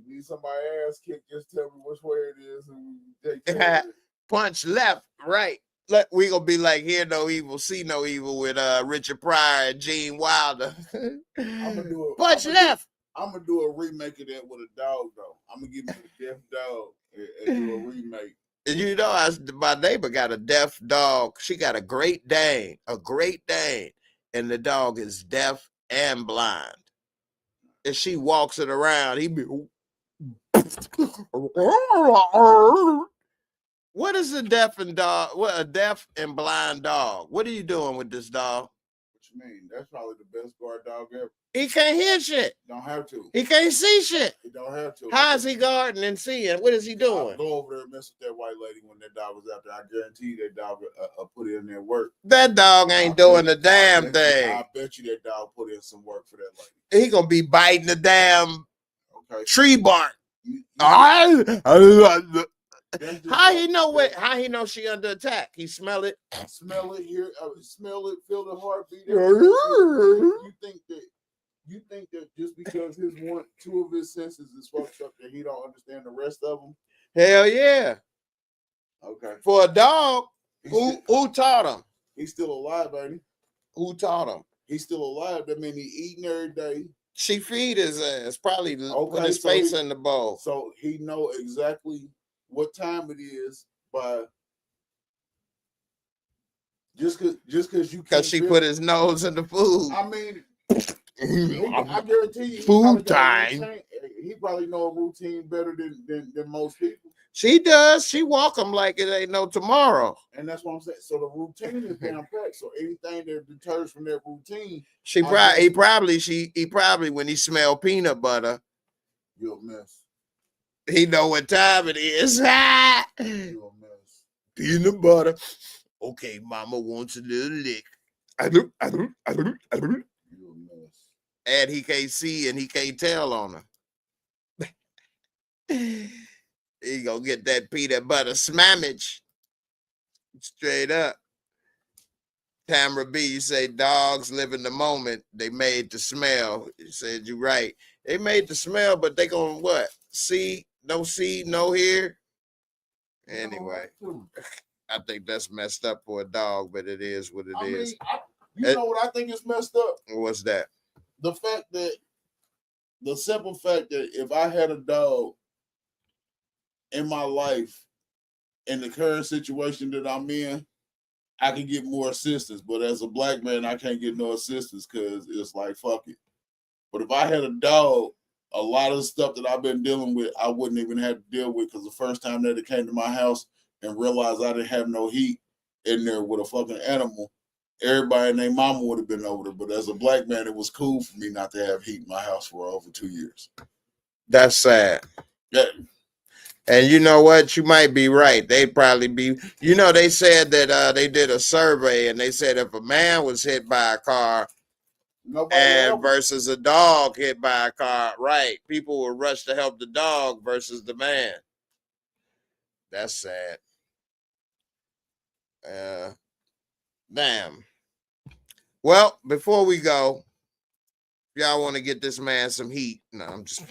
need somebody ass kick, just tell me which way it is and take care of it. Punch left, right. We gonna be like Hear No Evil, See No Evil with Richard Pryor and Gene Wilder. Punch left. I'm gonna do a remake of that with a dog though. I'm gonna give you a deaf dog and do a remake. And my neighbor got a deaf dog. She got a Great Dane, and the dog is deaf and blind. And she walks it around. He be. What is a deaf and blind dog? What are you doing with this dog? What you mean? That's probably the best guard dog ever. He can't hear shit. Don't have to. He can't see shit. He don't have to. How is he guarding and seeing? What is he doing? I'll go over there and mess with that white lady when that dog was out there. I guarantee you that dog put in their work. That dog ain't doing a damn thing. I bet you that dog put in some work for that lady. He gonna be biting the damn tree bark. How he know she under attack? He smell it. Smell it, hear, smell it, feel the heartbeat. You think that just because two of his senses is fucked up that he don't understand the rest of them? Hell yeah. Okay. For a dog, who taught him? He's still alive, baby. Who taught him? He's still alive. That means he's eating every day. She feed his ass. Probably put his face in the bowl. So he know exactly what time it is by just because you because she put his nose in the food. I mean, I guarantee you, food time. He probably know a routine better than most people. She does. She walk him like it ain't no tomorrow. And that's what I'm saying. So the routine is down pat. So anything that deters from that routine, he probably when he smell peanut butter, you're a mess. He know what time it is. You're a mess. Peanut butter. Okay, mama wants a little lick. You're a mess. and he can't see and he can't tell on her. He gonna get that peanut butter smammage. Straight up. Tamara B, you say dogs live in the moment. They made the smell. You said you're right. They made the smell, but they gonna what? See, no hear. Anyway, I think that's messed up for a dog, but it is what it is. You know what I think is messed up? What's that? The simple fact that if I had a dog in my life in the current situation that I'm in, I can get more assistance. But as a black man, I can't get no assistance because it's like, fuck it. But if I had a dog, a lot of the stuff that I've been dealing with, I wouldn't even have to deal with, because the first time that it came to my house and realized I didn't have no heat in there with a fucking animal, everybody and their mama would have been over there. But as a black man, it was cool for me not to have heat in my house for over 2 years. That's sad. Yeah. And you know what? You might be right. They'd probably be, they said that they did a survey and they said if a man was hit by a car versus a dog hit by a car, right, people would rush to help the dog versus the man. That's sad. Damn. Well, before we go, y'all want to get this man some heat. No, I'm just,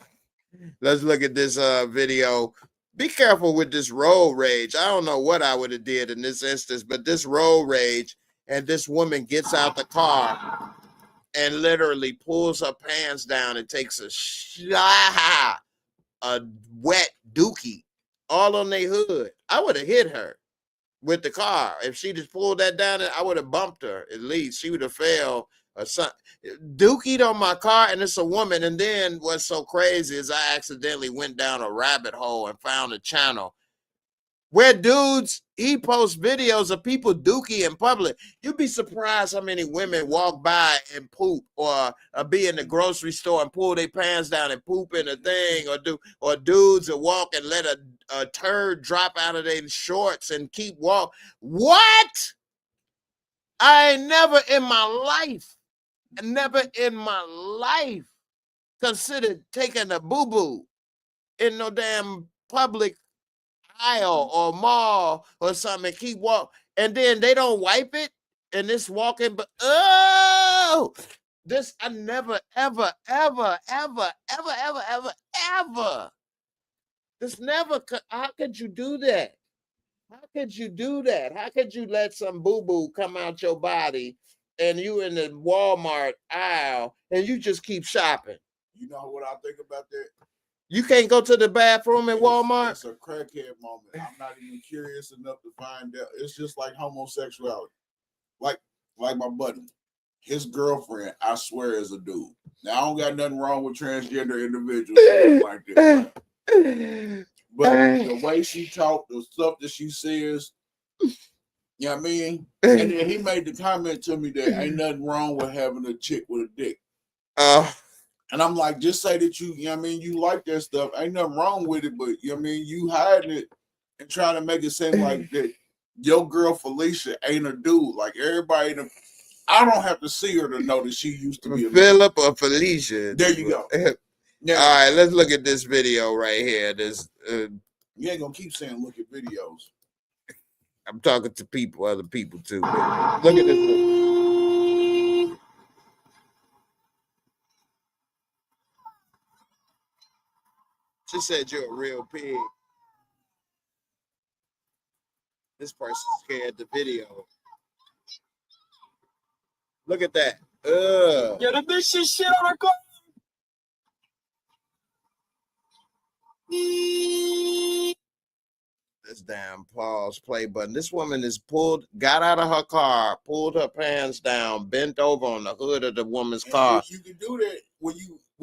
let's look at this video. Be careful with this road rage. I don't know what I would have did in this instance, but this road rage, and this woman gets out the car and literally pulls her pants down and takes a wet dookie all on their hood. I would have hit her with the car. If she just pulled that down, I would have bumped her. At least she would have fell or something. Dookied on my car, and it's a woman. And then what's so crazy is I accidentally went down a rabbit hole and found a channel where dudes, he posts videos of people dookie in public. You'd be surprised how many women walk by and poop, or be in the grocery store and pull their pants down and poop in a thing, or dudes that walk and let a turd drop out of their shorts and keep walking. What? I ain't never in my life considered taking a boo-boo in no damn public aisle or mall or something and keep walking. And then they don't wipe it and it's walking, but this I never, ever. This never, how could you do that? How could you do that? How could you let some boo-boo come out your body and you in the Walmart aisle and you just keep shopping? You know what I think about that? You can't go to the bathroom at Walmart? It's a crackhead moment. I'm not even curious enough to find out. It's just like homosexuality. Like my buddy, his girlfriend, I swear, is a dude. Now, I don't got nothing wrong with transgender individuals like this. Right? But the way she talked, the stuff that she says, you know what I mean? And then he made the comment to me that ain't nothing wrong with having a chick with a dick. And I'm like, just say that you know what I mean, you like that stuff. Ain't nothing wrong with it, but you know what I mean, you hiding it and trying to make it seem like that your girl Felicia ain't a dude. Like everybody, I don't have to see her to know that she used to be a Philip or Felicia. There you go. Yeah. All right, let's look at this video right here. This you ain't gonna keep saying look at videos. I'm talking to people, other people too. Look at this. She said you're a real pig. This person scared the video. Look at that. Yeah, the bitch is shit on her car. This damn pause play button. This woman is got out of her car, pulled her pants down, bent over on the hood of the woman's car. You can do that when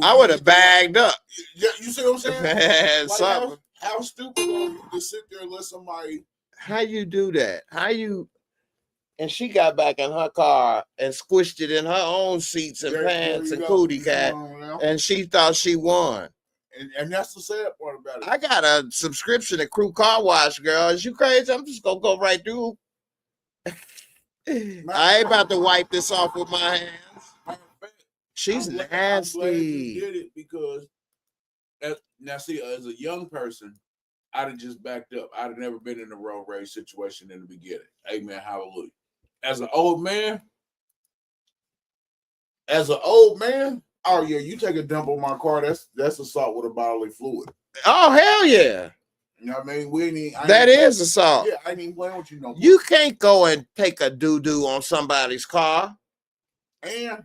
I would have bagged up. Yeah, you see what I'm saying? Man, like how stupid are you to sit there and let somebody? How you do that? And she got back in her car and squished it in her own seats and pants and cootie cat, and she thought she won. And that's the sad part about it. I got a subscription to Crew Car Wash, girl. Is you crazy? I'm just gonna go right through. I ain't about to wipe this off with my hands. She's I'm glad you nasty. did it because now see, as a young person, I'd have just backed up. I'd have never been in a road rage situation in the beginning. Amen. Hallelujah. As an old man, oh yeah, you take a dump on my car, that's assault with a bodily fluid. Oh, hell yeah. You know what I mean? That is assault. Yeah, I ain't even playing with you no more. You can't go and take a doo-doo on somebody's car. And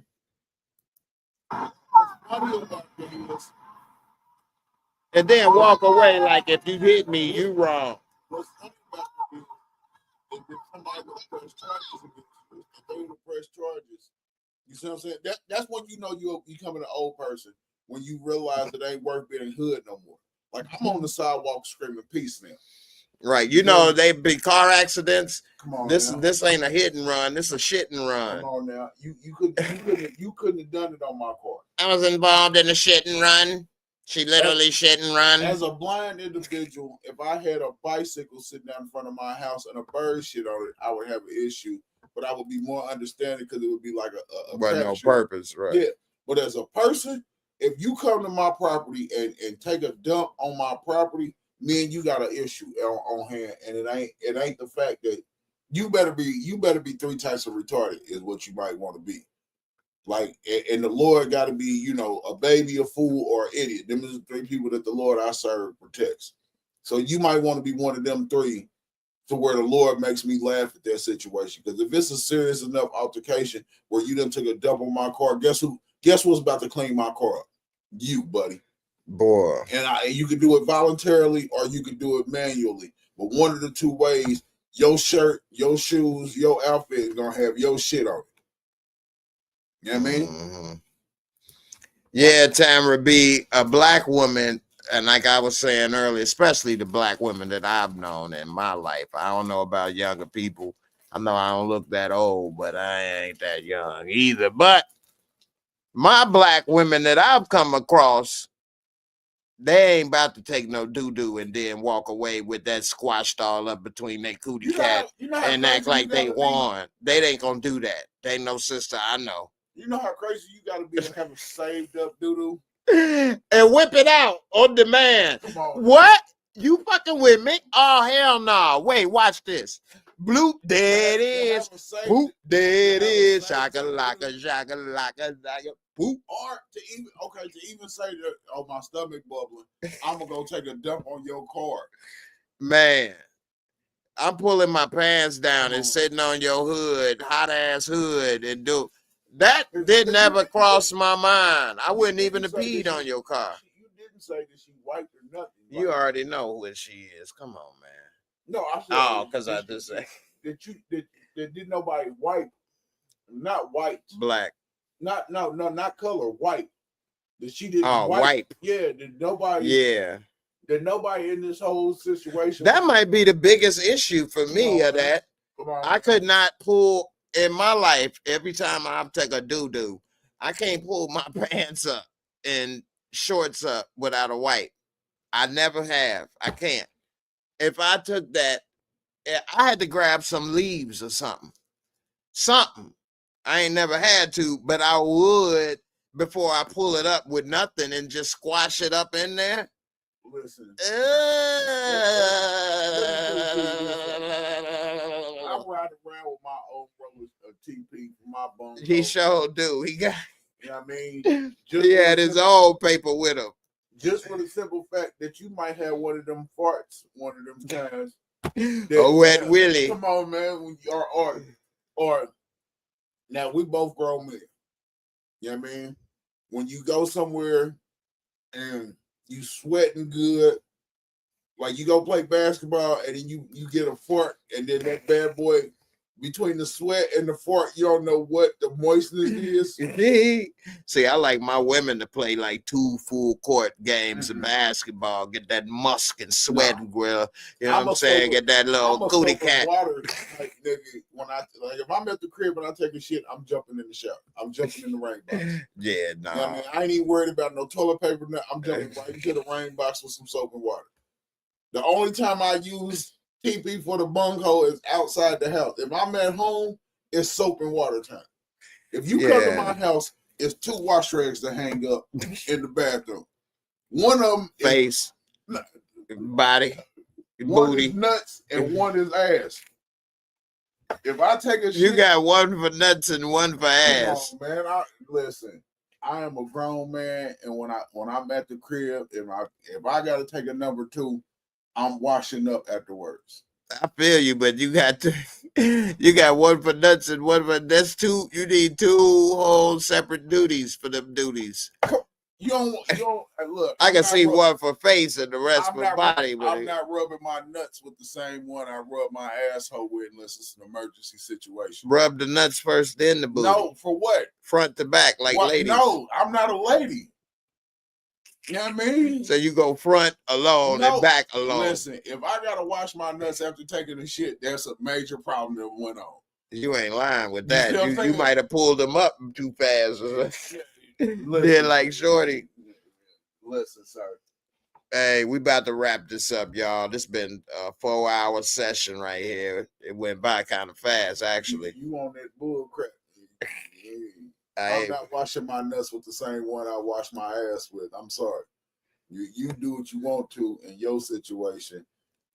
And then walk away like if you hit me, you wrong. what's funny about it is if somebody would press charges against you, if they would press charges, you see what I'm saying? That's when you know you're becoming an old person, when you realize it ain't worth being hood no more. Like, I'm on the sidewalk screaming peace now. Right. You know, they be car accidents. Come on, this ain't a hit and run. This is a shit and run. Come on now. You couldn't have done it on my car. I was involved in a shit and run. She literally shit and run. As a blind individual, if I had a bicycle sitting down in front of my house and a bird shit on it, I would have an issue. But I would be more understanding because it would be like a but no purpose, right? Yeah. But as a person, if you come to my property and take a dump on my property, me and you got an issue on hand, and it ain't the fact that you better be 3 types of retarded is what you might want to be. Like, and the Lord got to be, you know, a baby, a fool, or an idiot. Them is the 3 people that the Lord I serve protects. So you might want to be one of them 3 to where the Lord makes me laugh at that situation. Because if it's a serious enough altercation where you done took a dump on my car, guess what's about to clean my car up? You, buddy. Boy. And you can do it voluntarily or you can do it manually. But one of the 2 ways, your shirt, your shoes, your outfit is going to have your shit on it. You know what I mean? Mm-hmm. Yeah, Tamara B, a black woman, and like I was saying earlier, especially the black women that I've known in my life. I don't know about younger people. I know I don't look that old, but I ain't that young either. But my black women that I've come across, they ain't about to take no doo-doo and then walk away with that squashed all up between their cootie cat and act like they won. They ain't gonna do that. They ain't no sister I know. You know how crazy you got to be to have a saved up doo-doo? And whip it out on demand. Come on. What? You fucking with me? Oh, hell no. Nah. Wait, watch this. Bloop, there it is. Boop, there it is. Shaka-laka, shaka-laka, shaka. Boop. Or to even say that, oh, my stomach bubbling, I'm going to go take a dump on your car. Man, I'm pulling my pants down and sitting on your hood, hot-ass hood, and do... That did never cross my mind. I wouldn't even have peed on your car. You didn't say that she wiped or nothing. Right? You already know who she is. Come on, man. No, I said. Oh, because I just say. Did nobody wipe? Not white. Black. Not color. White. That she didn't. Oh, wipe. Yeah. Did nobody? Yeah. Did nobody in this whole situation? That might be the biggest issue for me of that. I could not pull. In my life, every time I take a doo-doo, I can't pull my pants up and shorts up without a wipe. I never have. I can't. If I took that, I had to grab some leaves or something. Something. I ain't never had to, but I would before I pull it up with nothing and just squash it up in there. Listen. I ride around with my old brother's TP from my bone. He sure do. He got. You know what I mean? He had his old paper with him. Just for the simple fact that you might have one of them farts, one of them times. A wet willy. Come on, man. Or now we both grown men. You know what I mean? When you go somewhere and you sweating good, like you go play basketball and then you get a fart and then that bad boy between the sweat and the fart, you don't know what the moistness is. See, I like my women to play like 2 full court games of basketball, get that musk and sweat and grill. You know what I'm saying? Get that little cootie cat. Water, like, nigga, if I'm at the crib and I take a shit, I'm jumping in the shower. I'm jumping in the rain box. Yeah, no. You know what I mean? I ain't even worried about no toilet paper. I'm jumping right into the rain box with some soap and water. The only time I use TP for the bunghole is outside the house. If I'm at home, it's soap and water time. If you come to my house, it's 2 wash rags that hang up in the bathroom. One of them face, body, one booty. is nuts and one is ass. If I take a shit, You got one for nuts and one for ass. come on, man. Listen. I am a grown man, and when I'm at the crib, if I got to take a number 2, I'm washing up afterwards. I feel you, but you got one for nuts and one for that's 2. You need 2 whole separate duties for them duties. You don't look. I can see one for face and the rest for body. I'm not rubbing my nuts with the same one I rub my asshole with unless it's an emergency situation. Rub the nuts first, then the booty. No, for what? Front to back, like ladies. No, I'm not a lady. You know what I mean? So you go front alone and back alone. Listen, if I gotta wash my nuts after taking a shit, that's a major problem that went on. You ain't lying with that. You might have pulled them up too fast. Then like Shorty. Listen, sir. Hey, we about to wrap this up, y'all. This been a 4-hour session right here. It went by kind of fast, actually. You on that bull crap. I'm not washing my nuts with the same one I wash my ass with. I'm sorry. You do what you want to in your situation.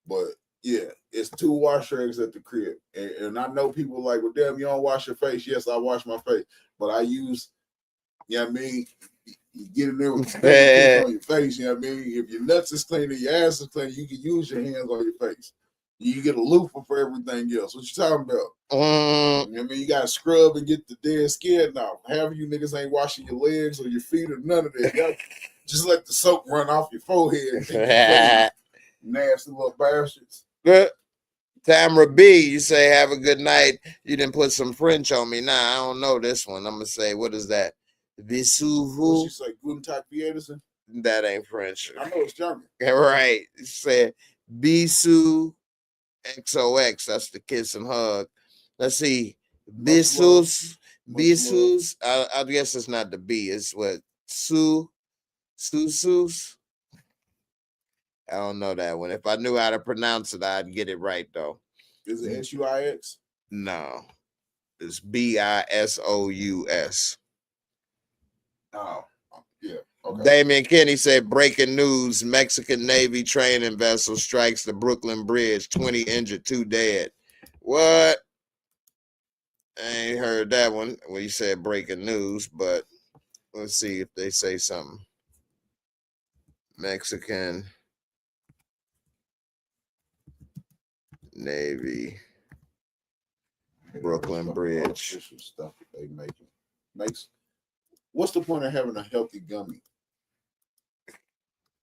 But yeah, it's 2 wash rags at the crib. And I know people like, well, damn, you don't wash your face. Yes, I wash my face. But I use, you know what I mean? You get in there with on your face, you know what I mean? If your nuts is clean and your ass is clean, you can use your hands on your face. You get a loofah for everything else. What you talking about? You know what I mean? You got to scrub and get the dead skin off. Half of you niggas ain't washing your legs or your feet or none of that. Just let the soap run off your forehead. Nasty little bastards. Good. Tamara B, you say, have a good night. You didn't put some French on me. Nah, I don't know this one. I'm going to say, what is that? Bisous. She say, Guten Tag, Peterson? That ain't French. I know it's German. Right. She said, Bisous XOX. That's the kiss and hug. Let's see. Bisous. Bisous. I guess it's not the B. It's what? Susus. I don't know that one. If I knew how to pronounce it, I'd get it right, though. Is it SUIX? No. It's BISOUS. Oh, yeah. Okay. Damian Kenny said, breaking news, Mexican Navy training vessel strikes the Brooklyn Bridge, 20 injured, 2 dead. What? I ain't heard that one when you said breaking news, but let's see if they say something. Mexican Navy Brooklyn Bridge. Stuff that they makes. What's the point of having a healthy gummy?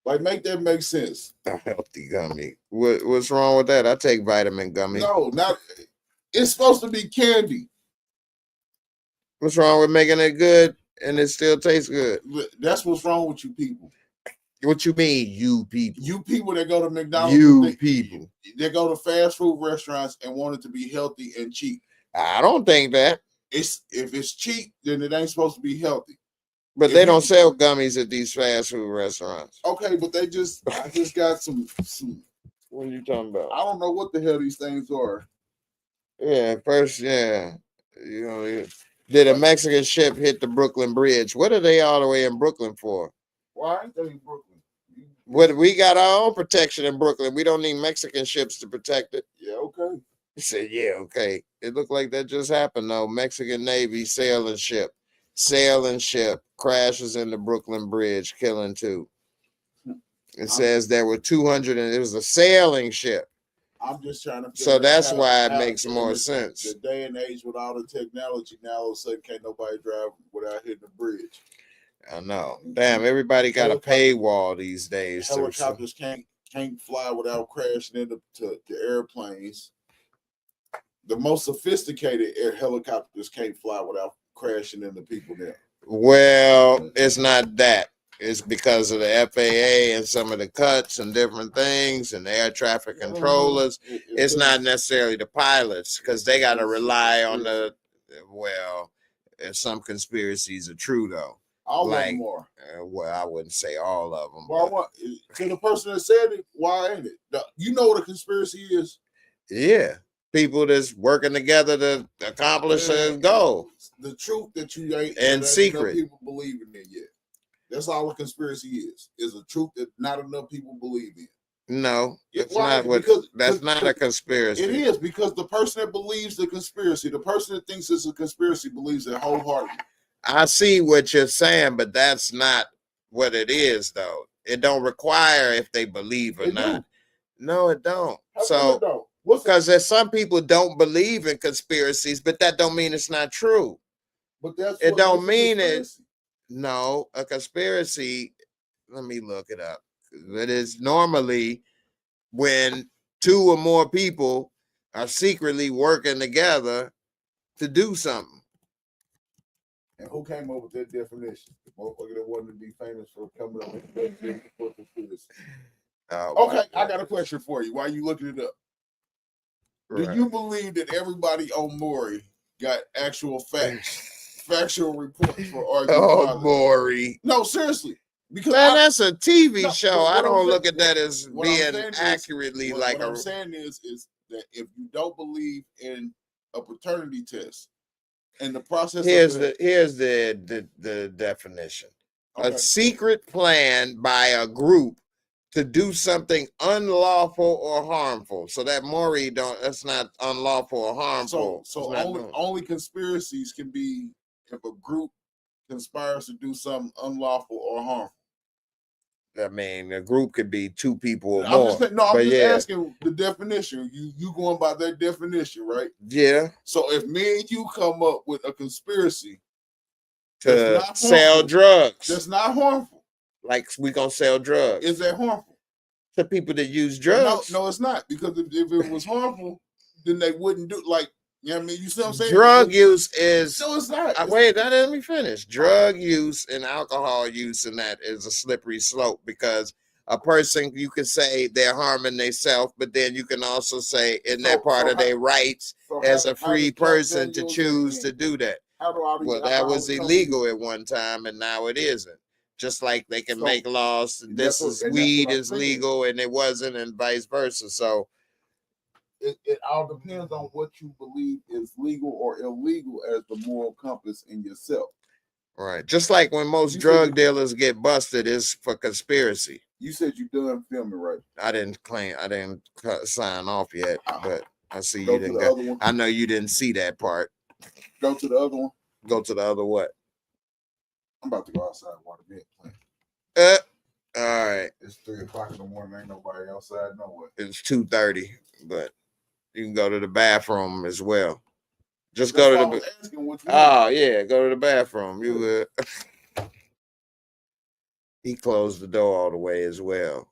Like, make that make sense. A healthy gummy. What's wrong with that? I take vitamin gummy. No, not. It's supposed to be candy. What's wrong with making it good and it still tastes good? That's what's wrong with you people. What you mean, you people? You people that go to McDonald's. You people. They go to fast food restaurants and want it to be healthy and cheap. I don't think that. If it's cheap, then it ain't supposed to be healthy. But they don't sell gummies at these fast food restaurants. Okay, but I just got some. What are you talking about? I don't know what the hell these things are. Yeah, first, yeah. You know, did a Mexican ship hit the Brooklyn Bridge? What are they all the way in Brooklyn for? Why ain't they in Brooklyn? What, we got our own protection in Brooklyn. We don't need Mexican ships to protect it. Yeah, okay. He said, yeah, okay. It looked like that just happened, though. Mexican Navy sailing ship crashes in the Brooklyn Bridge, killing 2. It says there were 200, and it was a sailing ship. I'm just trying to. So that's why it makes more sense. The day and age with all the technology now, all of a sudden can't nobody drive without hitting the bridge. I know. Damn, everybody got a paywall these days. Helicopters can't fly without crashing into airplanes. The most sophisticated helicopters can't fly without crashing into people there. Well, it's not that. It's because of the FAA and some of the cuts and different things and the air traffic controllers. It's not necessarily the pilots because they got to rely on the, well, some conspiracies are true, though. All of them are. Well, I wouldn't say all of them. Well, to the person that said it, why ain't it? You know what a conspiracy is? Yeah. People that's working together to accomplish a goal. the truth that you ain't in that secret. enough people believe in it yet. That's all a conspiracy is a truth that not enough people believe in. No, it's Why? not what. Because That's not a conspiracy. it is, because the person that believes the conspiracy, the person that thinks it's a conspiracy, believes it wholeheartedly. I see what you're saying, but that's not what it is, though. It don't require if they believe or It not. do. No, it don't. How come So it don't? What's because there's some people don't believe in conspiracies, but that don't mean it's not true. But that's It what don't makes a mean it. conspiracy. No, a conspiracy. Let me look it up. It is normally when two or more people are secretly working together to do something. And who came up with that definition? The motherfucker that wanted to be famous for coming up with that definition for conspiracy. Okay, I got a question for you. Why are you looking it up? Right. Do you believe that everybody on Maury got actual facts, factual reports for arguing? Oh, Maury. No, seriously. Because man, that's a TV no, show. I don't look at that as what being accurately like what I'm saying is that if you don't believe in a paternity test and the process, here's the definition. Okay. A secret plan by a group to do something unlawful or harmful. So that Maury that's not unlawful or harmful. So only conspiracies can be if a group conspires to do something unlawful or harmful. I mean, a group could be two people or I'm more. I'm just asking the definition. You going by that definition, right? Yeah. So if me and you come up with a conspiracy to sell drugs, that's not harmful. Like we gonna sell drugs. Is that harmful? To people that use drugs? No, it's not. Because if it was harmful, then they wouldn't do like. You know what I mean? You see what I'm saying? Drug use is no, it's not. Wait, let me finish. Drug use and alcohol use and that is a slippery slope, because a person, you can say they're harming themselves, but then you can also say in that part of their rights as a free person to choose to do that. Well, that was illegal at one time, and now it isn't. Just like they can make laws. This is weed is legal and it wasn't, and vice versa. So it all depends on what you believe is legal or illegal as the moral compass in yourself. Right. Just like when most drug dealers get busted, it's for conspiracy. You said you done filming, right? I didn't sign off yet, but I see you didn't go. I know you didn't see that part. Go to the other one. Go to the other what? I'm about to go outside and water bed. All right. It's 3 o'clock in the morning. Ain't nobody outside nowhere. It's 2:30, but you can go to the bathroom as well. Just go to the. Oh yeah, go to the bathroom. You would. He closed the door all the way as well.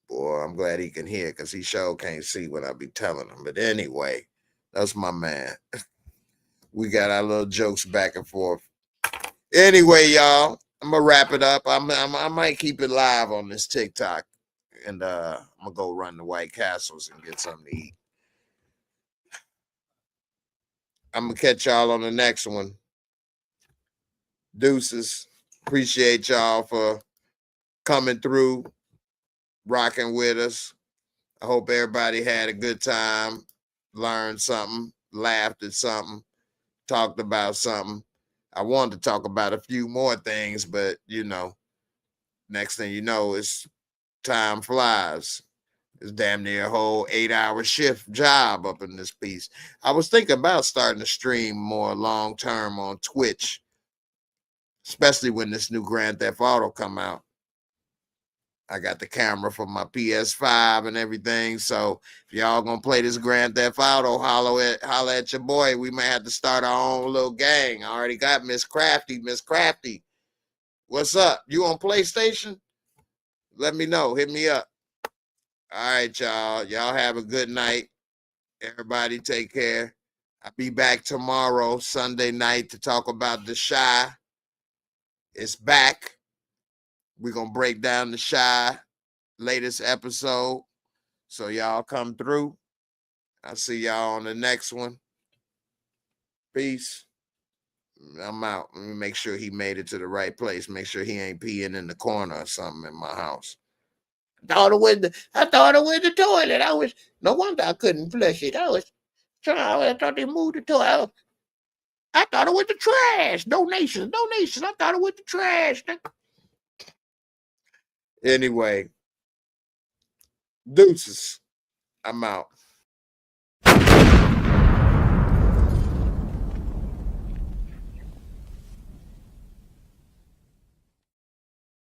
Boy, I'm glad he can hear, because he sure can't see what I be telling him. But anyway, that's my man. We got our little jokes back and forth. Anyway, y'all, I'm gonna wrap it up. I might keep it live on this TikTok, and I'm gonna go run the White Castles and get something to eat. I'm gonna catch y'all on the next one. Deuces. Appreciate y'all for coming through, rocking with us. I hope everybody had a good time, learned something, laughed at something, talked about something. I wanted to talk about a few more things, but next thing you know, it's time flies. It's damn near a whole 8-hour shift job up in this piece. I was thinking about starting to stream more long-term on Twitch, especially when this new Grand Theft Auto come out. I got the camera for my PS5 and everything. So if y'all gonna play this Grand Theft Auto, holler at your boy. We may have to start our own little gang. I already got Miss Crafty. Miss Crafty, what's up? You on PlayStation? Let me know. Hit me up. All right, y'all. Y'all have a good night. Everybody take care. I'll be back tomorrow, Sunday night, to talk about The Chi. It's back. We're going to break down The Chi latest episode. So y'all come through. I'll see y'all on the next one. Peace. I'm out. Let me make sure he made it to the right place. Make sure he ain't peeing in the corner or something in my house. I thought it went to the toilet. No wonder I couldn't flush it. I thought they moved it to I thought it went to trash. Donations. I thought it went to trash. Anyway, deuces. I'm out.